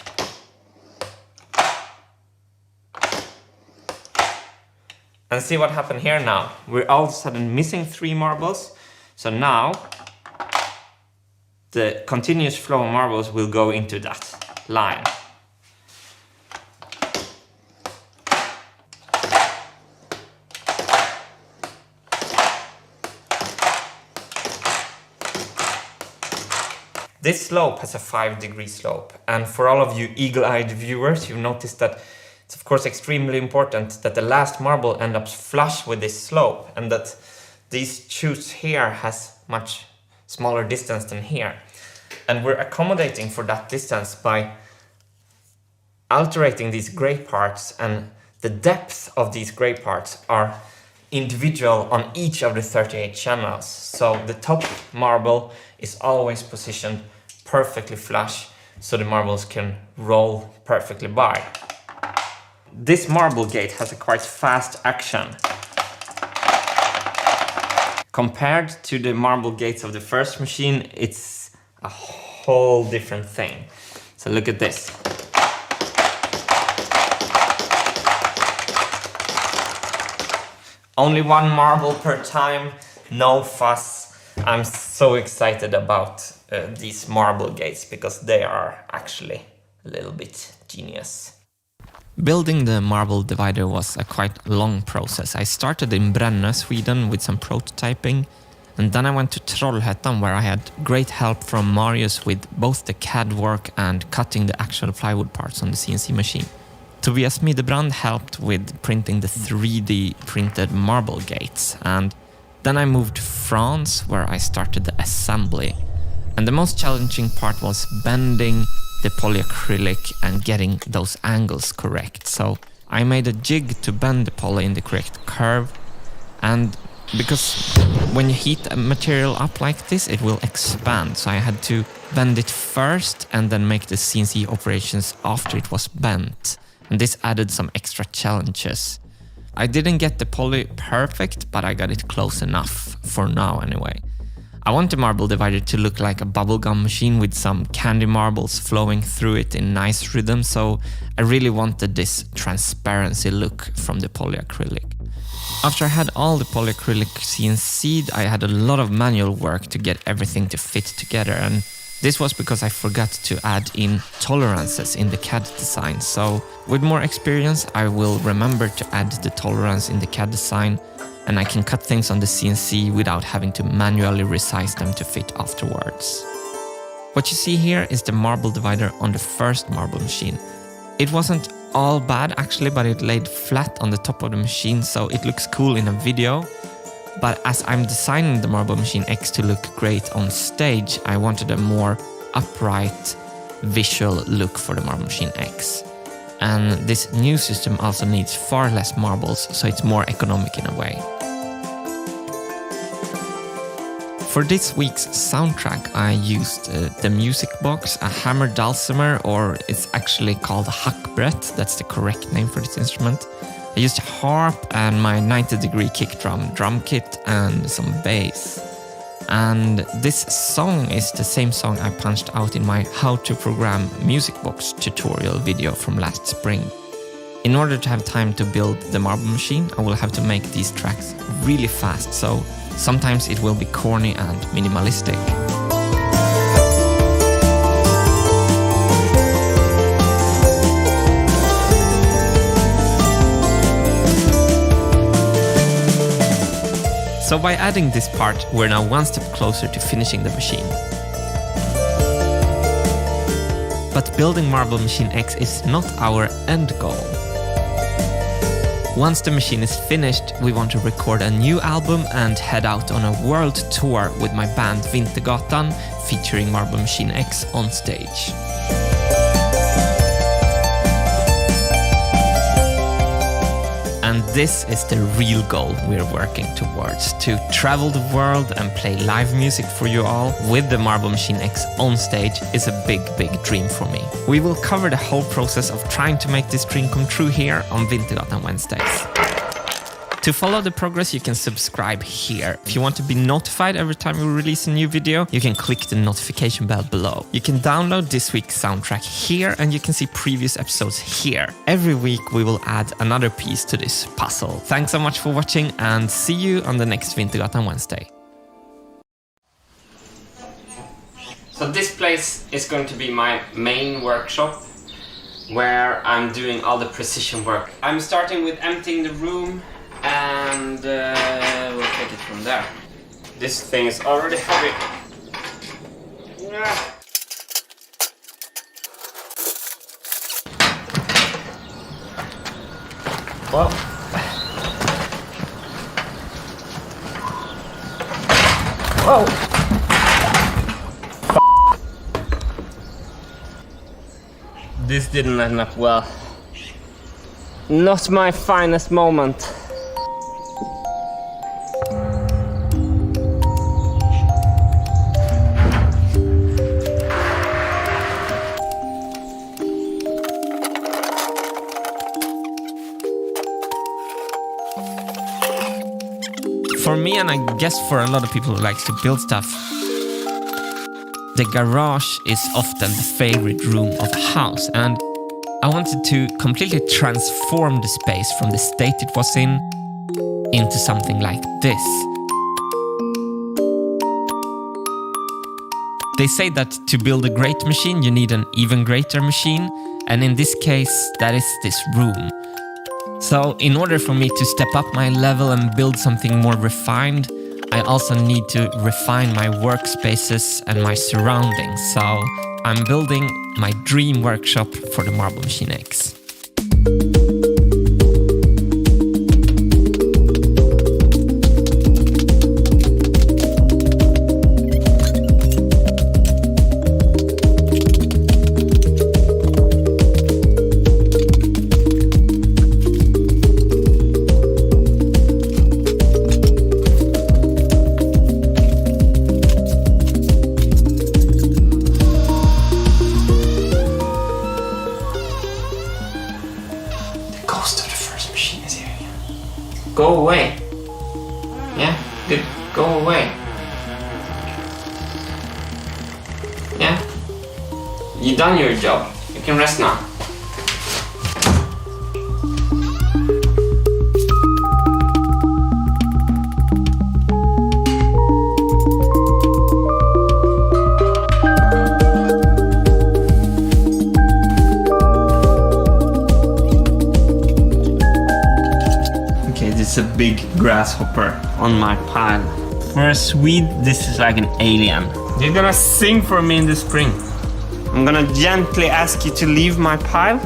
and see what happened here now. We're all of a sudden missing 3 marbles. So now the continuous flow of marbles will go into that line. This slope has a 5-degree slope, and for all of you eagle-eyed viewers, you've noticed that it's of course extremely important that the last marble ends up flush with this slope, and that these chutes here has much smaller distance than here. And we're accommodating for that distance by alterating these gray parts and the depth of these gray parts are individual on each of the 38 channels. So the top marble is always positioned perfectly flush so the marbles can roll perfectly by. This marble gate has a quite fast action. Compared to the marble gates of the first machine, it's a whole different thing. So look at this. Only one marble per time, no fuss. I'm so excited about these marble gates because they are actually a little bit genius.
Building the marble divider was a quite long process. I started in Brännö, Sweden with some prototyping, and then I went to Trollhättan where I had great help from Marius with both the CAD work and cutting the actual plywood parts on the CNC machine. Tobias Midebrand helped with printing the 3D printed marble gates, and then I moved to France where I started the assembly. And the most challenging part was bending the polyacrylic and getting those angles correct. So I made a jig to bend the poly in the correct curve, and because when you heat a material up like this it will expand, so I had to bend it first and then make the CNC operations after it was bent, and this added some extra challenges. I didn't get the poly perfect, but I got it close enough for now anyway. I want the marble divider to look like a bubblegum machine with some candy marbles flowing through it in nice rhythm, so I really wanted this transparency look from the polyacrylic. After I had all the polyacrylic CNC'd, I had a lot of manual work to get everything to fit together, and this was because I forgot to add in tolerances in the CAD design. So with more experience, I will remember to add the tolerance in the CAD design, and I can cut things on the CNC without having to manually resize them to fit afterwards. What you see here is the marble divider on the first marble machine. It wasn't all bad actually, but it laid flat on the top of the machine, so it looks cool in a video. But as I'm designing the Marble Machine X to look great on stage, I wanted a more upright visual look for the Marble Machine X. And this new system also needs far less marbles, so it's more economic in a way. For this week's soundtrack, I used the music box, a hammer dulcimer, or it's actually called a hackbrett, that's the correct name for this instrument. I used a harp and my 90-degree kick drum kit and some bass. And this song is the same song I punched out in my How to Program Music Box tutorial video from last spring. In order to have time to build the marble machine, I will have to make these tracks really fast, so sometimes it will be corny and minimalistic. So by adding this part, we're now one step closer to finishing the machine. But building Marble Machine X is not our end goal. Once the machine is finished, we want to record a new album and head out on a world tour with my band Vintergatan, featuring Marble Machine X on stage. And this is the real goal we're working towards, to travel the world and play live music for you all with the Marble Machine X on stage is a big, big dream for me. We will cover the whole process of trying to make this dream come true here on Vintergatan Wednesdays. To follow the progress, you can subscribe here. If you want to be notified every time we release a new video, you can click the notification bell below. You can download this week's soundtrack here, and you can see previous episodes here. Every week we will add another piece to this puzzle. Thanks so much for watching, and see you on the next Vintergatan Wednesday. So this place is going to be my main workshop, where I'm doing all the precision work. I'm starting with emptying the room, and we'll take it from there. This thing is already heavy. Well, whoa! This didn't end up well.
Not my finest moment.
For me, and I guess for a lot of people who likes to build stuff, the garage is often the favorite room of a house, and I wanted to completely transform the space from the state it was in into something like this. They say that to build a great machine, you need an even greater machine, and in this case, that is this room. So in order for me to step up my level and build something more refined, I also need to refine my workspaces and my surroundings. So I'm building my dream workshop for the Marble Machine X.
Go away. Yeah, good. Go away. Yeah. You done your job. You can rest now. A big grasshopper on my pile. For a Swede, this is like an alien. You're gonna sing for me in the spring. I'm gonna gently ask you to leave my pile.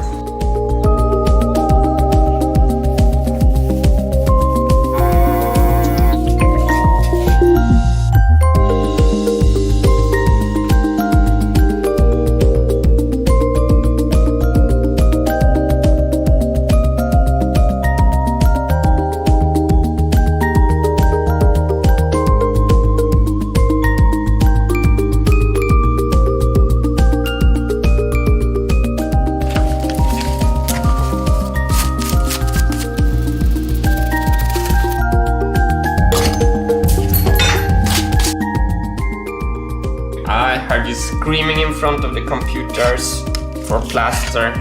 I heard you screaming in front of the computers for plaster.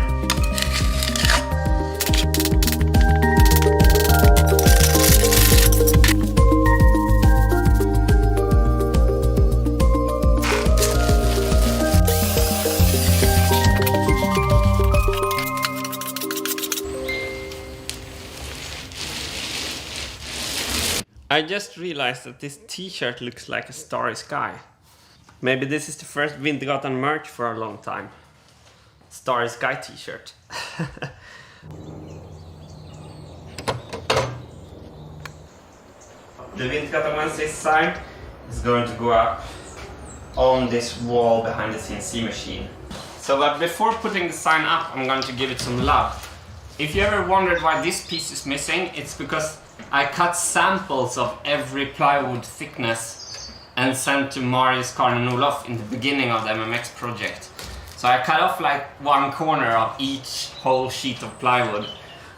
I just realized that this t-shirt looks like a starry sky. Maybe this is the first Vintergatan merch for a long time. Starry Sky t-shirt. The Vintergatan Wednesday sign is going to go up on this wall behind the CNC machine. So but before putting the sign up, I'm going to give it some love. If you ever wondered why this piece is missing, it's because I cut samples of every plywood thickness and sent to Marius, Karin and Olof in the beginning of the MMX project. So I cut off like one corner of each whole sheet of plywood.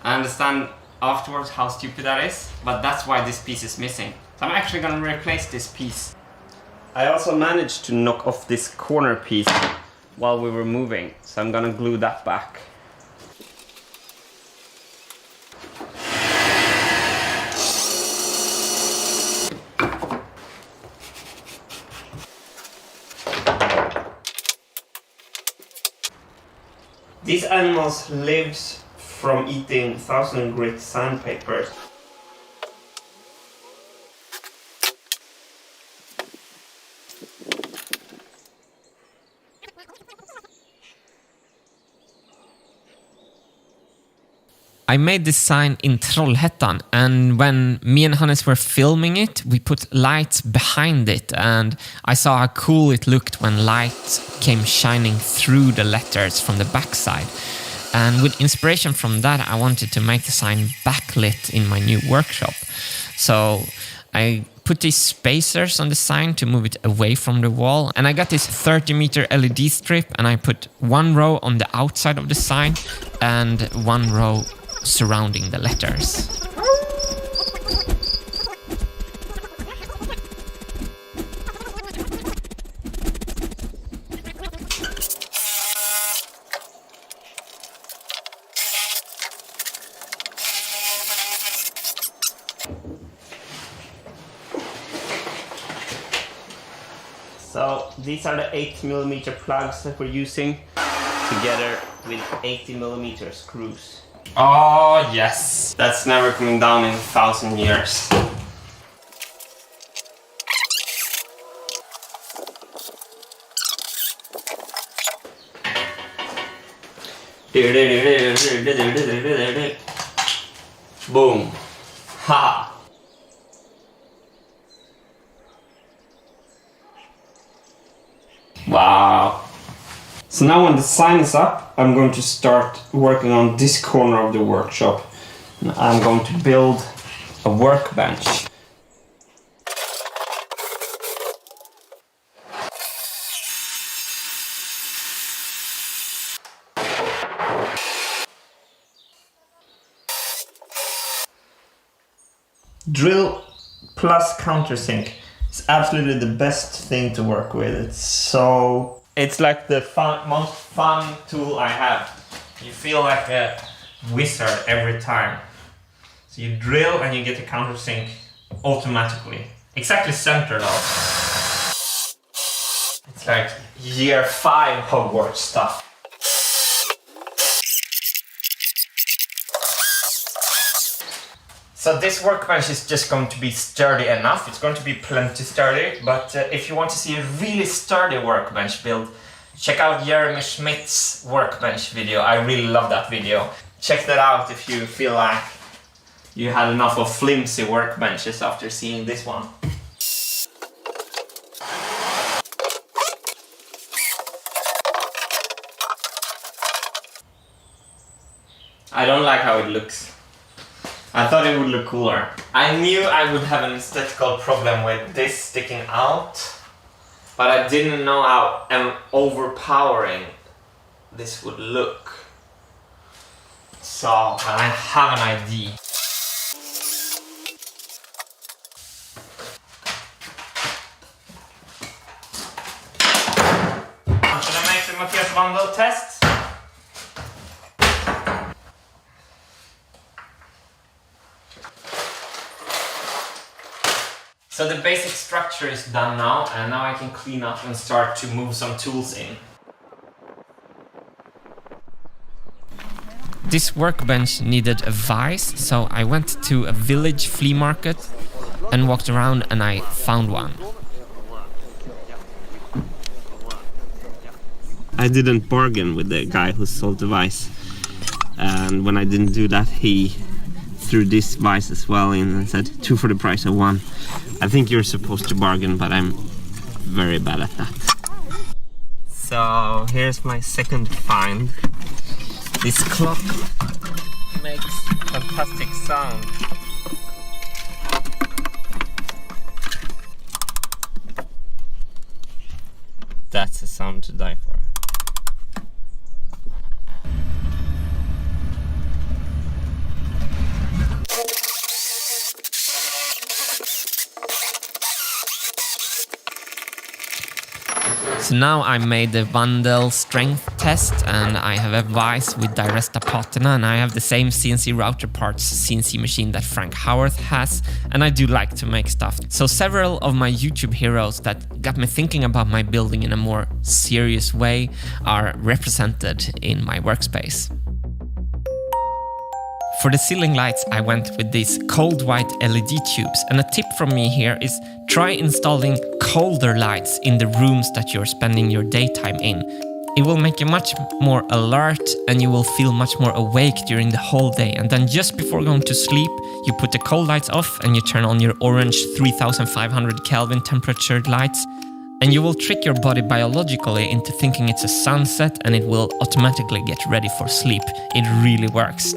I understand afterwards how stupid that is, but that's why this piece is missing. So I'm actually going to replace this piece. I also managed to knock off this corner piece while we were moving, so I'm going to glue that back. These animals lives from eating 1000 grit sandpaper.
I made this sign in Trollhättan, and when me and Hannes were filming it, we put lights behind it, and I saw how cool it looked when light came shining through the letters from the backside. And with inspiration from that, I wanted to make the sign backlit in my new workshop. So I put these spacers on the sign to move it away from the wall. And I got this 30-meter LED strip, and I put one row on the outside of the sign and one row surrounding the letters.
So these are the 8mm plugs that we're using together with 80mm screws. Oh yes! That's never coming down in 1,000 years. Boom! Ha! Wow. So now when the sign is up, I'm going to start working on this corner of the workshop. And I'm going to build a workbench. Drill plus countersink. It's absolutely the best thing to work with. It's like the most fun tool I have. You feel like a wizard every time. So you drill and you get a countersink automatically. Exactly center though. It's like year 5 Hogwarts stuff. So this workbench is just going to be sturdy enough. It's going to be plenty sturdy, but if you want to see a really sturdy workbench build, check out Jeremy Schmidt's workbench video. I really love that video. Check that out if you feel like you had enough of flimsy workbenches after seeing this one. I don't like how it looks. I thought it would look cooler. I knew I would have an aesthetical problem with this sticking out, but I didn't know how overpowering this would look. So I have an idea. Should I make the Matthias Wandel test? So the basic structure is done now, and now I can clean up and start to move some tools in.
This workbench needed a vise, so I went to a village flea market and walked around and I found one.
I didn't bargain with the guy who sold the vise, and when I didn't do that, he threw this vise as well in and said 2 for the price of 1. I think you're supposed to bargain, but I'm very bad at that. So here's my second find. This clock makes fantastic sound. That's a sound to die for.
So now I made the Wandel strength test, and I have a vise with Diresta patina, and I have the same CNC router parts CNC machine that Frank Howarth has, and I do like to make stuff. So several of my YouTube heroes that got me thinking about my building in a more serious way are represented in my workspace. For the ceiling lights, I went with these cold white LED tubes, and a tip from me here is try installing colder lights in the rooms that you're spending your daytime in. It will make you much more alert and you will feel much more awake during the whole day. And then just before going to sleep, you put the cold lights off and you turn on your orange 3500 Kelvin temperature lights, And you will trick your body biologically into thinking it's a sunset and it will automatically get ready for sleep. It really works.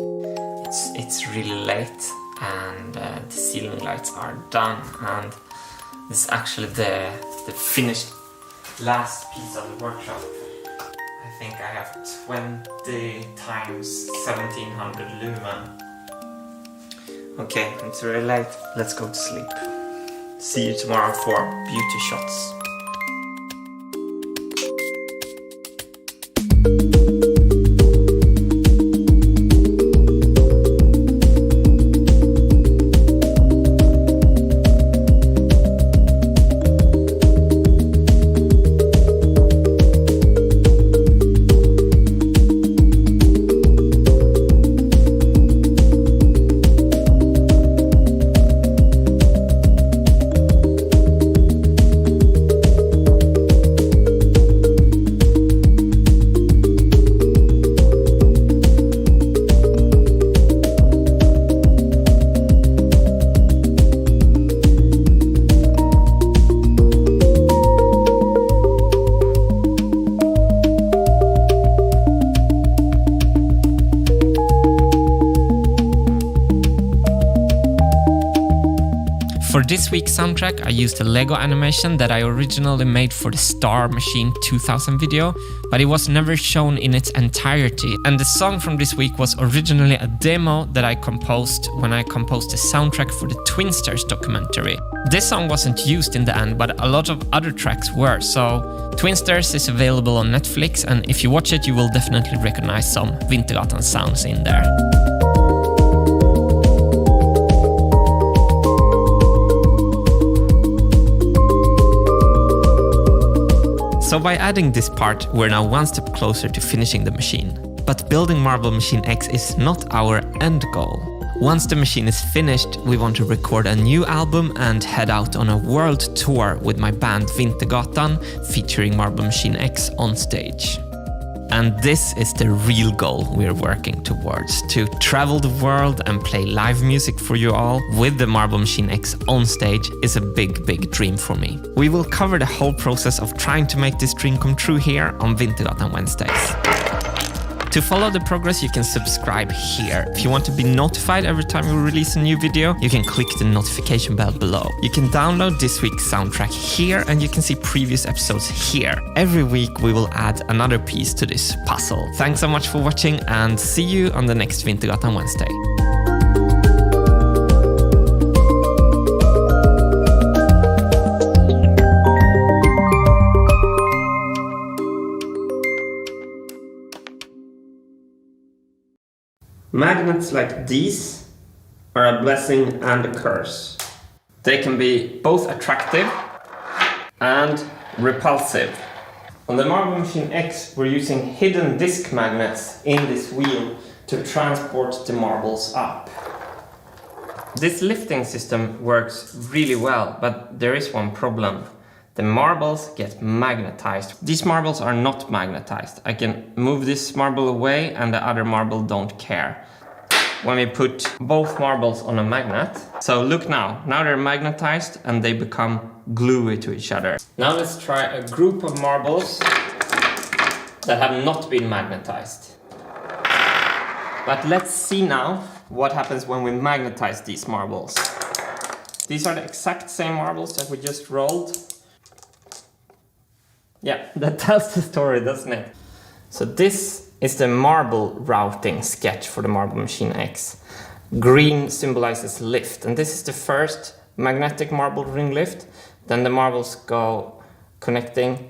It's really late and the ceiling lights are done, and this is actually the finished last piece of the workshop. I think I have 20 times 1700 lumen. Okay, it's really late. Let's go to sleep. See you tomorrow for beauty shots. For this week's soundtrack, I used a Lego animation that I originally made for the Star Machine 2000 video, but it was never shown in its entirety. And the song from this week was originally a demo that I composed when I composed the soundtrack for the Twinsters documentary. This song wasn't used in the end, but a lot of other tracks were, so Twinsters is available on Netflix, and if you watch it, you will definitely recognize some Vintergatan sounds in there. So by adding this part, we're now one step closer to finishing the machine. But building Marble Machine X is not our end goal. Once the machine is finished, we want to record a new album and head out on a world tour with my band Vintergatan, featuring Marble Machine X on stage. And this is the real goal we're working towards, to travel the world and play live music for you all with the Marble Machine X on stage is a big, big dream for me. We will cover the whole process of trying to make this dream come true here on Vintergatan Wednesdays. To follow the progress, you can subscribe here. If you want to be notified every time we release a new video, you can click the notification bell below. You can download this week's soundtrack here, and you can see previous episodes here. Every week we will add another piece to this puzzle. Thanks so much for watching, and see you on the next Vintergatan Wednesday. Magnets like these are a blessing and a curse. They can be both attractive and repulsive. On the Marble Machine X, we're using hidden disc magnets in this wheel to transport the marbles up. This lifting system works really well, but there is one problem. The marbles get magnetized. These marbles are not magnetized. I can move this marble away and the other marble don't care. When we put both marbles on a magnet, so look now they're magnetized and they become gluey to each other. Now let's try a group of marbles that have not been magnetized. But let's see now what happens when we magnetize these marbles. These are the exact same marbles that we just rolled. Yeah, that tells the story, doesn't it? So this is the marble routing sketch for the Marble Machine X. Green symbolizes lift, and this is the first magnetic marble ring lift. Then the marbles go connecting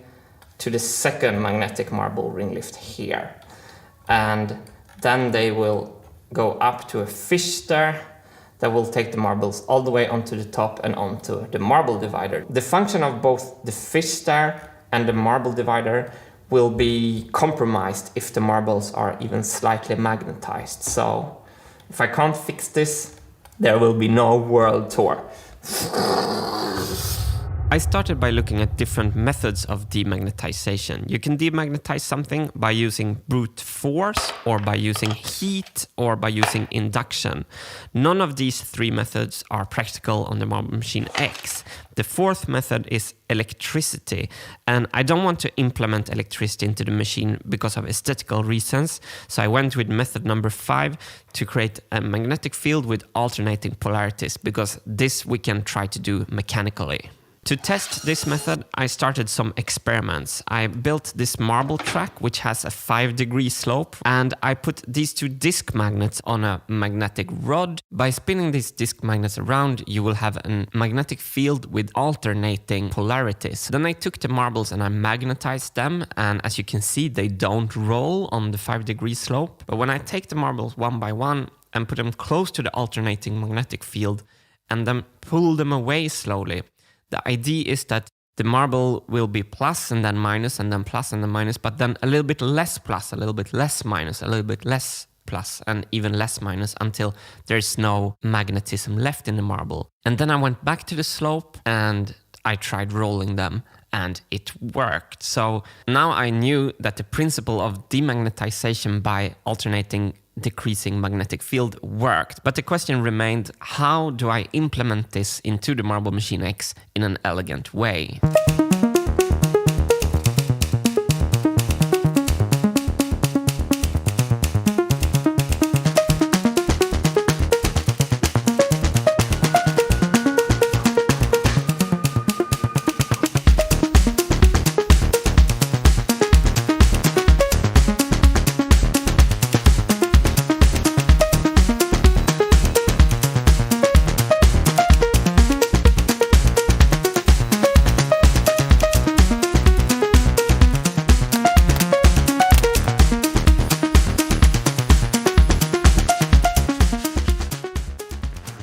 to the second magnetic marble ring lift here. And then they will go up to a fish star that will take the marbles all the way onto the top and onto the marble divider. The function of both the fish star and the marble divider will be compromised if the marbles are even slightly magnetized. So if I can't fix this, there will be no world tour. I started by looking at different methods of demagnetization. You can demagnetize something by using brute force, or by using heat, or by using induction. None of these three methods are practical on the Marble Machine X. The fourth method is electricity, and I don't want to implement electricity into the machine because of aesthetical reasons, so I went with method number 5 to create a magnetic field with alternating polarities, because this we can try to do mechanically. To test this method, I started some experiments. I built this marble track, which has a 5-degree slope, and I put these 2 disc magnets on a magnetic rod. By spinning these disc magnets around, you will have a magnetic field with alternating polarities. Then I took the marbles and I magnetized them, and as you can see, they don't roll on the 5-degree slope. But when I take the marbles one by one and put them close to the alternating magnetic field and then pull them away slowly, the idea is that the marble will be plus and then minus and then plus and then minus, but then a little bit less plus, a little bit less minus, a little bit less plus, and even less minus until there's no magnetism left in the marble. And then I went back to the slope and I tried rolling them, and it worked. So now I knew that the principle of demagnetization by alternating decreasing magnetic field worked. But the question remained, how do I implement this into the Marble Machine X in an elegant way?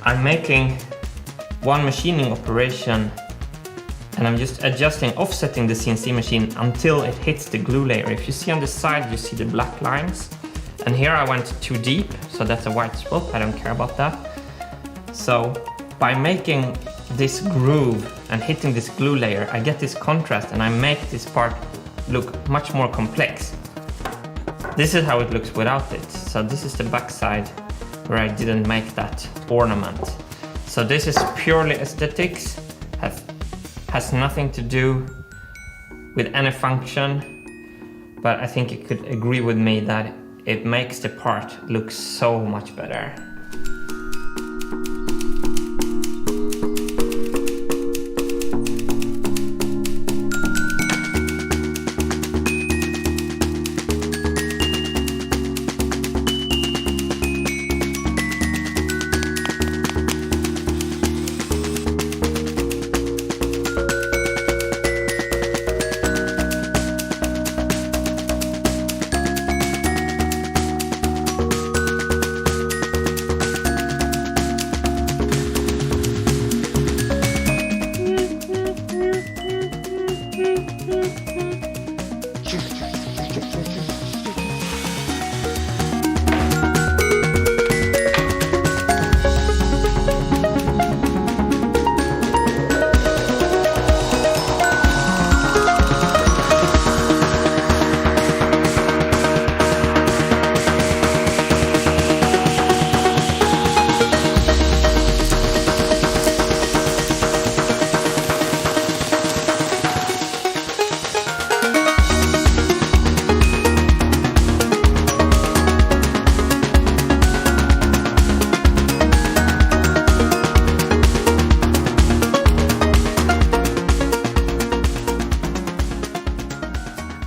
I'm making one machining operation, and I'm just adjusting, offsetting the CNC machine until it hits the glue layer. If you see on the side, you see the black lines. And here I went too deep, so that's a white spot. I don't care about that. So by making this groove and hitting this glue layer, I get this contrast and I make this part look much more complex. This is how it looks without it. So this is the back side where I didn't make that ornament. So this is purely aesthetics, has nothing to do with any function, but I think you could agree with me that it makes the part look so much better.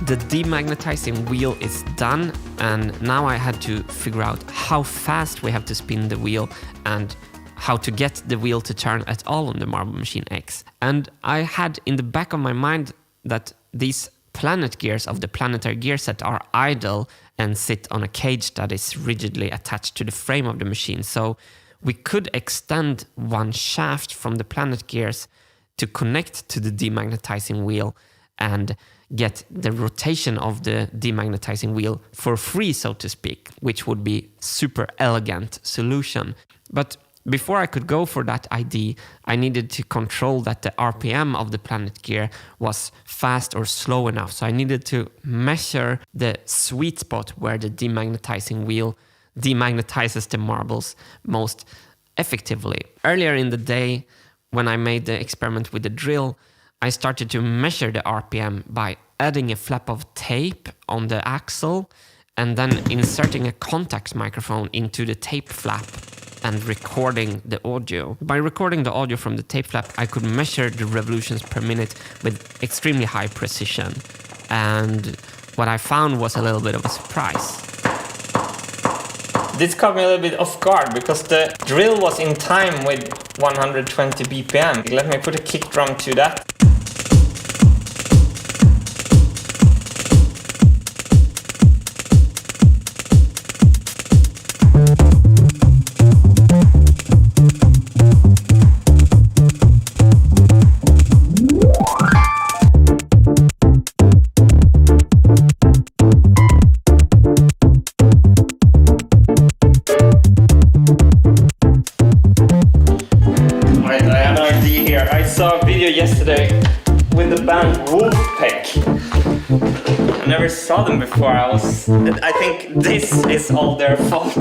The demagnetizing wheel is done, and now I had to figure out how fast we have to spin the wheel and how to get the wheel to turn at all on the Marble Machine X. And I had in the back of my mind that these planet gears of the planetary gear set are idle and sit on a cage that is rigidly attached to the frame of the machine. So we could extend one shaft from the planet gears to connect to the demagnetizing wheel and get the rotation of the demagnetizing wheel for free, so to speak, which would be super elegant solution. But Before I could go for that ID, I needed to control that the RPM of the Planet gear was fast or slow enough. So I needed to measure the sweet spot where the demagnetizing wheel demagnetizes the marbles most effectively. Earlier in the day, when I made the experiment with the drill, I started to measure the RPM by adding a flap of tape on the axle and then inserting a contact microphone into the tape flap and recording the audio. By recording the audio from the tape flap, I could measure the revolutions per minute with extremely high precision. And what I found was a little bit of a surprise.
This caught me a little bit off guard because the drill was in time with 120 BPM. Let me put a kick drum to that. Yesterday with the band Wolfpack. I never saw them before. I think this is all their fault.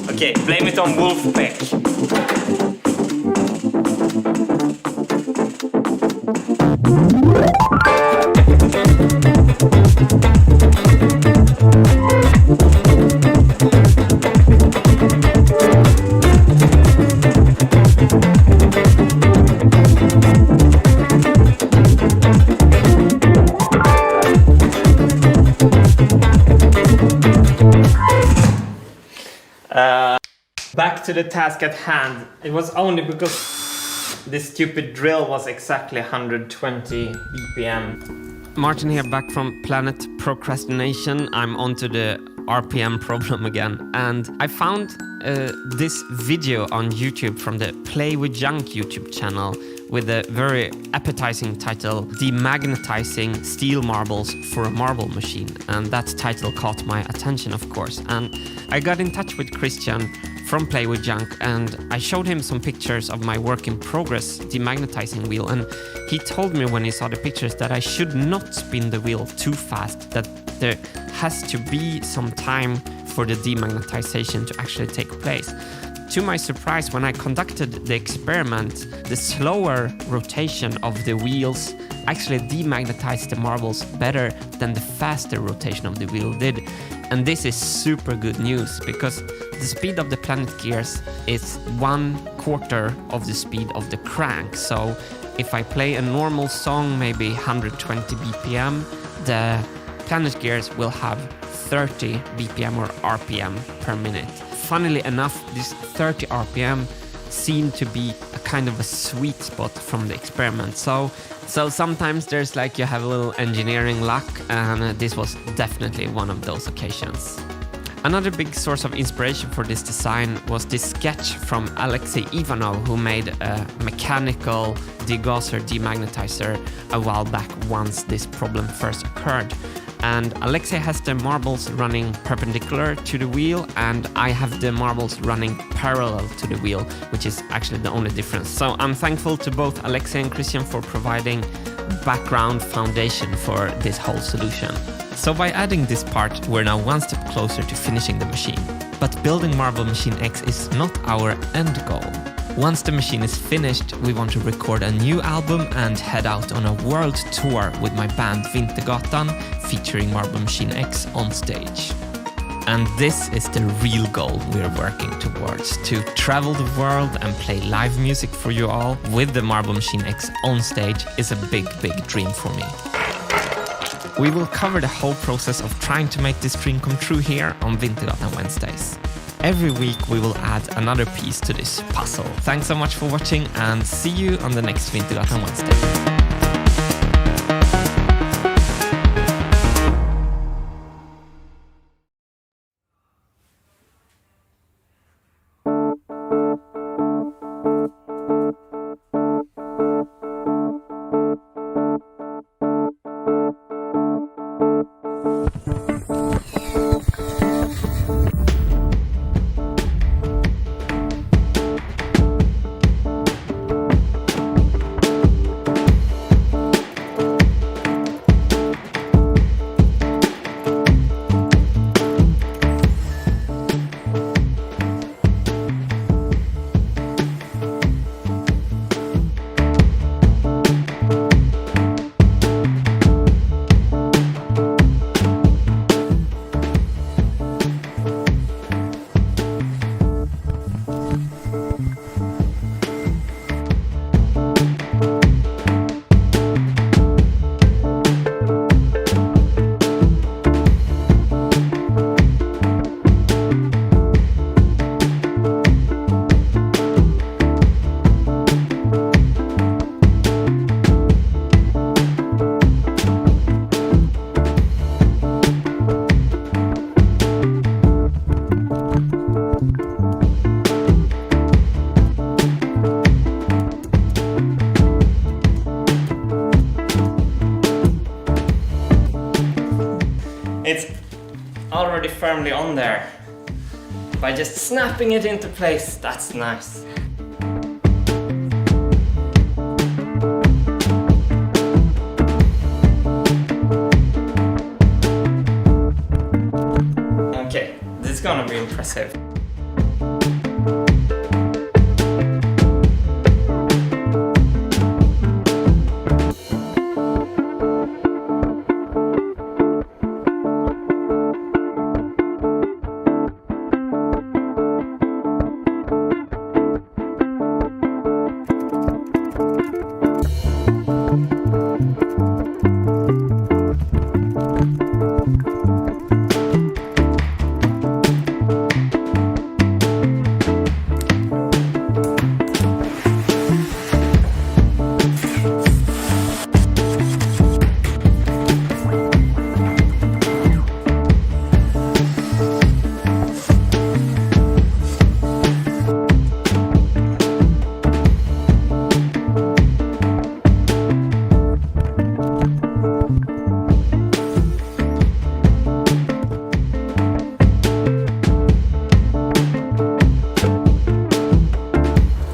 Okay, blame it on Wolfpack. Back to the task at hand. It was only because this stupid drill was exactly 120 BPM.
Martin here, back from Planet Procrastination. I'm onto the RPM problem again. And I found this video on YouTube from the Play with Junk YouTube channel with a very appetizing title, Demagnetizing Steel Marbles for a Marble Machine. And that title caught my attention, of course. And I got in touch with Christian from Play with Junk, and I showed him some pictures of my work in progress demagnetizing wheel, and he told me when he saw the pictures that I should not spin the wheel too fast, that there has to be some time for the demagnetization to actually take place. To my surprise, when I conducted the experiment, the slower rotation of the wheels actually demagnetized the marbles better than the faster rotation of the wheel did. And this is super good news because the speed of the Planet gears is 1/4 of the speed of the crank. So if I play a normal song, maybe 120 BPM, the Planet gears will have 30 BPM or RPM per minute. Funnily enough, this 30 RPM seemed to be a kind of a sweet spot from the experiment. So sometimes there's like you have a little engineering luck, and this was definitely one of those occasions. Another big source of inspiration for this design was this sketch from Alexei Ivanov, who made a mechanical degausser demagnetizer a while back once this problem first occurred. And Alexei has the marbles running perpendicular to the wheel, and I have the marbles running parallel to the wheel, which is actually the only difference. So I'm thankful to both Alexei and Christian for providing background foundation for this whole solution. So by adding this part, we're now one step closer to finishing the machine. But building Marble Machine X is not our end goal. Once the machine is finished, we want to record a new album and head out on a world tour with my band Vintergatan, featuring Marble Machine X on stage. And this is the real goal we're working towards, to travel the world and play live music for you all with the Marble Machine X on stage is a big, big dream for me. We will cover the whole process of trying to make this dream come true here on Vintergatan Wednesdays. Every week we will add another piece to this puzzle. Thanks so much for watching, and see you on the next Vintergatan Wednesday.
It's already firmly on there. By just snapping it into place, that's nice. Okay, this is gonna be impressive.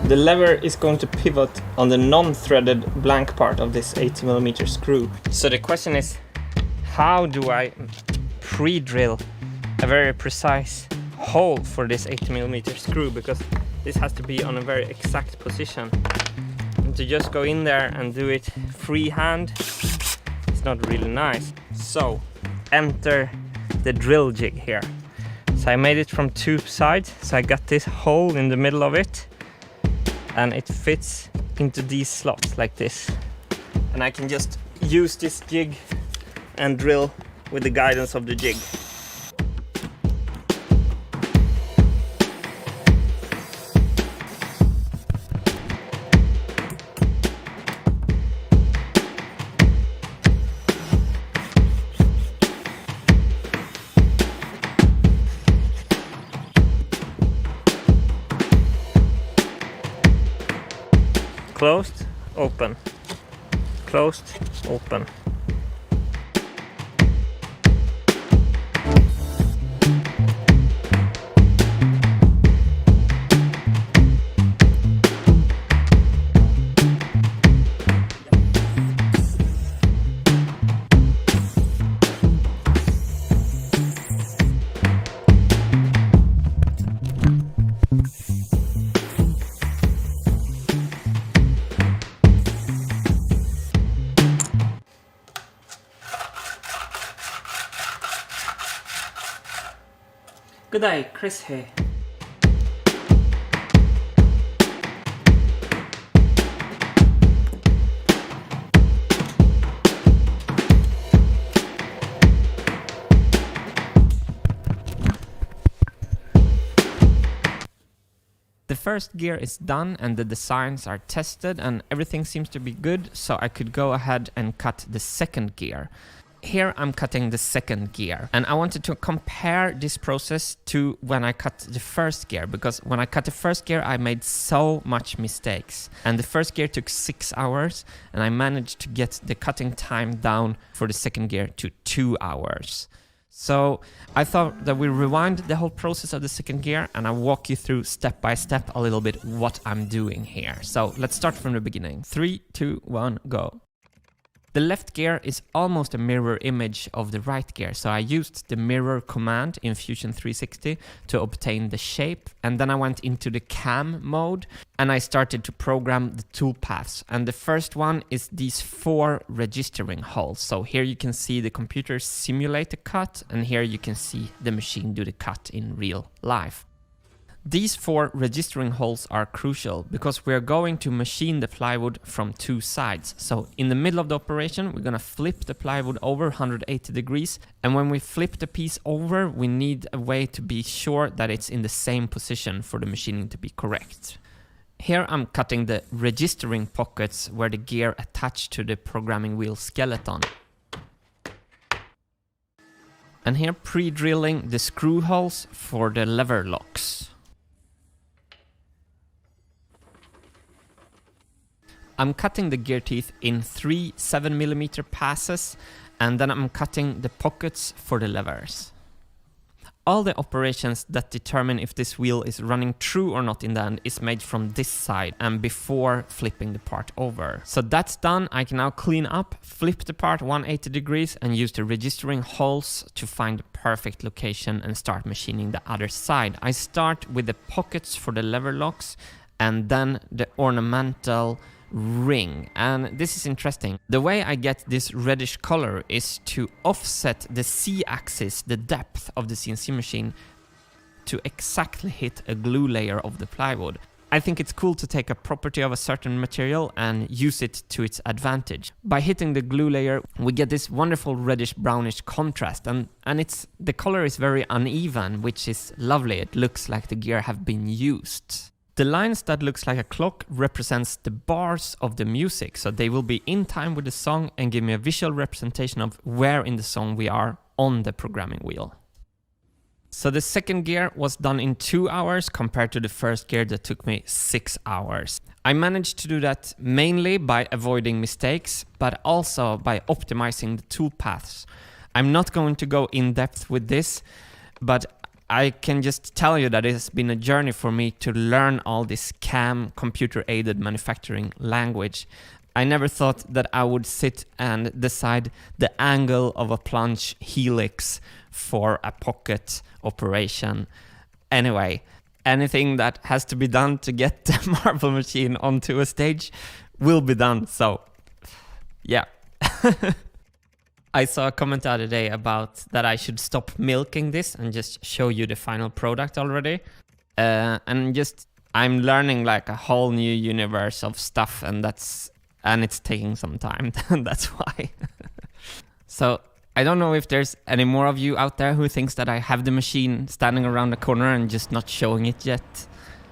The lever is going to pivot on the non-threaded blank part of this 80mm screw. So the question is, how do I pre-drill a very precise hole for this 80mm screw? Because this has to be on a very exact position. And to just go in there and do it freehand, it's not really nice. So enter the drill jig here. So I made it from two sides, so I got this hole in the middle of it, and it fits into these slots like this. And I can just use this jig and drill with the guidance of the jig. Closed, open, closed, open. Good day, Chris here. The first gear is done and the designs are tested and everything seems to be good, so I could go ahead and cut the second gear. Here I'm cutting the second gear, and I wanted to compare this process to when I cut the first gear, because when I cut the first gear I made so much mistakes, and the first gear took 6 hours and I managed to get the cutting time down for the second gear to 2 hours. So I thought that we rewind the whole process of the second gear and I'll walk you through step by step a little bit what I'm doing here. So let's start from the beginning. 3, 2, 1, go. The left gear is almost a mirror image of the right gear, so I used the mirror command in Fusion 360 to obtain the shape, and then I went into the cam mode and I started to program the toolpaths. And the first one is these 4 registering holes. So here you can see the computer simulate the cut, and here you can see the machine do the cut in real life. These 4 registering holes are crucial because we're going to machine the plywood from 2 sides. So in the middle of the operation, we're gonna flip the plywood over 180 degrees. And when we flip the piece over, we need a way to be sure that it's in the same position for the machining to be correct. Here I'm cutting the registering pockets where the gear attached to the programming wheel skeleton. And here pre-drilling the screw holes for the lever locks. I'm cutting the gear teeth in 3 7mm passes,
and then I'm cutting the pockets for the levers. All the operations that determine if this wheel is running true or not in the end is made from this side and before flipping the part over. So that's done. I can now clean up, flip the part 180 degrees and use the registering holes to find the perfect location and start machining the other side. I start with the pockets for the lever locks and then the ornamental ring, and this is interesting. The way I get this reddish color is to offset the Z-axis, the depth of the CNC machine, to exactly hit a glue layer of the plywood. I think it's cool to take a property of a certain material and use it to its advantage. By hitting the glue layer, we get this wonderful reddish brownish contrast, and the color is very uneven, which is lovely. It looks like the gear have been used. The lines that looks like a clock represents the bars of the music, so they will be in time with the song and give me a visual representation of where in the song we are on the programming wheel. So the second gear was done in 2 hours compared to the first gear that took me 6 hours. I managed to do that mainly by avoiding mistakes, but also by optimizing the tool paths. I'm not going to go in depth with this, but I can just tell you that it has been a journey for me to learn all this CAM, computer-aided manufacturing language. I never thought that I would sit and decide the angle of a plunge helix for a pocket operation. Anyway, anything that has to be done to get the marble machine onto a stage will be done, so yeah. I saw a comment the other day about that I should stop milking this and just show you the final product already. I'm learning like a whole new universe of stuff, and it's taking some time. That's why. So I don't know if there's any more of you out there who thinks that I have the machine standing around the corner and just not showing it yet.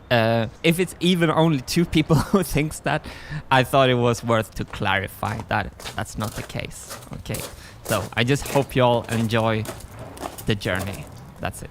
If it's even only 2 people who thinks that, I thought it was worth to clarify that that's not the case. Okay. So I just hope you all enjoy the journey. That's it.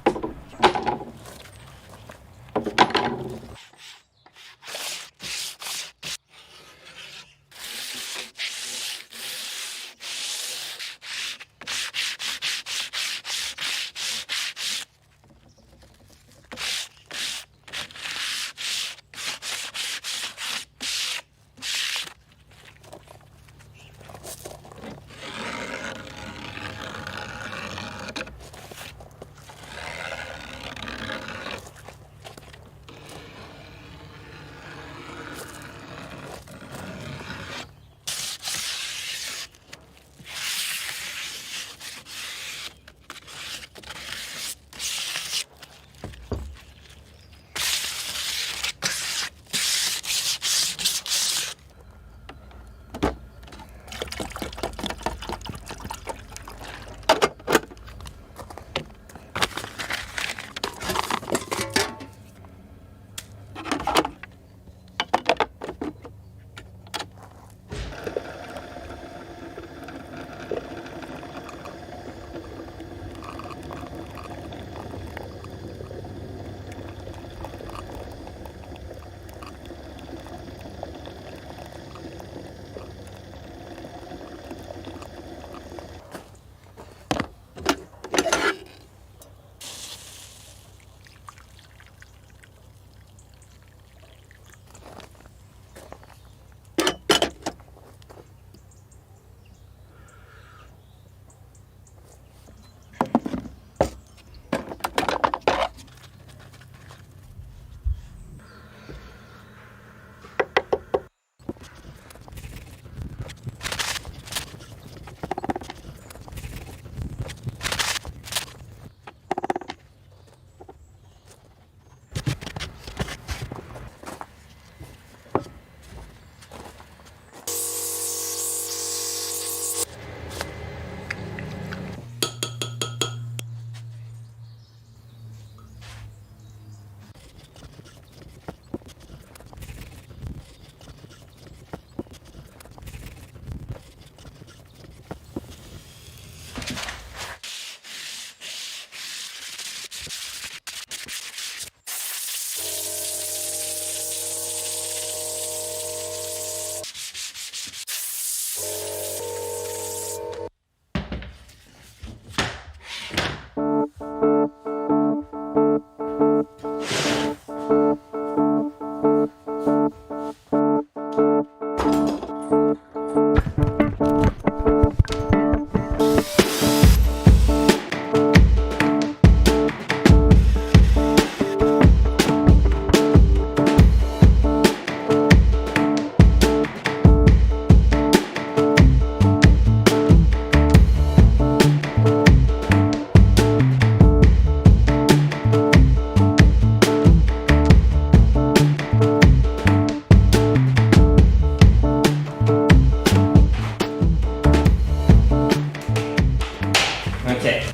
Okay.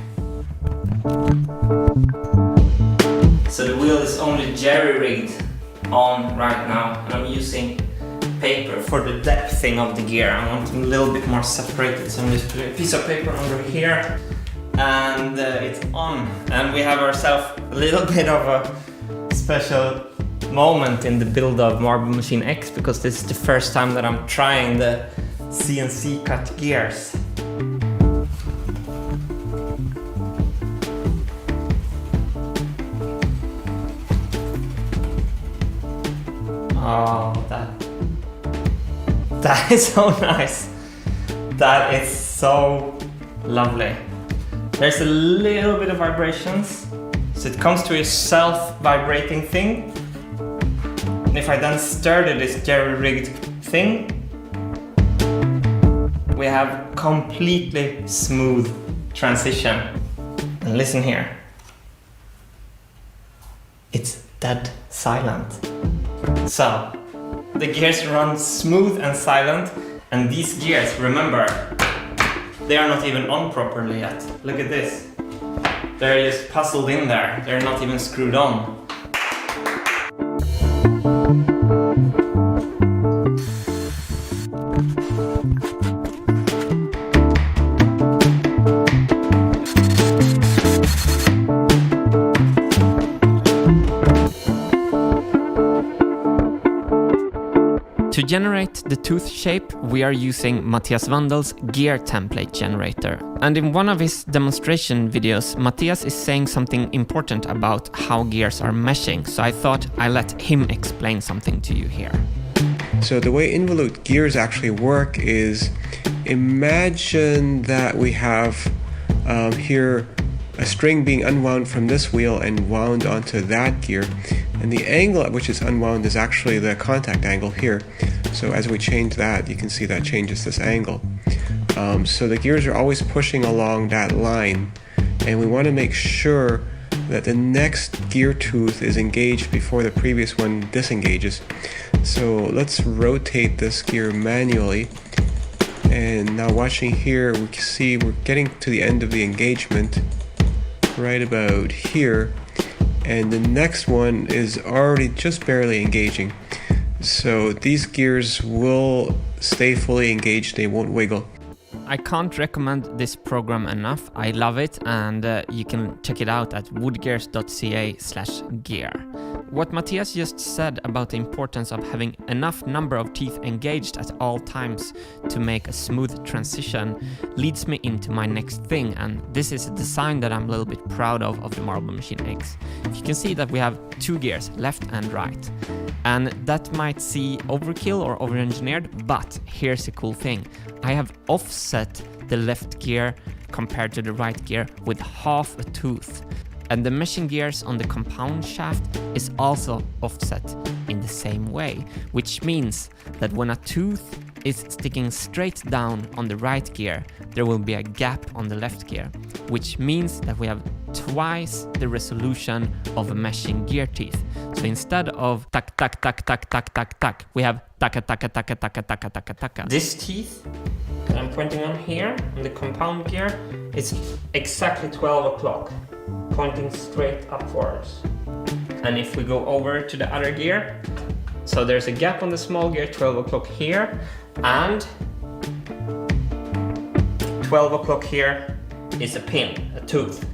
So the wheel is only jerry-rigged on right now, and I'm using paper for the depthing of the gear. I want them a little bit more separated, so I'm just putting a piece of paper under here, and it's on. And we have ourselves a little bit of a special moment in the build of Marble Machine X, because this is the first time that I'm trying the CNC cut gears. Oh, that is so nice. That is so lovely. There's a little bit of vibrations, so it comes to a self-vibrating thing. And if I then started this jerry-rigged thing, we have completely smooth transition. And listen here. It's dead silent. So, the gears run smooth and silent, and these gears, remember, they are not even on properly yet. Look at this. They're just puzzled in there. They're not even screwed on. To generate the tooth shape, we are using Mattias Wandel's gear template generator. And in one of his demonstration videos, Mattias is saying something important about how gears are meshing, so I thought I'd let him explain something to you here.
So the way involute gears actually work is, imagine that we have here a string being unwound from this wheel and wound onto that gear, and the angle at which it's unwound is actually the contact angle here. So as we change that, you can see that changes this angle. So the gears are always pushing along that line, and we want to make sure that the next gear tooth is engaged before the previous one disengages. So let's rotate this gear manually, and now watching here, we can see we're getting to the end of the engagement right about here, and the next one is already just barely engaging. So these gears will stay fully engaged, they won't wiggle.
I can't recommend this program enough. I love it, and you can check it out at woodgears.ca/gear. What Mattias just said about the importance of having enough number of teeth engaged at all times to make a smooth transition leads me into my next thing, and this is a design that I'm a little bit proud of the Marble Machine X. You can see that we have two gears, left and right. And that might seem overkill or over-engineered, but here's a cool thing. I have offset the left gear compared to the right gear with half a tooth. And the meshing gears on the compound shaft is also offset in the same way, which means that when a tooth is sticking straight down on the right gear, there will be a gap on the left gear, which means that we have twice the resolution of a meshing gear teeth. So instead of tak tak tak tak tak tak tak, we have taka taka taka taka taka taka taka. This teeth that I'm pointing on here on the compound gear is exactly 12 o'clock, pointing straight upwards. And if we go over to the other gear, so there's a gap on the small gear, 12 o'clock here, and 12 o'clock here is a pin, a tooth.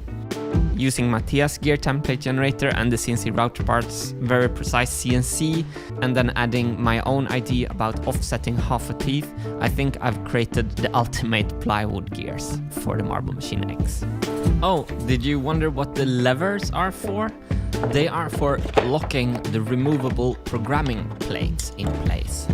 Using Mattias gear template generator and the CNC router parts, very precise CNC, and then adding my own idea about offsetting half a teeth, I think I've created the ultimate plywood gears for the Marble Machine X. Oh, did you wonder what the levers are for? They are for locking the removable programming plates in place.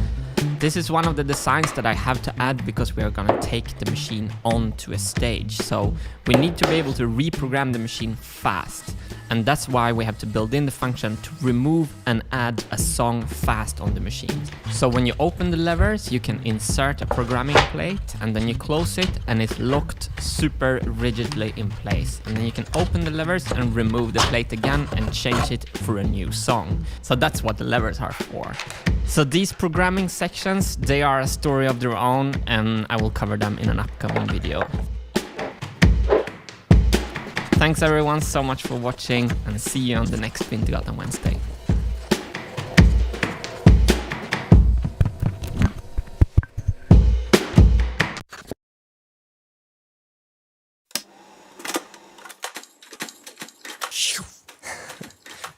This is one of the designs that I have to add because we are gonna take the machine onto a stage. So we need to be able to reprogram the machine fast. And that's why we have to build in the function to remove and add a song fast on the machine. So when you open the levers, you can insert a programming plate, and then you close it and it's locked super rigidly in place. And then you can open the levers and remove the plate again and change it for a new song. So that's what the levers are for. So these programming sections, they are a story of their own, and I will cover them in an upcoming video.
Thanks everyone so much for watching, and see you on the next Vintergatan Wednesday.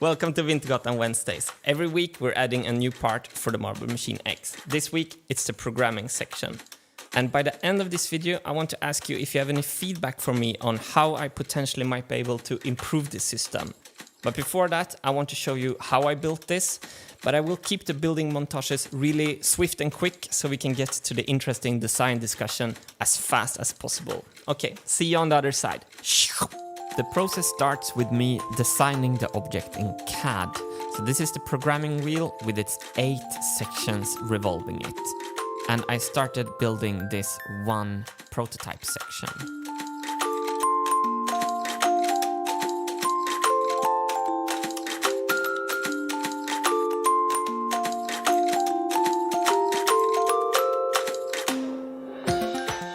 Welcome to Vintergatan Wednesdays. Every week we're adding a new part for the Marble Machine X. This week it's the programming section. And by the end of this video, I want to ask you if you have any feedback for me on how I potentially might be able to improve this system. But before that, I want to show you how I built this, but I will keep the building montages really swift and quick so we can get to the interesting design discussion as fast as possible. Okay, see you on the other side. The process starts with me designing the object in CAD. So this is the programming wheel with its 8 sections revolving it. And I started building this one prototype section.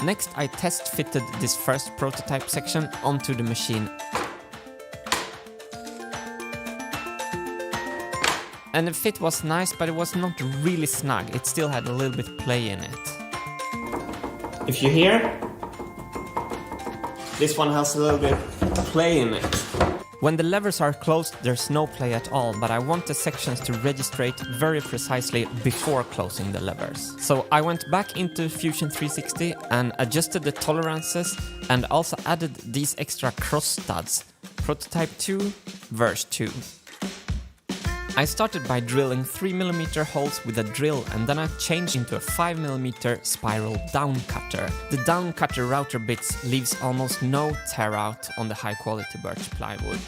Next, I test fitted this first prototype section onto the machine. And the fit was nice, but it was not really snug. It still had a little bit play in it. If you hear, this one has a little bit play in it. When the levers are closed, there's no play at all, but I want the sections to registrate very precisely before closing the levers. So I went back into Fusion 360 and adjusted the tolerances and also added these extra cross studs. Prototype 2, verse 2. I started by drilling 3mm holes with a drill, and then I changed into a 5mm spiral down cutter. The down cutter router bits leaves almost no tear out on the high quality birch plywood.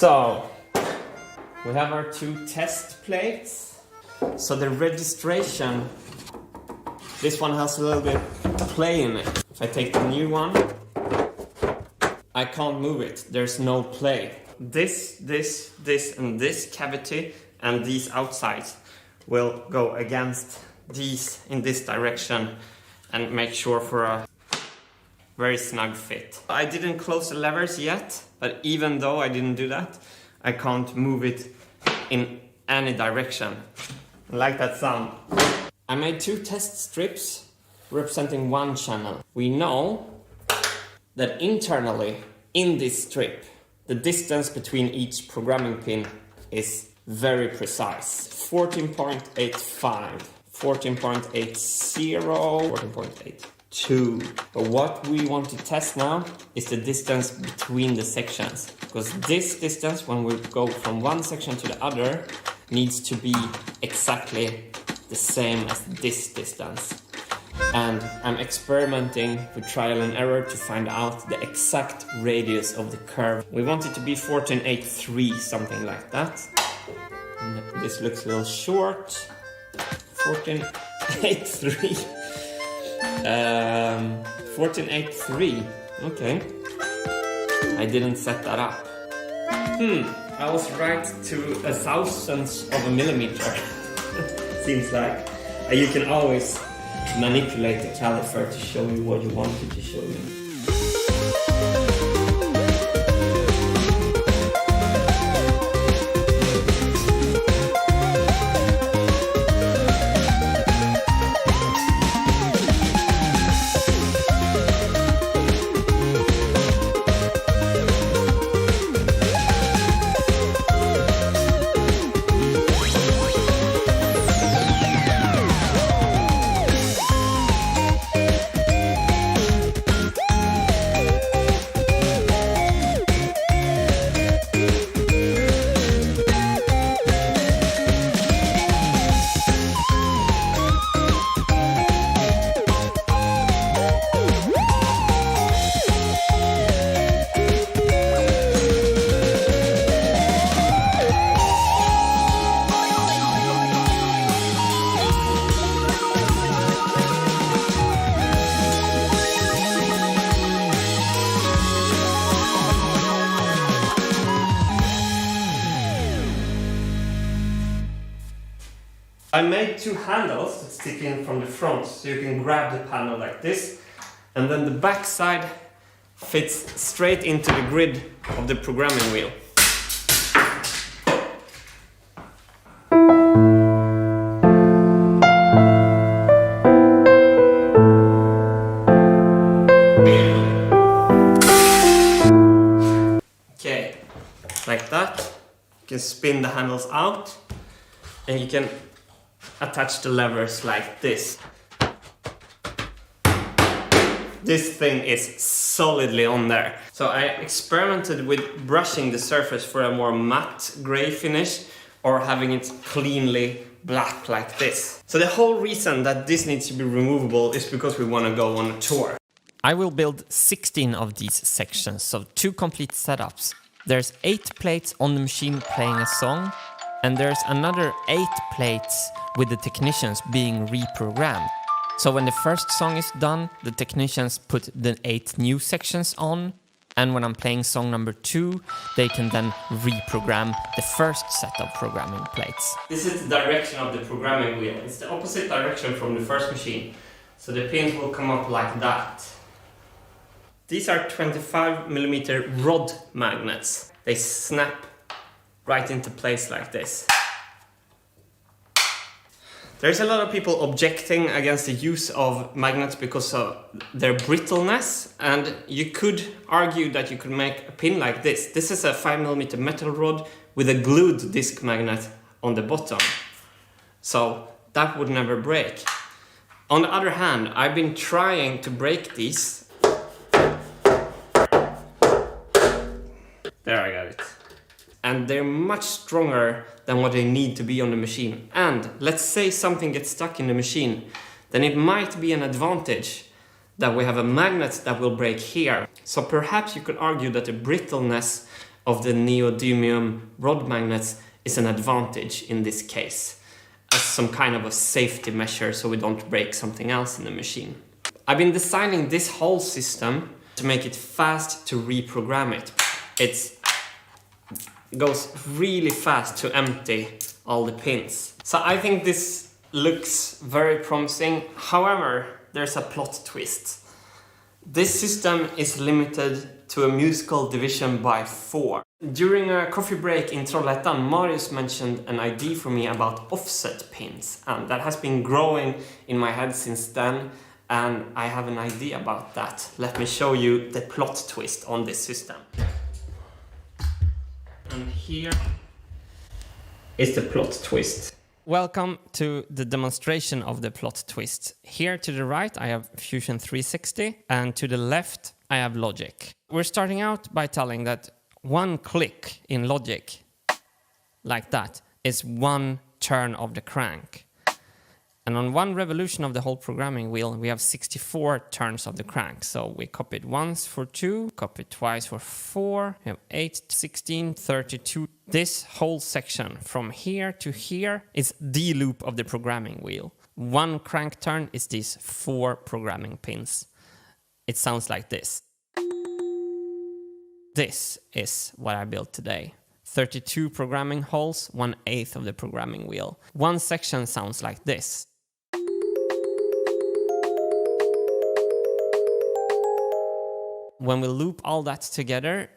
So, we have our 2 test plates. So the registration, this one has a little bit play in it. If I take the new one, I can't move it. There's no play. This, and this cavity and these outsides will go against these in this direction and make sure for a very snug fit. I didn't close the levers yet, but even though I didn't do that, I can't move it in any direction. I like that sound. I made 2 test strips representing 1 channel. We know that internally in this strip, the distance between each programming pin is very precise. 14.85, 14.80, 14.82. But what we want to test now is the distance between the sections. Because this distance, when we go from one section to the other, needs to be exactly the same as this distance. And I'm experimenting with trial and error to find out the exact radius of the curve. We want it to be 14.83, something like that. And this looks a little short. 14.83. 14.83. Okay. I didn't set that up. I was right to 1/1000th of a millimeter. Seems like. You can always manipulate the caliper to show you what you wanted to show you.
I made two handles that stick in from the front, so you can grab the panel like this, and then the back side fits straight into the grid of the programming wheel. Okay, like that. You can spin the handles out, and you can attach the levers like this. This thing is solidly on there. So I experimented with brushing the surface for a more matte gray finish or having it cleanly black like this. So the whole reason that this needs to be removable is because we want to go on a tour.
I will build 16 of these sections, so 2 complete setups. There's 8 plates on the machine playing a song, and there's another 8 plates with the technicians being reprogrammed. So when the first song is done, the technicians put the 8 new sections on, and when I'm playing song number 2, they can then reprogram the first set of programming plates.
This is the direction of the programming wheel. It's the opposite direction from the first machine. So the pins will come up like that. These are 25mm rod magnets. They snap right into place like this. There's a lot of people objecting against the use of magnets because of their brittleness, and you could argue that you could make a pin like this. This is a 5mm metal rod with a glued disc magnet on the bottom. So that would never break. On the other hand, I've been trying to break these. There, I got it. And they're much stronger than what they need to be on the machine. And let's say something gets stuck in the machine, then it might be an advantage that we have a magnet that will break here. So perhaps you could argue that the brittleness of the neodymium rod magnets is an advantage in this case, as some kind of a safety measure so we don't break something else in the machine. I've been designing this whole system to make it fast to reprogram it. It goes really fast to empty all the pins. So I think this looks very promising. However, there's a plot twist. This system is limited to a musical division by 4. During a coffee break in Trollhättan, Marius mentioned an idea for me about offset pins, and that has been growing in my head since then, and I have an idea about that. Let me show you the plot twist on this system. And here is the plot twist.
Welcome to the demonstration of the plot twist. Here to the right I have Fusion 360, and to the left I have Logic. We're starting out by telling that one click in Logic, like that, is 1 turn of the crank. And on 1 revolution of the whole programming wheel, we have 64 turns of the crank. So we copied once for 2, copied twice for 4, we have 8, 16, 32. This whole section from here to here is the loop of the programming wheel. 1 crank turn is these 4 programming pins. It sounds like this. This is what I built today. 32 programming holes, 1/8 of the programming wheel. 1 section sounds like this. When we loop all that together,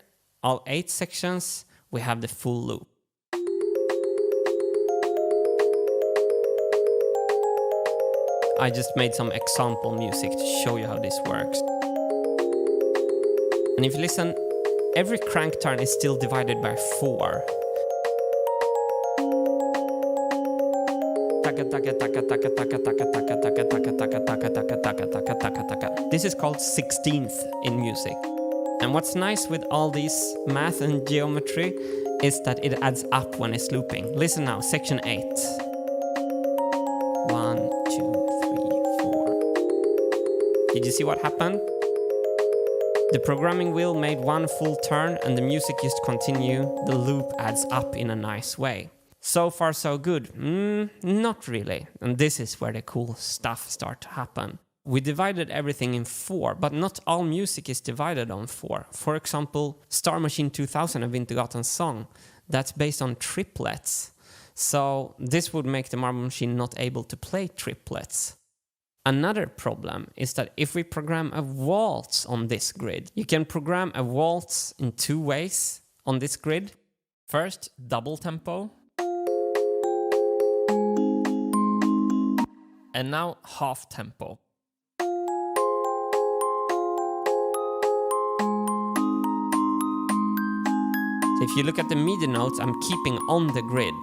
all 8 sections, we have the full loop. I just made some example music to show you how this works. And if you listen, every crank turn is still divided by 4. This is called 16th in music. And what's nice with all these math and geometry is that it adds up when it's looping. Listen now, section 8. 1, 2, 3, 4. Did you see what happened? The programming wheel made 1 full turn and the music just continue. The loop adds up in a nice way. So far so good? Not really. And this is where the cool stuff starts to happen. We divided everything in 4, but not all music is divided on 4. For example, Star Machine 2000 of Vintergatans song, that's based on triplets. So this would make the Marble Machine not able to play triplets. Another problem is that if we program a waltz on this grid, you can program a waltz in two ways on this grid. First, double tempo. And now half tempo. So if you look at the MIDI notes, I'm keeping on the grid.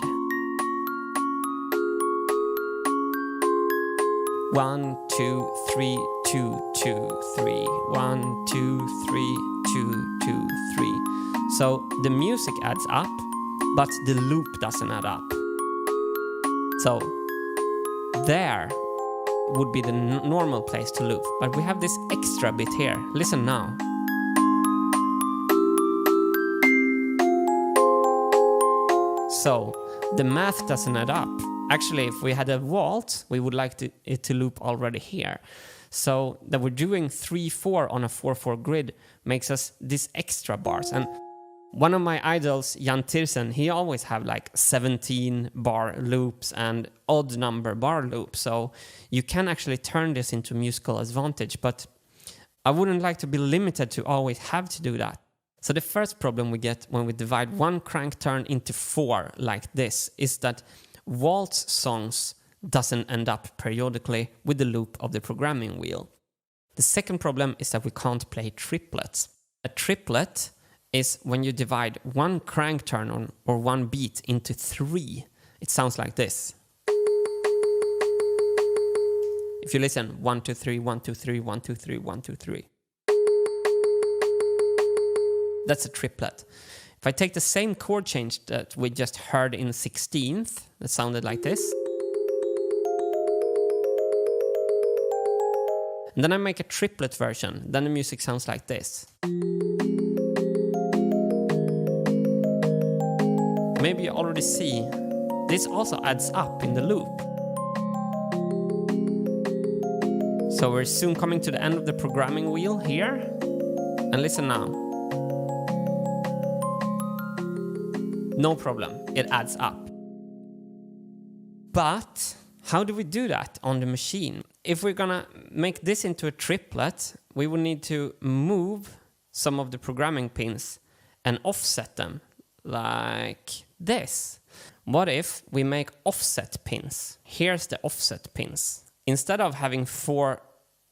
1, 2, 3, 2, 2, 3. 1, 2, 3, 2, 2, 3. So the music adds up, but the loop doesn't add up. So there would be the normal place to loop, but we have this extra bit here. Listen now. So the math doesn't add up. Actually, if we had a waltz, we would like it to loop already here. So that we're doing 3-4 on a 4-4 grid makes us this extra bars. And one of my idols, Jan Tiersen, he always have like 17 bar loops and odd number bar loops. So you can actually turn this into musical advantage, but I wouldn't like to be limited to always have to do that. So the first problem we get when we divide one crank turn into 4 like this is that waltz songs doesn't end up periodically with the loop of the programming wheel. The second problem is that we can't play triplets. A triplet is when you divide one crank turn on or one beat into 3. It sounds like this. If you listen, 1, 2, 3, 1, 2, 3, 1, 2, 3, 1, 2, 3. That's a triplet. If I take the same chord change that we just heard in 16th, that sounded like this. And then I make a triplet version, then the music sounds like this. Maybe you already see, this also adds up in the loop. So we're soon coming to the end of the programming wheel here. And listen now. No problem, it adds up. But how do we do that on the machine? If we're gonna make this into a triplet, we will need to move some of the programming pins and offset them like this. What if we make offset pins? Here's the offset pins. Instead of having 4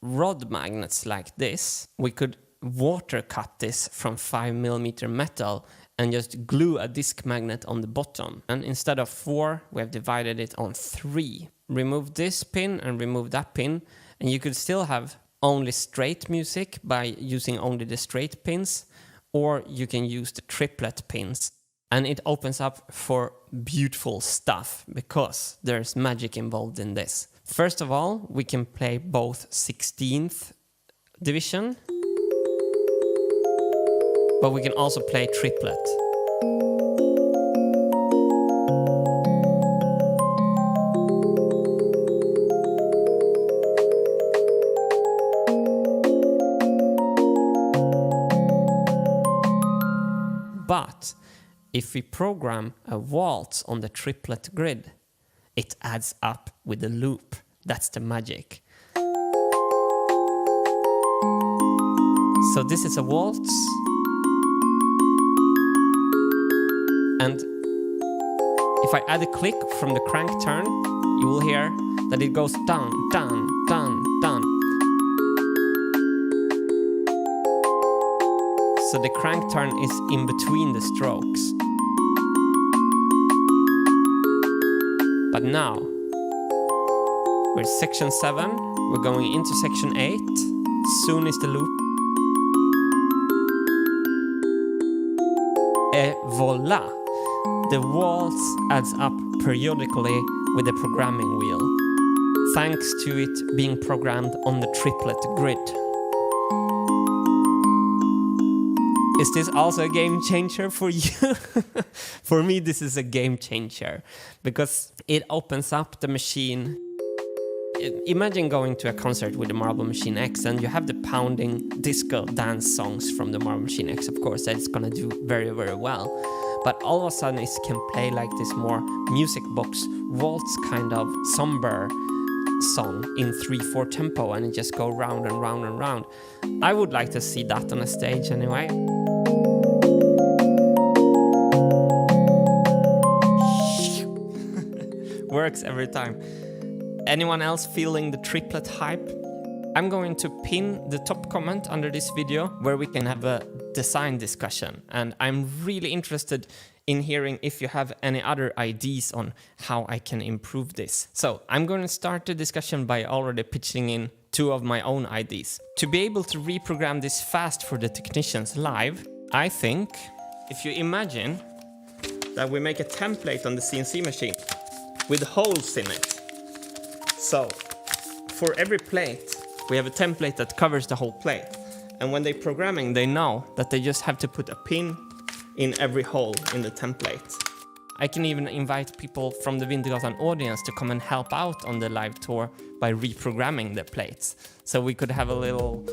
rod magnets like this, we could water cut this from 5mm metal and just glue a disc magnet on the bottom. And instead of 4, we have divided it on 3. Remove this pin and remove that pin, and you could still have only straight music by using only the straight pins, or you can use the triplet pins. And it opens up for beautiful stuff, because there's magic involved in this. First of all, we can play both 16th division, but we can also play triplet. But if we program a waltz on the triplet grid, it adds up with the loop. That's the magic. So this is a waltz. And if I add a click from the crank turn, you will hear that it goes down, down, down, down. So the crank turn is in between the strokes. But now, we're section 7, we're going into section 8, soon is the loop. Et voila! The waltz adds up periodically with the programming wheel, thanks to it being programmed on the triplet grid. Is this also a game changer for you? For me, this is a game changer, because it opens up the machine. Imagine going to a concert with the Marble Machine X and you have the pounding disco dance songs from the Marble Machine X, of course, that's gonna do very, very well. but all of a sudden it can play like this more music box waltz kind of somber song in 3/4 tempo, and it just go round and round and round. I would like to see that on a stage anyway. Works every time. Anyone else feeling the triplet hype? I'm going to pin the top comment under this video where we can have a design discussion, and I'm really interested in hearing if you have any other ideas on how I can improve this. So I'm going to start the discussion by already pitching in 2 of my own ideas. To be able to reprogram this fast for the technicians live, I think if you imagine that we make a template on the CNC machine with holes in it. So for every plate, we have a template that covers the whole plate. And when they're programming, they know that they just have to put a pin in every hole in the template. I can even invite people from the Vintergatan audience to come and help out on the live tour by reprogramming the plates. So we could have a little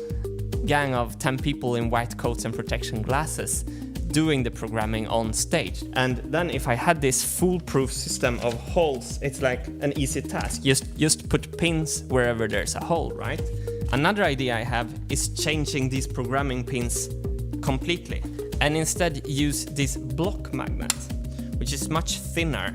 gang of 10 people in white coats and protection glasses doing the programming on stage. And then if I had this foolproof system of holes, it's like an easy task. Just put pins wherever there's a hole, right? Another idea I have is changing these programming pins completely and instead use this block magnet, which is much thinner.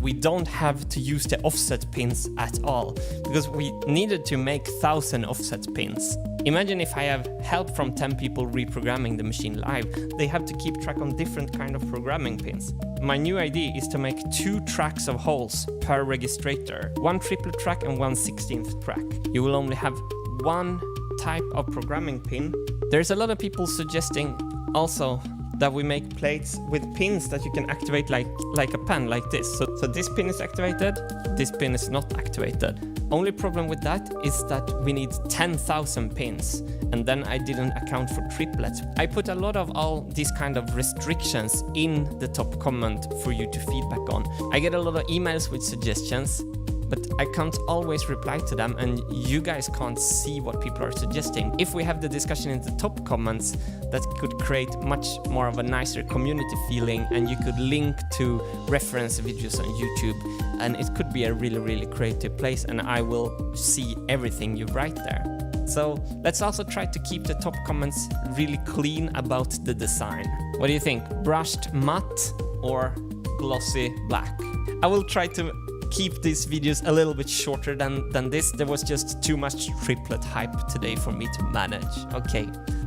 We don't have to use the offset pins at all because we needed to make 1,000 offset pins. Imagine if I have help from 10 people reprogramming the machine live. They have to keep track on different kind of programming pins. My new idea is to make 2 tracks of holes per registrator, 1 triplet track and 1 16th track. You will only have 1 type of programming pin. There's a lot of people suggesting also that we make plates with pins that you can activate like a pen, like this. So this pin is activated, this pin is not activated. Only problem with that is that we need 10,000 pins, and then I didn't account for triplets. I put a lot of all these kind of restrictions in the top comment for you to feedback on. I get a lot of emails with suggestions, but I can't always reply to them, and you guys can't see what people are suggesting. If we have the discussion in the top comments, that could create much more of a nicer community feeling, and you could link to reference videos on YouTube, and it could be a really, really creative place, and I will see everything you write there. So let's also try to keep the top comments really clean about the design. What do you think? Brushed matte or glossy black? I will try to keep these videos a little bit shorter than this. There was just too much triplet hype today for me to manage. Okay,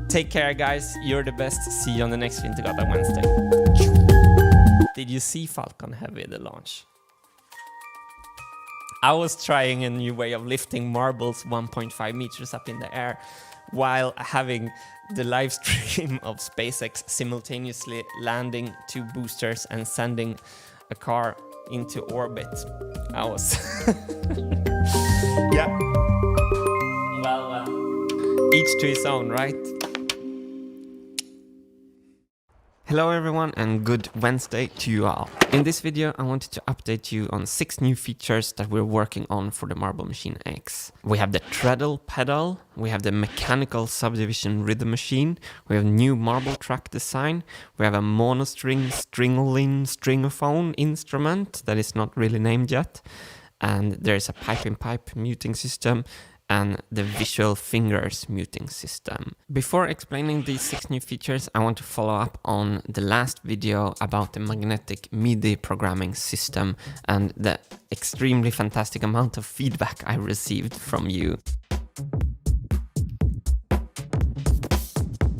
take care guys, you're the best. See you on the next Vintergatan Wednesday. Did you see Falcon Heavy, the launch? I was trying a new way of lifting marbles 1.5 meters up in the air while having the live stream of SpaceX simultaneously landing 2 boosters and sending a car into orbit. I was yeah. Well, each to his own, right? Hello everyone and good Wednesday to you all. In this video I wanted to update you on 6 new features that we're working on for the Marble Machine X. We have the treadle pedal, we have the mechanical subdivision rhythm machine, we have new marble track design, we have a monostring string-in stringophone instrument that is not really named yet, and there's a pipe-in-pipe muting system, and the visual fingers muting system. Before explaining these 6 new features, I want to follow up on the last video about the magnetic MIDI programming system and the extremely fantastic amount of feedback I received from you.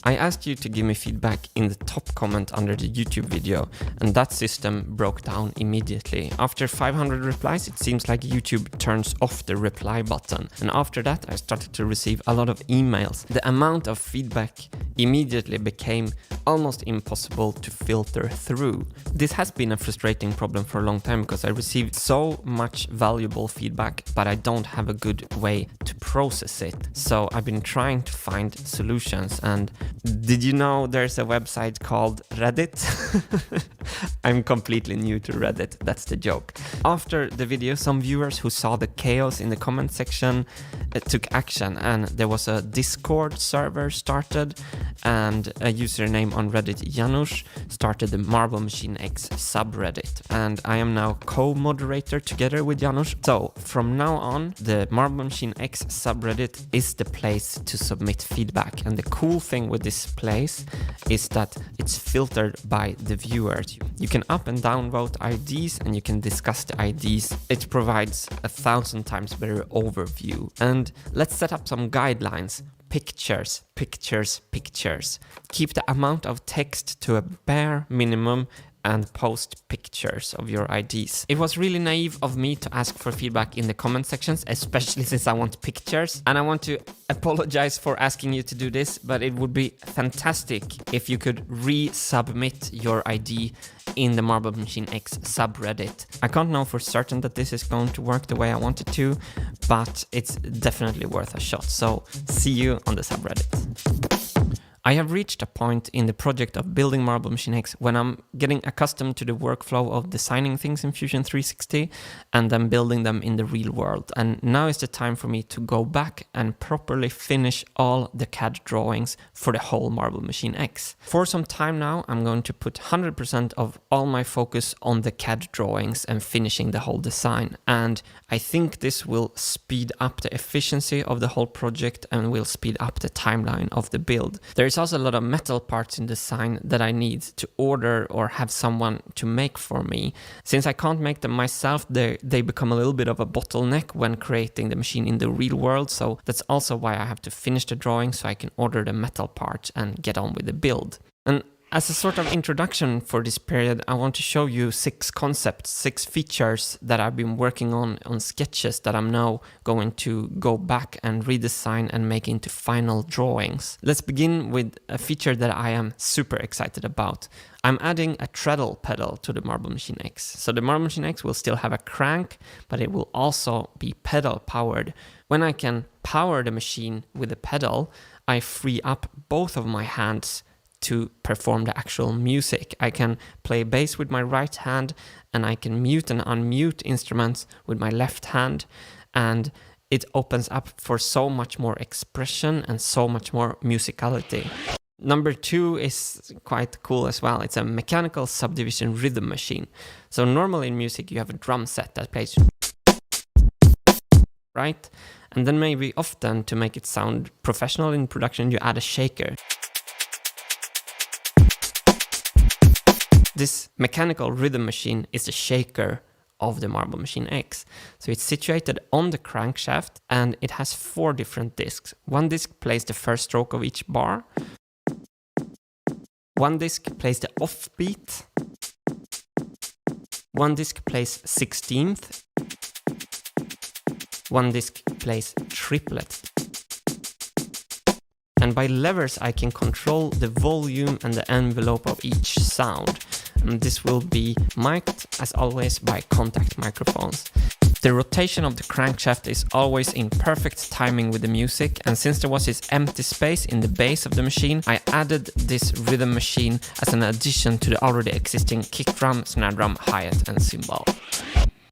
I asked you to give me feedback in the top comment under the YouTube video, and that system broke down immediately. After 500 replies, it seems like YouTube turns off the reply button, and after that I started to receive a lot of emails. The amount of feedback immediately became almost impossible to filter through. This has been a frustrating problem for a long time because I received so much valuable feedback, but I don't have a good way to process it. So I've been trying to find solutions, and did you know there's a website called Reddit? I'm completely new to Reddit, that's the joke. After the video, some viewers who saw the chaos in the comment section took action, and there was a Discord server started and a username on Reddit, Janusz, started the Marble Machine X subreddit, and I am now co-moderator together with Janusz. So from now on, the Marble Machine X subreddit is the place to submit feedback, and the cool thing with this place is that it's filtered by the viewers. You can up and down vote IDs, and you can discuss the IDs. It provides 1,000 times better overview. And let's set up some guidelines. Pictures, pictures, pictures. Keep the amount of text to a bare minimum and post pictures of your IDs. It was really naive of me to ask for feedback in the comment sections, especially since I want pictures. And I want to apologize for asking you to do this, but it would be fantastic if you could resubmit your ID in the Marble Machine X subreddit. I can't know for certain that this is going to work the way I want it to, but it's definitely worth a shot. So see you on the subreddit. I have reached a point in the project of building Marble Machine X when I'm getting accustomed to the workflow of designing things in Fusion 360 and then building them in the real world. And now is the time for me to go back and properly finish all the CAD drawings for the whole Marble Machine X. For some time now, I'm going to put 100% of all my focus on the CAD drawings and finishing the whole design. And I think this will speed up the efficiency of the whole project and will speed up the timeline of the build. There's also a lot of metal parts in design that I need to order or have someone to make for me. Since I can't make them myself, they become a little bit of a bottleneck when creating the machine in the real world. So that's also why I have to finish the drawing so I can order the metal parts and get on with the build. And as a sort of introduction for this period, I want to show you 6 concepts, 6 features that I've been working on sketches that I'm now going to go back and redesign and make into final drawings. Let's begin with a feature that I am super excited about. I'm adding a treadle pedal to the Marble Machine X. So the Marble Machine X will still have a crank, but it will also be pedal powered. When I can power the machine with a pedal, I free up both of my hands to perform the actual music. I can play bass with my right hand, and I can mute and unmute instruments with my left hand, and it opens up for so much more expression and so much more musicality. Number 2 is quite cool as well. It's a mechanical subdivision rhythm machine. So normally in music you have a drum set that plays, right? And then maybe often to make it sound professional in production, you add a shaker. This mechanical rhythm machine is the shaker of the Marble Machine X. So it's situated on the crankshaft and it has 4 different discs. One disc plays the first stroke of each bar. One disc plays the offbeat. One disc plays 16th. One disc plays triplet. And by levers I can control the volume and the envelope of each sound. And this will be mic'd, as always, by contact microphones. The rotation of the crankshaft is always in perfect timing with the music, and since there was this empty space in the base of the machine, I added this rhythm machine as an addition to the already existing kick drum, snare drum, hi-hat and cymbal.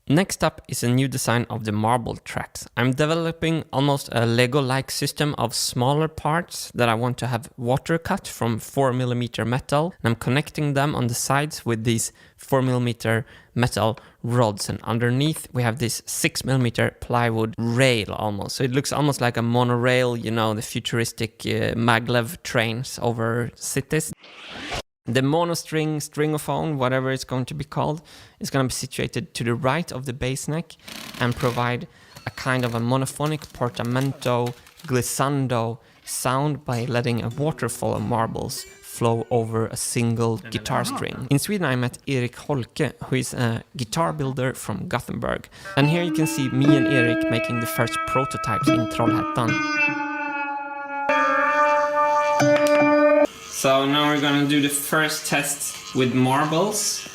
Next up is a new design of the marble tracks. I'm developing almost a Lego-like system of smaller parts that I want to have water cut from 4mm metal, and I'm connecting them on the sides with these 4mm metal rods, and underneath we have this 6mm plywood rail almost. So it looks almost like a monorail, you know, the futuristic maglev trains over cities. The monostring, stringophone, whatever it's going to be called, is going to be situated to the right of the bass neck and provide a kind of a monophonic portamento, glissando sound by letting a waterfall of marbles flow over a single guitar string. In Sweden I met Erik Holke, who is a guitar builder from Gothenburg. And here you can see me and Erik making the first prototypes in Trollhättan. So now we're gonna do the first test with marbles.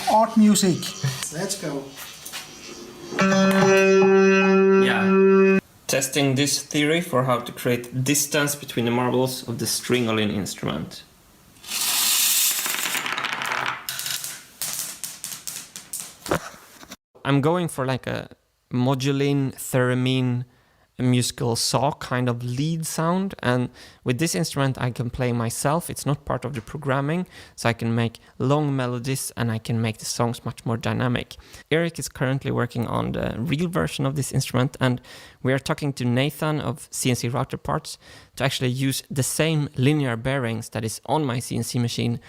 Art music. Let's go.
testing this theory for how to create distance between the marbles of the stringolin instrument. I'm going for like a modulin, theremin, musical saw kind of lead sound, and with this instrument I can play myself. It's not part of the programming, so I can make long melodies and I can make the songs much more dynamic. Eric is currently working on the real version of this instrument, and we are talking to Nathan of CNC Router Parts to actually use the same linear bearings that is on my CNC machine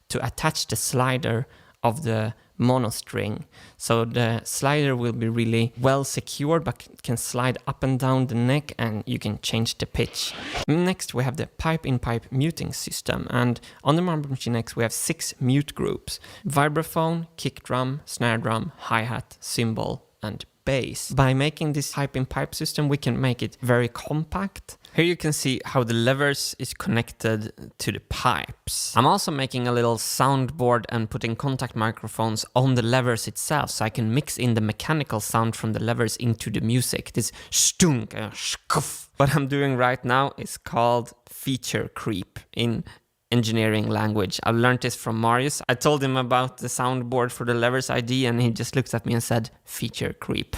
to attach the slider of the mono string. So the slider will be really well secured, but can slide up and down the neck and you can change the pitch. Next we have the pipe-in-pipe muting system, and on the Marble Machine X we have 6 mute groups: vibraphone, kick drum, snare drum, hi-hat, cymbal and bass. By making this pipe-in-pipe system we can make it very compact. Here you can see how the levers is connected to the pipes. I'm also making a little soundboard and putting contact microphones on the levers itself, so I can mix in the mechanical sound from the levers into the music. This stunk and skuff. What I'm doing right now is called feature creep in engineering language. I learned this from Marius. I told him about the soundboard for the levers ID and he just looked at me and said, feature creep.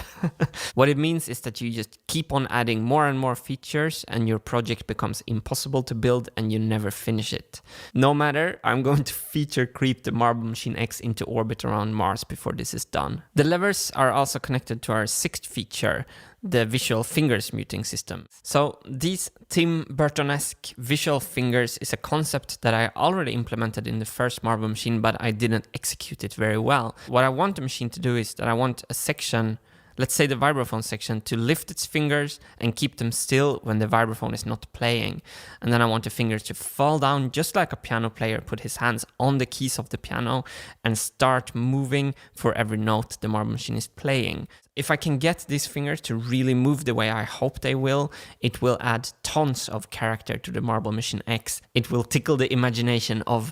What it means is that you just keep on adding more and more features and your project becomes impossible to build and you never finish it. No matter, I'm going to feature creep the Marble Machine X into orbit around Mars before this is done. The levers are also connected to our 6th feature, the visual fingers muting system. So these Tim Burton-esque visual fingers is a concept that I already implemented in the first Marble Machine, but I didn't execute it very well. What I want the machine to do is that I want a section, let's say the vibraphone section, to lift its fingers and keep them still when the vibraphone is not playing. And then I want the fingers to fall down just like a piano player, put his hands on the keys of the piano and start moving for every note the Marble Machine is playing. If I can get these fingers to really move the way I hope they will, it will add tons of character to the Marble Machine X. It will tickle the imagination of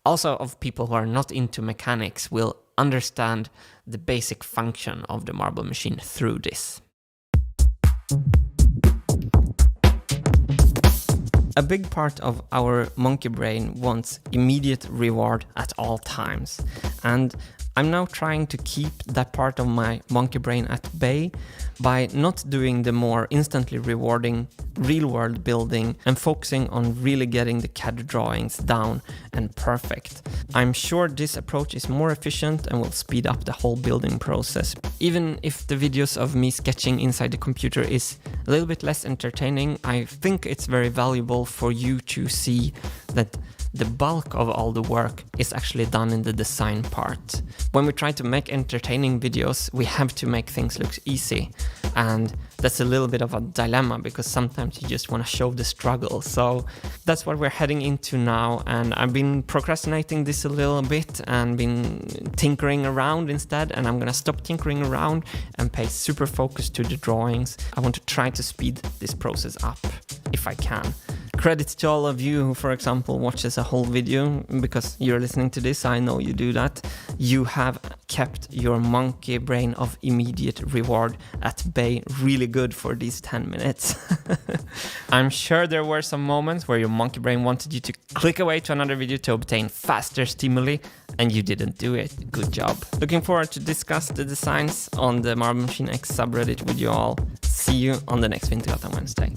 people who are not into mechanics, will understand the basic function of the Marble Machine through this. A big part of our monkey brain wants immediate reward at all times, and I'm now trying to keep that part of my monkey brain at bay by not doing the more instantly rewarding real-world building and focusing on really getting the CAD drawings down and perfect. I'm sure this approach is more efficient and will speed up the whole building process. Even if the videos of me sketching inside the computer is a little bit less entertaining, I think it's very valuable for you to see that the bulk of all the work is actually done in the design part. When we try to make entertaining videos, we have to make things look easy. And that's a little bit of a dilemma because sometimes you just want to show the struggle. So that's what we're heading into now. And I've been procrastinating this a little bit and been tinkering around instead. And I'm going to stop tinkering around and pay super focus to the drawings. I want to try to speed this process up if I can. Credits to all of you who, for example, watches a whole video because you're listening to this. I know you do that. You have kept your monkey brain of immediate reward at bay really good for these 10 minutes. I'm sure there were some moments where your monkey brain wanted you to click away to another video to obtain faster stimuli, and you didn't do it. Good job. Looking forward to discuss the designs on the Marble Machine X subreddit with you all. See you on the next Vintergatan Wednesday.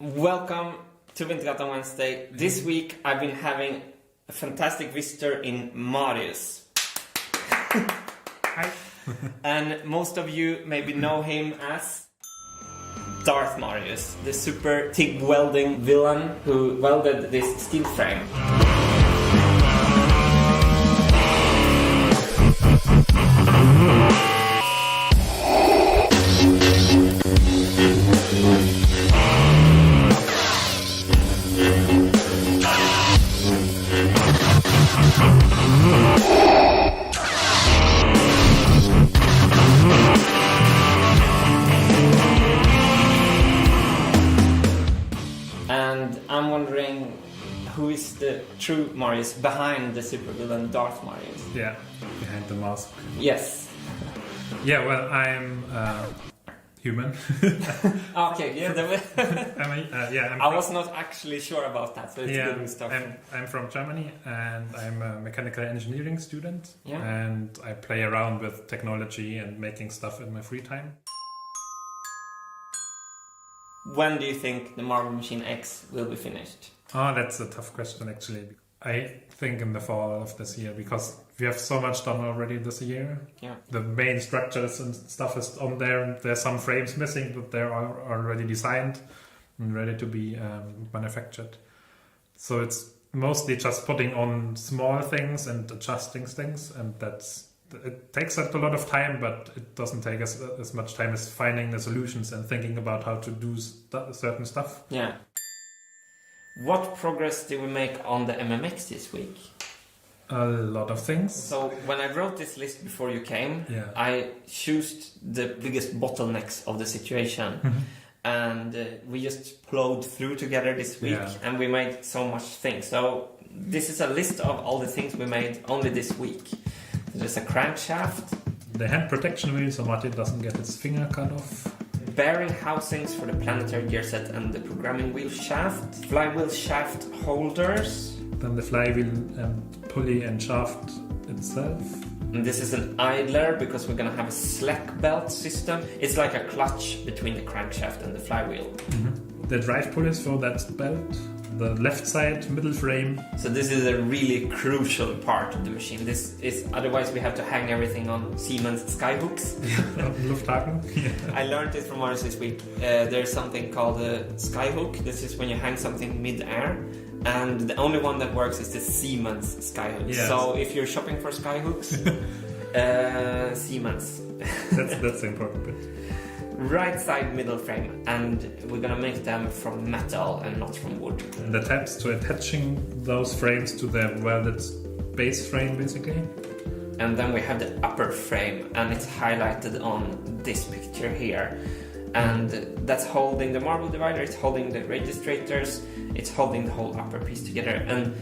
Welcome to Vintergatan Wednesday. This week I've been having a fantastic visitor in Marius. Hi. And most of you maybe know him as Darth Marius, the super TIG welding villain who welded this steel frame. And I'm wondering who is the true Marius behind the supervillain Darth Marius.
Yeah, behind the mask.
Yes.
Yeah, well, I'm human.
Okay, yeah.
I
was not actually sure about that, so it's good stuff.
I'm from Germany, and I'm a mechanical engineering student.
Yeah.
And I play around with technology and making stuff in my free time.
When do you think the Marble Machine X will be finished?
Oh, that's a tough question, actually. I think in the fall of this year, because we have so much done already this year.
Yeah.
The main structures and stuff is on there, and there's some frames missing, but they're already designed and ready to be manufactured. So it's mostly just putting on small things and adjusting things, and it takes up a lot of time, but it doesn't take as much time as finding the solutions and thinking about how to do certain stuff.
Yeah. What progress did we make on the MMX this week?
A lot of things.
So when I wrote this list before you came,
yeah.
I chose the biggest bottlenecks of the situation.
Mm-hmm.
And we just plowed through together this week, and we made so much things. So this is a list of all the things we made only this week. There's a crankshaft.
The hand protection wheel so Martin doesn't get his finger cut off.
Bearing housings for the planetary gear set and the programming wheel shaft. Flywheel shaft holders.
Then the flywheel and pulley and shaft itself.
And this is an idler because we're going to have a slack belt system. It's like a clutch between the crankshaft and the flywheel.
Mm-hmm. The drive pulleys for that belt. The left side middle frame.
So this is a really crucial part of the machine. This is otherwise we have to hang everything on Siemens skyhooks.
Lufthaken.
I learned it from Morris this week. There's something called a skyhook. This is when you hang something mid-air, and the only one that works is the Siemens skyhook.
Yes.
So if you're shopping for skyhooks, Siemens.
That's the important bit.
Right side middle frame, and we're gonna make them from metal and not from wood.
And the tabs to attaching those frames to the welded base frame, basically.
And then we have the upper frame, and it's highlighted on this picture here. And that's holding the marble divider, it's holding the registrators, it's holding the whole upper piece together. And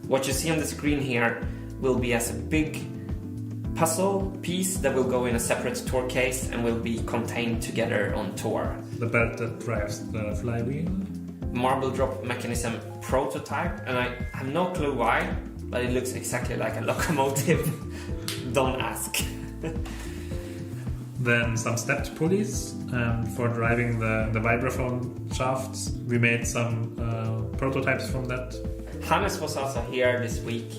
what you see on the screen here will be as a big puzzle piece that will go in a separate tour case and will be contained together on tour.
The belt that drives the flywheel.
Marble drop mechanism prototype, and I have no clue why, but it looks exactly like a locomotive. Don't ask.
Then some stepped pulleys for driving the vibraphone shafts. We made some prototypes from that.
Hannes was also here this week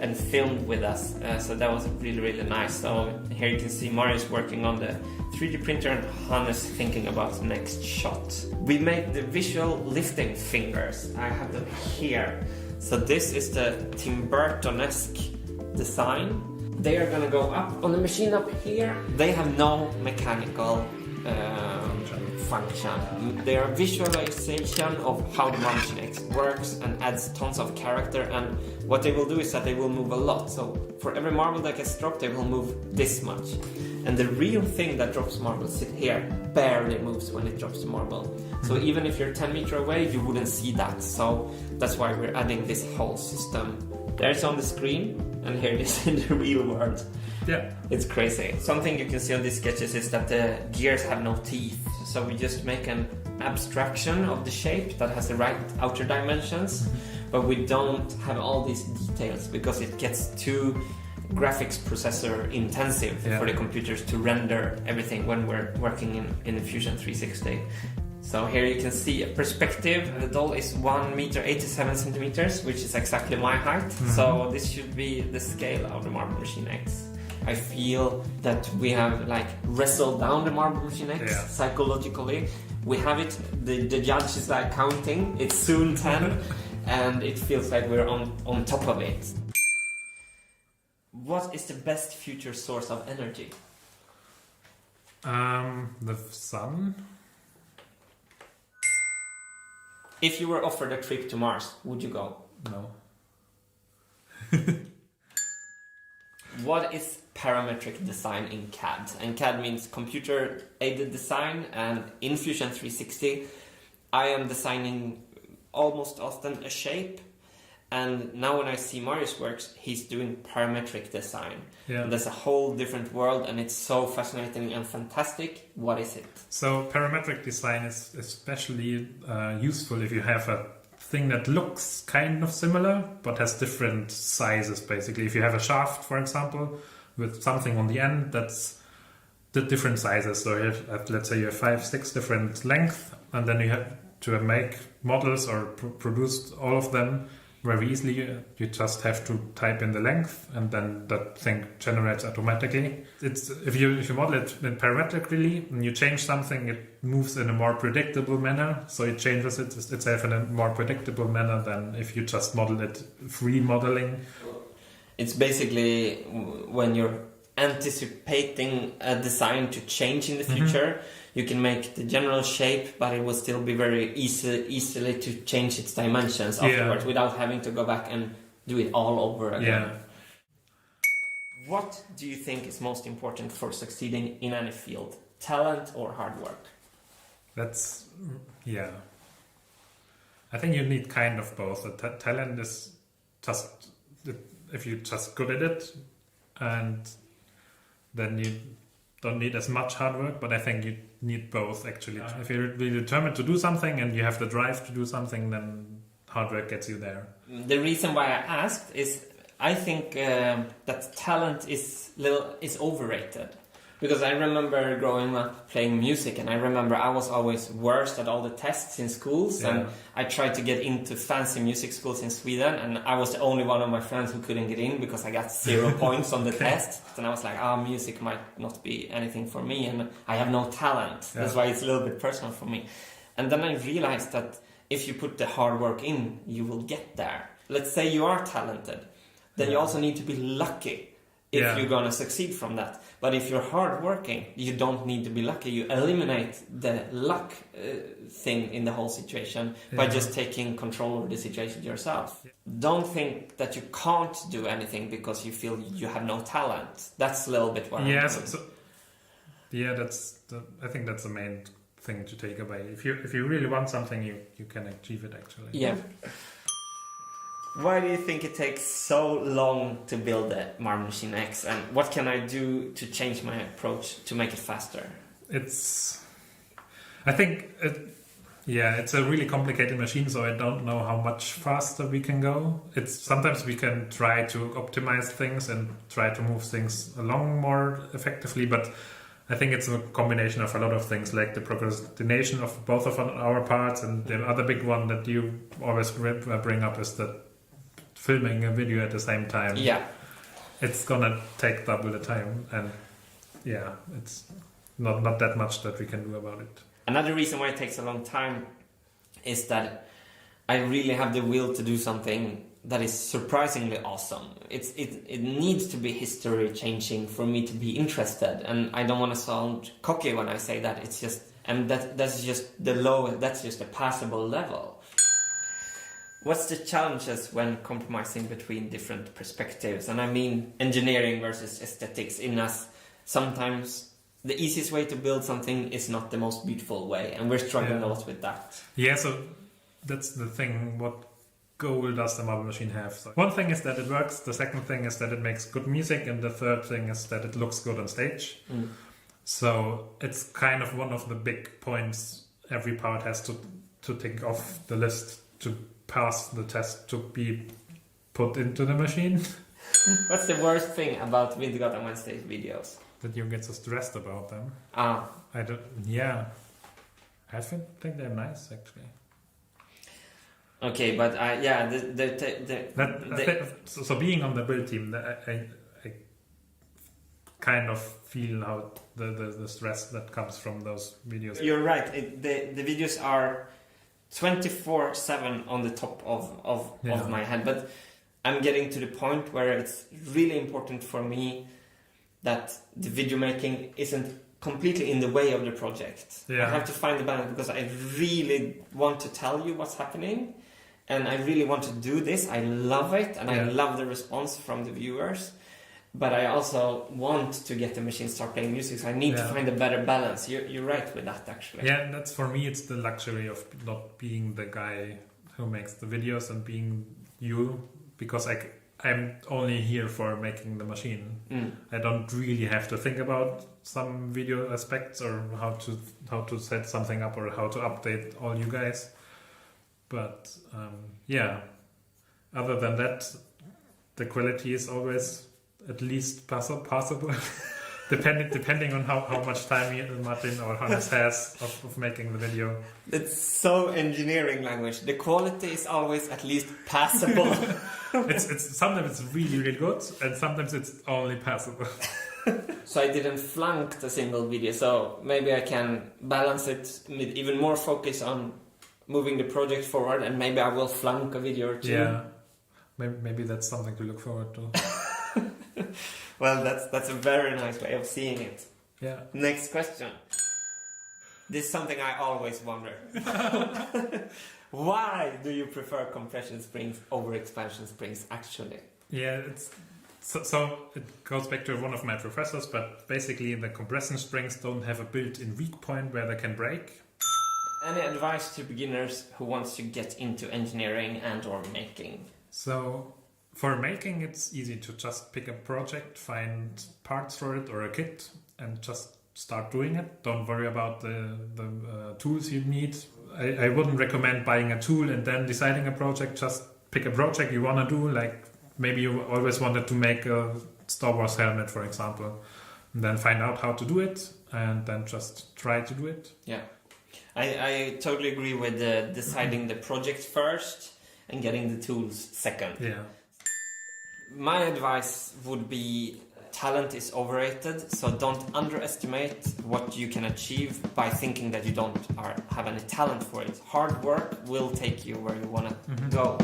and filmed with us, so that was really nice. So here you can see Marius working on the 3D printer and Hannes thinking about the next shot. We made the visual lifting fingers. I have them here. So this is the Tim Burton-esque design. They are gonna go up on the machine up here. They have no mechanical function. They are visualization of how the Marble Machine X works and adds tons of character, and what they will do is that they will move a lot. So for every marble that gets dropped, they will move this much. And the real thing that drops marbles sit here barely moves when it drops the marble. So even if you're 10 meters away, you wouldn't see that. So that's why we're adding this whole system. There's on the screen, and here it is in the real world.
Yeah.
It's crazy. Something you can see on these sketches is that the gears have no teeth. So we just make an abstraction of the shape that has the right outer dimensions, but we don't have all these details because it gets too graphics processor intensive for the computers to render everything when we're working in Fusion 360. So here you can see a perspective. The doll is 1 meter 87 centimeters, which is exactly my height. So this should be the scale of the Marble Machine X. I feel that we have wrestled down the Marble Machine X psychologically. We have it, the judge is counting, it's soon 10, and it feels like we're on top of it. What is the best future source of energy?
The sun.
If you were offered a trip to Mars, would you go?
No.
What is parametric design in CAD? And CAD means computer aided design, and in Fusion 360 I am designing almost often a shape, And now when I see Marius' works, he's doing parametric design.
Yeah.
And that's a whole different world, and it's so fascinating and fantastic. What is it?
So parametric design is especially useful if you have a thing that looks kind of similar but has different sizes. Basically, if you have a shaft, for example, with something on the end that's the different sizes. So you have, let's say you have 5-6 different lengths, and then you have to make models or produce all of them very easily. You just have to type in the length, and then that thing generates automatically. It's if you model it parametrically and you change something, it moves in a more predictable manner. So it changes itself in a more predictable manner than if you just model it free modeling.
It's basically when you're anticipating a design to change in the future, you can make the general shape, but it will still be very easily to change its dimensions afterwards without having to go back and do it all over again. What do you think is most important for succeeding in any field? Talent or hard work?
That's, I think you need kind of both. Talent is just, if you're just good at it, and then you don't need as much hard work, but I think you need both actually. If you're really determined to do something and you have the drive to do something, then hard work gets you there.
The reason why I asked is I think that talent is overrated. Because I remember growing up playing music, and I remember I was always worst at all the tests in schools, and I tried to get into fancy music schools in Sweden, and I was the only one of my friends who couldn't get in because I got 0 points on the test. And I was like, music might not be anything for me, and I have no talent. That's why it's a little bit personal for me. And then I realized that if you put the hard work in, you will get there. Let's say you are talented, then you also need to be lucky if you're going to succeed from that. But if you're hardworking, you don't need to be lucky. You eliminate the luck thing in the whole situation by just taking control of the situation yourself. Don't think that you can't do anything because you feel you have no talent. That's a little bit what I'm doing.
I think that's the main thing to take away. If you really want something, you can achieve it actually.
Yeah. Why do you think it takes so long to build the Marble Machine X, and what can I do to change my approach to make it faster?
It's a really complicated machine, so I don't know how much faster we can go. Sometimes we can try to optimize things and try to move things along more effectively, but I think it's a combination of a lot of things, like the procrastination of both of our parts, and the other big one that you always bring up is that filming a video at the same time. It's gonna take double the time, and it's not that much that we can do about it.
Another reason why it takes a long time is that I really have the will to do something that is surprisingly awesome. It needs to be history changing for me to be interested, and I don't want to sound cocky when I say that. It's just, and that's just the lowest, that's just a passable level. What's the challenges when compromising between different perspectives? And I mean engineering versus aesthetics, in us sometimes the easiest way to build something is not the most beautiful way, and we're struggling a lot with that.
Yeah, so that's the thing. What goal does the Marble Machine have? So one thing is that it works, the second thing is that it makes good music, and the third thing is that it looks good on stage. So it's kind of one of the big points every part has to tick off the list to pass the test to be put into the machine.
What's the worst thing about Wintergatan on Wednesday's videos?
That you get so stressed about them.
I
think they're nice actually.
Okay, but
so being on the build team, I kind of feel how the stress that comes from those videos.
You're right. The videos are 24/7 on the top of my head, but I'm getting to the point where it's really important for me that the video making isn't completely in the way of the project. I have to find the balance, because I really want to tell you what's happening, and I really want to do this. I love it, and I love the response from the viewers, but I also want to get the machine start playing music, so I need to find a better balance. You're right with that, actually.
Yeah, that's, for me, it's the luxury of not being the guy who makes the videos and being you, because I'm only here for making the machine. I don't really have to think about some video aspects or how to set something up or how to update all you guys. But other than that, the quality is always at least possible. Depending on how much time Martin or Hannes has of making the video.
It's so engineering language. The quality is always at least passable.
it's sometimes it's really, really good, and sometimes it's only passable.
So I didn't flunk the single video, so maybe I can balance it with even more focus on moving the project forward, and maybe I will flunk a video or two.
Yeah, maybe that's something to look forward to.
Well, that's a very nice way of seeing it.
Yeah.
Next question. This is something I always wonder. Why do you prefer compression springs over expansion springs, actually?
Yeah, so it goes back to one of my professors, but basically the compression springs don't have a built-in weak point where they can break.
Any advice to beginners who wants to get into engineering and or making?
So for making, it's easy to just pick a project, find parts for it or a kit, and just start doing it. Don't worry about the tools you need. I wouldn't recommend buying a tool and then deciding a project. Just pick a project you want to do. Like maybe you always wanted to make a Star Wars helmet, for example, and then find out how to do it and then just try to do it.
Yeah, I totally agree with deciding the project first and getting the tools second.
Yeah.
My advice would be talent is overrated, so don't underestimate what you can achieve by thinking that you don't have any talent for it. Hard work will take you where you want to go.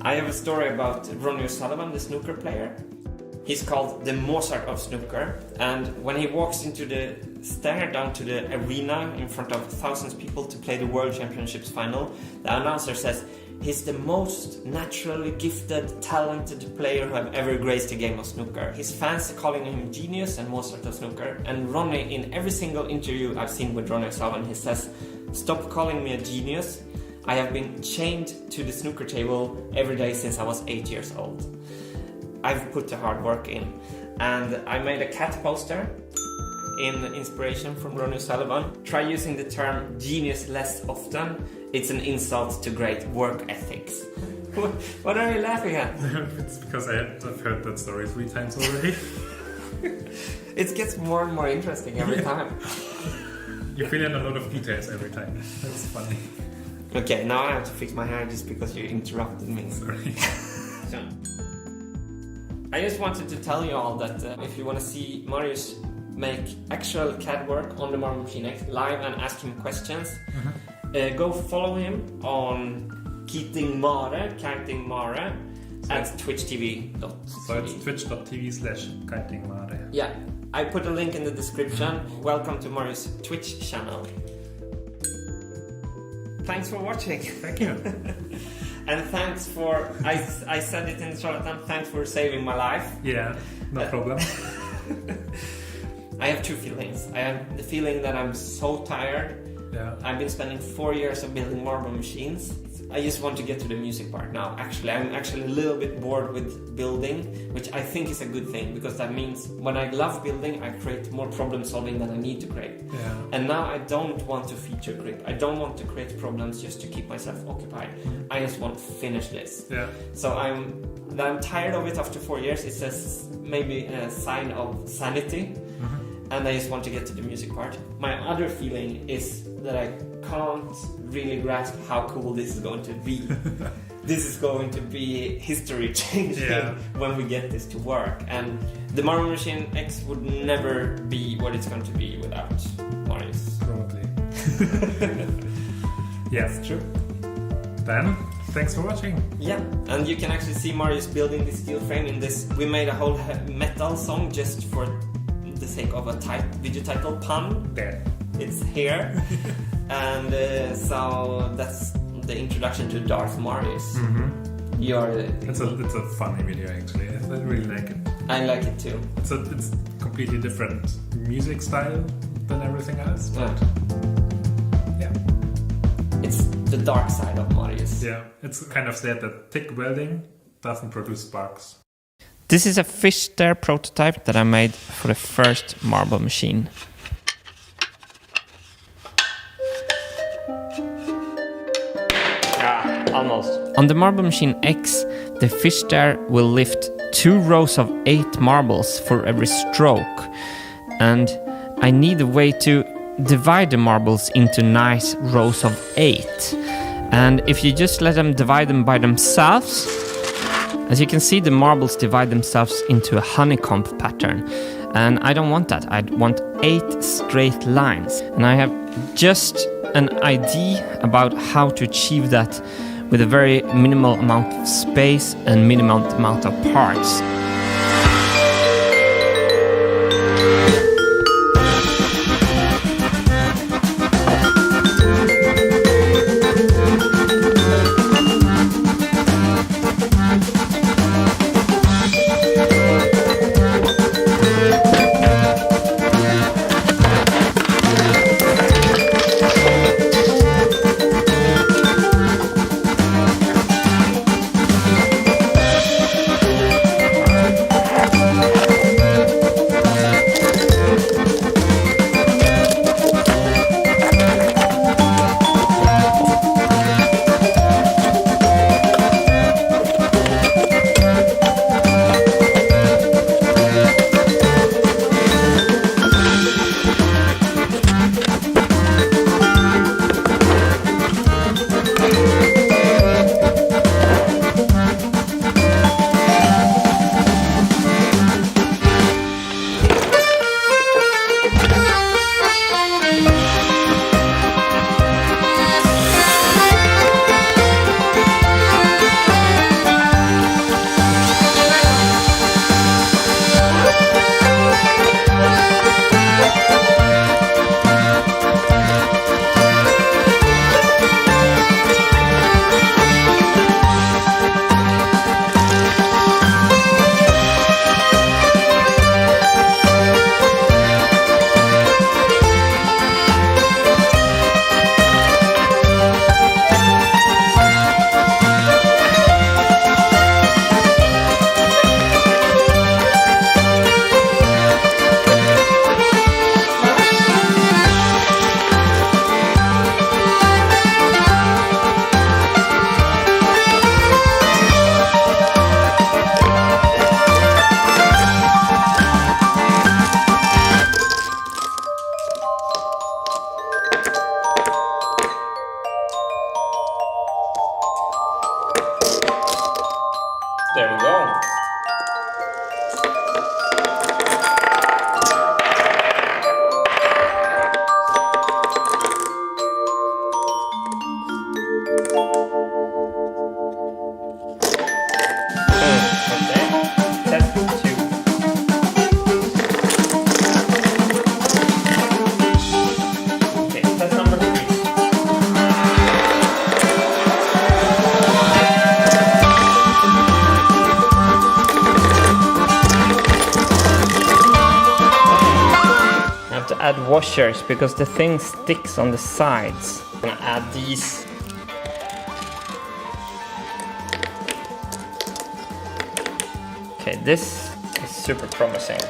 I have a story about Ronnie O'Sullivan, the snooker player. He's called the Mozart of snooker, and when he walks into the stair down to the arena in front of thousands of people to play the World Championships final, the announcer says he's the most naturally gifted, talented player who have ever graced a game of snooker. His fans calling him genius and Mozart of snooker, and Ronnie, in every single interview I've seen with Ronnie O'Sullivan, he says, "Stop calling me a genius. I have been chained to the snooker table every day since I was 8 years old. I've put the hard work in." And I made a cat poster in inspiration from Ronnie O'Sullivan. Try using the term genius less often. It's an insult to great work ethics. What are you laughing at?
It's because I've heard that story 3 times already.
It gets more and more interesting every time.
You fill in a lot of details every time. That's funny.
Okay, now I have to fix my hair just because you interrupted me.
Sorry.
So, I just wanted to tell you all that if you want to see Marius make actual CAD work on the Marble Machine X live and ask him questions, go follow him on Kiting Mare at twitch.tv.
So it's twitch.tv/kitingmare.
Yeah, I put a link in the description. Welcome to Marius' Twitch channel. Thanks for watching.
Thank you.
And thanks for, I said it in the charlatan, thanks for saving my life.
Yeah, no problem.
I have 2 feelings. I have the feeling that I'm so tired.
Yeah.
I've been spending 4 years of building marble machines. I just want to get to the music part now. Actually, I'm actually a little bit bored with building, which I think is a good thing, because that means when I love building, I create more problem solving than I need to create.
Yeah.
And now I don't want to feature creep. I don't want to create problems just to keep myself occupied. I just want to finish this.
Yeah.
So I'm tired of it after 4 years. It's maybe a sign of sanity. And I just want to get to the music part. My other feeling is that I can't really grasp how cool this is going to be. This is going to be history changing when we get this to work. And the Marble Machine X would never be what it's going to be without Marius.
Probably. Yes, true. Then, thanks for watching.
Yeah, and you can actually see Marius building this steel frame in this. We made a whole metal song just for the sake of a video title pun.
There.
It's here. And so that's the introduction to Darth Marius.
It's a funny video actually. I really like it.
I like it too.
It's completely different music style than everything else. But yeah.
It's the dark side of Marius.
Yeah, it's kind of said that thick welding doesn't produce sparks.
This is a fish stair prototype that I made for the first marble machine.
Almost.
On the Marble Machine X, the fish stair will lift 2 rows of 8 marbles for every stroke. And I need a way to divide the marbles into nice rows of 8. And if you just let them divide them by themselves, as you can see, the marbles divide themselves into a honeycomb pattern. And I don't want that. I want 8 straight lines. And I have just an idea about how to achieve that with a very minimal amount of space and minimal amount of parts.
There we go.
Add washers because the thing sticks on the sides.
I'm gonna add these.
Okay, this is super promising.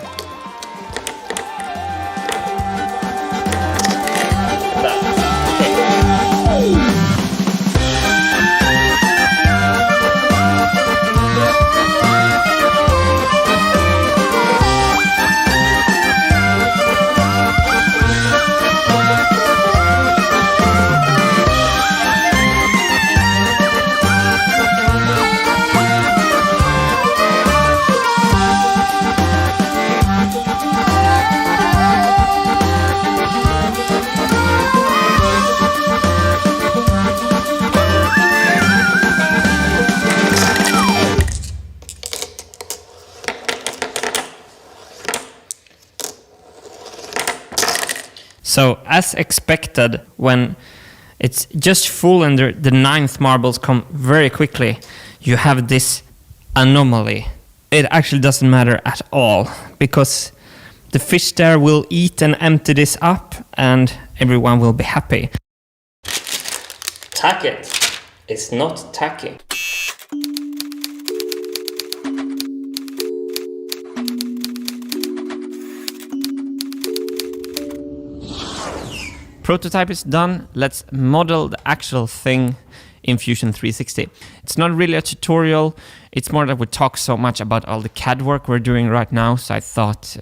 So, as expected, when it's just full and the ninth marbles come very quickly, you have this anomaly. It actually doesn't matter at all, because The fish stair will eat and empty this up, and everyone will be happy. Tack it. It's not tacky. Prototype is done. Let's model the actual thing in Fusion 360. It's not really a tutorial. It's more that we talk so much about all the CAD work we're doing right now. So I thought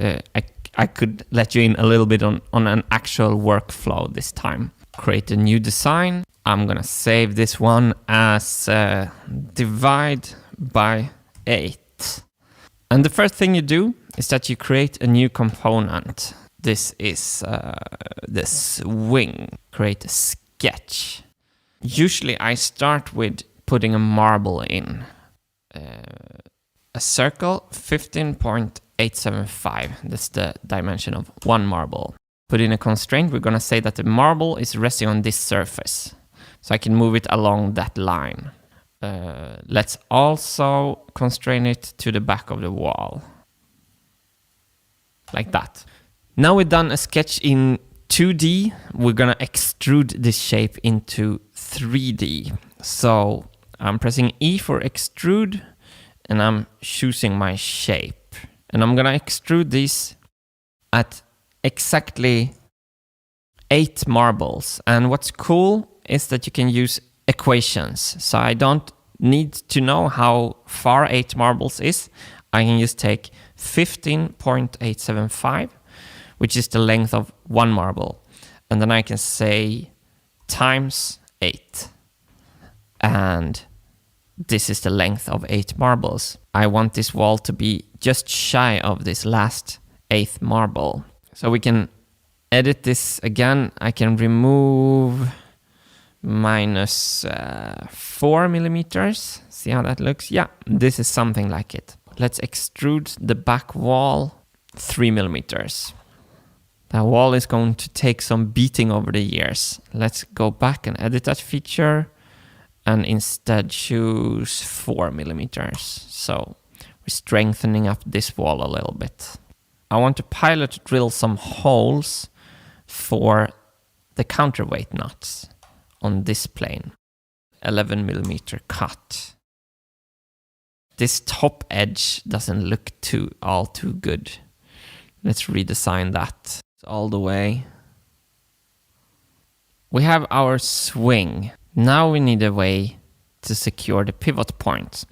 I could let you in a little bit on an actual workflow this time. Create a new design. I'm gonna save this one as divide by 8. And the first thing you do is that you create a new component. This is the swing. Create a sketch. Usually I start with putting a marble in. A circle, 15.875. That's the dimension of one marble. Put in a constraint. We're gonna say that the marble is resting on this surface. So I can move it along that line. Let's also constrain it to the back of the wall. Like that. Now we've done a sketch in 2D. We're gonna extrude this shape into 3D. So I'm pressing E for extrude and I'm choosing my shape. And I'm gonna extrude this at exactly 8 marbles. And what's cool is that you can use equations. So I don't need to know how far 8 marbles is. I can just take 15.875, which is the length of one marble. And then I can say times 8. And this is the length of 8 marbles. I want this wall to be just shy of this last 8th marble. So we can edit this again. I can remove minus 4 millimeters. See how that looks? Yeah, this is something like it. Let's extrude the back wall 3 millimeters. That wall is going to take some beating over the years. Let's go back and edit that feature and instead choose 4 millimeters. So we're strengthening up this wall a little bit. I want to pilot drill some holes for the counterweight nuts on this plane. 11 millimeter cut. This top edge doesn't look all too good. Let's redesign that all the way. We have our swing. Now we need a way to secure the pivot points.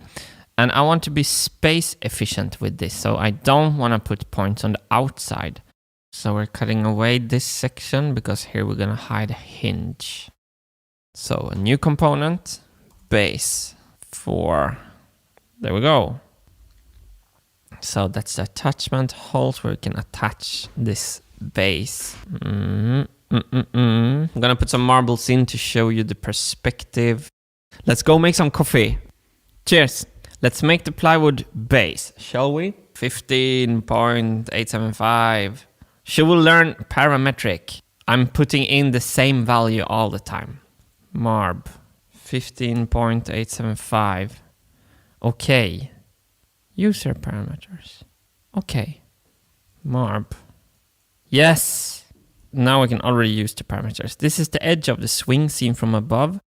And I want to be space efficient with this, so I don't want to put points on the outside. So we're cutting away this section because here we're gonna hide a hinge. So a new component, base for, there we go. So that's the attachment holes where we can attach this base. I'm gonna put some marbles in to show you the perspective. Let's go make some coffee. Cheers. Let's make the plywood base, shall we? 15.875. Should we learn parametric? I'm putting in the same value all the time. Marb, 15.875. Okay. User parameters. Okay. Marb. Yes. Now we can already use the parameters. This is the edge of the swing seen from above.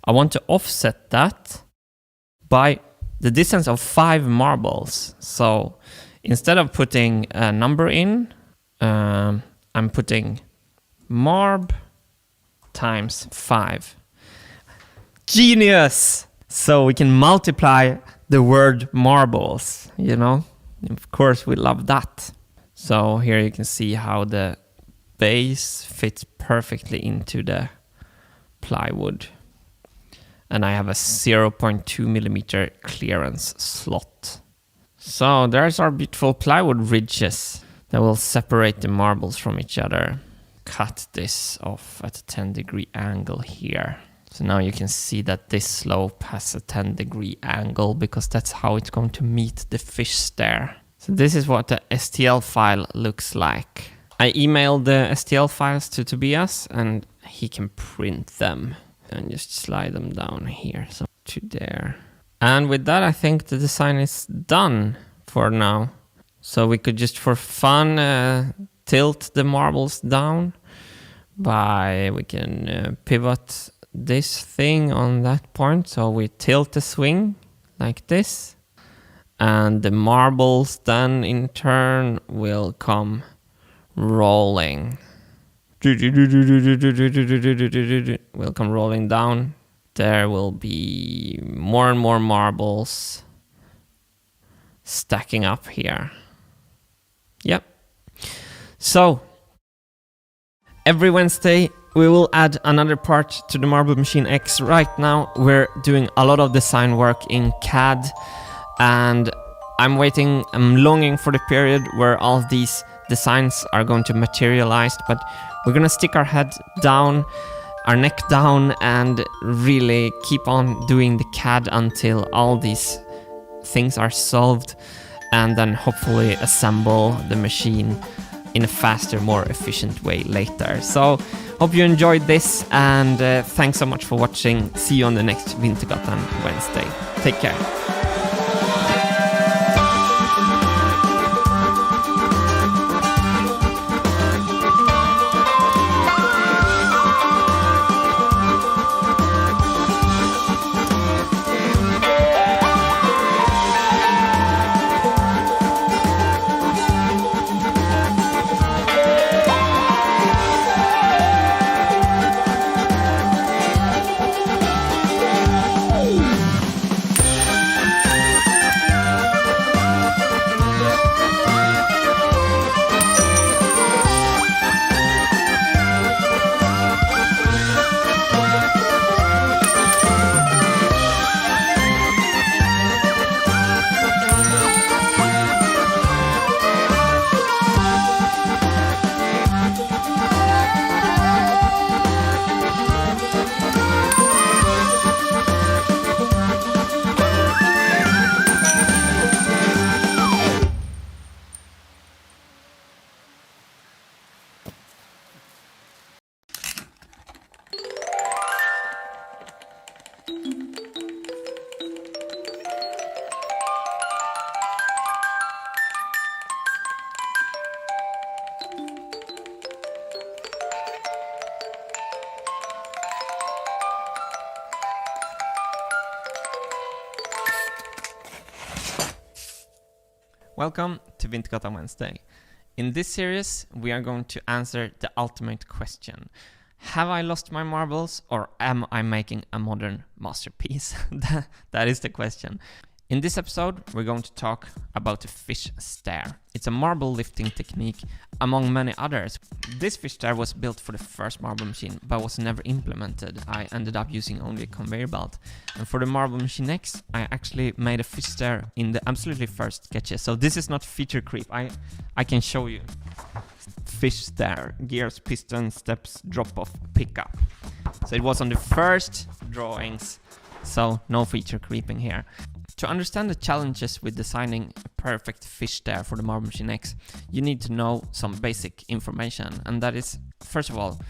I want to offset that by the distance of 5 marbles. So instead of putting a number in, I'm putting marb times 5. Genius! So we can multiply the word marbles, you know? Of course, we love that. So here you can see how the base fits perfectly into the plywood. And I have a 0.2 millimeter clearance slot. So there's our beautiful plywood ridges that will separate the marbles from each other. Cut this off at a 10-degree angle here. So now you can see that this slope has a 10-degree angle because that's how it's going to meet the fish stair. So this is what the STL file looks like. I emailed the STL files to Tobias and he can print them and just slide them down here. So to there. And with that, I think the design is done for now.
So we could just for fun tilt the marbles down we can pivot this thing on that point. So we tilt the swing like this, and the marbles then in turn will come rolling. Will come rolling down. There will be more and more marbles stacking up here. Yep. So every Wednesday we will add another part to the Marble Machine X. Right now we're doing a lot of design work in CAD, and I'm longing for the period where all of these designs are going to materialize, but we're gonna stick our head down, our neck down, and really keep on doing the CAD until all these things are solved, and then hopefully assemble the machine in a faster, more efficient way later. So hope you enjoyed this, and thanks so much for watching. See you on the next Vintergatan Wednesday. Take care. Welcome to Vintergatan Wednesday. In this series, we are going to answer the ultimate question. Have I lost my marbles, or am I making a modern masterpiece? That is the question. In this episode, we're going to talk about the fish stair. It's a marble lifting technique among many others. This fish stair was built for the first marble machine, but was never implemented. I ended up using only a conveyor belt. And for the Marble Machine X, I actually made a fish stair in the absolutely first sketches. So this is not feature creep. I can show you. Fish stair, gears, pistons, steps, drop-off, pickup. So it was on the first drawings, so no feature creeping here. To understand the challenges with designing a perfect fish stair for the Marble Machine X, you need to know some basic information, and that is, first of all,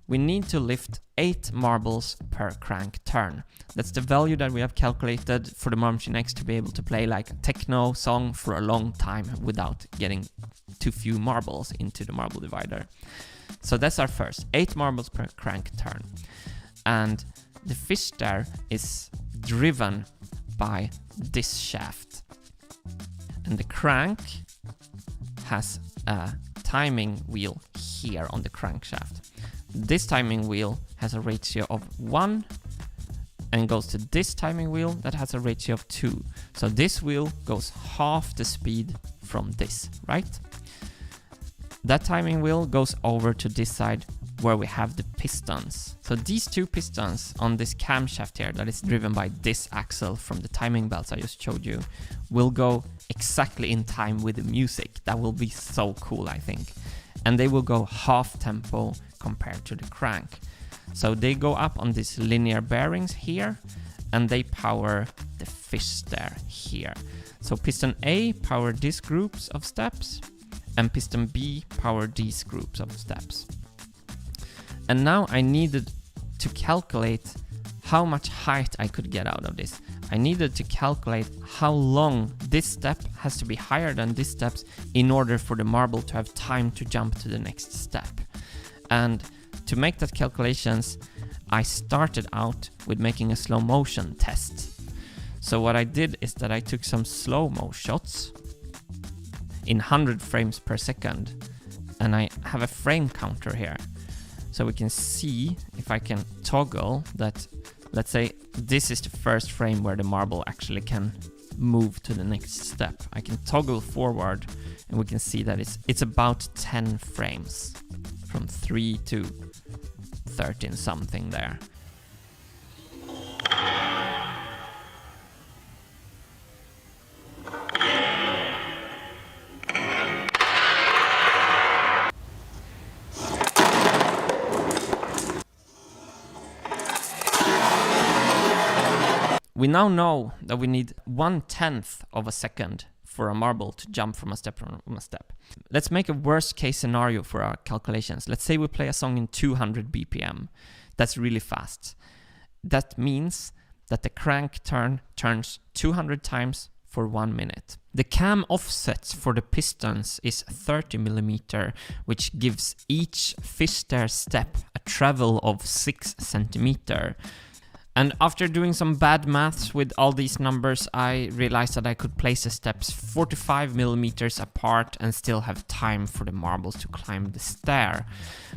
we need to lift 8 marbles per crank turn. That's the value that we have calculated for the Marble Machine X to be able to play like a techno song for a long time without getting too few marbles into the marble divider. So that's our first, 8 marbles per crank turn. And the fish stair is driven by this shaft, and the crank has a timing wheel here on the crankshaft. This timing wheel has a ratio of 1 and goes to this timing wheel that has a ratio of 2. So this wheel goes half the speed from this, right? That timing wheel goes over to this side where we have the pistons. So these 2 pistons on this camshaft here that is driven by this axle from the timing belts I just showed you will go exactly in time with the music. That will be so cool, I think. And they will go half tempo compared to the crank. So they go up on these linear bearings here, and they power the fish stair here. So piston A power these groups of steps, and piston B power these groups of steps. And now I needed to calculate how much height I could get out of this. I needed to calculate how long this step has to be higher than this step in order for the marble to have time to jump to the next step. And to make that calculations, I started out with making a slow motion test. So what I did is that I took some slow-mo shots in 100 frames per second, and I have a frame counter here. So we can see if I can toggle that. Let's say this is the first frame where the marble actually can move to the next step. I can toggle forward and we can see that it's about 10 frames from 3 to 13 something there. We now know that we need 1/10 of a second for a marble to jump from a step. Let's make a worst case scenario for our calculations. Let's say we play a song in 200 BPM. That's really fast. That means that the crank turns 200 times for 1 minute. The cam offset for the pistons is 30 millimeter, which gives each fish stair step a travel of 6 centimeter. And after doing some bad maths with all these numbers, I realized that I could place the steps 45 millimeters apart and still have time for the marbles to climb the stair.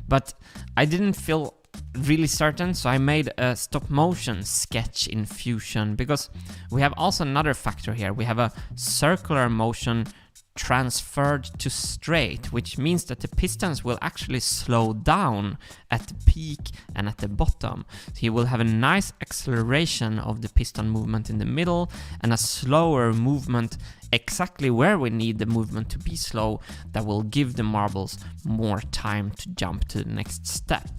But I didn't feel really certain, so I made a stop motion sketch in Fusion, because we have also another factor here. We have a circular motion transferred to straight, which means that the pistons will actually slow down at the peak and at the bottom. So you will have a nice acceleration of the piston movement in the middle and a slower movement exactly where we need the movement to be slow, that will give the marbles more time to jump to the next step.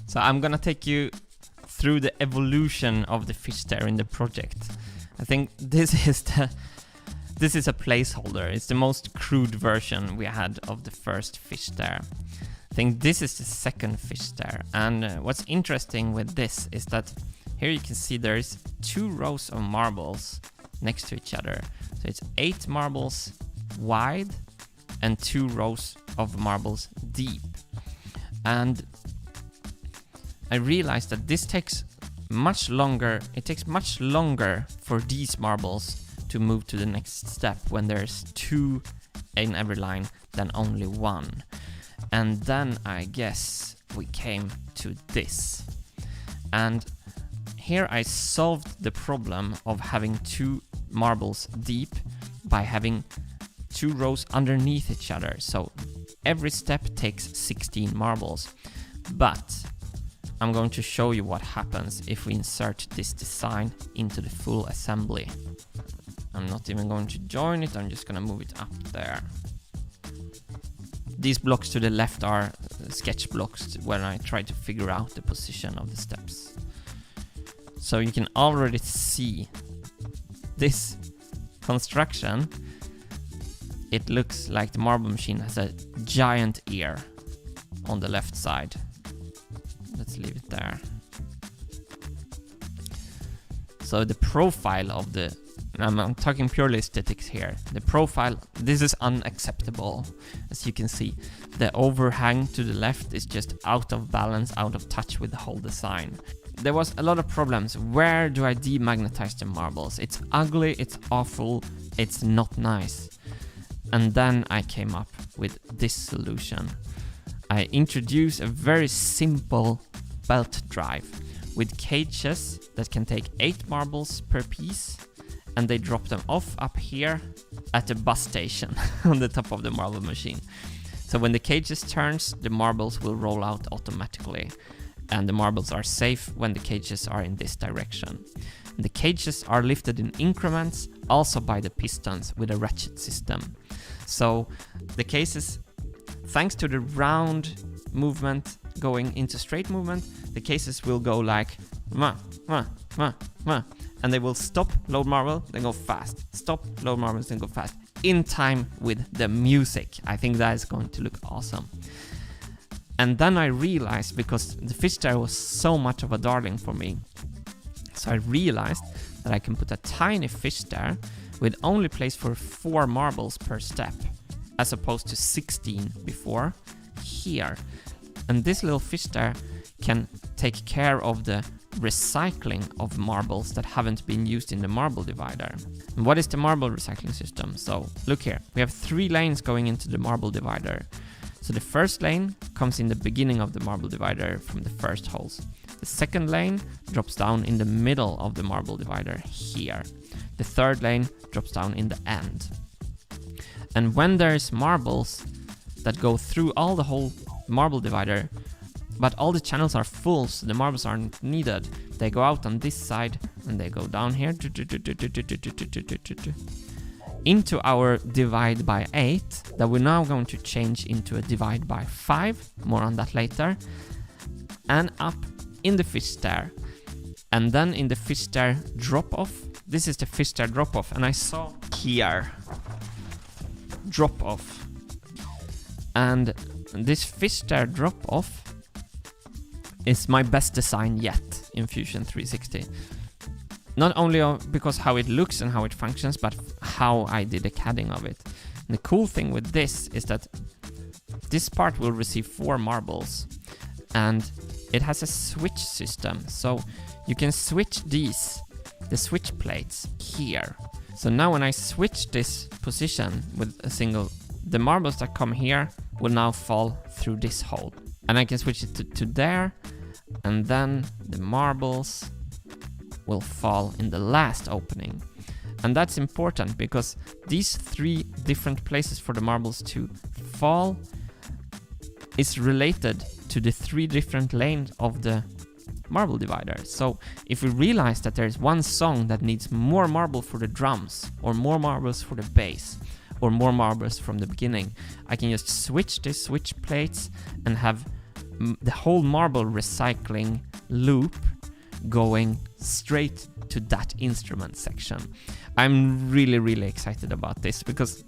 So I'm gonna take you through the evolution of the fish stair in the project. I think this is a placeholder. It's the most crude version we had of the first fish stair. I think this is the second fish stair. And what's interesting with this is that here you can see there is 2 rows of marbles next to each other. So it's 8 marbles wide and 2 rows of marbles deep. And I realized that this takes much longer. It takes much longer for these marbles to move to the next step when there's 2 in every line than only 1. And then I guess we came to this. And here I solved the problem of having 2 marbles deep by having 2 rows underneath each other. So every step takes 16 marbles. But I'm going to show you what happens if we insert this design into the full assembly. I'm not even going to join it, I'm just going to move it up there. These blocks to the left are sketch blocks when I try to figure out the position of the steps. So you can already see this construction. It looks like the marble machine has a giant ear on the left side. Let's leave it there. So the profile of the, I'm talking purely aesthetics here. The profile, this is unacceptable. As you can see, the overhang to the left is just out of balance, out of touch with the whole design. There was a lot of problems. Where do I demagnetize the marbles? It's ugly, it's awful, it's not nice. And then I came up with this solution. I introduced a very simple belt drive with cages that can take 8 marbles per piece, and they drop them off up here at the bus station on the top of the marble machine. So when the cages turns, the marbles will roll out automatically, and the marbles are safe when the cages are in this direction. And the cages are lifted in increments, also by the pistons with a ratchet system. So the cases, thanks to the round movement going into straight movement, the cases will go like wah, wah, wah, wah, and they will stop, load marble, then go fast. Stop, load marbles, then go fast. In time with the music. I think that is going to look awesome. And then I realized, because the fish stair was so much of a darling for me, So I realized that I can put a tiny fish there with only place for 4 marbles per step, as opposed to 16 before here. And this little fish there can take care of the recycling of marbles that haven't been used in the marble divider. And what is the marble recycling system? So look here, we have 3 lanes going into the marble divider. So the first lane comes in the beginning of the marble divider from the first holes. The second lane drops down in the middle of the marble divider here. The third lane drops down in the end. And when there's marbles that go through all the whole marble divider, but all the channels are full, so the marbles aren't needed, they go out on this side and they go down here into our divide by 8 that we're now going to change into a divide by 5, more on that later, and up in the fish stair. And then in the fish stair drop off, this is the fish stair drop off, and I saw here drop off, and this fish stair drop off is my best design yet in Fusion 360. Not only because how it looks and how it functions, but how I did the CADing of it. And the cool thing with this is that this part will receive 4 marbles, and it has a switch system. So you can switch the switch plates here. So now when I switch this position with a single, the marbles that come here will now fall through this hole. And I can switch it to there, and then the marbles will fall in the last opening. And that's important because these 3 different places for the marbles to fall is related to the 3 different lanes of the marble divider. So if we realize that there's one song that needs more marble for the drums, or more marbles for the bass, or more marbles from the beginning, I can just switch the switch plates and have the whole marble recycling loop going straight to that instrument section. I'm really excited about this because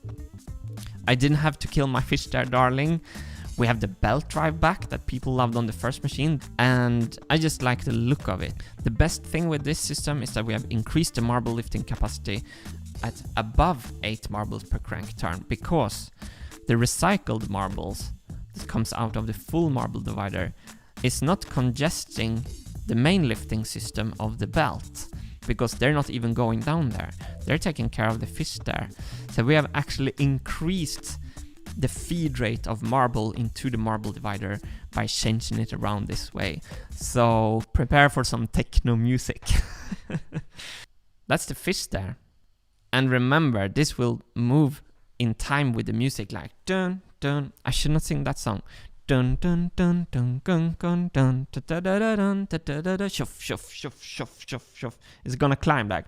I didn't have to kill my fish there, darling. We have the belt drive back that people loved on the first machine, and I just like the look of it. The best thing with this system is that we have increased the marble lifting capacity at above 8 marbles per crank turn, because the recycled marbles that comes out of the full marble divider is not congesting the main lifting system of the belt, because they're not even going down there. They're taking care of the fish there. So we have actually increased the feed rate of marble into the marble divider by changing it around this way. So prepare for some techno music. That's the fish there. And remember, this will move in time with the music, like dun dun. I should not sing that song. Dun dun dun dun dun dun dun da da da da dun da da da da shuff shuff shuff shuff shuff shuff. It's gonna climb like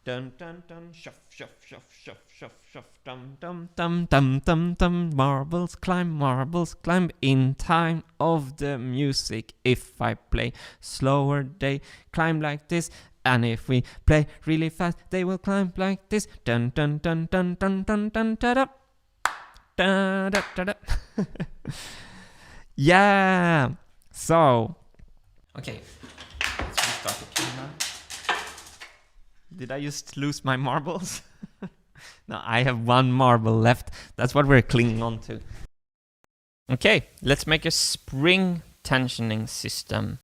dun dun dun shuff shuff shuff shuff shuff shuff dum dum dum dum dum dum. Marbles climb in time of the music. If I play slower, they climb like this. And if we play really fast, they will climb like this. Dun dun dun dun dun dun dun da da da da da da. Yeah. So, okay. Let's restart the camera. Did I just lose my marbles? No, I have 1 marble left. That's what we're clinging on to. Okay, let's make a spring tensioning system.